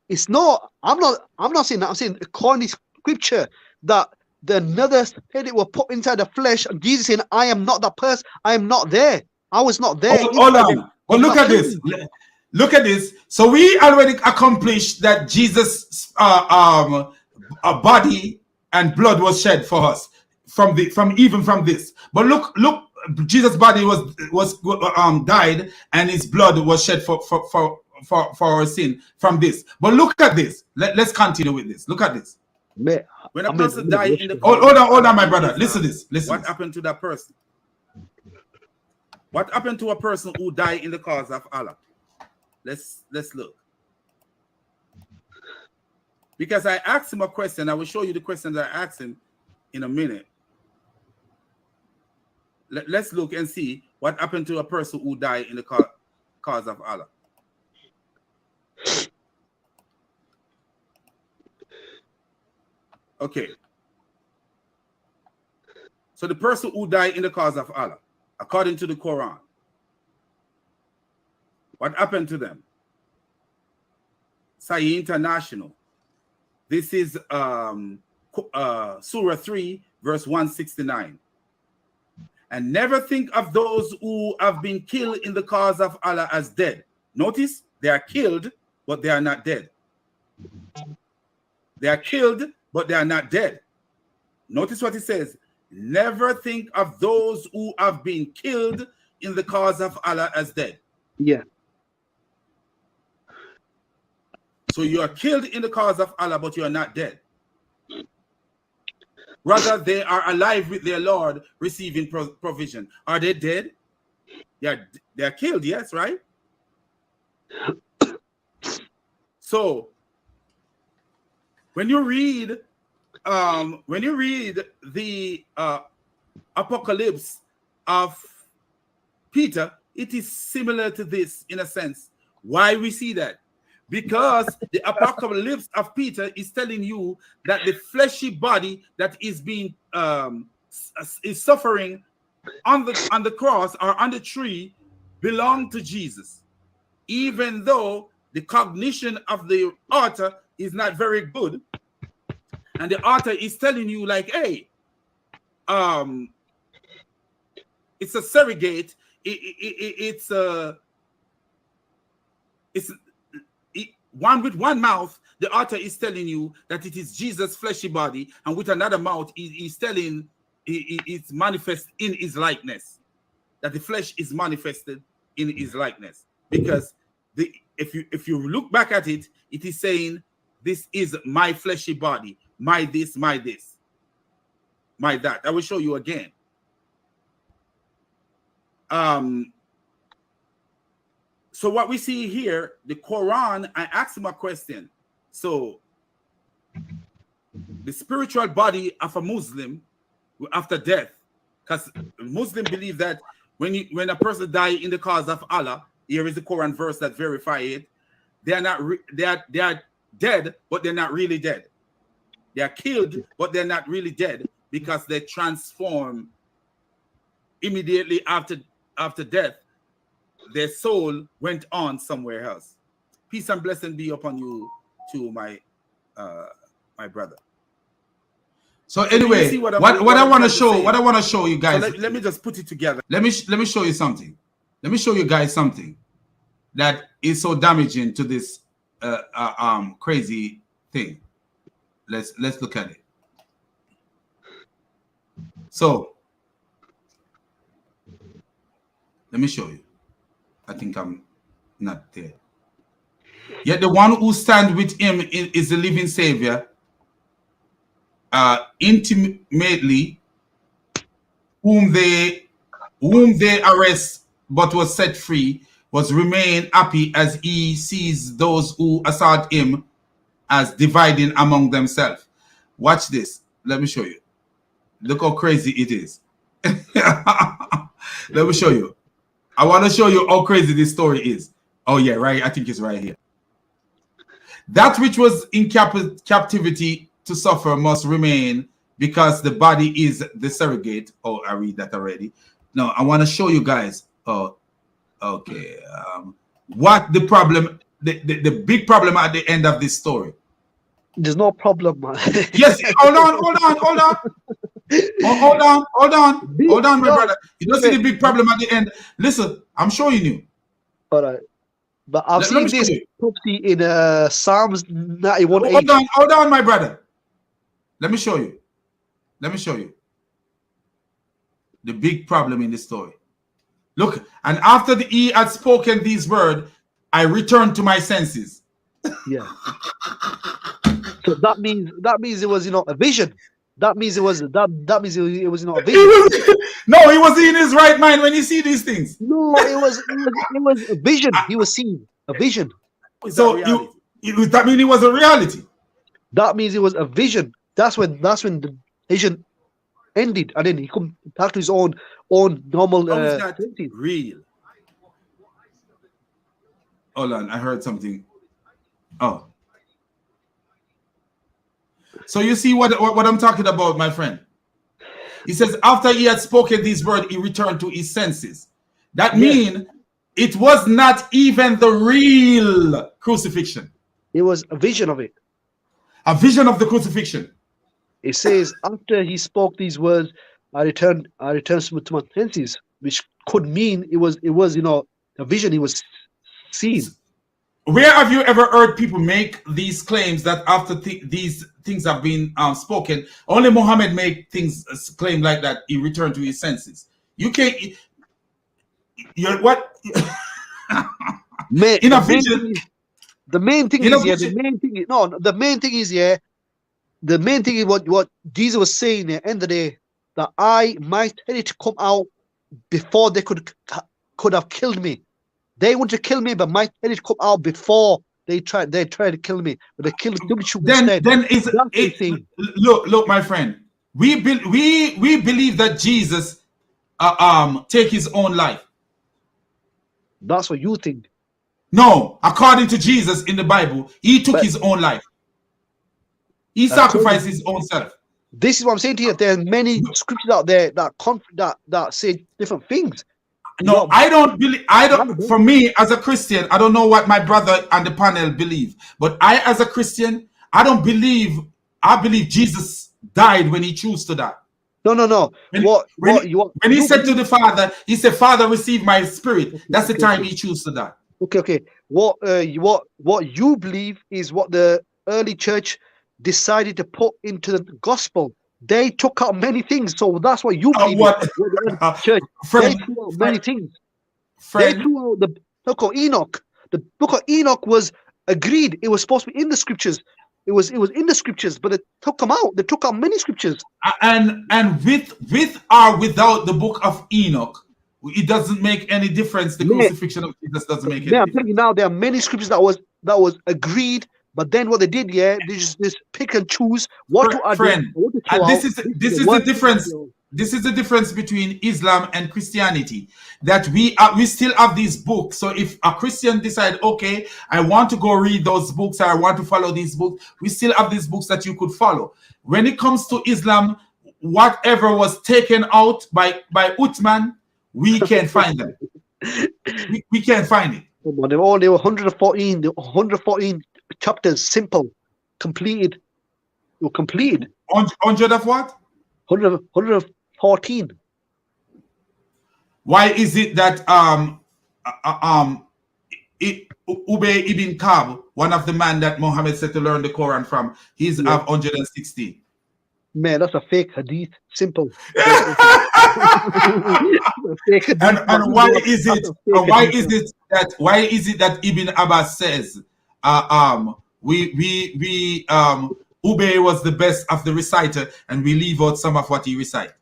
It's not. I'm not saying that. I'm saying according to scripture that another spirit will put inside the flesh. And Jesus saying, "I am not that person. I am not there. I was not there." Hold on. Well, look at this. Look at this. So we already accomplished that Jesus' body and blood was shed for us from this. But look, Jesus' body was died and his blood was shed for our sin from this. But look at this. Let's continue with this. Look at this. When a person died in the hold on, my brother. Listen to this. What happened to that person? What happened to a person who died in the cause of Allah? Let's look. Because I asked him a question. I will show you the questions I asked him in a minute. Let's look and see what happened to a person who died in the cause of Allah. Okay. So the person who died in the cause of Allah, according to the Quran, what happened to them? Sahih International. This is Surah 3, verse 169. And never think of those who have been killed in the cause of Allah as dead. Notice, they are killed, but they are not dead. They are killed, but they are not dead. Notice what it says. Never think of those who have been killed in the cause of Allah as dead. Yeah. So you are killed in the cause of Allah, but you are not dead. Rather, they are alive with their Lord, receiving provision. Are they dead? Yeah, they are killed, yes, right? So, when you read when you read the Apocalypse of Peter, it is similar to this in a sense. Why we see that? Because the Apocalypse of Peter is telling you that the fleshy body that is being is suffering on the cross or on the tree belong to Jesus, even though the cognition of the author is not very good, and the author is telling you like, hey, it's a surrogate. It's one with one mouth. The author is telling you that it is Jesus' fleshy body, and with another mouth, he's telling it's manifest in his likeness. That the flesh is manifested in his likeness, because if you look back at it, it is saying, "This is my fleshy body, my this, my that." I will show you again. So what we see here, the Quran, I asked him a question. So the spiritual body of a Muslim after death, because Muslims believe that when a person dies in the cause of Allah, here is the Quran verse that verify it. They are not they are dead, but they're not really dead. They are killed, but they're not really dead, because they transform immediately after death. Their soul went on somewhere else. Peace and blessing be upon you too, my brother. So anyway, what I want to show you guys. So let me just put it together. Let me show you something. Let me show you guys something that is so damaging to this crazy thing. Let's look at it. So let me show you. I think I'm not there. Yet the one who stands with him is the living Savior, intimately, whom they arrest but was set free, was remain happy as he sees those who assault him as dividing among themselves. Watch this. Let me show you. Look how crazy it is. Let me show you. I want to show you how crazy this story is. Oh yeah, right. I think it's right here. That which was in captivity to suffer must remain, because the body is the surrogate. Oh, I read that already. No, I want to show you guys. Oh, okay. What the problem? The big problem at the end of this story. There's no problem, man. Yes. Hold on, my brother. You don't see the big problem at the end. Listen, I'm showing you. All right. But I've seen this prophecy in Psalms 91. Hold on, my brother. Let me show you. The big problem in this story. Look, and after he had spoken these words, I returned to my senses. Yeah. So that means it was a vision. That means it was not a vision. No, he was in his right mind when he see these things. No, it was a vision. He was seeing a vision. So that means it was a reality. That means it was a vision. That's when the vision ended, and then he come back to his own normal. Real. Hold on, I heard something. Oh. So you see what I'm talking about, my friend. He says, after he had spoken these words, he returned to his senses. That means it was not even the real crucifixion. It was a vision of it. A vision of the crucifixion. It says, after he spoke these words, I returned to my senses, which could mean it was a vision he was seeing. Where have you ever heard people make these claims that after these things have been spoken, only Muhammad make things claim like that? He returned to his senses. You can't. You're what? In a vision. The main thing is what Jesus was saying at the end of the day, that I might tell it to come out before they could have killed me. They want to kill me, but my head come out before They tried to kill me, but they killed Then is That's it, insane. look, my friend. We believe that Jesus take his own life. That's what you think. No, according to Jesus in the Bible, he took his own life. He sacrificed his own self. This is what I'm saying to you. There are many scriptures out there that say different things. No, I don't believe. I don't. For me, as a Christian, I don't know what my brother and the panel believe, but I, as a Christian, I don't believe. I believe Jesus died when he chose to die. No. When he said to the Father, he said, "Father, receive my spirit." That's the time he chose to die. Okay. What you believe is what the early church decided to put into the gospel. They took out many things, so that's what you believe. Church. They threw out many things. They threw out the book of Enoch. The book of Enoch was agreed. It was supposed to be in the scriptures. It was in the scriptures, but they took them out. They took out many scriptures. And with or without the book of Enoch, it doesn't make any difference. The crucifixion of Jesus doesn't make any difference. I'm telling you now, there are many scriptures that was agreed. But then what they did, they just pick and choose what to add. And this is the difference. This is the difference between Islam and Christianity. That we still have these books. So if a Christian decide, okay, I want to go read those books, or I want to follow these books, we still have these books that you could follow. When it comes to Islam, whatever was taken out by Uthman, we can't find them. We can't find it. They were 114. 114 chapters, simple, completed. They were completed. 100 of what? 114. Why is it that Ubay ibn Ka'b, one of the men that Muhammad said to learn the Quran from, he's have 116? Man, that's a fake hadith. Simple. And why is it that Ibn Abbas says Ubay was the best of the reciter, and we leave out some of what he recite?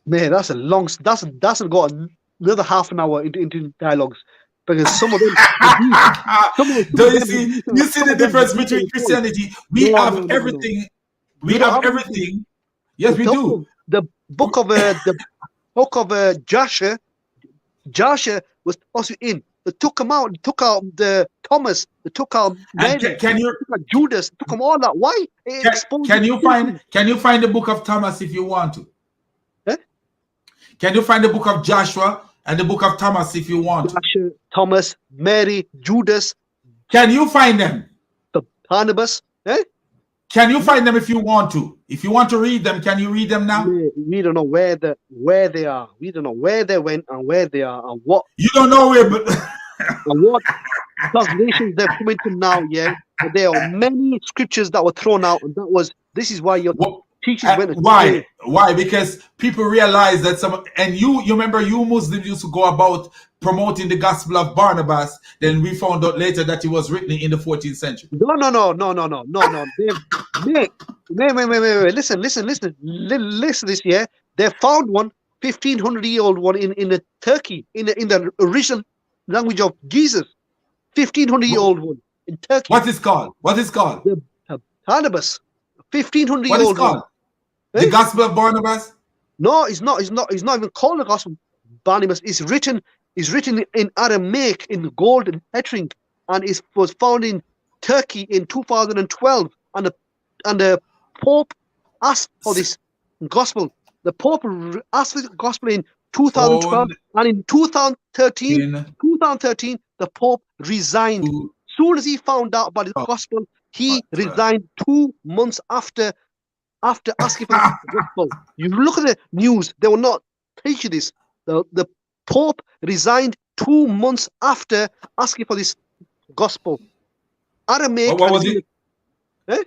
Man, that's a long. That's got another half an hour into dialogues, because some of them. You see the difference between Christianity? We have everything. We have everything. Yes, we do. The book of Joshua was also in. They took him out. They took out the Thomas. They took out Mary. Took out Judas. Took them all out. Why? Can you find the book of Thomas if you want to? Eh? Can you find the book of Joshua and the book of Thomas if you want? Joshua, Thomas, Mary, Judas. Can you find them? The Barnabas. Eh? Can you find them if you want to? If you want to read them, can you read them now? We don't know where they are. We don't know where they went and where they are and what. You don't know where, but and what translations they're coming to now. Yeah, but there are many scriptures that were thrown out, and this is why your teachers went. Why? Because people realize that and you remember, you Muslims used to go about promoting the gospel of Barnabas. Then we found out later that it was written in the 14th century. No. Wait. Listen this, yeah. They found one 1,500-year-old one in Turkey, in the original language of Jesus. 1,500-year-old one in Turkey. What is called? The Barnabas. 1,500-year-old. What is called? The Gospel of Barnabas? No, it's not even called the Gospel of Barnabas. It's written in Aramaic, in gold lettering, and it was found in Turkey in 2012. And the Pope asked for this gospel. The Pope asked for the gospel in 2012, and in 2013, the Pope resigned. As soon as he found out about the gospel, he resigned 2 months after asking for the gospel. You look at the news; they will not teach you this. The Pope resigned 2 months after asking for this gospel. Aramaic. What was it? Eh?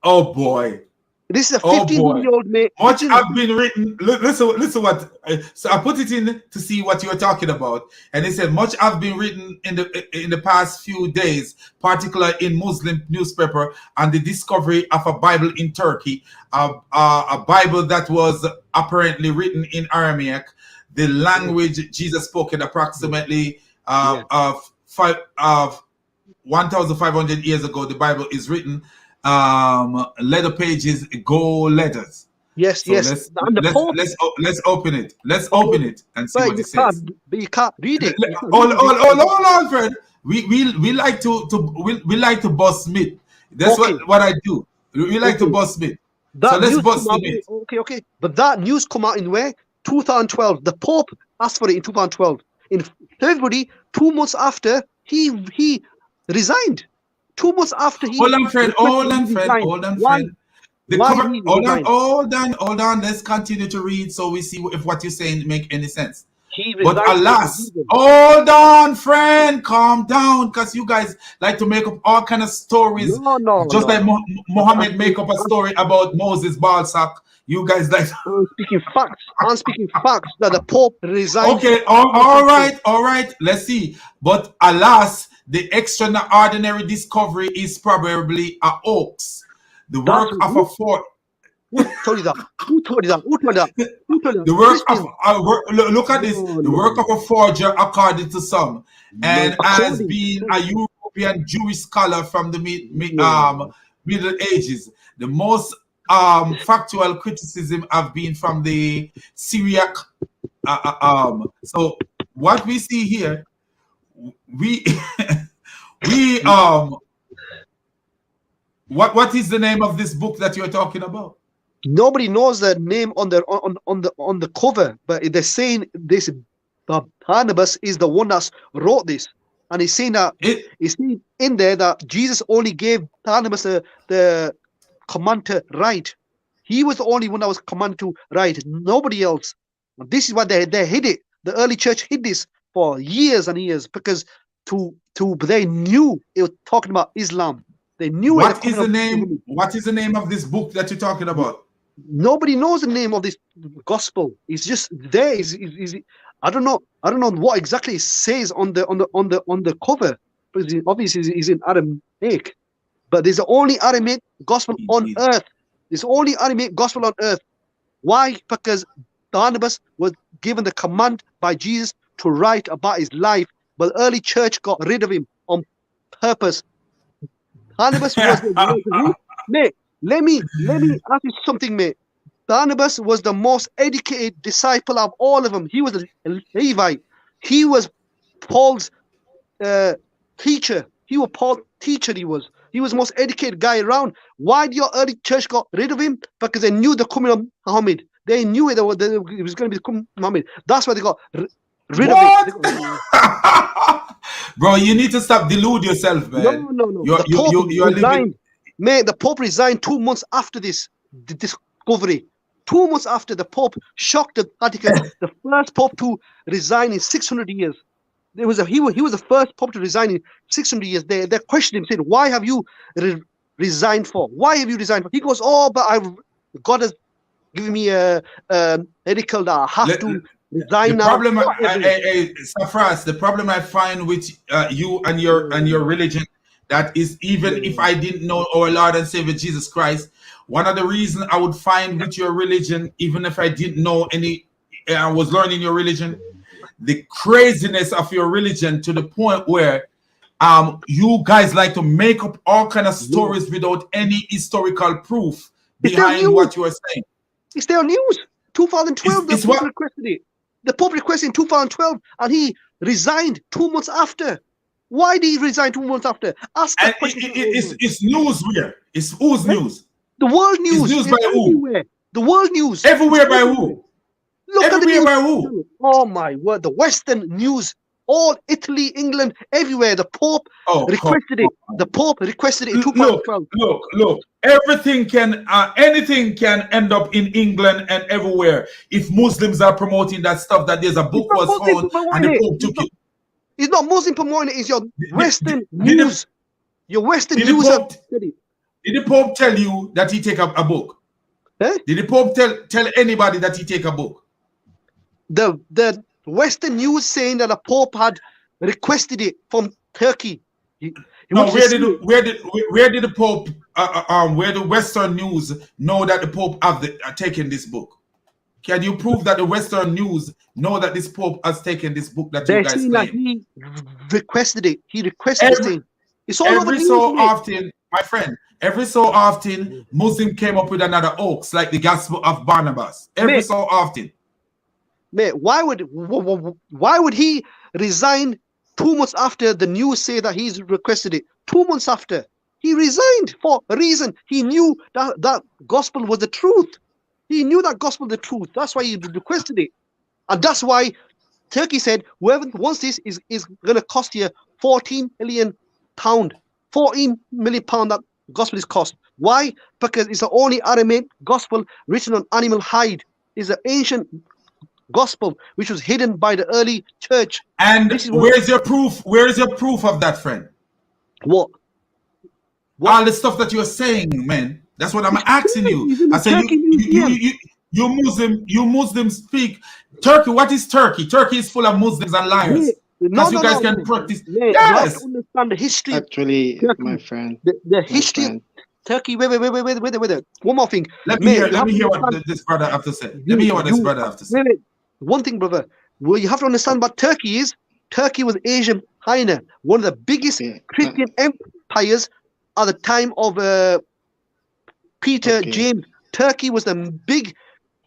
Oh boy! This is a 15-year-old mate. Much have been written. Listen what. So I put it in to see what you were talking about, and it said much have been written in the past few days, particularly in Muslim newspaper, on the discovery of a Bible in Turkey, a Bible that was apparently written in Aramaic, the language Jesus spoke in approximately 1,500 years ago, the Bible is written. Letter pages go letters. Yes, So yes. And the Pope, let's open it. Let's open it and see what it says. But you can't read it. Hold on, friend. We like we like to bust myth. That's what I do. We like to bust myth. So let's bust the myth. Okay. But that news come out in where? 2012. The Pope asked for it in 2012. In February, 2 months after, he resigned. 2 months after he. Hold on, friend. Hold on, friend. Hold on. Let's continue to read so we see if what you're saying make any sense. But alas, hold on, friend, calm down, because you guys like to make up all kind of stories. Just like Muhammad make up a story about Moses Balsack. You guys like. I'm speaking facts that the Pope resigned. Okay, all right. Let's see. But alas, the extraordinary discovery is probably a hoax. The work of a fort. Who told you that? The work of look at this. The work of a forger, according to some, and as being a European Jewish scholar from the Middle Ages, the most factual criticism have been from the Syriac. So what we see here, we what is the name of this book that you're talking about? Nobody knows the name on the cover, but they're saying this. Barnabas is the one that wrote this, and he's saying that he's saying in there that Jesus only gave Barnabas the command to write. He was the only one that was commanded to write. Nobody else. This is why they hid it. The early church hid this for years and years because they knew it was talking about Islam. They knew What is the name of this book that you're talking about? Nobody knows the name of this gospel. It's just there. I don't know what exactly it says on the cover, because obviously it's in Aramaic. But there's the only Aramaic gospel on earth. There's only Aramaic gospel on earth. Why? Because Barnabas was given the command by Jesus to write about his life, but the early church got rid of him on purpose. Barnabas was mate. Let me ask you something, mate. Barnabas was the most educated disciple of all of them. He was a Levite. He was Paul's teacher. He was Paul's teacher. He was the most educated guy around. Why did your early church got rid of him? Because they knew the coming of Muhammad. They knew it was going to be the coming of Muhammad. That's why they got rid of it. Bro, you need to stop delude yourself, man. No. You are living. Mate, the Pope resigned 2 months after this discovery. 2 months after, the Pope shocked the Vatican. The first Pope to resign in 600 years. He was the first Pope to resign in 600 years. They questioned him, said, "Why have you resigned for? Why have you resigned for?" He goes, "Oh, but God has given me a medical that I have to resign now." Safras, the problem I find with you and your religion, that is, even if I didn't know our Lord and Savior Jesus Christ, one of the reasons I would find with your religion, even if I didn't know I was learning your religion, the craziness of your religion to the point where you guys like to make up all kind of stories without any historical proof behind what you are saying. It's their news. 2012, the Pope requested it. The Pope requested in 2012, and he resigned 2 months after. Why did he resign 2 months after? Ask that question. It's news where? It's whose news? The world news. It's news by everywhere. who? The world news. Everywhere by who? Look everywhere at the by who? Oh my word! The Western news, all Italy, England, everywhere. The Pope requested it. The Pope requested it in 2012. Look! Everything anything can end up in England and everywhere if Muslims are promoting that stuff. That there's a book was found and the Pope took it. It's not Muslim promoting it. It's your Western news. Your Western news. Did the Pope tell you that he take a book? Eh? Did the Pope tell anybody that he take a book? The Western news saying that the Pope had requested it from Turkey. Where did the Pope where the Western news know that the Pope have taken this book? Can you prove that the Western news know that this Pope has taken this book that you guys claim? That he requested it. He requested it. It's all over the every news, so mate. often, my friend, every so often, Muslim came up with another hoax, like the Gospel of Barnabas. Every Mate. so often. Mate, why would he resign 2 months after the news say that he's requested it? 2 months after. He resigned for a reason. He knew that gospel was the truth. He knew that gospel was the truth. That's why he requested it. And that's why Turkey said, whoever wants this is going to cost you £14 million. £14 million that gospel is cost. Why? Because it's the only Aramaic gospel written on animal hide. It's an ancient gospel which was hidden by the early church. And where's your proof? Where is your proof of that, friend? What? All the stuff that you're saying, man. That's what I'm asking you. I said you Muslims speak Turkey. What is Turkey? Turkey is full of Muslims and liars. Because you guys can practice. You have to understand the history. Actually, Turkey. my friend. The history of Turkey. Wait. One more thing. Let me hear what this brother have to say. Let me hear what this brother have to say. Wait. One thing, brother. Well, you have to understand what Turkey is. Turkey was Asian Minor, one of the biggest Christian empires at the time of Peter James. Turkey was the big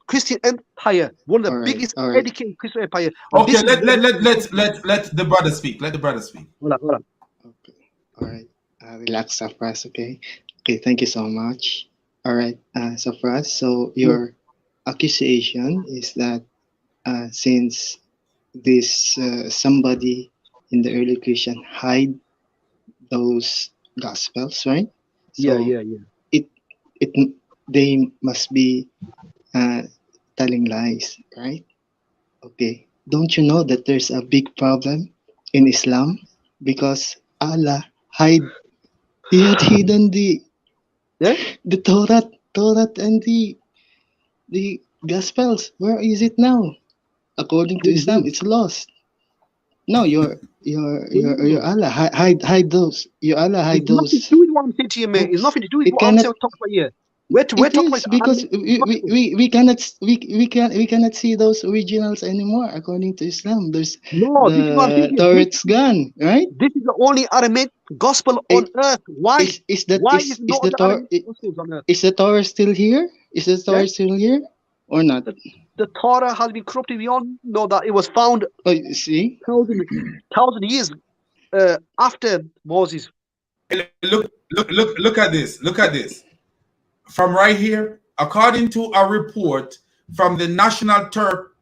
Christian empire, one of the biggest educated Christian empire. Okay, let the brother speak. Let the brother speak. Hold on. Okay. All right. Relax, Safras. Okay. Okay. Thank you so much. All right. Safras. So your accusation is that since this somebody in the early Christian hide those gospels, right? So yeah. They must be telling lies, right? Okay. Don't you know that there's a big problem in Islam because Allah he had hidden the Torah and the Gospels. Where is it now? According to Islam, it's lost. No, your Allah hide those. Your Allah hide those. It's nothing to do with what I'm saying to you, mate. It's nothing to do with what I'm talking about here. We're talking about because we cannot see those originals anymore according to Islam. There's the Torah's gone, right? This is the only Aramaic gospel on earth. Why? Is the Torah still here? Is the Torah still here or not? The Torah has been corrupted. We all know that it was found. See, thousand years after Moses. Look at this. Look at this. From right here, according to a report from the National Turk,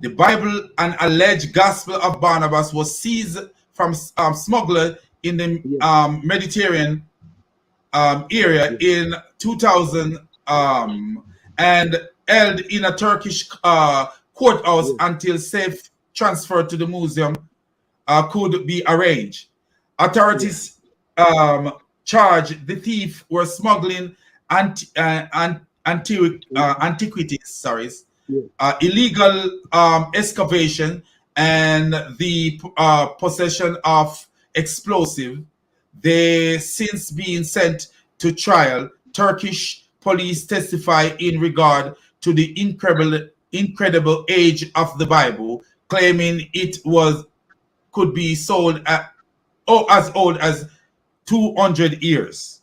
the Bible and alleged Gospel of Barnabas was seized from smuggler in the Mediterranean area in 2000 and held in a Turkish courthouse until safe transfer to the museum could be arranged. Authorities charged the thief were smuggling antiquities, illegal excavation, and the possession of explosive. They since been sent to trial. Turkish police testify in regard to the incredible age of the Bible, claiming it could be sold at as old as 200 years,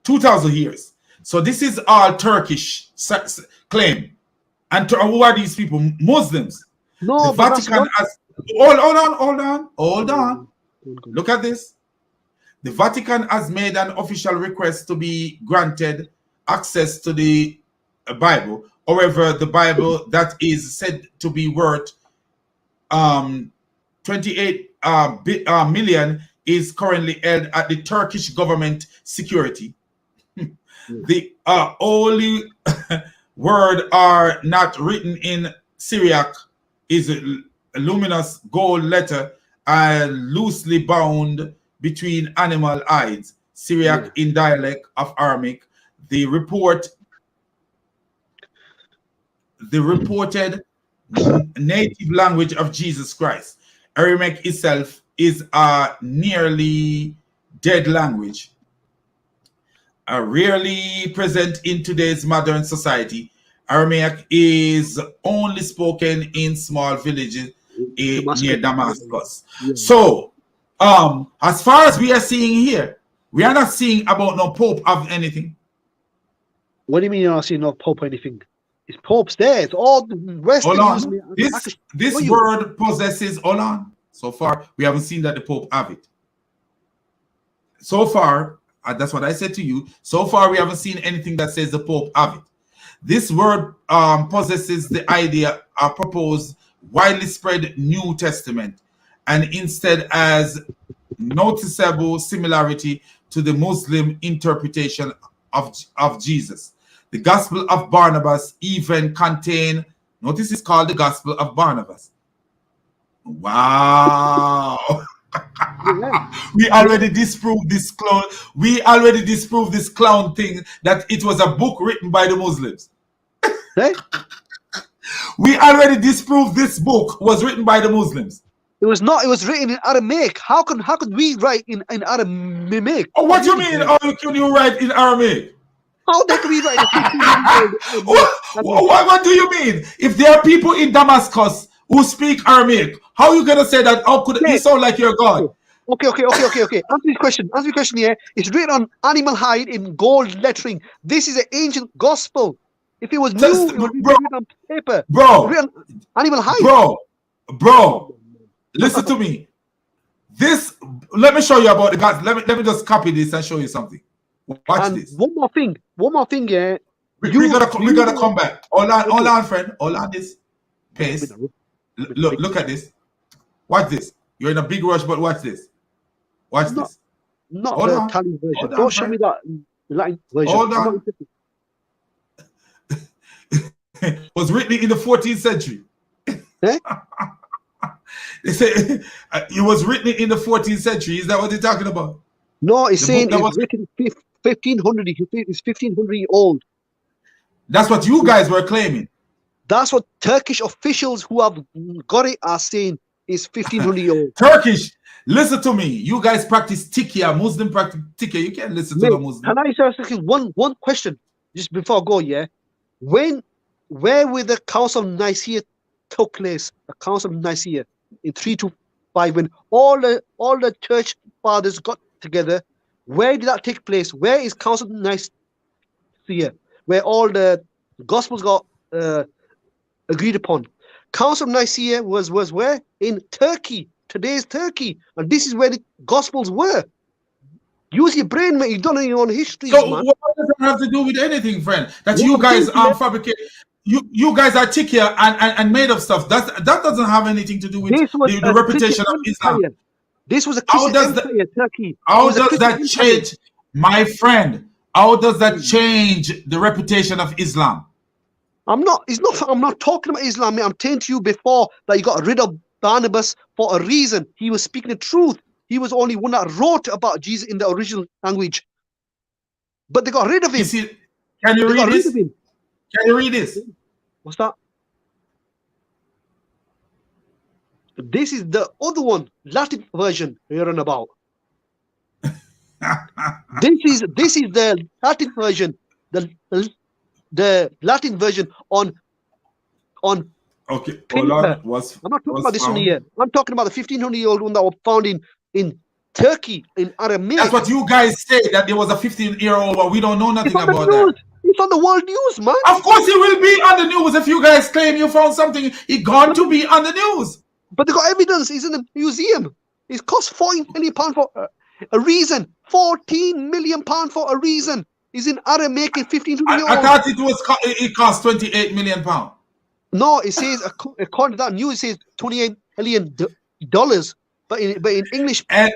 2,000 years. So this is all Turkish claim. And who are these people? Muslims. No, the Vatican has. Hold on. Look at this. The Vatican has made an official request to be granted access to the Bible. However, the Bible that is said to be worth 28 million is currently held at the Turkish government security. The only word are not written in Syriac is a luminous gold letter loosely bound between animal eyes. Syriac in dialect of Aramaic. The reported native language of Jesus Christ. Aramaic itself is a nearly dead language, rarely present in today's modern society. Aramaic is only spoken in small villages near Damascus. So as far as we are seeing here, we are not seeing about no Pope of anything. What do you mean you're not seeing no Pope or anything? It's Pope's there. It's all the Western Hold using on. it. This word possesses, hold on. So far, we haven't seen that the Pope have it. So far, that's what I said to you. So far, we haven't seen anything that says the Pope have it. This word possesses the idea of proposed widely spread New Testament, and instead as noticeable similarity to the Muslim interpretation of Jesus. The Gospel of Barnabas even contain, notice it's called the Gospel of Barnabas. Wow. We already disproved this clown. We already disproved this clown thing that it was a book written by the Muslims. We already disproved this book was written by the Muslims. It was not. It was written in Aramaic. How could we write in Aramaic? Oh, what do you mean? How can you write in Aramaic? How they can we write? What do you mean? If there are people in Damascus who speak Aramaic, how are you gonna say that? How could you sound like your God? Okay. Answer this question. Answer the question here. It's written on animal hide in gold lettering. This is an ancient gospel. If it was new, it would be written on paper. Written animal hide. Bro, listen to me. This, let me show you about the God. Let me just copy this and show you something. Watch this. One more thing, yeah. We gotta come back. Hold on, friend. Hold on this. Pace. Look at this. Watch this. You're in a big rush, but watch this. Watch this. Not the Italian version. Don't show me that Latin version. Hold on. Was written in the 14th century. They say it was written in the 14th century. Is that what they're talking about? No, it's saying it's written 1500. It's 1500 old. That's what you guys were claiming. That's what Turkish officials who have got it are saying is 1500 old. Turkish, listen to me. You guys practice tikya. Muslim practice tikya. You can't listen to the Muslim. Can I ask you one question just before I go? Yeah, where will the Council of Nicaea took place? The Council of Nicaea in 325, when all the church fathers got together. Where did that take place? Where is Council of Nicaea? Where all the Gospels got agreed upon. Council of Nicaea was where? In Turkey. Today's Turkey. And this is where the Gospels were. Use your brain, mate. You've done your own history. So man. what does that have to do with anything, friend? That you guys fabricate. You guys are tikya and made up stuff. That doesn't have anything to do with the reputation of Islam. This was a Christian empire, Turkey. How does that change, my friend? How does that change the reputation of Islam? I'm not talking about Islam, mate. I'm telling to you before that you got rid of Barnabas for a reason. He was speaking the truth. He was only one that wrote about Jesus in the original language. But they got rid of him. Can you read this? Can you read this? What's that? This is the other one, Latin version you're on about. This is the Latin version, the Latin version on okay. paper. I'm not talking about this one here. I'm talking about the 1500-year-old one that was found in Turkey, in Aramaic. That's what you guys say, that there was a 15-year-old, but we don't know nothing about that. It's on the world news, man. Of course it will be on the news. If you guys claim you found something, it's going to be on the news. But they got evidence. It's in the museum. It costs £14 million for a reason. £14 million for a reason. It's in Aramaic in 1500. I thought it cost £28 million. No, it says according to that news, it says $28 million. But in English, and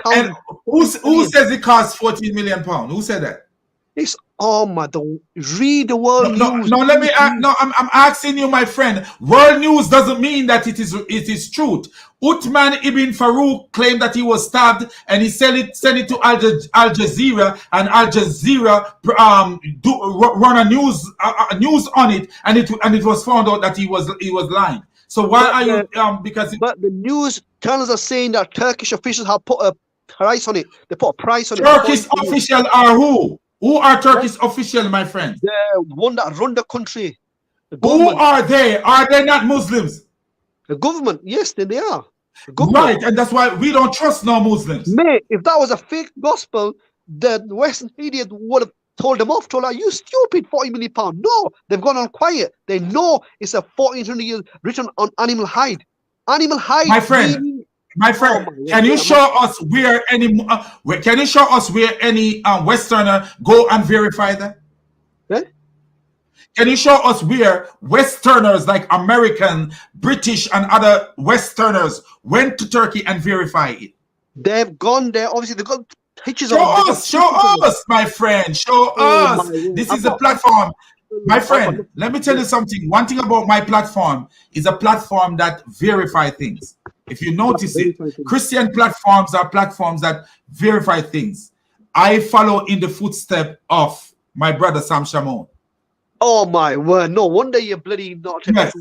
who says it costs £14 million? Who said that? It's read the world news. No, let me. I'm asking you, my friend. World news doesn't mean that it is truth. Uthman ibn Farouk claimed that he was stabbed, and he sent it to Al Jazeera, and Al Jazeera run a news on it, and it was found out that he was lying. So why are you But the news channels are saying that Turkish officials have put a price on it. They put a price on it. Turkish officials are who? Who are Turkish officials, my friend? The one that run the country. Who are they? Are they not Muslims? The government, yes, they are. Right, and that's why we don't trust no Muslims. Mate, if that was a fake gospel, the Western idiot would have told them off, told her, you stupid, £40 million. No, they've gone on quiet. They know it's a 1400 years written on animal hide. Animal hide. My friend, can you show us where any Westerner go and verify that? Can you show us where Westerners like American, British, and other Westerners went to Turkey and verify it? They've gone there. Obviously, they've got pictures show of us, show us, my friend. Show us. This is a platform. My friend, let me tell you something. One thing about my platform is a platform that verify things. If you notice it, Christian platforms are platforms that verify things. I follow in the footstep of my brother Sam Shamoun. Oh my word! No wonder you're bloody not. Yes.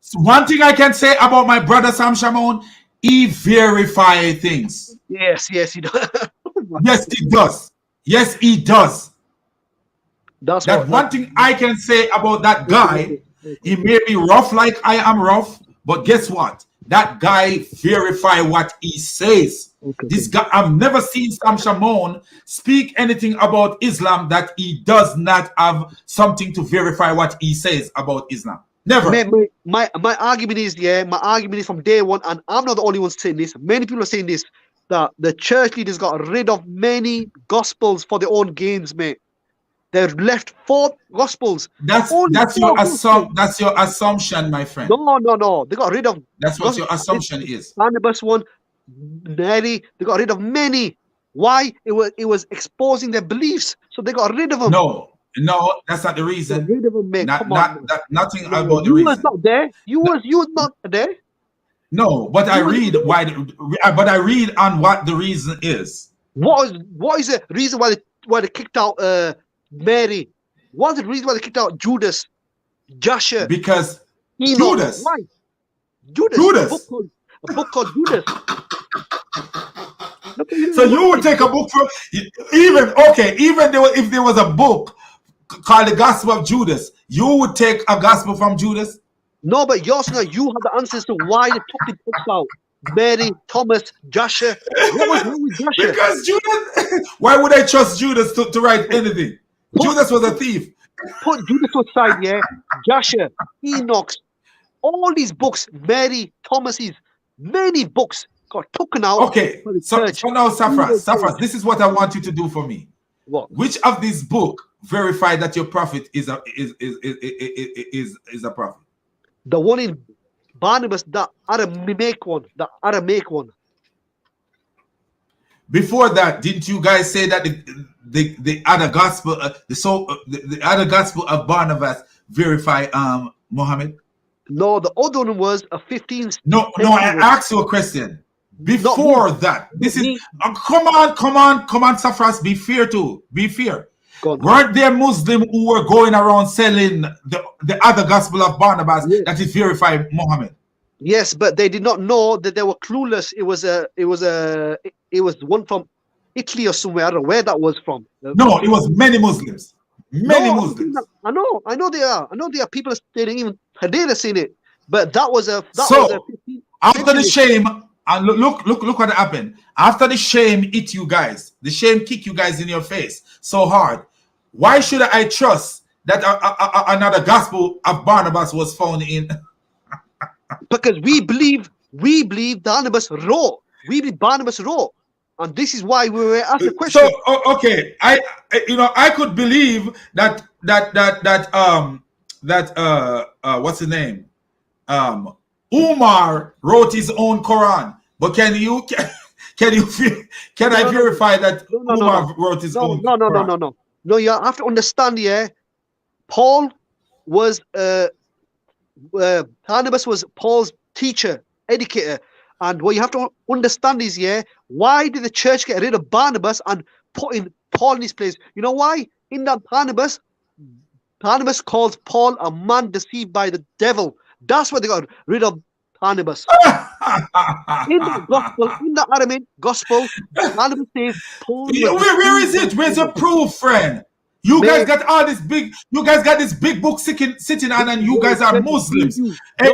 So one thing I can say about my brother Sam Shamoun, he verify things. Yes, he does. Yes, he does. Yes, he does. That's one thing I can say about that guy. He may be rough like I am rough, but guess what? That guy verify what he says. This guy, I've never seen Sam Shamoun speak anything about Islam that he does not have something to verify what he says about Islam. Never. My argument is, my argument is from day one, and I'm not the only one saying this. Many people are saying this, that the church leaders got rid of many gospels for their own gains, mate. They've left 4 gospels. That's your assumption, my friend. No. They got rid of. That's what your assumption is. Barnabas one, Mary. They got rid of many. Why? It was exposing their beliefs, so they got rid of them. No, that's not the reason. Rid of them, mate. Nothing about the reason. You was not there. You was not there. No, but I read why. But I read on what the reason is. What is the reason why they kicked out Mary? What's the reason why they kicked out Judas, Joshua? Because Enoch. Judas. Why? Judas. A book called Judas. So you would take a book from even if there was a book called the Gospel of Judas, you would take a gospel from Judas? No, but you have the answers to why they took the books out. Mary, Thomas, Joshua. What was wrong with Joshua? Because Judas. Why would I trust Judas to write anything? Judas was a thief. Put Judas aside, Joshua, Enoch, all these books, Mary, Thomas's, many books got taken out. Okay, so now, Safras, this is what I want you to do for me. What? Which of these books verify that your prophet is a prophet? The one in Barnabas, the Aramaic one. Before that, didn't you guys say that the other gospel, the other gospel of Barnabas verify Muhammad? No, the other one was a 15th. No, I asked you a question. Before that, this is come on, Safras, be fair too. Be fair. Weren't there Muslims who were going around selling the other gospel of Barnabas that is verified Muhammad? Yes, but they did not know that they were clueless. It was one from Italy or somewhere. I don't know where that was from. No, it was many Muslims. Muslims. I know they are. I know there are people saying even today they're saying it. But that was a after the shame. And look what happened. After the shame hit you guys, the shame kicked you guys in your face so hard. Why should I trust that another gospel of Barnabas was found in? Because we believe Barnabas wrote. We believe Barnabas wrote, and this is why we were asked the question. So okay, I could believe that what's the name? Umar wrote his own Quran. But can I verify that Umar wrote his own? No, you have to understand, Paul was Barnabas was Paul's teacher, educator, and what you have to understand is, why did the church get rid of Barnabas and put in Paul in his place? You know why? In that Barnabas calls Paul a man deceived by the devil. That's why they got rid of Barnabas. In the Aramaic gospel, Barnabas says Paul. Where is it? Where's the proof, friend? You guys got all this big. You guys got this big book sitting on, and you guys are Muslims. Hey,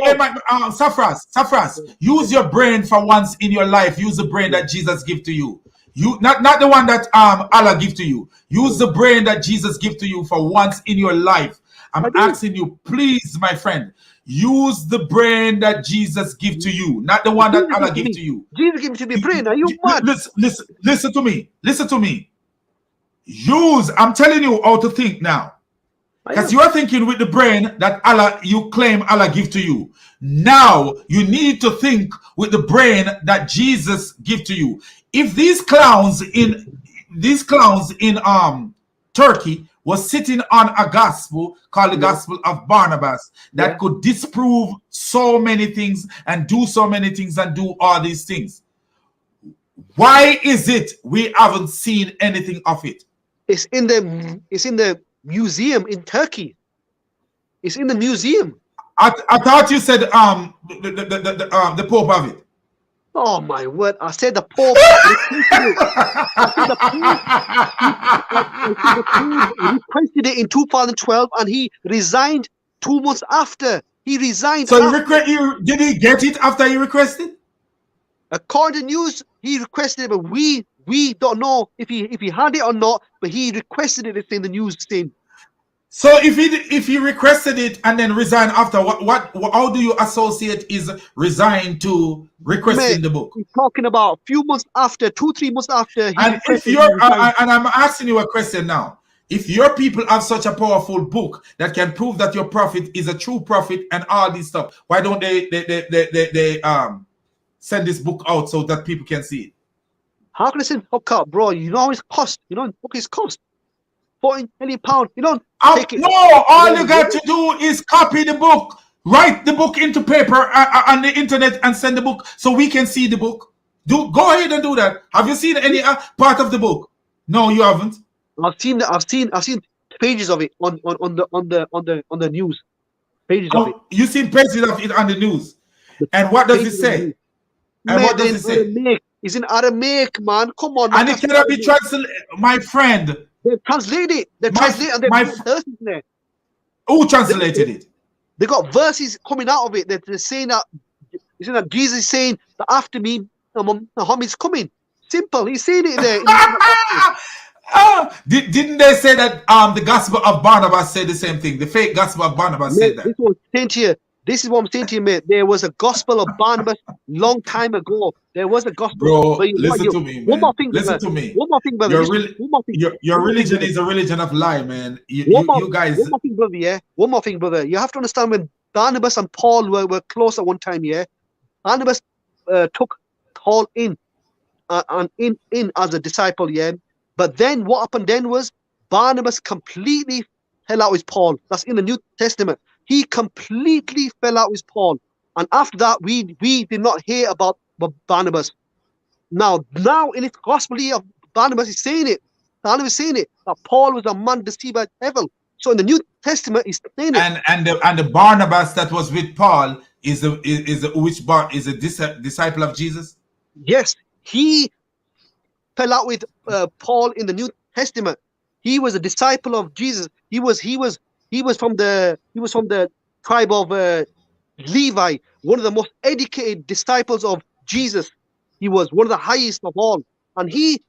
Safras, use your brain for once in your life. Use the brain that Jesus give to you. You not the one that Allah give to you. Use the brain that Jesus give to you for once in your life. I'm asking you, please, my friend, use the brain that Jesus give to you, not the one that Allah give to you. Jesus give to me brain. Are you mad? Listen to me. Listen to me. I'm telling you how to think now. Because you are thinking with the brain that you claim Allah give to you. Now you need to think with the brain that Jesus give to you. If these clowns in Turkey was sitting on a gospel called the Gospel of Barnabas that could disprove so many things and do so many things and do all these things, why is it we haven't seen anything of it? It's in the museum in Turkey. It's in the museum. I thought you said the Pope of it. Oh my word! I said the Pope. Requested it in 2012, and he resigned 2 months after. He resigned. So did he get it after he requested? According to news, he requested it, but we don't know if he had it or not. But he requested it. It's in the news thing. So if he requested it and then resigned after, how do you associate his resign to requesting the book? He's talking about a few months after, 2-3 months after. And I'm asking you a question now. If your people have such a powerful book that can prove that your prophet is a true prophet and all this stuff, why don't they send this book out so that people can see it? How can I send book out, bro? You know how it's cost. You know book is cost. £40 million. You don't take it. No, all you got to do is copy the book, write the book into paper on the internet, and send the book so we can see the book. Go ahead and do that. Have you seen any part of the book? No, you haven't. I've seen pages of it on the news. Pages of it. You seen pages of it on the news, and what does it say? And what does it say? It's in Aramaic, man. Come on. And it cannot be translated, my friend. They translate it. They translate and they put verses in there. Who translated it? They got verses coming out of it. They're saying that Jesus is saying that after me, Muhammad's coming. Simple. He's saying it there. Didn't they say that the Gospel of Barnabas said the same thing? The fake Gospel of Barnabas said that. This was saying to you. This is what I'm saying to you, mate. There was a Gospel of Barnabas long time ago. There was a Gospel. Bro, listen to me, man. One more thing, listen to me. One more thing, brother. Your religion is a religion of lie, man. You guys. One more thing, brother. Yeah. One more thing, brother. You have to understand when Barnabas and Paul were close at one time. Yeah. Barnabas took Paul in as a disciple. Yeah. But then what happened then was Barnabas completely fell out with Paul. That's in the New Testament. He completely fell out with Paul. And after that, we did not hear about Barnabas. Now in his gospel here, Barnabas is saying it. Barnabas is saying it, that Paul was a man deceived by the devil. So in the New Testament, he's saying it. And the Barnabas that was with Paul is a disciple of Jesus? Yes, he fell out with Paul in the New Testament. He was a disciple of Jesus. He was from the tribe of Levi, one of the most educated disciples of Jesus. He was one of the highest of all, and he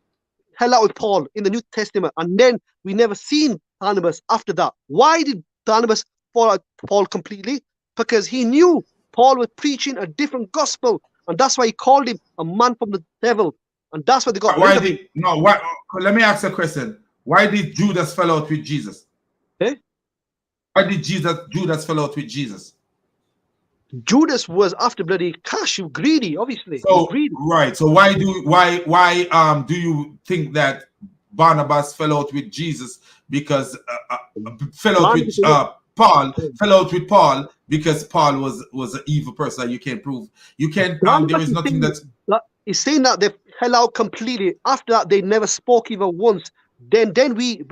held out with Paul in the New Testament. And then we never seen Barnabas after that. Why did Barnabas fall out Paul completely? Because he knew Paul was preaching a different gospel, and that's why he called him a man from the devil. And that's why they got rid of him. Let me ask a question. Why did Judas fall out with Jesus? Why did Judas fall out with Jesus? Judas was after bloody cash. You greedy, obviously. So right. So why do you think that Barnabas fell out with Jesus because Paul fell out with Paul because Paul was an evil person? You can't prove. You can't. There is nothing that's. He's saying that they fell out completely. After that, they never spoke even once. Then we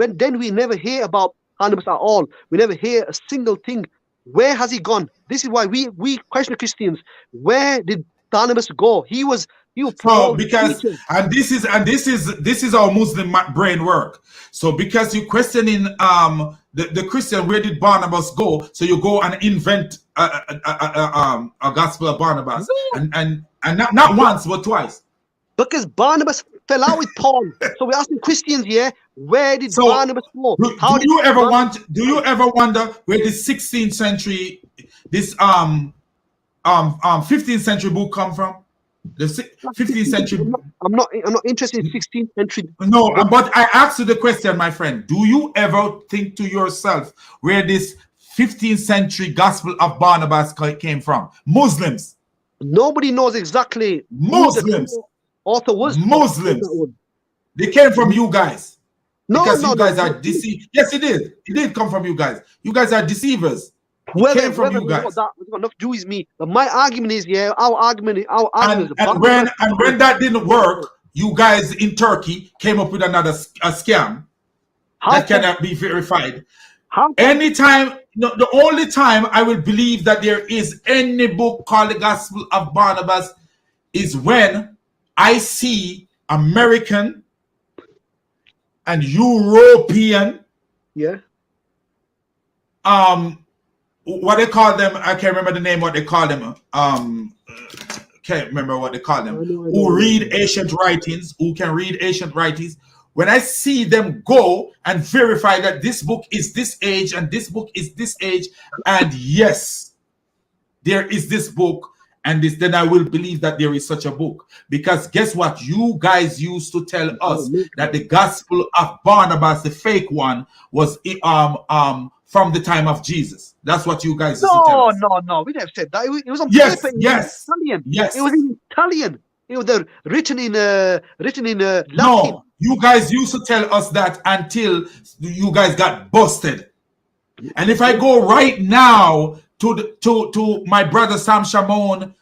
never hear about Barnabas at all. We never hear a single thing. Where has he gone? This is why we question Christians. Where did Barnabas go? He was You So because this is how Muslim brain work. So because you questioning the Christian, where did Barnabas go? So you go and invent a gospel of Barnabas, and not once but twice. Because Barnabas fell out with Paul. So we're asking Christians, yeah, where did Barnabas go? Do you ever wonder where the 16th century, this 15th century book come from? The 15th century. I'm not interested in 16th century. No, but I asked you the question, my friend. Do you ever think to yourself where this 15th century gospel of Barnabas came from? Muslims. Nobody knows exactly. Muslims. Author was Muslims. They came from you guys. Because you guys are deceived. Yes, it did. It did come from you guys. You guys are deceivers. It came from you guys. It's got nothing to do with me. But my argument is, our argument is and when that didn't work, you guys in Turkey came up with another scam that cannot be verified. Anytime, the only time I will believe that there is any book called the Gospel of Barnabas is when I see American and European, what they call them, I can't remember the name, what they call them, can't remember what they call them, who read ancient writings, who can read ancient writings. When I see them go and verify that this book is this age and this book is this age, and yes, there is this book and this, then I will believe that there is such a book. Because guess what? You guys used to tell us that the Gospel of Barnabas, the fake one, was from the time of Jesus. That's what you guys used to tell us. No, we never said that. It was on Yes, paper. yes, Italian. yes. It was in Italian. It was written in Latin. No, you guys used to tell us that until you guys got busted. And if I go right now to my brother Sam Shamoun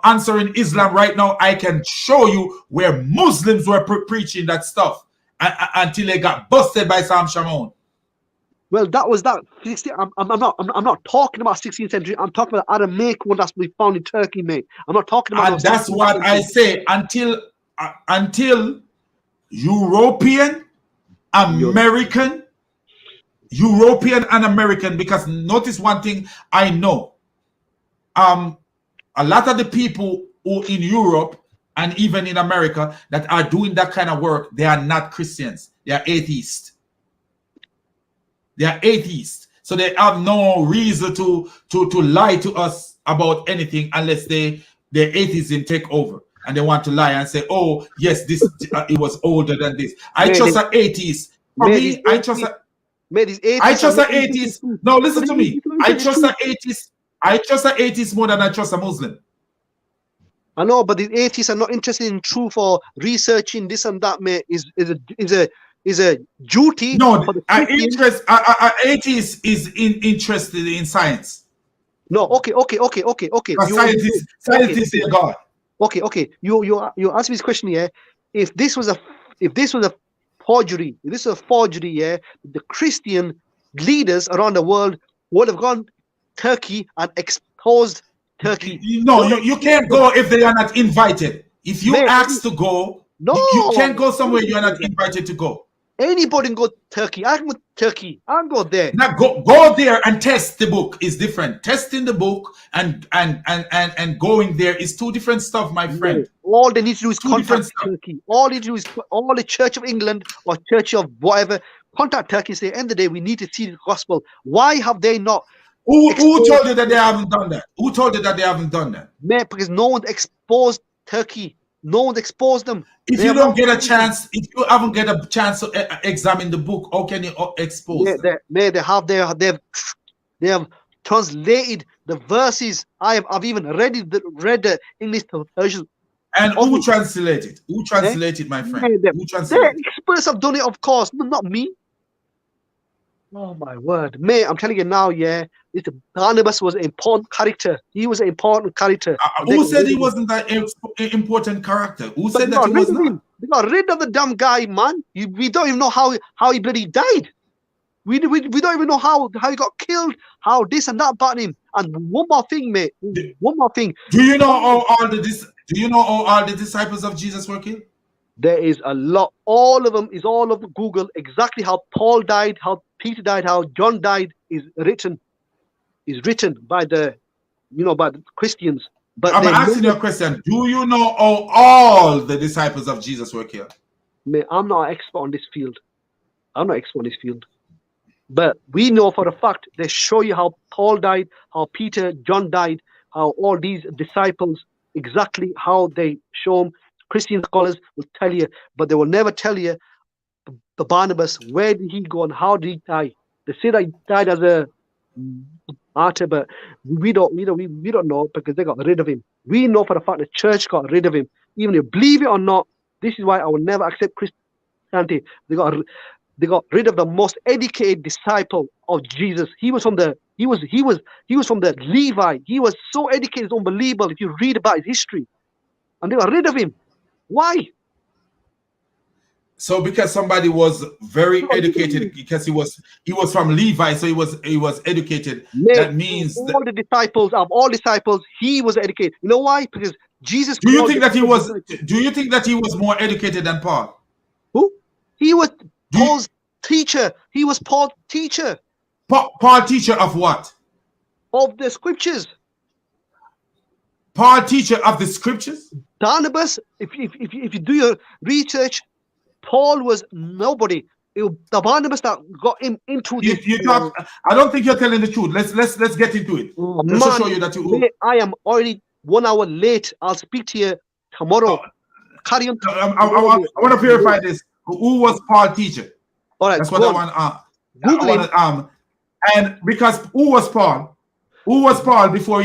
answering Islam right now, I can show you where Muslims were preaching that stuff until they got busted by Sam Shamoun. Well, that was that. I'm not talking about 16th century. I'm talking about the Aramaic one that's been found in Turkey, mate. I'm not talking about. And that's what I say. Until European and American, because notice one thing I know. A lot of the people who in Europe and even in America that are doing that kind of work, they are not Christians. They are atheists. They are atheists. So they have no reason to lie to us about anything unless their atheism take over. And they want to lie and say, oh, yes, this it was older than this. I trust an atheist. For me, I trust an atheist. No, listen to me. I trust an atheist. I trust an atheist more than I trust a Muslim. I know, but the atheists are not interested in truth or researching this and that, mate. Is a duty. No, an atheist is interested in science. No, okay. Scientists say God. Okay. You asked me this question here. If this was a forgery, yeah, the Christian leaders around the world would have gone Turkey and exposed Turkey. No, you can't go if they are not invited. If you ask to go, you can't go somewhere you are not invited to go. Anybody can go to Turkey. I can go to Turkey. I'll go there. Now go there and test the book is different. Testing the book and going there is two different stuff, my friend. All they need to do is contact Turkey. All they do is all the Church of England or Church of whatever contact Turkey and say, end of the day, we need to see the gospel. Why have they not? Who told you that they haven't done that? Who told you that they haven't done that? Man, because no one exposed Turkey. No one exposed them. If you don't get a chance, if you haven't get a chance to examine the book, how can you expose them? They have translated the verses. I've even read the English version. And who translated? Who translated, my friend? Who translated? The experts have done it, of course, not me. Oh my word, mate! I'm telling you now, yeah. Barnabas was an important character. He was an important character. Who said he wasn't that important character? Who said that he was not? They got rid of the damn guy, man. We don't even know how he bloody died. We don't even know how he got killed. How this and that about him. And one more thing, mate. One more thing. Do you know how all Do you know how all the disciples of Jesus were killed? There is a lot. All of them is all over Google. Exactly how Paul died, how Peter died, how John died is written. Is written by the, by the Christians. But I'm asking you a question. Do you know how all the disciples of Jesus were killed? I'm not an expert on this field. I'm not expert on this field. But we know for a fact, they show you how Paul died, how Peter, John died, how all these disciples, exactly how they show them. Christian scholars will tell you, but they will never tell you the Barnabas, where did he go and how did he die? They say that he died as a martyr, but we don't know because they got rid of him. We know for a fact the church got rid of him. Even if you believe it or not, this is why I will never accept Christianity. They got rid of the most educated disciple of Jesus. He was from the Levi. He was so educated, it's unbelievable if you read about his history. And they got rid of him. Why? So because somebody was very educated, because he was from Levi, so he was educated. That means all the disciples of all disciples, he was educated. You know why? Because Jesus. Do you think that he was? Do you think that he was more educated than Paul? Who? He was Paul's teacher. He was Paul's teacher. Paul teacher of what? Of the scriptures. Paul teacher of the scriptures. Barnabas, if you do your research, Paul was nobody. The Barnabas that got him into this. I don't think you're telling the truth. Let's get into it. Let's show you that you. I am already 1 hour late. I'll speak to you tomorrow. Carry on. I want to verify this. Who was Paul teacher? All right, that's what I want. And because who was Paul? Who was Paul before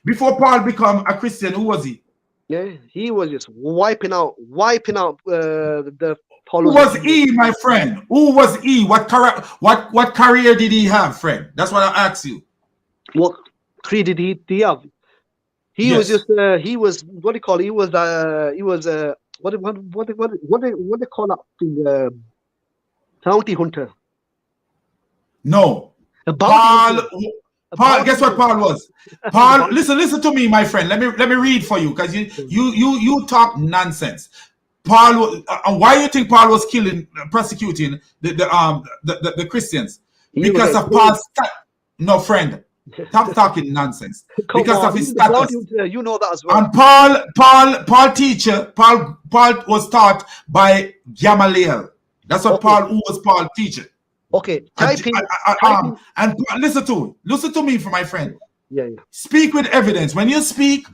before Paul become a Christian? Who was he? Yeah, he was just wiping out the. Who was he, my friend? Who was he? What career did he have, friend? That's what I asked you. What career did he have? He was just he was what do you call it? He was what they call that thing? Bounty hunter. No. Paul, guess what Paul was? Paul, listen to me, my friend. Let me read for you, because you talk nonsense. Paul, why you think Paul was persecuting the Christians? Because of Paul's no, friend. Stop talking nonsense. Because of his status. You know that as well. And Paul was taught by Gamaliel. That's what Paul was Paul's teacher. Okay, and listen to me, for my friend. Yeah. Speak with evidence. When you speak,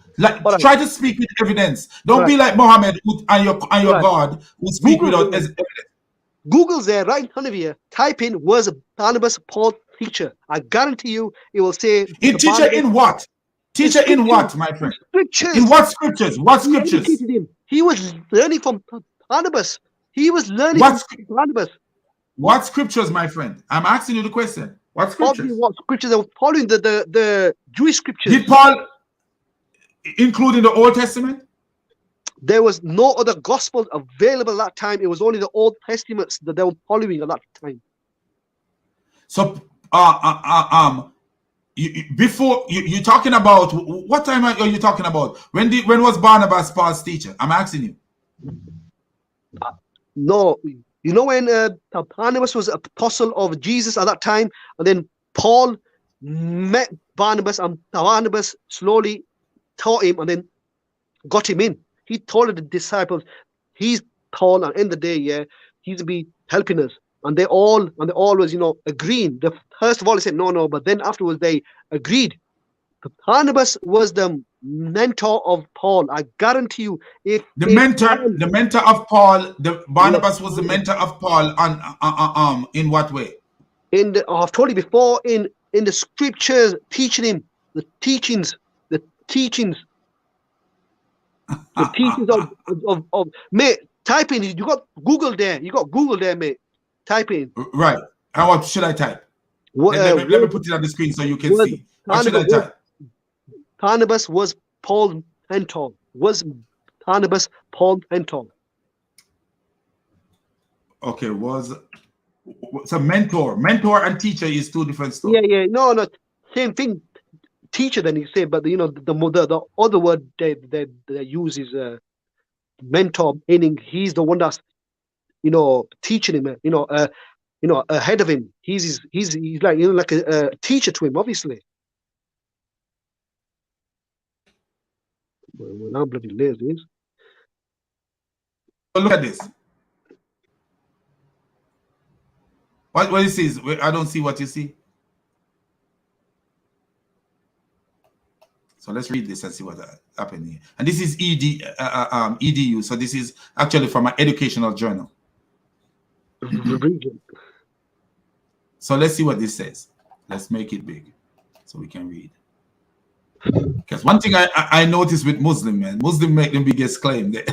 try to speak with evidence. Don't be like Muhammad and your God who speak without evidence. Google's there right in front of you. Type in was Barnabas Paul teacher. I guarantee you, it will say. Teacher in what? Teacher in what, my friend? Scriptures. In what scriptures? What scriptures? He was learning from Barnabas. He was learning from Barnabas. What scriptures, my friend? I'm asking you the question. What scriptures? What scriptures? They were following the Jewish scriptures. Did Paul include in the Old Testament? There was no other gospel available at that time. It was only the Old Testaments that they were following at that time. So, before you're talking about what time are you talking about? When was Barnabas Paul's teacher? I'm asking you. No. You know when Barnabas was apostle of Jesus at that time, and then Paul met Barnabas, and Barnabas slowly taught him and then got him in. He told the disciples, he's Paul, and in the day, he's to be helping us. And they all was, agreeing. First of all, they said no, but then afterwards they agreed. Barnabas was the mentor of Paul. I guarantee you, the mentor of Paul, Barnabas was the mentor of Paul on in what way? I've told you before, in the scriptures, teaching him the teachings of mate. Type in. You got Google there, mate. Type in. Right. And what should I type? Let me put it on the screen so you can see. What should I type? Barnabas was Paul's mentor. Was Barnabas Paul's mentor? Okay, so mentor and teacher is two different stories. Yeah, no, same thing. teacher than he said, but the other word they use is mentor, meaning he's the one that's teaching him, ahead of him. He's like like a teacher to him, obviously. Well, I'm bloody lazy. Look at this. What it says? I don't see what you see. So let's read this and see what happened here. And this is EDU. So this is actually from an educational journal. So let's see what this says. Let's make it big so we can read. Because one thing I noticed with Muslim, man, Muslim make the biggest claim there.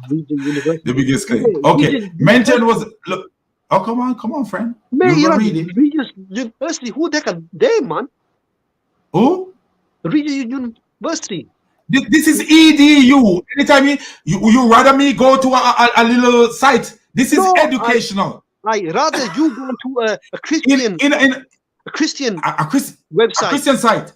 The biggest claim. Okay, mention was look. Oh, come on, friend. Man, you're Regis University. Who the heck are they, man? Who? Regis University. This is EDU. Anytime you rather me go to a little site. This is educational. I rather you go to a Christian a Christian website. A Christian site.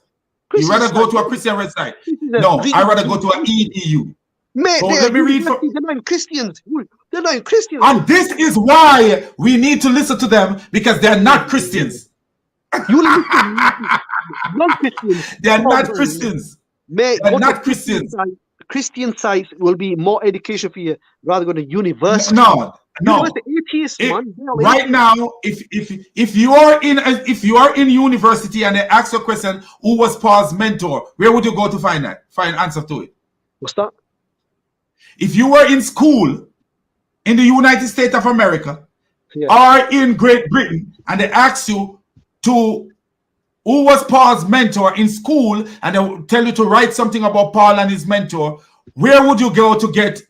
You rather go to a Christian website? No, I rather go to an EDU. Mate, so let me read. They're not Christians. They're not Christians. And this is why we need to listen to them, because they're not Christians. Non-Christians. They're not Christians. Mate, they're not Christians. Christian sites will be more education for you rather than a university. No. Atheists, man. Right now, if you are in university and they ask a question, who was Paul's mentor, where would you go to find answer to it? What's that? If you were in school in the United States of America or in Great Britain and they ask you who was Paul's mentor in school and they will tell you to write something about Paul and his mentor, where would you go to get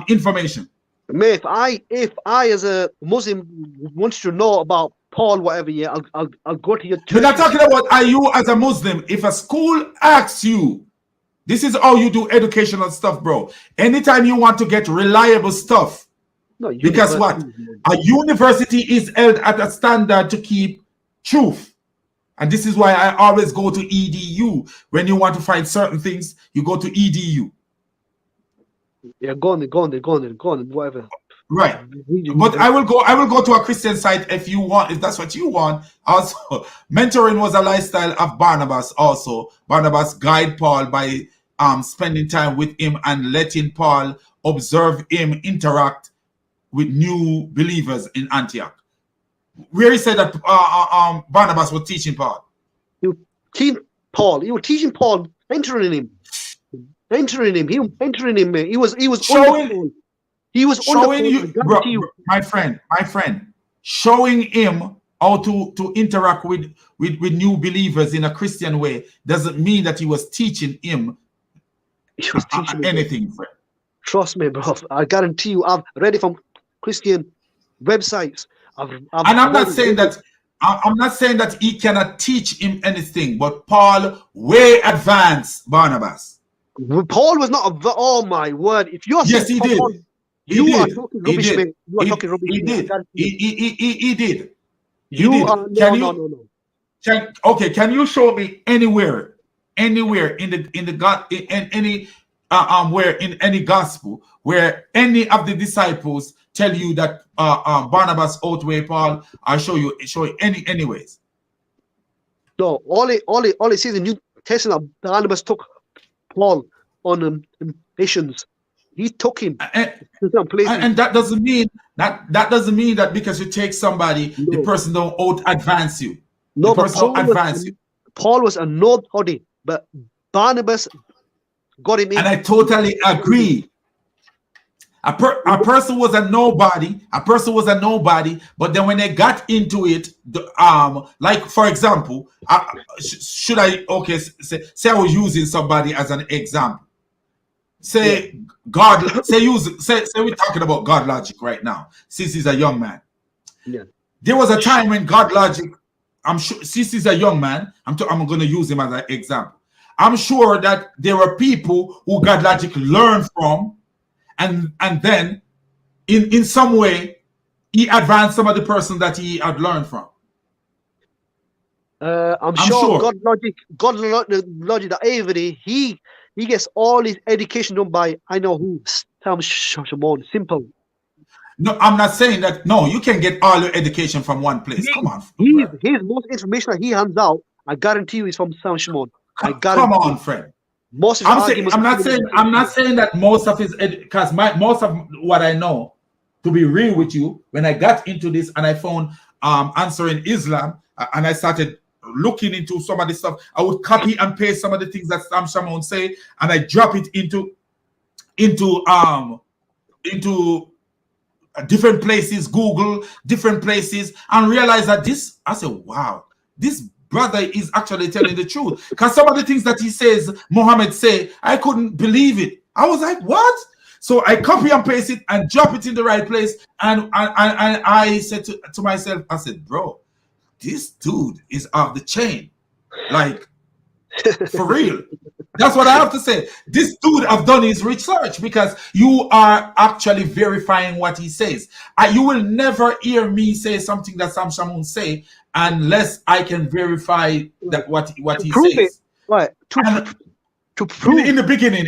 information? Mate, if I as a Muslim want to know about Paul, whatever, I'll go to your church. We're not talking about are you as a Muslim. If a school asks you, this is how you do educational stuff, bro. Anytime you want to get reliable stuff, because what? A university is held at a standard to keep truth. And this is why I always go to EDU. When you want to find certain things, you go to EDU. Yeah, go on, whatever. Right. But I will go to a Christian site if you want, if that's what you want. Also, mentoring was a lifestyle of Barnabas also. Barnabas guided Paul by spending time with him and letting Paul observe him interact with new believers in Antioch. Where he said that Barnabas was teaching Paul. He was teaching Paul, mentoring him. He was showing. He was showing you, my friend, showing him how to interact with new believers in a Christian way doesn't mean that he was teaching him anything, friend. Trust me, bro. I guarantee you, I've read it from Christian websites. And I'm not saying that he cannot teach him anything, but Paul way advanced Barnabas. Paul was not oh my word. If you're yes, he did. You are talking rubbish, man. You are talking rubbish. He did. He did. No. Okay, can you show me anywhere in the God in any where in any gospel where any of the disciples tell you that Barnabas outweigh Paul? I'll show you anyways. No, all it says in New Testament, Barnabas took Paul on missions. He took him and that doesn't mean that because you take somebody, the person don't out advance you. No, the person don't advance you. Paul was a nobody, but Barnabas got him in. And I totally agree. A person was a nobody. But then when they got into it, like for example, say I was using somebody as an example. Say we're talking about GodLogic right now, since he's a young man. Yeah. There was a time when GodLogic, I'm sure, since he's a young man, I'm going to use him as an example. I'm sure that there were people who GodLogic learned from, and then in some way he advanced some of the person that he had learned from. I'm sure GodLogic, the Avery, he gets all his education done by I know who. Sam Shimon. Simple. No, I'm not saying that. No, you can get all your education from one place. Come on. His most information that he hands out, I guarantee you, is from Sam Shimon. Come on, friend. Most of I'm not saying that most of his, because most of what I know, to be real with you, when I got into this and I found answering Islam and I started looking into some of the stuff, I would copy and paste some of the things that Sam Shimon say, and I drop it into different places, Google, different places, and realize that this, I said, wow, this brother is actually telling the truth. Because some of the things that he says, Muhammad say, I couldn't believe it. I was like, what? So I copy and paste it and drop it in the right place. And I said to myself, I said, bro, this dude is off the chain. Like, for real. That's what I have to say. This dude have done his research, because you are actually verifying what he says. You will never hear me say something that Sam Shimon say unless I can verify that what he says. It. Right. To prove in the beginning.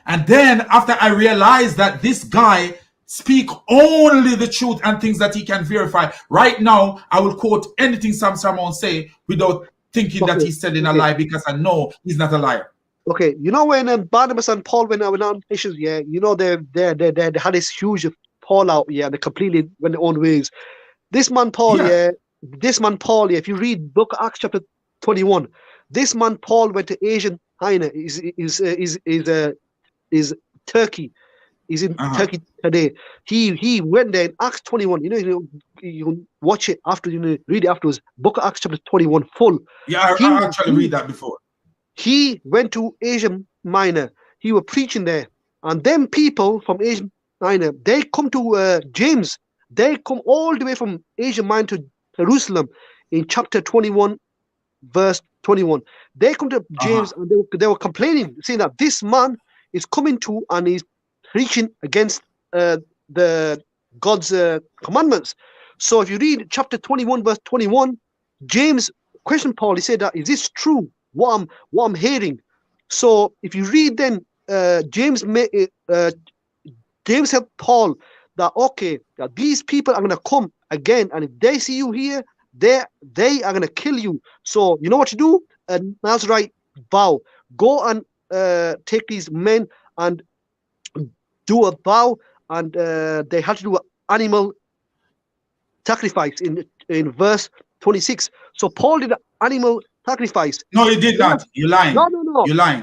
And then after I realized that this guy speak only the truth and things that he can verify. Right now, I will quote anything Sam Shimon say without thinking that he's telling a lie, because I know he's not a liar. Okay, you know when Barnabas and Paul went on missions, yeah, you know they had this huge fallout, yeah, they completely went their own ways. This man Paul, if you read Book of Acts chapter 21, this man Paul went to Asian Minor, is Turkey. He's in Turkey today. He went there in Acts 21. You can watch it after, read it afterwards. Book of Acts chapter 21 full. Yeah, I actually read that before. He went to Asia Minor. He was preaching there. And them people from Asia Minor, they come to James. They come all the way from Asia Minor to Jerusalem in chapter 21, verse 21. They come to James and they were complaining, saying that this man is coming to and he's preaching against the God's commandments. So if you read chapter 21, verse 21, James questioned Paul. He said that, is this true? What I'm hearing. So if you read then, James helped Paul that, okay, that these people are going to come again, and if they see you here, they are going to kill you. So you know what to do? That's right, vow. Go and take these men and do a vow, and they had to do an animal sacrifice in verse 26. So Paul did an animal sacrifice. No, he did not. You're lying. No. You're lying.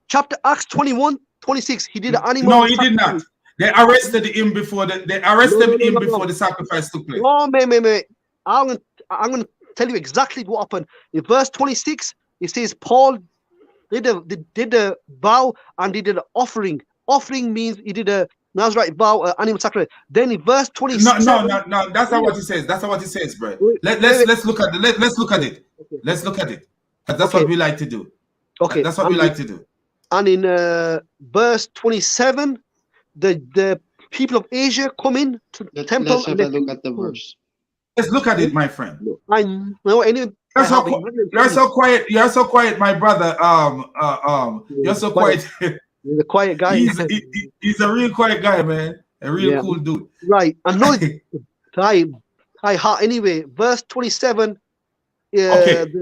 Chapter Acts 21, 26. He did an animal. No, he did not. They arrested him before the sacrifice took place. No, man. I'm going to tell you exactly what happened. In verse 26, it says Paul did a vow and he did an offering. Offering means he did a Nazarite vow, animal sacrifice. Then in verse 27, no. That's not what he says. That's not what he says, bro. Let's look at it. Let's look at it. Let's look at it. That's what we like to do. Okay, that's what we like to do. And in verse 27, the people of Asia come in to the temple. Let's have a look at the verse. Let's look at it, my friend. I know. Anyway, you're so quiet. You're so quiet, my brother. You're so quiet. He's a quiet guy. He's a real quiet guy, man. A real cool dude. Right. I know. Anyway, verse 27. Okay.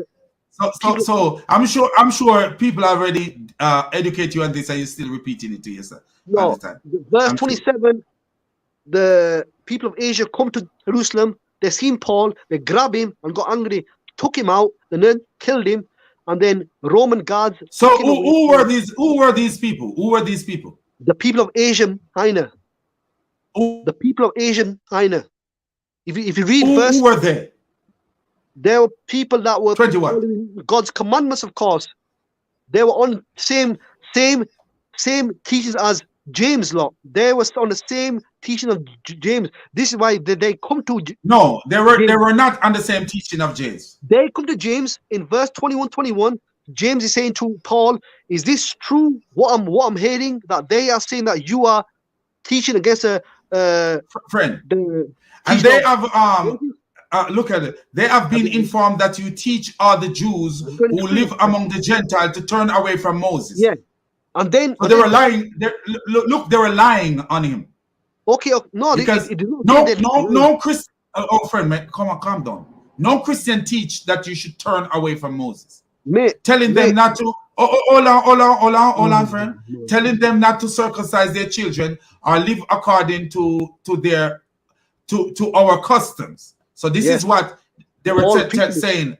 So I'm sure people already educate you on this, and you're still repeating it to yourself. No. Verse 27. The people of Asia come to Jerusalem. They seen Paul. They grab him and got angry. Took him out. And then killed him. And then Roman guards. So who were these people? Who were these people? The people of Asia Minor. The people of Asia Minor. If you read who were they? There were people that were following God's commandments, of course. They were on same teachings as James' law. They were on the same teaching of James. This is why they come to. No, they were not on the same teaching of James. They come to James in verse 21. James is saying to Paul, "Is this true? What I'm hearing, that they are saying that you are teaching against a friend?" And they have look at it. They have been informed that you teach all the Jews who live among the Gentiles to turn away from Moses. Yeah, and then so they were lying. Look, they were lying on him. Okay, no, because no Christian. Oh, friend, man, come on, calm down. No Christian teach that you should turn away from Moses. Telling them not to. Hold on, friend. Telling them not to circumcise their children or live according to our customs. So this is what they were saying.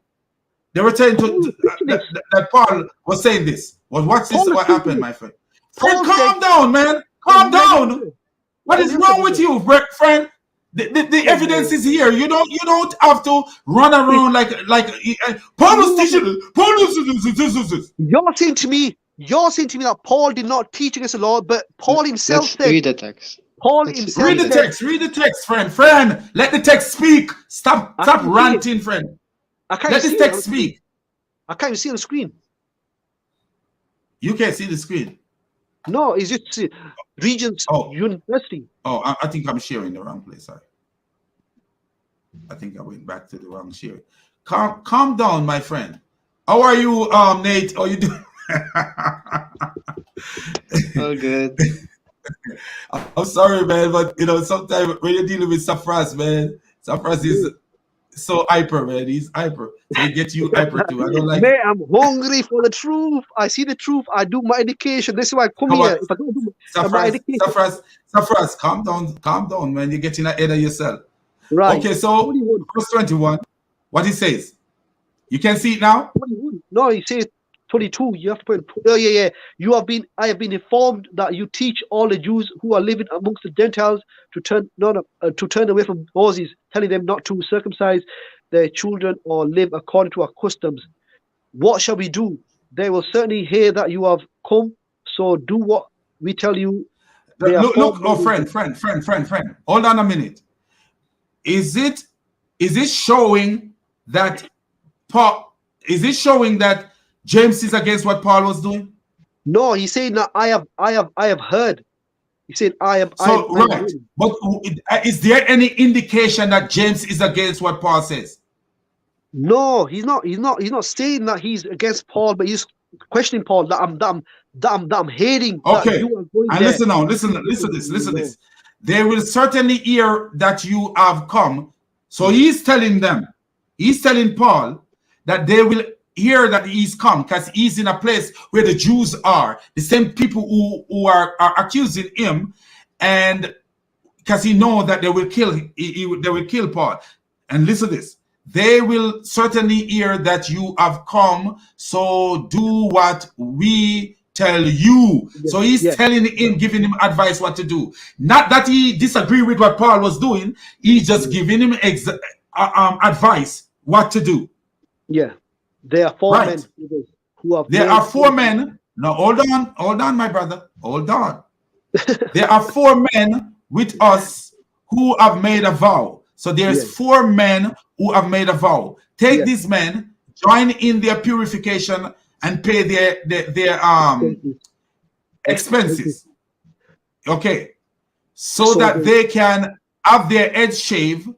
They were saying that Paul was saying this. Well, what's this? What happened, my friend? Friend, calm down, man. Calm down. What is wrong with you, friend? The evidence is here. You don't have to run around like Paul was teaching. You're saying to me that Paul did not teach against the law, but Paul himself said. Read the text. Paul himself. Read the text. Read the text, friend. Friend, let the text speak. Stop ranting, friend. Let the text speak. I can't even see on the screen. You can't see the screen. No, it's just Regents University. Oh, I think I'm sharing the wrong place. Sorry. I think I went back to the wrong sharing. Calm down, my friend. How are you, Nate? How you doing? Oh, good. I'm sorry, man, but sometimes when you're dealing with Safras, man, Safras is so hyper, man. He's hyper. So he gets you hyper too. I don't like it. I'm hungry for the truth. I see the truth. I do my education. This is why I come here. If I don't do my education. Safras, calm down, man. You're getting ahead of yourself. Right. Okay, so verse 21, what he says. You can see it now? 21. No, he says 22. You have to put. Oh yeah. I have been informed that you teach all the Jews who are living amongst the Gentiles to turn away from Moses, telling them not to circumcise their children or live according to our customs. What shall we do? They will certainly hear that you have come. So do what we tell you. Look, friend. Hold on a minute. Is it showing that Paul? Is it showing that James is against what Paul was doing? No, he's saying that I have heard. He said I have. So right, but is there any indication that James is against what Paul says? No, he's not. He's not saying that he's against Paul, but he's questioning Paul that I'm hating. Okay, and listen now, listen to this. They will certainly hear that you have come. So he's telling Paul that they will hear that he's come because he's in a place where the Jews are, the same people who are accusing him, and because he knows that they will kill him, they will kill Paul. And listen to this. They will certainly hear that you have come, so do what we tell you. So he's telling him, giving him advice what to do. Not that he disagree with what Paul was doing. He's just giving him advice what to do. Yeah. There are four men who have. There are four men. Now hold on, my brother. Hold on. There are four men with us who have made a vow. So there's four men who have made a vow. Take these men, join in their purification, and pay their expenses. Okay. So that they can have their heads shaved.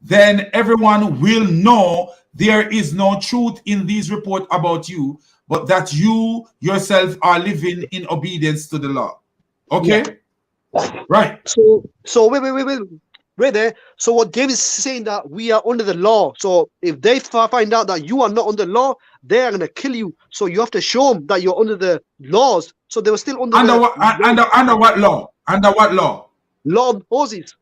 Then everyone will know there is no truth in these reports about you, but that you yourself are living in obedience to the law. Okay? Yeah. Right. So wait there. So what James is saying that we are under the law. So if they find out that you are not under the law, they are going to kill you. So you have to show them that you're under the laws. So they were still under under what law? Under what law? Law of Moses.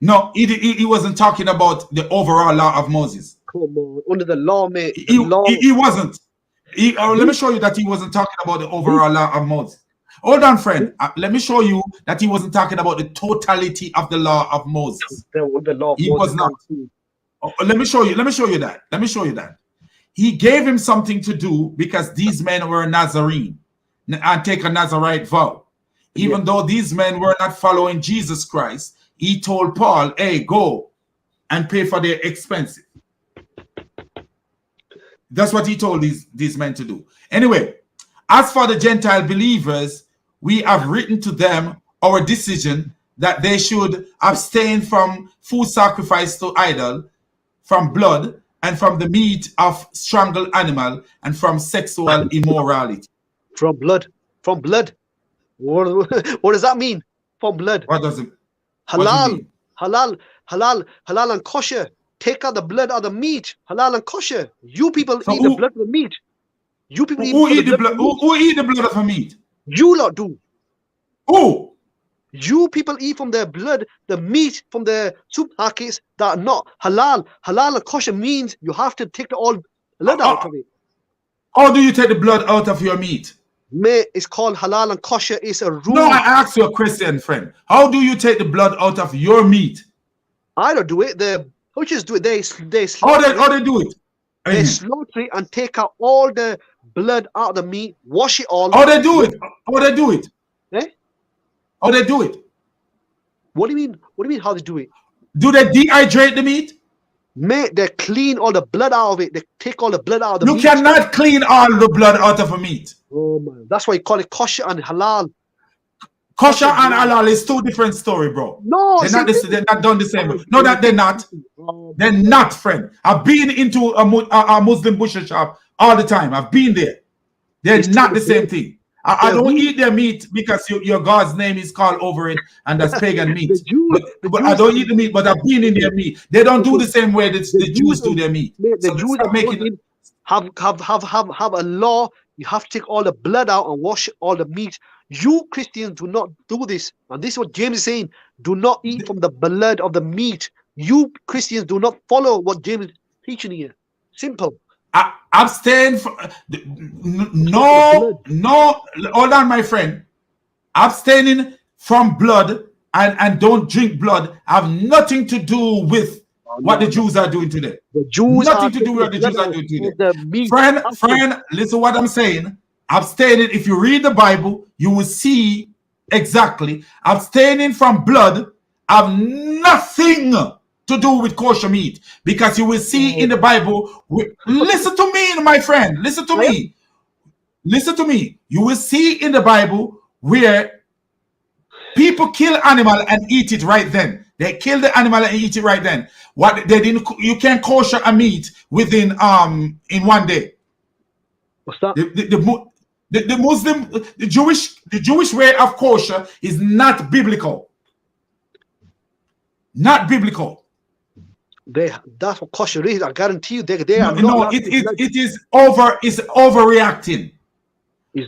No, he wasn't talking about the overall law of Moses. Come on, under the law, mate. He wasn't. Let me show you that he wasn't talking about the overall law of Moses. Hold on, friend. Let me show you that he wasn't talking about the totality of the law of Moses. The law of he Moses was not. Let me show you that. He gave him something to do because these men were Nazarene and take a Nazarite vow. Even though these men were not following Jesus Christ, he told Paul, hey, go and pay for their expenses. That's what he told these men to do. Anyway, as for the Gentile believers, we have written to them our decision that they should abstain from food sacrificed to idol from blood and from the meat of strangled animal and from sexual immorality. From blood. From blood. What does that mean? From blood. What does it Halal. mean? Halal and kosher. Take out the blood out of the meat. Halal and kosher. You people eat the blood of the meat. You people who eat the blood? Who eat the blood of the meat? You lot do. Who? You people eat from their blood, the meat from the supermarkets that are not halal. Halal and kosher means you have to take the all blood out of it. How do you take the blood out of your meat? Mate, it's called halal and kosher. It's a rule. No, I asked you a Christian friend. How do you take the blood out of your meat? I don't do it. The butchers do it. They how they do it? They slaughter it and take out all the blood out of the meat, wash it all. How they do it? How they do it? Eh? How they do it? What do you mean? What do you mean? How they do it? Do they dehydrate the meat? Mate, they clean all the blood out of it. They take all the blood out of the meat. You cannot clean all the blood out of a meat. Oh man, that's why you call it kosher and halal. Kosher and halal is two different story, bro. No, they're not done the same. No, that they're not. They're not, friend. I've been into a Muslim butcher shop all the time. I've been there. They're not the same thing. I don't eat their meat because your God's name is called over it, and that's pagan meat. But I don't eat the meat, but I've been in their meat. They don't do the same way that the Jews do their meat. The Jews are making have a law. You have to take all the blood out and wash all the meat. You Christians do not do this. And this is what James is saying. Do not eat from the blood of the meat. You Christians do not follow what James is teaching here. Simple. Abstain from no, hold on, my friend. Abstaining from blood and don't drink blood have nothing to do with what the Jews are doing today. The Jews nothing to do with what the Jews are doing today. Friend, listen what I'm saying. Abstaining, if you read the Bible, you will see exactly abstaining from blood have nothing to do with kosher meat, because you will see in the Bible. Listen to me, my friend. Listen to me. Listen to me. You will see in the Bible where people kill animal and eat it right then. They kill the animal and eat it right then. What they didn't, you can't kosher a meat within in one day. What's that? The Muslim, the Jewish way of kosher is not biblical. Not biblical. That's what kosher is. I guarantee you, they are no. It is overreacting.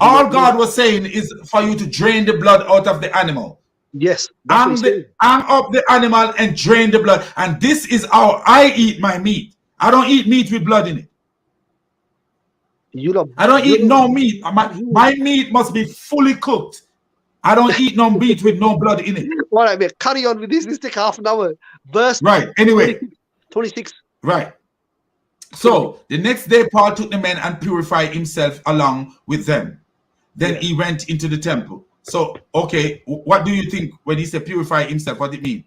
All God was saying is for you to drain the blood out of the animal. Yes. Hang up the animal and drain the blood. And this is how I eat my meat. I don't eat meat with blood in it. I don't eat no meat. My meat must be fully cooked. I don't eat no meat with no blood in it. All right, mate. Carry on with this. This take half an hour. Verse. Right. Anyway. 26. Right. So the next day, Paul took the men and purified himself along with them. Then he went into the temple. So, okay, what do you think when he said purify himself? What did it mean?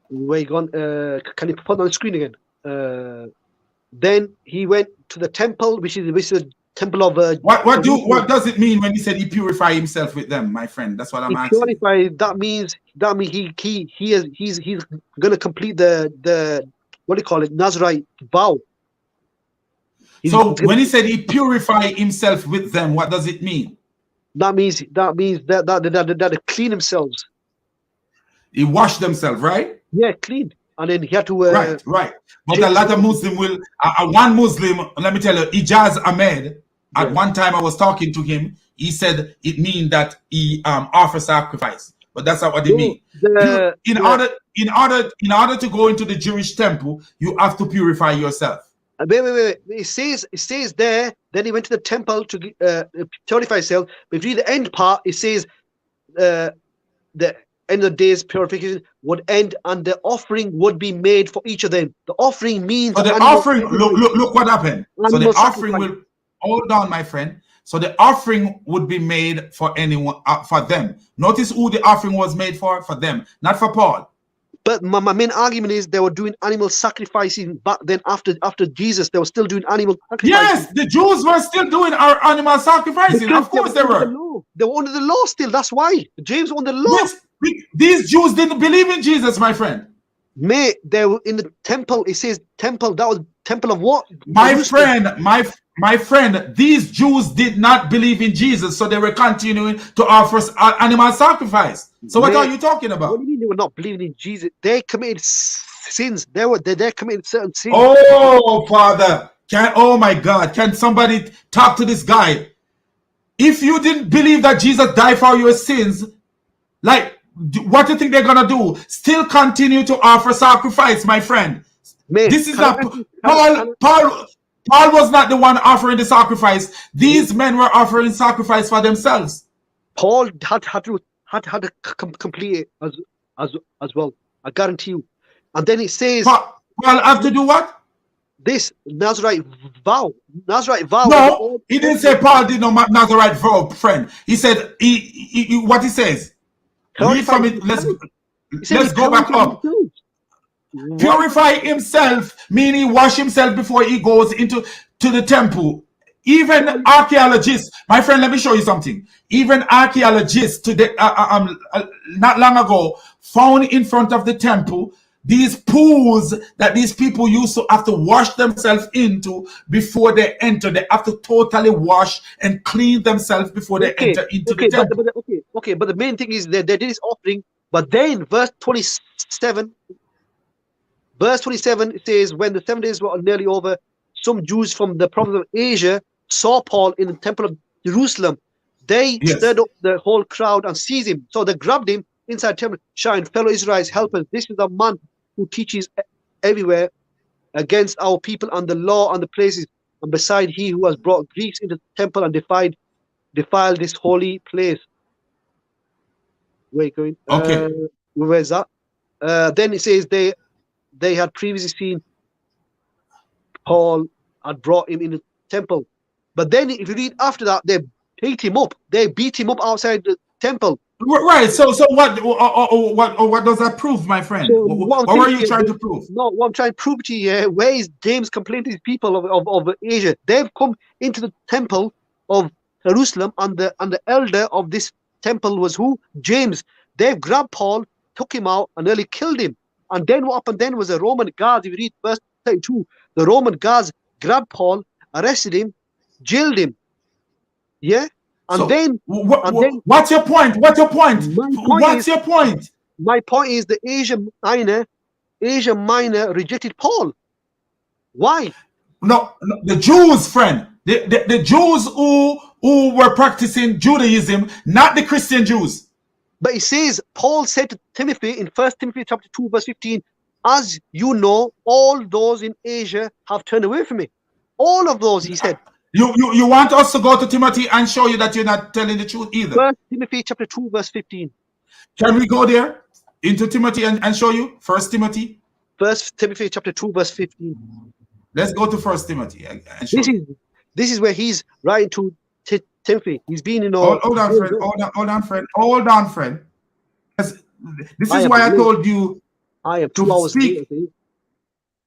Where you gone? Can you put on the screen again? Then he went to the temple, which is the temple of. What does it mean when he said he purified himself with them, my friend? That's what I'm asking. Purify. That means he's gonna complete the what do you call it? Nazarite vow. So when he said he purified himself with them, what does it mean? That means that they clean themselves. He washed themselves, right? Yeah, clean. And then he had to right. But a lot of Muslim will one Muslim, let me tell you, Ijaz Ahmed, at one time I was talking to him, he said it means that he offer sacrifice. But that's not what it means. In order to go into the Jewish temple, you have to purify yourself. Wait. It says there. Then he went to the temple to purify himself. But if you read the end part, it says the end of the day's purification would end, and the offering would be made for each of them. The offering means. So the offering. Look what happened. So the offering will. Hold on, my friend. So the offering would be made for anyone, for them. Notice who the offering was made for them, not for Paul. But my main argument is they were doing animal sacrificing back then. After Jesus, they were still doing animal sacrificing. Yes, the Jews were still doing our animal sacrificing. Of course they were. They were under the law still. That's why James was under the law. Yes, these Jews didn't believe in Jesus, my friend. Mate, they were in the temple. It says temple. That was temple of what? My friend, these Jews did not believe in Jesus, so they were continuing to offer animal sacrifice. So what are you talking about? What do you mean they were not believing in Jesus? They committed sins. They committed certain sins. Oh, Father, oh my God, can somebody talk to this guy? If you didn't believe that Jesus died for your sins, like, what do you think they're gonna do? Still continue to offer sacrifice, my friend. Mate, this is not Paul was not the one offering the sacrifice. These men were offering sacrifice for themselves. Paul had to complete it as well. I guarantee you. And then it says Paul have to do what? This Nazarite vow. Nazarite vow. No, he didn't say Paul did no Nazarite vow, friend. He said what he says. Read from it. Let's go back up. Purify himself, meaning wash himself before he goes into the temple. Even archaeologists, my friend, let me show you something. Even archaeologists today, not long ago, found in front of the temple these pools that these people used to have to wash themselves into before they enter. They have to totally wash and clean themselves before they enter into the temple. But the main thing is that they did this offering. But then verse 27 it says, when the 7 days were nearly over, some Jews from the province of Asia saw Paul in the temple of Jerusalem. They stirred up the whole crowd and seized him. So they grabbed him inside the temple, shouting, fellow Israelites, help us. This is a man who teaches everywhere against our people and the law and the places. And beside he who has brought Greeks into the temple and defiled this holy place. Where are you going? Okay. Where's that? Then it says they had previously seen Paul had brought him in the temple. But then if you read after that, they beat him up. They beat him up outside the temple. Right. So what does that prove, my friend? So what were you trying to prove? No, what I'm trying to prove to you, where is James complaining to these people of Asia? They've come into the temple of Jerusalem, and the elder of this temple was who? James. They've grabbed Paul, took him out, and nearly killed him. And then what happened then was the Roman guards, if you read verse 32, the Roman guards grabbed Paul, arrested him, jailed him. Yeah? And so, then what's your point? What's your point? Your point? My point is the Asia Minor rejected Paul. Why? No, the Jews, friend. The Jews who were practicing Judaism, not the Christian Jews. But it says, Paul said to Timothy in 1 Timothy chapter 2, verse 15, as you know, all those in Asia have turned away from me. All of those, he said. You want us to go to Timothy and show you that you're not telling the truth either? 1 Timothy chapter 2, verse 15. Can we go there into Timothy and show you? 1 Timothy? 1 Timothy chapter 2, verse 15. Let's go to 1 Timothy. This is where he's writing to Timothy. He's been in all. Hold on, friend. This is why I told you. I am 2 hours late.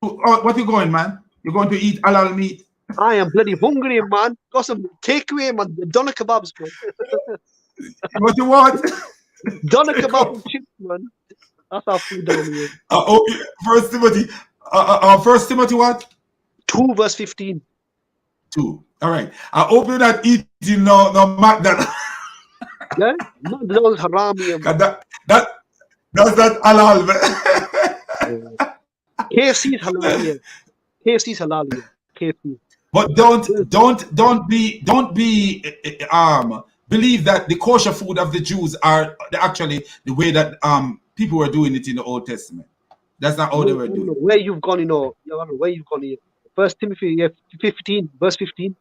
What you going, man? You're going to eat halal meat? I am bloody hungry, man. Got some takeaway, man. Doner kebabs, man. What you want? Doner kebab and chips, man. That's our food down here. 1 Timothy. 1 Timothy what? 2 verse 15. 2. All right. I hope you're not eating no McDonald's. Yeah? McDonald's harami. That's not halal, man. KFC is halal, yeah. KFC is halal, yeah. KFC. But don't believe that the kosher food of the Jews are actually the way that people were doing it in the Old Testament. That's not how they were doing it. Where you've gone, where you've gone here. 1 Timothy 15, verse 15.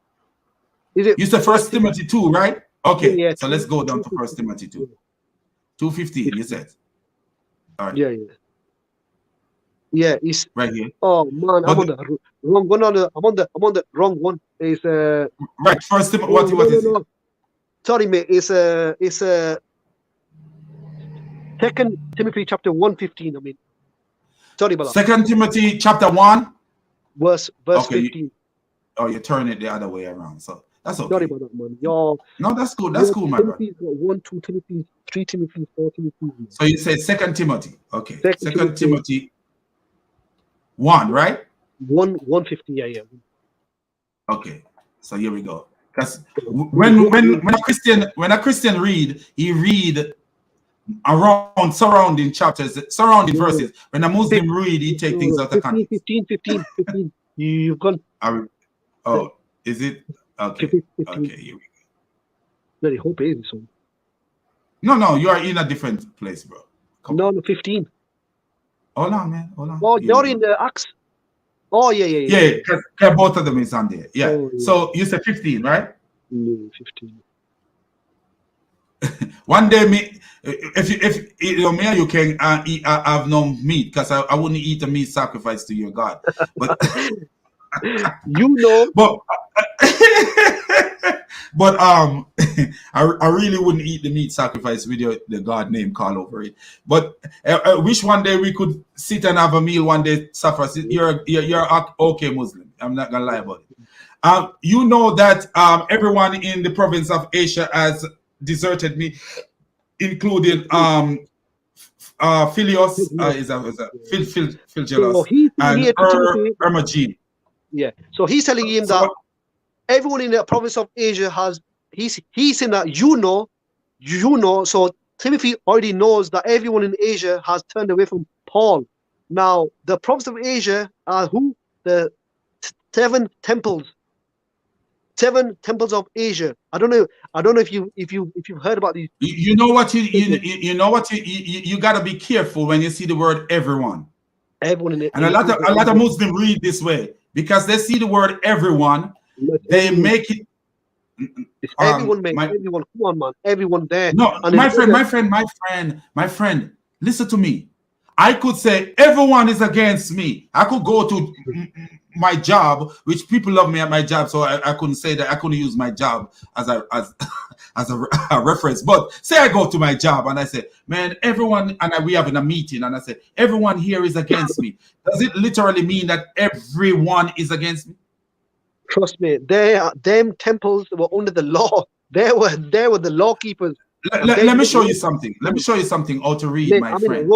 Is it? You said 1 Timothy 2, right? Okay, yeah, so let's go down to 1 Timothy 2. 2:15, you said. All right. Yeah, it's right here. Oh man, I'm on the wrong one. I'm on the wrong one. It's right. 1 Timothy. What is it? Sorry, mate. It's 2 Timothy chapter 1:15. I mean, sorry about that. 2 Timothy chapter 1, verse 15. You turn it the other way around. So that's okay. Sorry about that, man. No, that's cool. That's cool, my brother. 1, 2 Timothy, 3 Timothy, 4 Timothy. So you say 2 Timothy. Okay. 2 Timothy 1, right? 150. Yeah. Okay, so here we go. Because when a Christian read, he read around surrounding chapters, surrounding verses. When a Muslim read, he take things out of context. 15. You've gone. Oh, is it? Okay. 15. Okay, here we go. Very hope it is so. No, you are in a different place, bro. No, 15. Hold on, man. Hold on. Oh, you're in the Acts. Oh, yeah. Yeah, because both of them is on there. Yeah. Oh, yeah. So you said 15, right? No, 15. One day, if you know me, you can eat, have no meat, because I wouldn't eat a meat sacrifice to your God. But you know. But I really wouldn't eat the meat sacrifice with the God name call over it. But I wish one day we could sit and have a meal one day. Suffer. You're okay Muslim. I'm not gonna lie about it. You know that everyone in the province of Asia has deserted me, including Philios, Philgelos, and Hermogenes. Yeah. So he's telling him that everyone in the province of Asia has, he's saying that you know, so Timothy already knows that everyone in Asia has turned away from Paul. Now, the province of Asia are who? The 7 temples of Asia. I don't know if you've heard about these. You know what you gotta be careful when you see the word everyone. Everyone in and a lot of Muslims read this way because they see the word everyone. They make it. It's everyone, man. Everyone, come on, man. Everyone there. No, and my friend. Listen to me. I could say everyone is against me. I could go to my job, which people love me at my job, so I couldn't say that. I couldn't use my job as a reference. But say I go to my job and I say, man, everyone, and we having a meeting, and I say everyone here is against me. Does it literally mean that everyone is against me? Trust me, them temples were under the law. They were the law keepers. Let me show you something. Let me show you something how to read, my friend.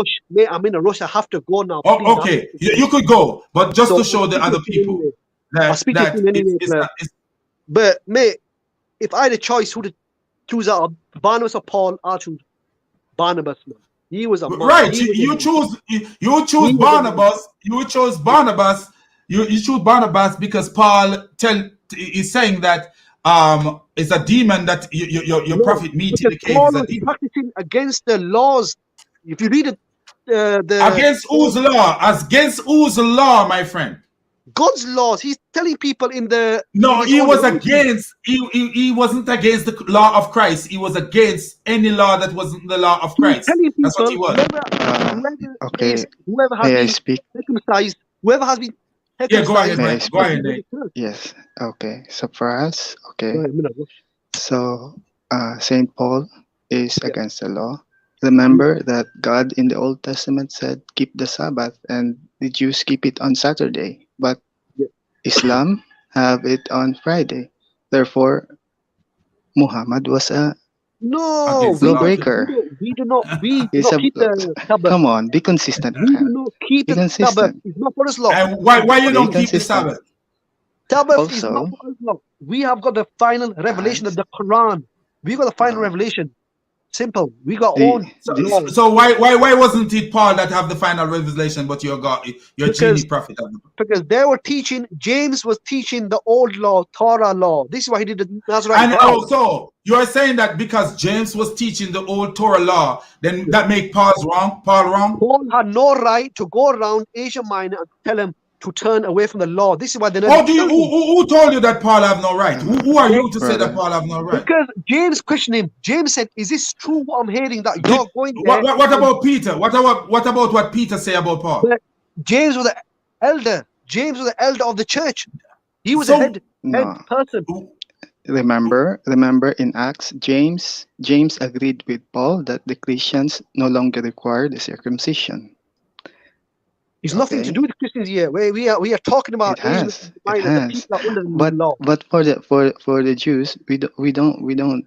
I'm in a rush. I have to go now. Oh, okay, you could go, but just to show the other people that But mate, if I had a choice who to choose out, Barnabas or Paul, I choose Barnabas. Man. He was a man. Right. You choose Barnabas. You chose Barnabas. You choose Barnabas because Paul is saying that it's a demon that your prophet meet in the cave. Paul was practicing against the laws. If you read it, against whose law? Against whose law, my friend? God's laws. He's telling people in the. No, he was against. He wasn't against the law of Christ. He was against any law that wasn't the law of Christ. That's what he was. Whoever has been circumcised, whoever has been. Yeah, go ahead. Go ahead. Yes. Okay. So for us, okay. So Saint Paul is against the law. Remember that God in the Old Testament said, "Keep the Sabbath," and the Jews keep it on Saturday, but Islam have it on Friday. Therefore, Muhammad was a lawbreaker. We do not keep the Sabbath. Come on, be consistent. We do not keep the Sabbath. It's not for us law. Why you don't keep the Sabbath? Sabbath is not for us law. We have got the final revelation of the Quran. We got the final revelation. Simple. We got own. So why wasn't it Paul that have the final revelation, but your genie prophet? Because they were teaching. James was teaching the old law, Torah law. This is why he did the Nazarite. And also, you are saying that because James was teaching the old Torah law, then that make Paul wrong. Paul had no right to go around Asia Minor and tell him to turn away from the law. This is why they. Who told you that Paul have no right? Who are you to say that Paul have no right? Because James questioned him. James said, "Is this true? What I'm hearing that you're going there?" What about Peter? What about what Peter say about Paul? But James was the elder. James was the elder of the church. He was a head person. Remember in Acts, James agreed with Paul that the Christians no longer require the circumcision. It's nothing to do with Christians here. We are talking about it has. But for the Jews, we don't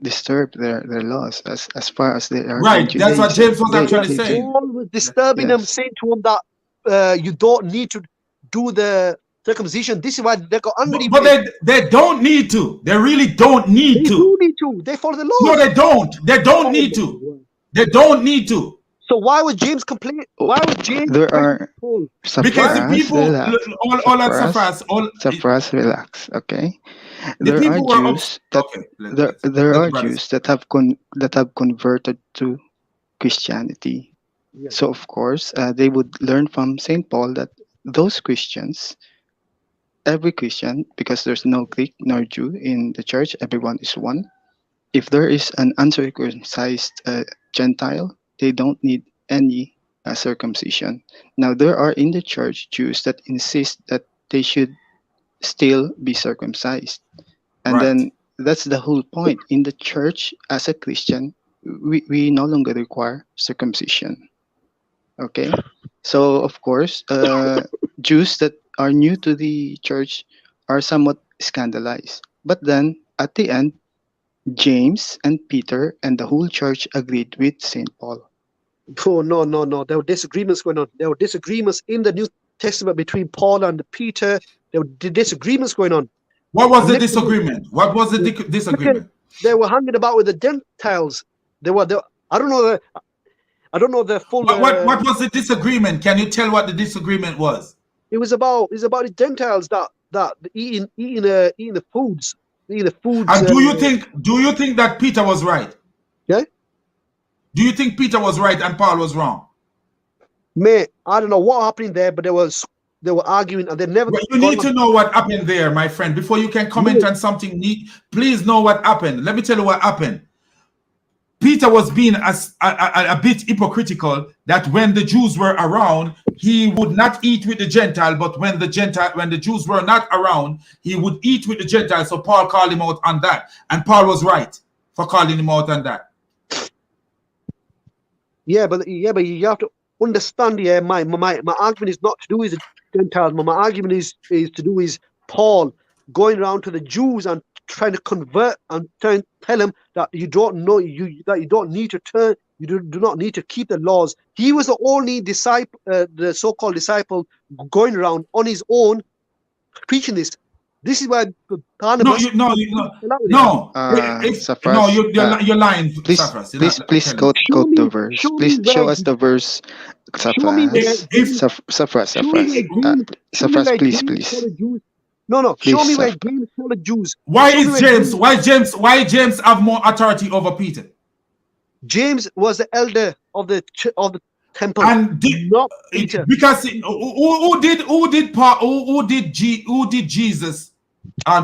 disturb their laws as far as they are. Right, that's what James was actually saying. Paul was disturbing them, saying to them that you don't need to do the circumcision. This is why they got angry. But they don't need to. They really don't need to. They do need to. They follow the laws. No, they don't. They don't need to. They don't need to. So why would James complain? Why would James? There are Because the people, all at Safras, Safras, relax, okay. The There are people were Jews that there are Jews that have converted to Christianity. Yeah. So of course, they would learn from Saint Paul that those Christians, every Christian, because there's no Greek nor Jew in the church, everyone is one. If there is an uncircumcised Gentile, they don't need any circumcision. Now, there are in the church Jews that insist that they should still be circumcised. And then that's the whole point. In the church, as a Christian, we no longer require circumcision. Okay? So, of course, Jews that are new to the church are somewhat scandalized. But then, at the end, James and Peter and the whole church agreed with St. Paul. Oh, no. There were disagreements going on. There were disagreements in the New Testament between Paul and Peter. There were disagreements going on. What was the disagreement? What was the disagreement? They were hanging about with the Gentiles. I don't know the full. What was the disagreement? Can you tell what the disagreement was? It was about the Gentiles that eating the foods. And do you think that Peter was right? Yeah. Do you think Peter was right and Paul was wrong? Mate, I don't know what happened there, but they were arguing and they never. But you need to know what happened there, my friend, before you can comment on something neat. Please know what happened. Let me tell you what happened. Peter was being a bit hypocritical that when the Jews were around, he would not eat with the Gentile, but when the Jews were not around, he would eat with the Gentiles. So Paul called him out on that. And Paul was right for calling him out on that. Yeah, but you have to understand. Yeah, my argument is not to do with the Gentiles. My argument is to do with Paul going around to the Jews and trying to convert and trying to tell them that you don't need to turn, you do not need to keep the laws. He was the only disciple, the so-called disciple, going around on his own preaching this. This is why Barnabas. You're lying. Please quote the verse. Please show us the verse. Safras, please. No. Please, show me where James told the Jews. Why James have more authority over Peter? James was the elder of the temple, and not Peter. Because who did Jesus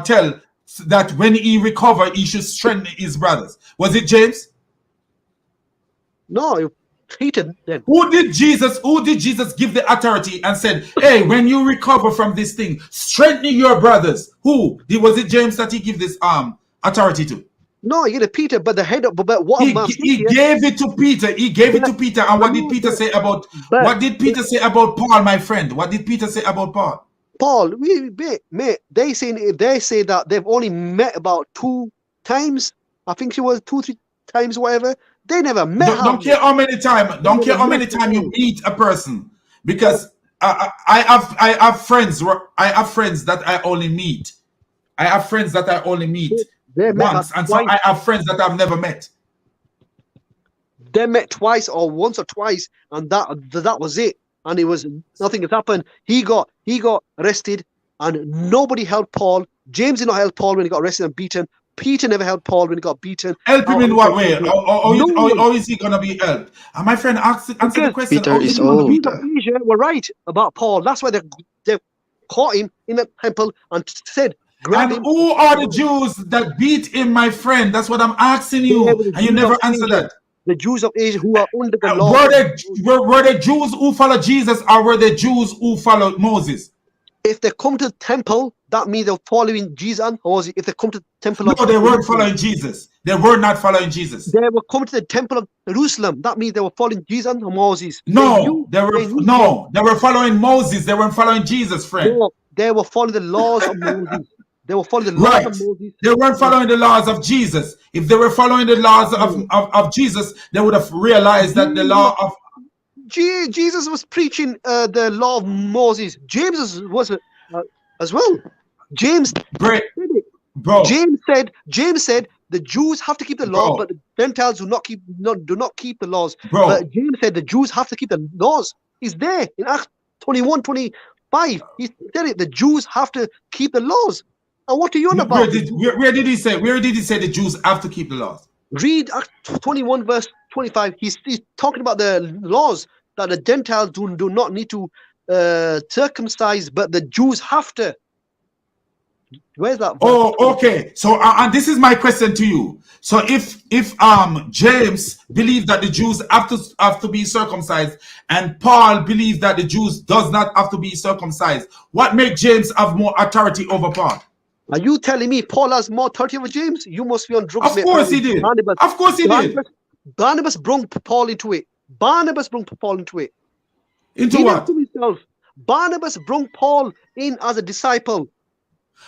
tell that when he recovered he should strengthen his brothers? Was it James? No, Peter. Then who did Jesus give the authority and said, hey, when you recover from this thing, strengthen your brothers? Who was it? James that he give this authority to? No, he gave it Peter, but the head of what he gave it to Peter. He gave it to Peter. And what did Peter say about Paul, my friend? What did Peter say about Paul? Paul, they say that they've only met about 2 times. I think it was 2-3 times, whatever. They never met. Don't care how many times. Don't care how many times you meet a person, because I have friends. I have friends that I only meet. I have friends that I only meet once, and so I have friends that I've never met. They met twice or once or twice, and that was it. And it was nothing has happened. He got arrested, and nobody helped Paul. James did not help Paul when he got arrested and beaten. Peter never helped Paul when he got beaten. Help him in what way? How is he gonna be helped? And my friend answer the question. Peter is old. Asia were right about Paul. That's why they caught him in the temple and said, and who are the Jews that beat him, my friend? That's what I'm asking you, and you never answer that. The Jews of Asia who are under the law. Were the Jews who followed Jesus, or were the Jews who followed Moses? If they come to the temple, that means they're following Jesus and Moses. If they come to the temple of they weren't following Jesus. They were not following Jesus. They were coming to the temple of Jerusalem. That means they were following Jesus and Moses. No, they were following Moses. They weren't following Jesus, friend. They were following the laws of Moses. They were following the laws of Moses. They weren't following the laws of Jesus. If they were following the laws of Jesus, they would have realized that the law of Jesus was preaching the law of Moses. James was as well. James said it. Bro. James said the Jews have to keep the law, but the Gentiles do not keep the laws. Bro. But James said the Jews have to keep the laws. He's there in Acts 21:25. He said it. The Jews have to keep the laws. And what are you on about? Where did he say? Where did he say the Jews have to keep the laws? Read Acts 21 verse 25. He's talking about the laws that the Gentiles do not need to circumcise, but the Jews have to. Where's that? Oh, okay. So, and this is my question to you. So, if James believed that the Jews have to be circumcised, and Paul believed that the Jews does not have to be circumcised, what makes James have more authority over Paul? Are you telling me Paul has more authority over James? You must be on drugs. Of course he did. Of course he did. Barnabas brought Paul into it. Into what? Barnabas brought Paul in as a disciple.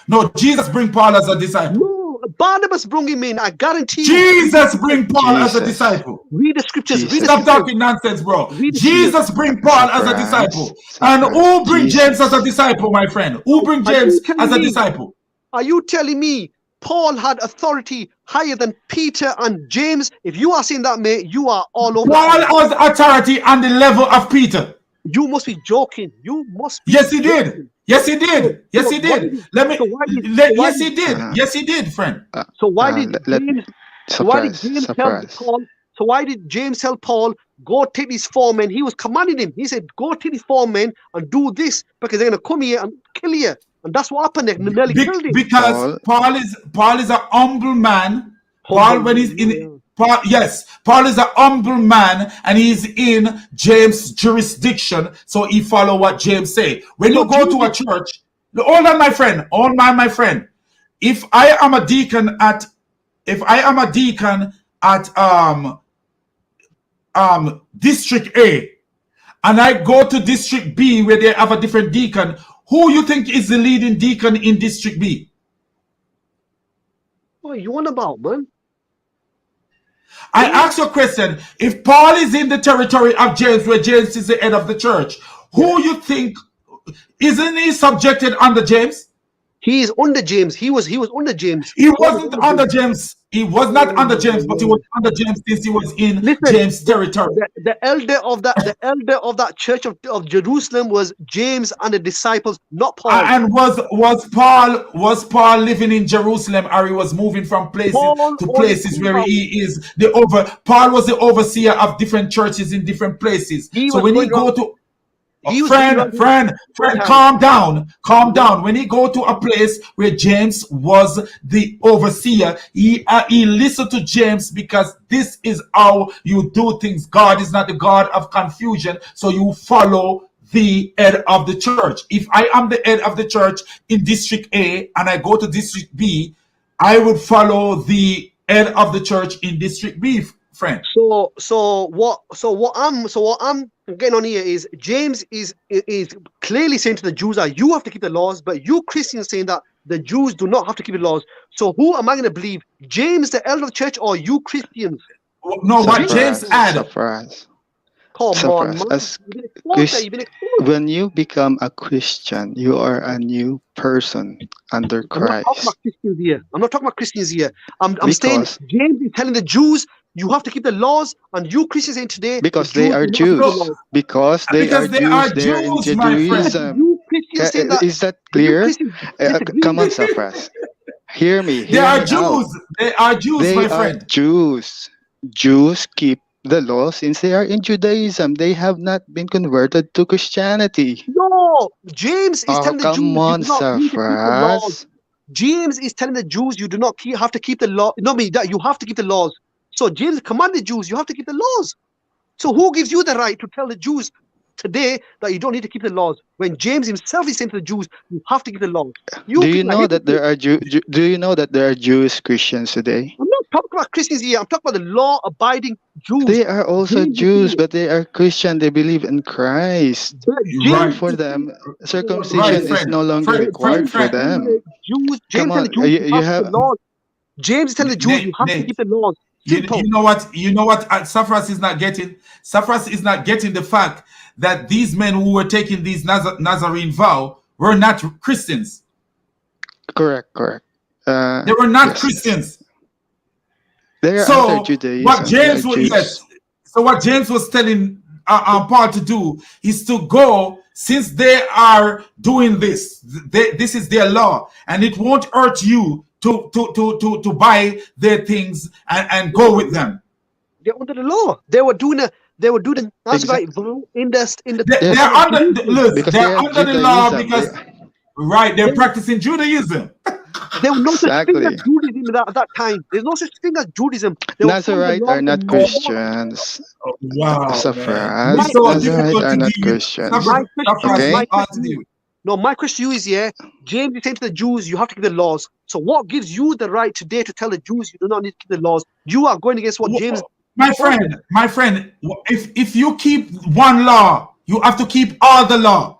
No, Jesus bring Paul as a disciple. No, Barnabas brought him in. I guarantee you. Jesus bring Paul as a disciple. Read the scriptures. Stop talking nonsense, bro. Jesus bring Paul as a disciple. And who bring James as a disciple, my friend? Who bring James as a disciple? Are you telling me Paul had authority higher than Peter and James? If you are saying that, mate, you are all over. Paul has authority on the level of Peter. You must be joking. You must be Yes, he did. Yes, he did. Yes, he did. Yes, he did. Yes, he did, friend. So why did James tell Paul? So why did James tell Paul, go take these 4 men? He was commanding him. He said, go take these 4 men and do this because they're going to come here and kill you. And that's what happened. They nearly killed him. Because Paul is a humble man. Paul is a humble man, and he's in James' jurisdiction, so he follow what James say. When you go to a church, hold on, my friend. If I am a deacon at District A, and I go to District B where they have a different deacon, who you think is the leading deacon in District B? What are you on about, man? I ask you a question. If Paul is in the territory of James, where James is the head of the church, who you think, isn't he subjected under James? He is under James. He was under James. He wasn't under James. He was not under James, but he was under James since he was in James' territory. The elder of that church of Jerusalem was James and the disciples, not Paul. And was Paul living in Jerusalem, or he was moving from places to places where he is Paul was the overseer of different churches in different places. So when he go to friend, calm down. When he go to a place where James was the overseer, he listened to James, because this is how you do things. God is not the God of confusion, so you follow the head of the church. If I am the head of the church in District A and I go to District B, I would follow the head of the church in District B, friend. So what I'm getting on here is James is clearly saying to the Jews that you have to keep the laws, but you Christians saying that the Jews do not have to keep the laws. So who am I going to believe? James, the elder of the church, or you Christians? No, what James added. When you become a Christian, you are a new person under Christ. I'm not talking about Christians here. I'm saying James is telling the Jews, you have to keep the laws, and you Christians saying today because they are Jews. Because they are Jews. They're in Judaism. Is that clear? Come on, Safras. Hear me. They are Jews. They are Jews, my friend. They are Jews. Jews keep the law since they are in Judaism. They have not been converted to Christianity. No, James is telling the Jews. Come on, Safras. James is telling the Jews you do not have to keep the law. That you have to keep the laws. So James commanded the Jews, you have to keep the laws. So who gives you the right to tell the Jews today that you don't need to keep the laws, when James himself is saying to the Jews, you have to keep the laws? Do you know that there are Jewish Christians today? I'm not talking about Christians here. I'm talking about the law-abiding Jews. They are also Jews, but they are Christian. They believe in Christ. For them, circumcision is no longer required for them. James telling the Jews, you have to keep the laws. James is telling the Jews, you have to keep the laws. You know what? You know what? Safaras is not getting. Safaras is not getting the fact that these men who were taking these Nazarene vow were not Christians. Correct. They were not Yes. Christians. They are So under Judaism. what James they are was Jews. so what James was telling Paul to do is to go, since they are doing this. This is their law, and it won't hurt you to buy their things and go with them. They're under the law. They were doing that's right, bro. They're under the law because they're practicing Judaism. There was no such thing as Judaism at that time. There's no such thing as Judaism. Nazarite are not Christians. Wow, Safaras, Nazarite are not Christians. My question to you is, James is saying to the Jews, you have to keep the laws. So what gives you the right today to tell the Jews you do not need to keep the laws? You are going against what James... My friend, if you keep one law, you have to keep all the law.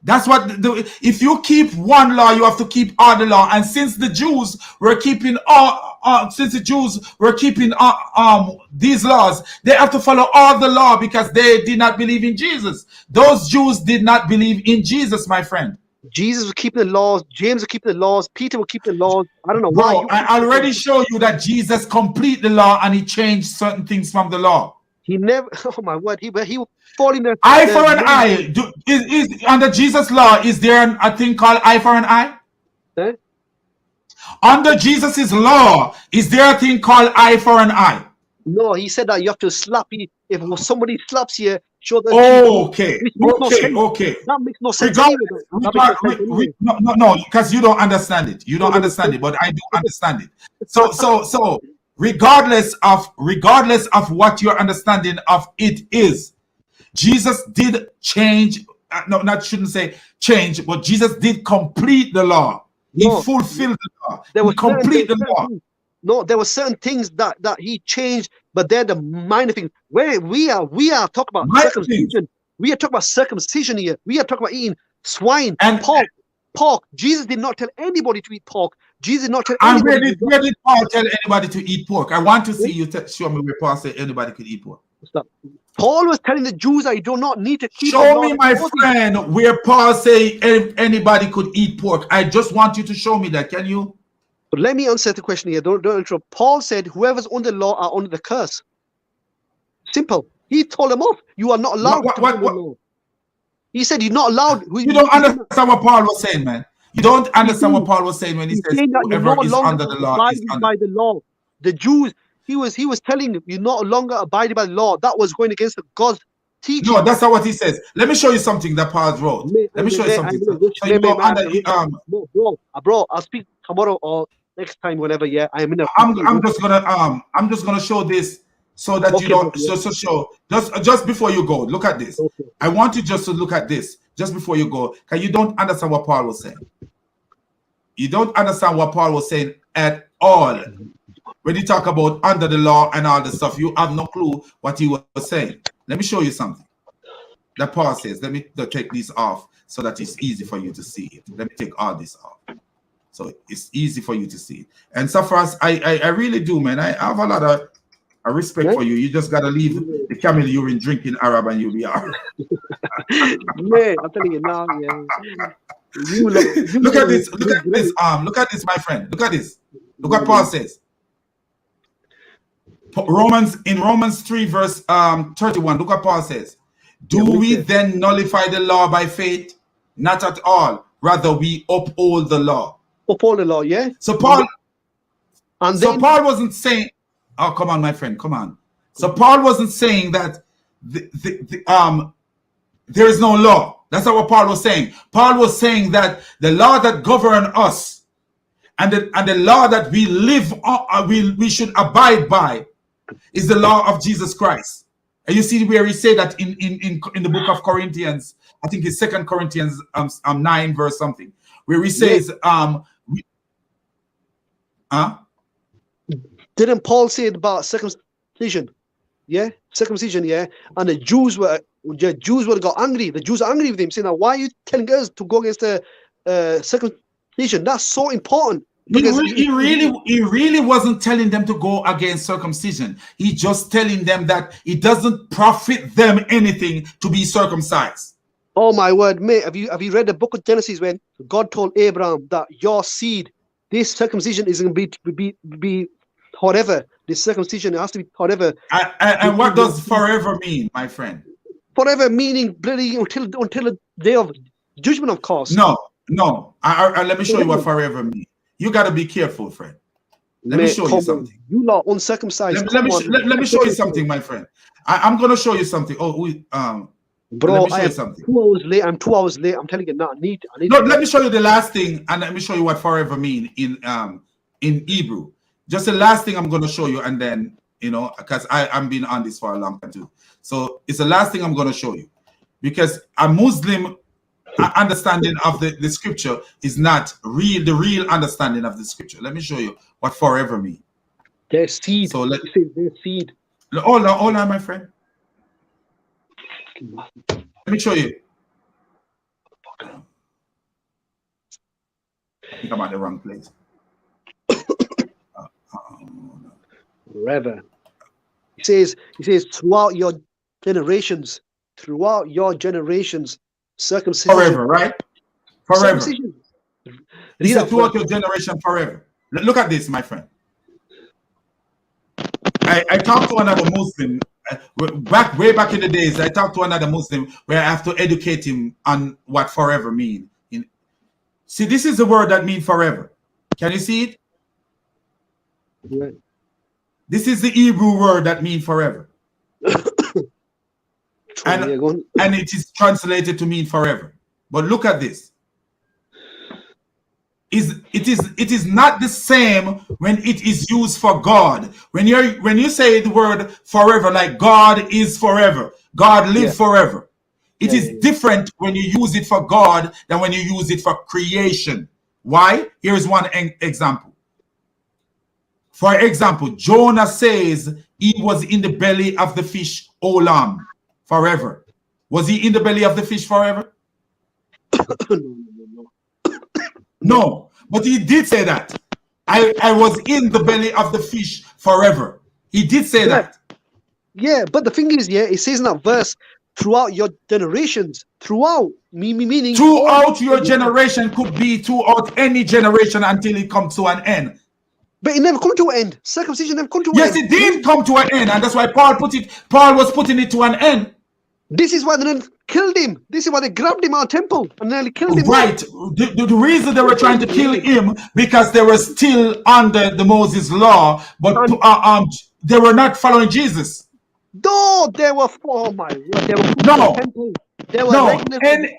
That's what if you keep one law, you have to keep all the law. And since the Jews were keeping these laws, they have to follow all the law because they did not believe in Jesus. Those Jews did not believe in Jesus, my friend. Jesus was keeping the laws. James was keeping the laws. Peter was keeping the laws. I don't know Bro, why. I already showed you that Jesus complete the law and he changed certain things from the law. He never. Oh my word! He fall in the eye for an eye. Is under Jesus' law? Is there a thing called eye for an eye? Eh? Under Jesus's law, is there a thing called eye for an eye? No, he said that you have to slap you. If somebody slaps you, show them. Okay. That makes no sense. No, because you don't understand it. You don't understand it, but I do understand it. So regardless of what your understanding of it is, Jesus did change. Shouldn't say change, but Jesus did complete the law. He fulfilled the law. He complete the law. No, there were certain things that he changed, but they're the minor things. Where we are talking about circumcision. We are talking about circumcision here. We are talking about eating swine and pork. Jesus did not tell anybody to eat pork. Jesus did not tell anybody. Where did Paul tell anybody to eat pork? I want to see you show me where Paul said anybody could eat pork. Stop. Paul was telling the Jews that you do not need to keep. Show me, my friend, where Paul say anybody could eat pork. I just want you to show me that. Can you? But let me answer the question here. Don't interrupt. Paul said, "Whoever's under the law are under the curse." Simple. He told them off. You are not allowed to be under the law. He said, "You're not allowed." You don't understand what Paul was saying, man. You don't understand what Paul was saying when he says whoever is under the law is under by the law. The Jews. He was telling you no longer abiding by the law. That was going against God's teaching. No, that's not what he says. Let me show you something that Paul wrote. Let me show you something. Bro, I'll speak tomorrow or next time, whenever. Yeah, I am in a. I'm just gonna show this so that you don't. Just before you go, look at this. Okay. I want you just to look at this just before you go, because you don't understand what Paul was saying. You don't understand what Paul was saying at all. When you talk about under the law and all this stuff, you have no clue what he was saying. Let me show you something that Paul says. Let me take these off so that it's easy for you to see it. Let me take all this off so it's easy for you to see it. And so far as I really do, man. I have a lot of respect for you. You just gotta leave the camel urine drinking Arab and you'll be all right. Man, I'm telling you now, look at this. Look at this, my friend. Look at this. Look what Paul says. In Romans 3 verse 31, look what Paul says. Do we then nullify the law by faith? Not at all. Rather, we uphold the law. Uphold the law, yeah. So Paul wasn't saying, oh, come on, my friend, come on. So Paul wasn't saying that there is no law. That's not what Paul was saying. Paul was saying that the law that govern us and the law that we live on, we should abide by is the law of Jesus Christ. And you see where he said that in the book of Corinthians, I think it's 2 Corinthians 9 verse something, where he says, didn't Paul say about circumcision? Yeah, circumcision, yeah. And the Jews would have got angry. The Jews are angry with him, saying, "Why are you telling us to go against the circumcision? That's so important. He really wasn't telling them to go against circumcision. He just telling them that it doesn't profit them anything to be circumcised. Oh my word, mate! Have you read the book of Genesis when God told Abraham that your seed, this circumcision is going to be forever. This circumcision has to be forever. And what does forever mean, my friend? Forever meaning bloody until the day of judgment, of course. No. Let me show you what forever means. You got to be careful, friend. Let me show you something. You lot uncircumcised. Let me show you something, my friend. I'm going to show you something. Bro, let me show you something. 2 hours late. I'm 2 hours late. I'm telling you now. I need. No, let me show you the last thing, and let me show you what forever mean in Hebrew. Just the last thing I'm going to show you, and then because I'm been on this for a long time too. So it's the last thing I'm going to show you, because a Muslim understanding of the scripture is not the real understanding of the scripture. Let me show you what forever mean. Their seed. So their seed. Hold on, my friend. Let me show you. I think I'm at the wrong place. Forever. He says throughout your generations, circumcision. Forever, right? Forever. Circumcision. He said throughout your generation forever. Look at this, my friend. I talked to another Muslim way back in the days. I talked to another Muslim where I have to educate him on what forever means. See, this is the word that means forever. Can you see it? Right. This is the Hebrew word that means forever. and it is translated to mean forever. But look at this. It is not the same when it is used for God. When you say the word forever, like God is forever, God lives forever. It is different when you use it for God than when you use it for creation. Why? Here is one example. For example, Jonah says he was in the belly of the fish olam, forever. Was he in the belly of the fish forever? No, but he did say that. I was in the belly of the fish forever. He did say that. Yeah, but the thing is, it says in that verse, throughout your generations, meaning throughout your generation could be throughout any generation until it comes to an end. But it never come to an end. Circumcision never come to an end. Yes, it did come to an end, and that's why Paul was putting it to an end. This is why they killed him. This is why they grabbed him out of temple and nearly killed him. Right. The reason they were trying to kill him because they were still under the Moses law, but they were not following Jesus. No, they were. Oh my word! They were no. No,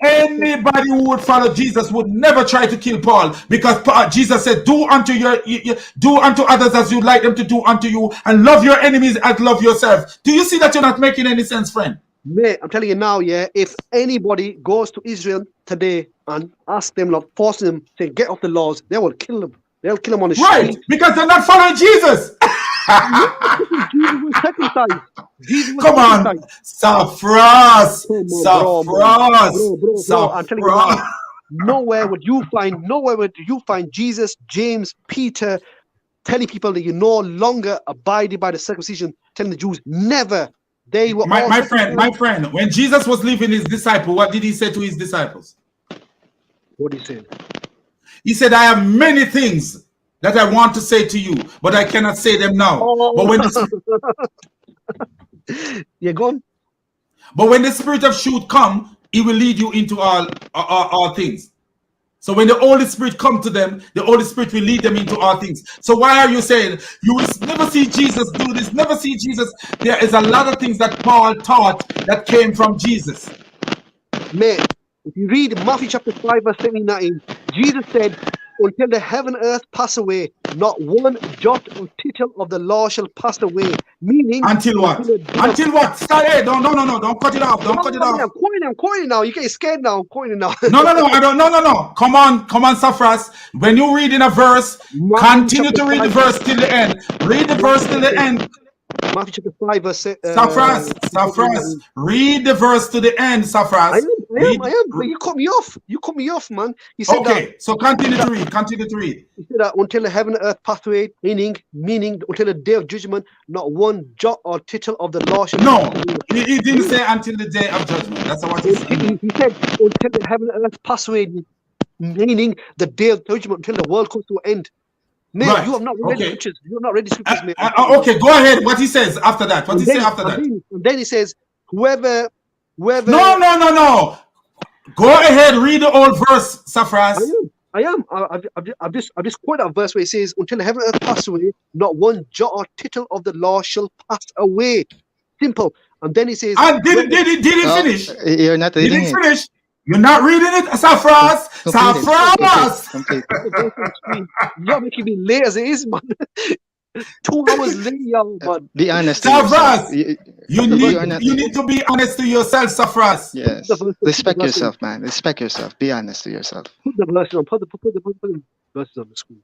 anybody who would follow Jesus would never try to kill Paul, because Jesus said, do unto others as you'd like them to do unto you, and love your enemies as love yourself. Do you see that you're not making any sense, friend? Mate, I'm telling you now, if anybody goes to Israel today and asks them, forcing them to get off the laws, they will kill them. They'll kill them on the street. Right, because they're not following Jesus. Jesus was circumcised. Come on, Saffras. I'm telling you now, nowhere would you find Jesus, James, Peter telling people that you no longer abided by the circumcision, telling the Jews never. They were my friend. When Jesus was leaving his disciples, what did he say to his disciples? What did he say? He said, "I have many things that I want to say to you, but I cannot say them now." But when go on. But when the Spirit of truth come, he will lead you into all things. So when the Holy Spirit come to them, the Holy Spirit will lead them into all things. So why are you saying you will never see Jesus do this, never see Jesus? There is a lot of things that Paul taught that came from Jesus. Man, if you read Matthew chapter 5 verse 79, Jesus said, until the heaven and earth pass away, not one jot or tittle of the law shall pass away. Meaning, until what? Until what? Hey, don't cut it off. Don't cut it off. I'm quoting now. You get scared now. I'm quoting now. No. I don't. No. Come on, Saffras. When you read in a verse, continue to read the verse till the end. Read the verse till the end. Matthew chapter 5 verse. Saffras, read the verse to the end, Saffras. I am. But you cut me off. You cut me off, man. He said okay, that, so continue to read. Continue to read. He said that until the heaven and earth pass away, meaning until the day of judgment, not one jot or tittle of the law shall. No, he didn't say until the day of judgment. That's what he said. He said until the heaven and earth pass away, meaning the day of judgment, until the world comes to an end. Mate, Right. you have not read the scriptures. You have not read the scriptures, mate. Okay, go ahead. What he says after that? What he say after that? And then he says, whoever. No. Go ahead. Read the old verse, Saffras. I am. I've just quoted that verse where it says, "Until heaven and earth pass away, not one jot or tittle of the law shall pass away." Simple. And then he says, and did he finish? You're not reading Did he it. finish? You're not reading it, Saffras. Saffras. You're making me late as it is, man. 2 hours late, young man. Be honest. Saffras, you need to be honest to yourself, Saffras. Yes. Respect yourself, man. Respect yourself. Be honest to yourself. Put the verses on. Put the verses on the screen.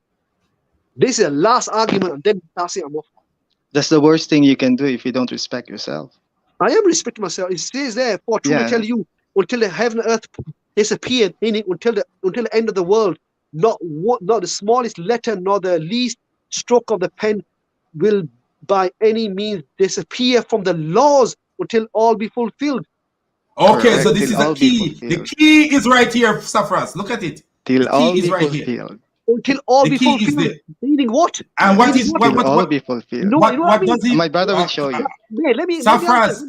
This is the last argument, and then that's it. I'm off. That's the worst thing you can do if you don't respect yourself. I am respecting myself. It says there, for truly I tell you, until the heaven and earth disappeared, meaning until the end of the world, not the smallest letter nor the least stroke of the pen will by any means disappear from the laws until all be fulfilled. Okay, Correct. so this is the key. The key is right here, Saffras. Look at it. Till all be right fulfilled. Until all The be key is fulfilled. there. Meaning what? And what is Till all be fulfilled. No, you know what I mean? does he? My brother will show you. Man, let me Saffras,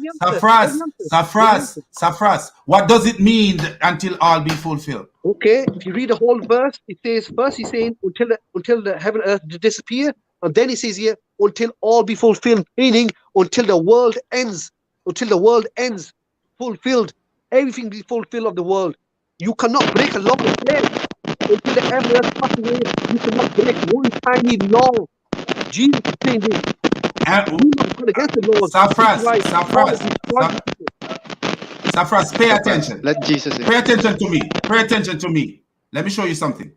what does it mean until all be fulfilled? Okay, if you read the whole verse, it says first he's saying until the heaven and earth disappear, and then he says here until all be fulfilled, meaning until the world ends, fulfilled, everything be fulfilled of the world. You cannot break a law again until the heaven and earth pass away. You cannot break one tiny law. Jesus is saying this. You not gone against the law. Saffras, pay attention. Let Jesus. Pay attention to me. Pay attention to me. Let me show you something.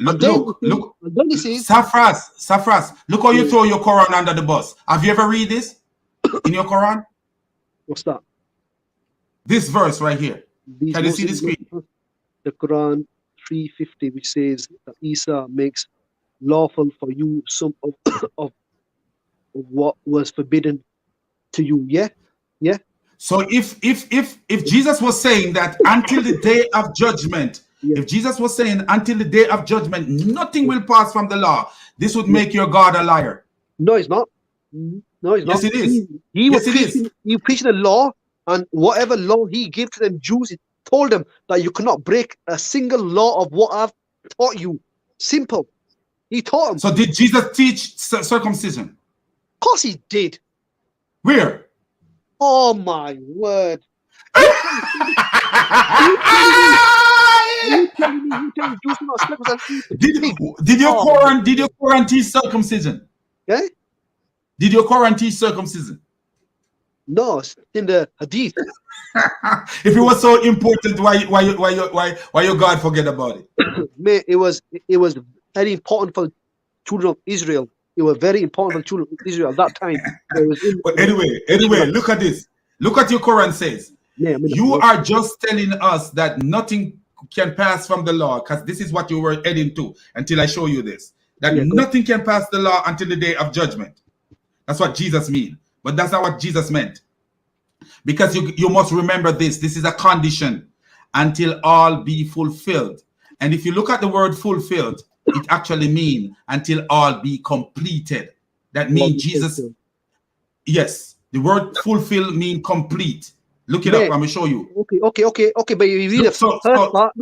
Look. Saffras, look how you throw your Quran under the bus. Have you ever read this in your Quran? What's that? This verse right here. Can you see the screen? The Quran 350, which says that Isa makes lawful for you some of what was forbidden to you. Yeah. So if Jesus was saying that until the day of judgment, if Jesus was saying until the day of judgment, nothing will pass from the law, this would make your God a liar. No, it's not. No, it's not. Yes, it is. He preached the law, and whatever law he gave to them Jews, he told them that you cannot break a single law of what I've taught you. Simple. He taught them. So did Jesus teach circumcision? Of course he did. Where? Oh my word. Did your Quran teach circumcision? Yeah? Did your Quran teach circumcision? No, it's in the hadith. If it was so important, why your God forget about it? Mate, it was very important for children of Israel. It was very important for children of Israel at that time. But anyway, look at this. Look at your Quran says. You are just telling us that nothing can pass from the law, because this is what you were heading to until I show you this. That nothing can pass the law until the day of judgment. That's what Jesus means. But that's not what Jesus meant. Because you must remember this. This is a condition until all be fulfilled. And if you look at the word fulfilled, it actually means until all be completed. That means Jesus. Yes, the word fulfill means complete. Look it up. I'm gonna show you. Okay. But if you read the first part,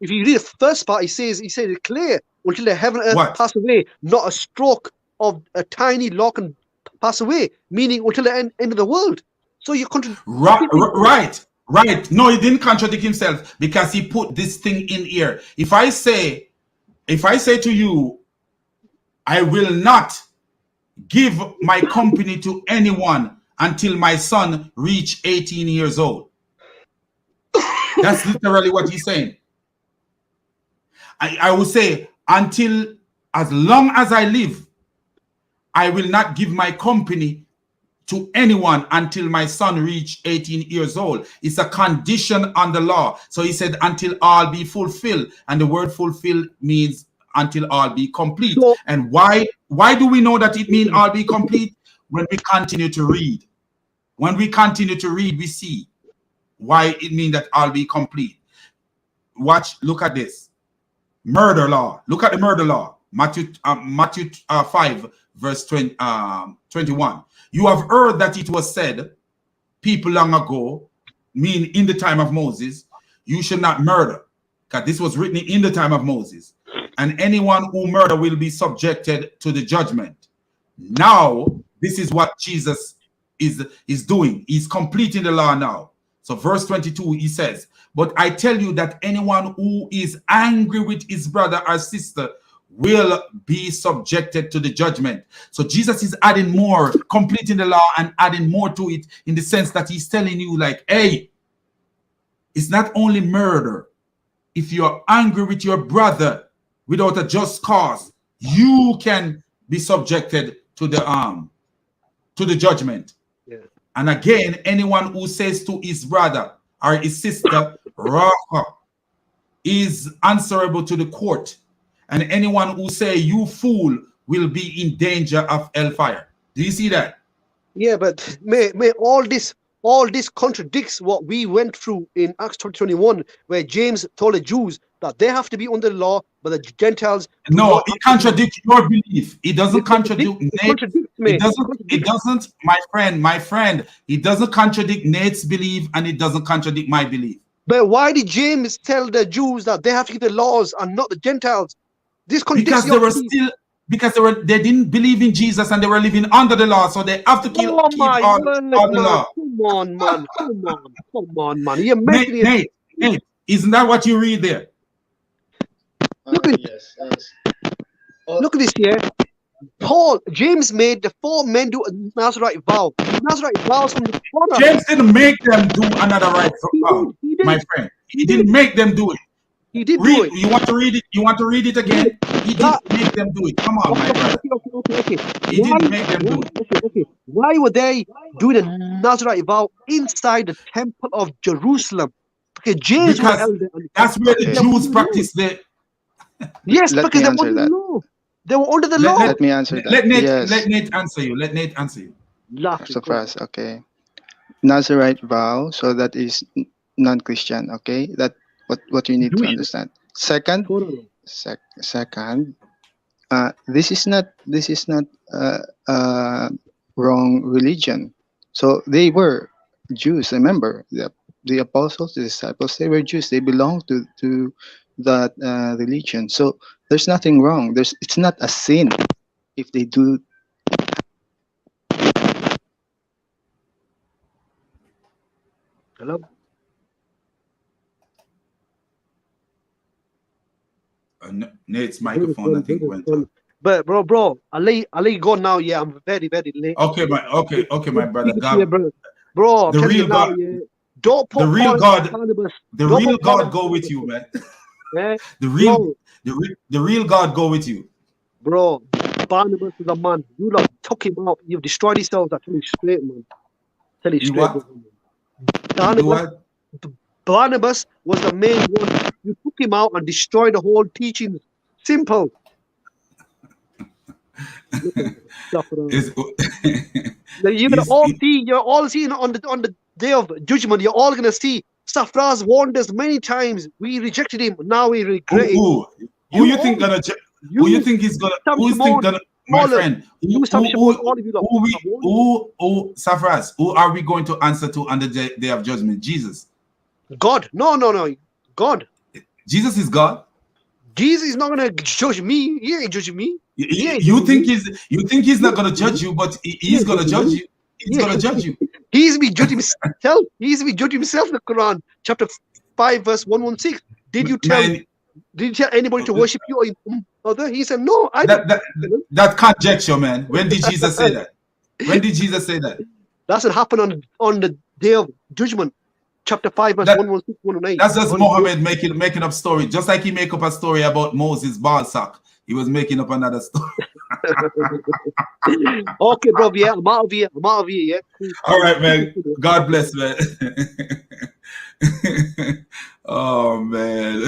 if you read the first part, he says it clear until the heaven and earth pass away, not a stroke of a tiny law can pass away, meaning until the end of the world. So you right. No, he didn't contradict himself because he put this thing in here. If I say to you, I will not give my company to anyone until my son reach 18 years old. That's literally what he's saying. I would say until as long as I live, I will not give my company to anyone until my son reach 18 years old. It's a condition on the law. So he said, until all be fulfilled. And the word fulfilled means until all be complete. So, and why do we know that it means all be complete? When we continue to read. When we continue to read, we see why it means that all be complete. Watch, look at this. Murder law. Look at the murder law. Matthew 5, verse 21. You have heard that it was said, people long ago, mean in the time of Moses, you should not murder. Because this was written in the time of Moses. And anyone who murder will be subjected to the judgment. Now, this is what Jesus is doing. He's completing the law now. So verse 22, he says, but I tell you that anyone who is angry with his brother or sister will be subjected to the judgment. So Jesus is adding more, completing the law and adding more to it, in the sense that he's telling you, like, hey, it's not only murder. If you're angry with your brother without a just cause, you can be subjected to the judgment. Yeah. And again, anyone who says to his brother or his sister, Rafa, is answerable to the court. And anyone who say you fool will be in danger of hellfire. Do you see that? Yeah, but may all this contradicts what we went through in Acts 21, where James told the Jews that they have to be under the law, but the Gentiles. No, it contradicts your belief. It doesn't contradict Nate. It doesn't, my friend. It doesn't contradict Nate's belief, and it doesn't contradict my belief. But why did James tell the Jews that they have to keep the laws and not the Gentiles? This contradicts they didn't believe in Jesus and they were living under the law, so they have to keep all the law. Come on, man. You're Nate, isn't that what you read there? Look at Look at this here. James made the 4 men do a Nazarite vow. Nazarite vows from the Torah. James didn't make them do another right vow, my friend. He didn't make them do it. He did do it. You want to read it? You want to read it again? He didn't make them do it. Come on, my friend. Okay. He didn't make them do it. Okay. Why were they doing a Nazarite vow inside the temple of Jerusalem? Because James was elder. That's where the Jews practice their. Yes, because they were under the law. They were under the law. Let me answer that. Let Nate answer you. Let Nate answer you. So first, okay. Nazarite vow, so that is non-Christian, okay? That what you need to understand. Second, this is not wrong religion. So they were Jews. Remember, the apostles, the disciples, they were Jews. They belonged to that religion. So there's nothing wrong. It's not a sin if they do. Hello. Nate's microphone, I think, went on. But bro, I'll let you go now. Yeah, I'm very late. Okay, my brother. God, bro, the real God. Yeah. Don't put the real God. The real God go with you, man. Yeah? The real God go with you, bro. Barnabas is a man. You like took him out. You've destroyed yourself. I tell you straight, man. Tell you straight. Barnabas was the main one. You took him out and destroyed the whole teaching. Simple. You're all seeing on the day of judgment. You're all gonna see. Safraz warned us many times. We rejected him. Now we regret it. Who you think gonna? Who you think is gonna? Who is think gonna? My friend. Safraz. Who are we going to answer to on the day of judgment? Jesus. God. No. God. Jesus is God. Jesus is not gonna judge me. He ain't judging me. You think he's not gonna judge you, but he's gonna judge you. He's gonna judge you. He's been judging himself. He's been judging himself in the Quran, chapter 5, verse 116. Did you tell anybody to worship you or other? He said, no. That conjecture, man. When did Jesus say that? When did Jesus say that? That's what happened on the day of judgment. Chapter 5, verse 116, 118. That's just Muhammad making up story. Just like he make up a story about Moses' ball sack. He was making up another story. Okay, bro. Yeah, I'm out of here. I'm out of here. Yeah. Cool. All right, man. God bless, man. Oh man,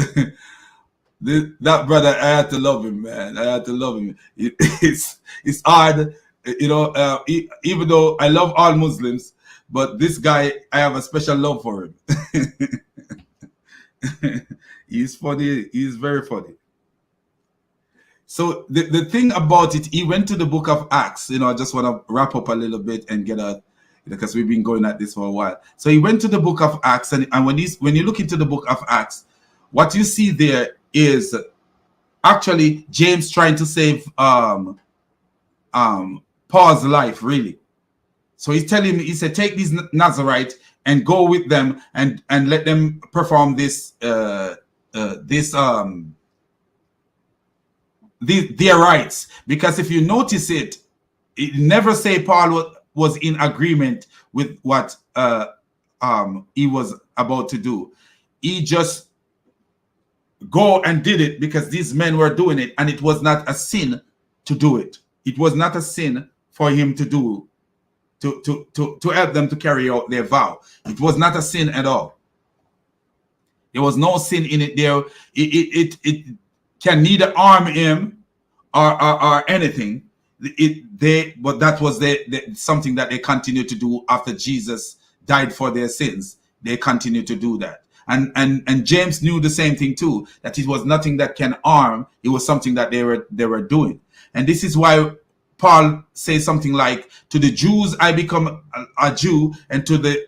that brother, I had to love him, man. I had to love him. It's hard, you know. Even though I love all Muslims, but this guy, I have a special love for him. He's funny. He's very funny. So the thing about it, he went to the book of Acts. You know, I just want to wrap up a little bit and get a, because we've been going at this for a while. So he went to the book of Acts, and when you look into the book of Acts, what you see there is actually James trying to save Paul's life, really. So he's telling him, he said, take these Nazarites and go with them and let them perform their rights. Because if you notice it never say Paul was in agreement with what he was about to do. He just go and did it because these men were doing it, and it was not a sin to do it. It was not a sin for him to do, to help them to carry out their vow. It was not a sin at all. There was no sin in it there. It can neither harm him or anything. But that was something that they continued to do after Jesus died for their sins. They continued to do that. And James knew the same thing too, that it was nothing that can harm. It was something that they were doing. And this is why Paul says something like, to the Jews I become a Jew, and to the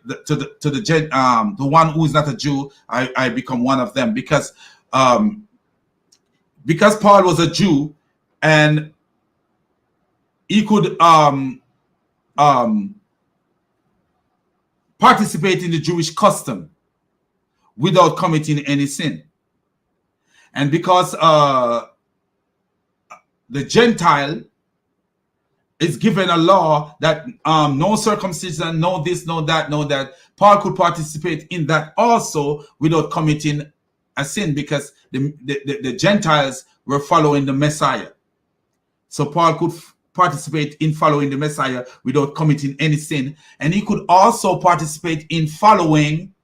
one who is not a Jew I become one of them, because Paul was a Jew and he could participate in the Jewish custom without committing any sin. And because the Gentile is given a law that no circumcision, no this, no that, no that, Paul could participate in that also without committing a sin, because the Gentiles were following the Messiah. So Paul could participate in following the Messiah without committing any sin, and he could also participate in following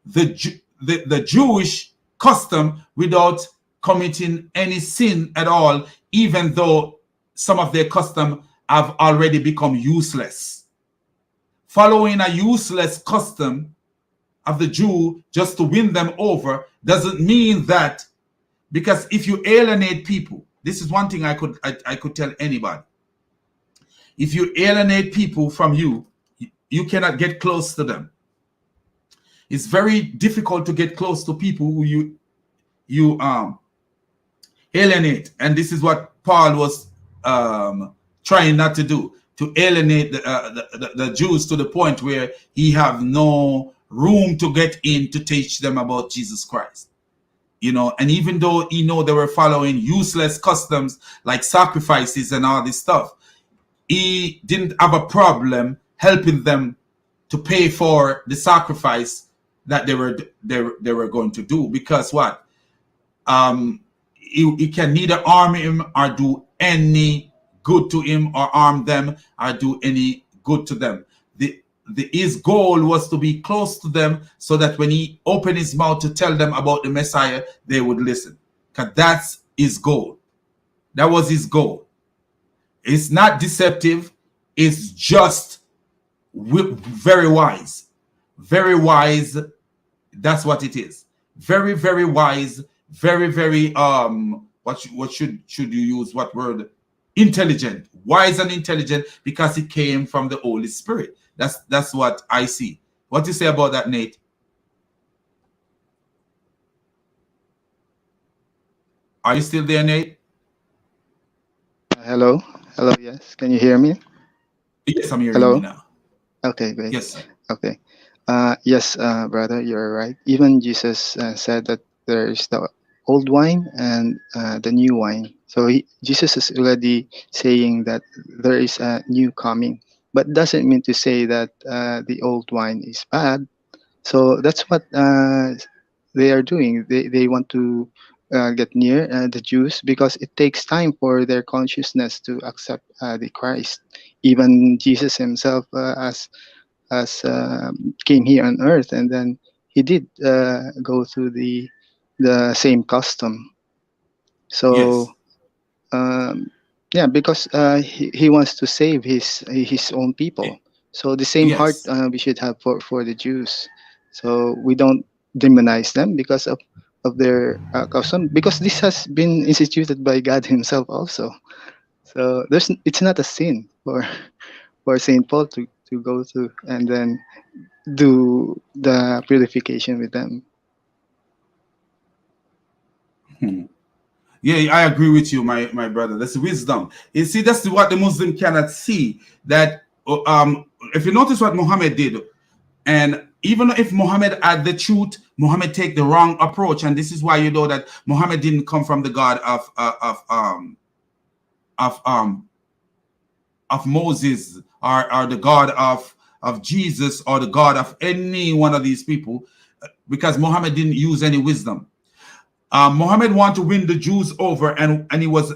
the Jewish custom without committing any sin at all, even though some of their custom have already become useless. Following a useless custom of the Jew just to win them over doesn't mean that, because if you alienate people, this is one thing I could tell anybody. If you alienate people from you, you cannot get close to them. It's very difficult to get close to people who you alienate, and this is what Paul was trying not to do, to alienate the Jews to the point where he have no room to get in to teach them about Jesus Christ. You know, and even though he know they were following useless customs like sacrifices and all this stuff, he didn't have a problem helping them to pay for the sacrifice that they were going to do, because what? He can neither harm him or do any good to him, or harm them or do any good to them. His goal was to be close to them, so that when he opened his mouth to tell them about the Messiah, they would listen. Because that's his goal. That was his goal. It's not deceptive. It's just very wise. Very wise. That's what it is. Very, very wise. Very, very what should you use? What word? Intelligent. Wise and intelligent, because it came from the Holy Spirit. That's what I see. What do you say about that, Nate? Are you still there, Nate? Hello. Yes, can you hear me? Yes, I'm hearing you now. Okay, great. Yes. Okay. Yes, brother, you're right. Even Jesus said that there is the old wine and the new wine. So Jesus is already saying that there is a new coming, but doesn't mean to say that the old wine is bad. So that's what they are doing. They want to get near the Jews, because it takes time for their consciousness to accept the Christ. Even Jesus himself, as came here on earth, and then he did go through the same custom. So yeah, because he wants to save his own people. So the same heart we should have for the Jews. So we don't demonize them because of their custom, because this has been instituted by God himself also. So it's not a sin for Saint Paul to go through and then do the purification with them. Yeah, I agree with you, my brother. That's wisdom. You see, that's what the Muslim cannot see. That if you notice what Muhammad did, and even if Muhammad had the truth, Muhammad take the wrong approach, and this is why you know that Muhammad didn't come from the God of Moses, or the God of Jesus, or the God of any one of these people, because Muhammad didn't use any wisdom. Muhammad wanted to win the Jews over, and he was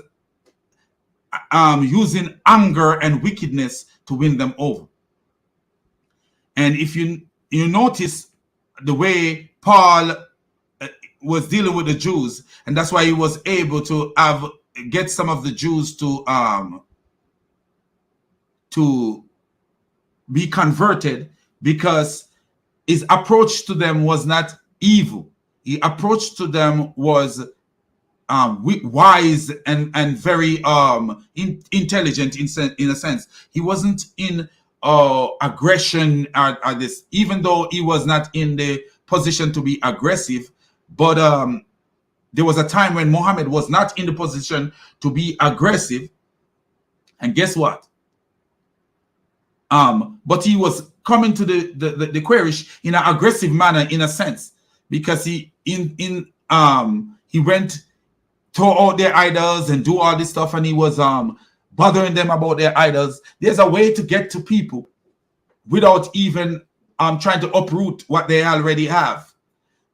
using anger and wickedness to win them over. And if you notice the way Paul was dealing with the Jews, and that's why he was able to get some of the Jews to be converted, because his approach to them was not evil. His approach to them was wise and very intelligent in a sense. He wasn't in aggression or this, even though he was not in the position to be aggressive. But there was a time when Muhammad was not in the position to be aggressive, and guess what? But he was coming to the Quraysh in an aggressive manner, in a sense, because he went, tore out their idols and do all this stuff, and he was bothering them about their idols. There's a way to get to people without even trying to uproot what they already have.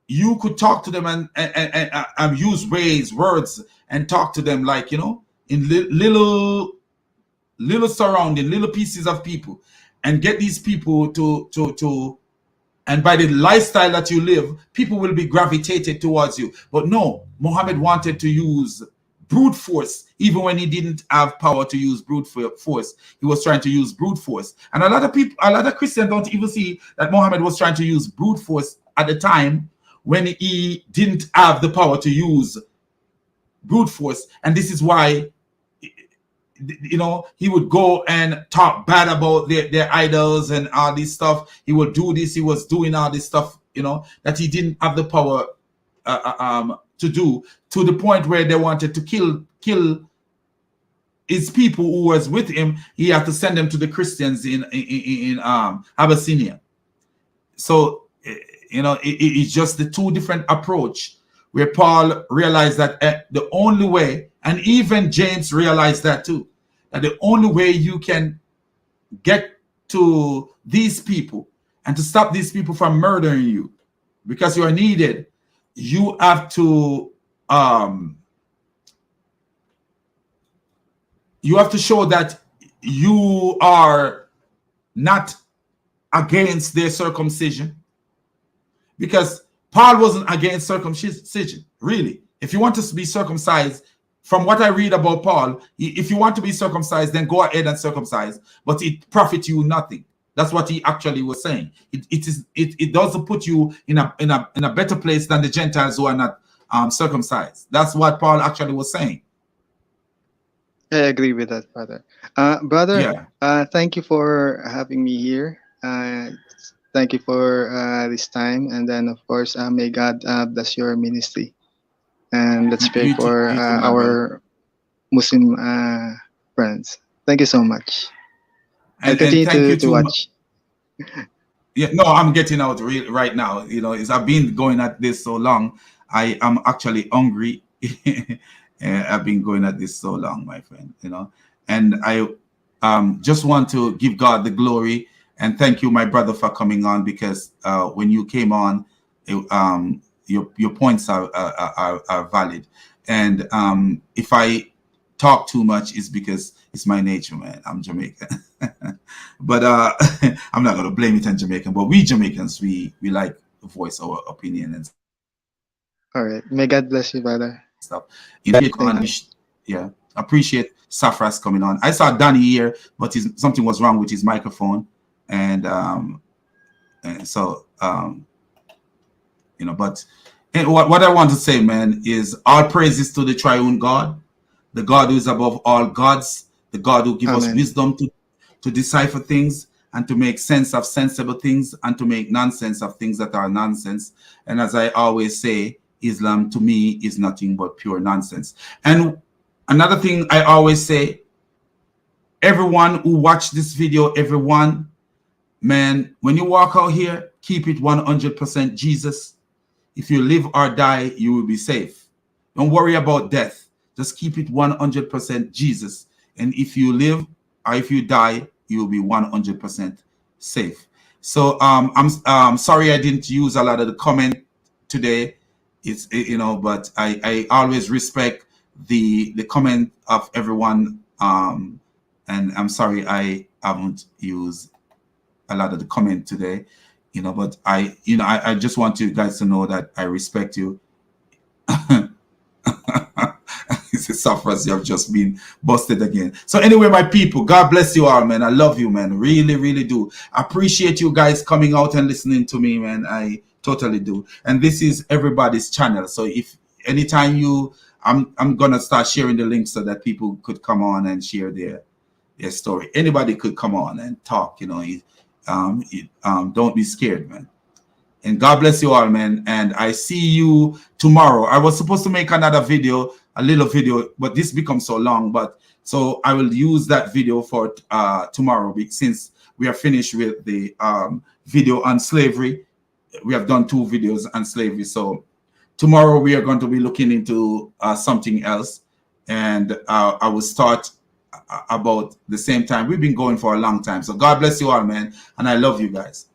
You could talk to them and use words and talk to them, like, you know, in little surrounding, little pieces of people, and get these people to and by the lifestyle that you live, people will be gravitated towards you. But no, Muhammad wanted to use brute force, even when he didn't have power to use brute force. He was trying to use brute force. And a lot of Christians don't even see that Muhammad was trying to use brute force at the time when he didn't have the power to use brute force. And this is why, you know, he would go and talk bad about their idols and all this stuff. He would do this. He was doing all this stuff, you know, that he didn't have the power to do, to the point where they wanted to kill his people who was with him. He had to send them to the Christians in Abyssinia. So, you know, it's just the two different approach, where Paul realized that the only way, and even James realized that too, that the only way you can get to these people and to stop these people from murdering you, because you are needed, you have to show that you are not against their circumcision, because Paul wasn't against circumcision, really. If you want to be circumcised, from what I read about Paul, if you want to be circumcised, then go ahead and circumcise, but it profits you nothing. That's what he actually was saying. It doesn't put you in a better place than the Gentiles who are not circumcised. That's what Paul actually was saying. I agree with that, brother. Brother, thank you for having me here. Thank you for this time, and then of course, may God bless your ministry. And let's pray for our Muslim friends. Thank you so much. And continue to watch. Yeah, no, I'm getting out right now. You know, I've been going at this so long. I am actually hungry. I've been going at this so long, my friend. You know, and I just want to give God the glory and thank you, my brother, for coming on, because when you came on, your points are valid. And if I talk too much, it's because it's my nature, man. I'm Jamaican. But I'm not gonna blame it on Jamaican. But we Jamaicans, we like to voice our opinion and All right. May God bless you, brother. stuff. Yeah, appreciate Safras coming on. I saw Danny here, but something was wrong with his microphone, and so you know. But what I want to say, man, is all praises to the triune God, the God who is above all gods, the God who gives us wisdom to decipher things and to make sense of sensible things and to make nonsense of things that are nonsense. And as I always say, Islam to me is nothing but pure nonsense. And another thing I always say, everyone who watched this video, everyone, man, when you walk out here, keep it 100% Jesus. If you live or die, you will be safe. Don't worry about death. Just keep it 100% Jesus. And if you live or if you die, you will be 100% safe. So I'm sorry I didn't use a lot of the comment today. It's, you know, but I always respect the comment of everyone. And I'm sorry I haven't used a lot of the comment today, you know, but I just want you guys to know that I respect you. It suffers, you have just been busted again. So anyway, my people, God bless you all, man. I love you, man. Really, really do. I appreciate you guys coming out and listening to me, man. I totally do. And this is everybody's channel. So if anytime I'm gonna start sharing the link so that people could come on and share their story. Anybody could come on and talk, you know. Don't be scared, man. And God bless you all, man. And I see you tomorrow. I was supposed to make another video, a little video, but this becomes so long. But so I will use that video for tomorrow, since we are finished with the video on slavery. We have done 2 videos on slavery. So tomorrow we are going to be looking into something else. And I will start about the same time. We've been going for a long time. So God bless you all, man. And I love you guys.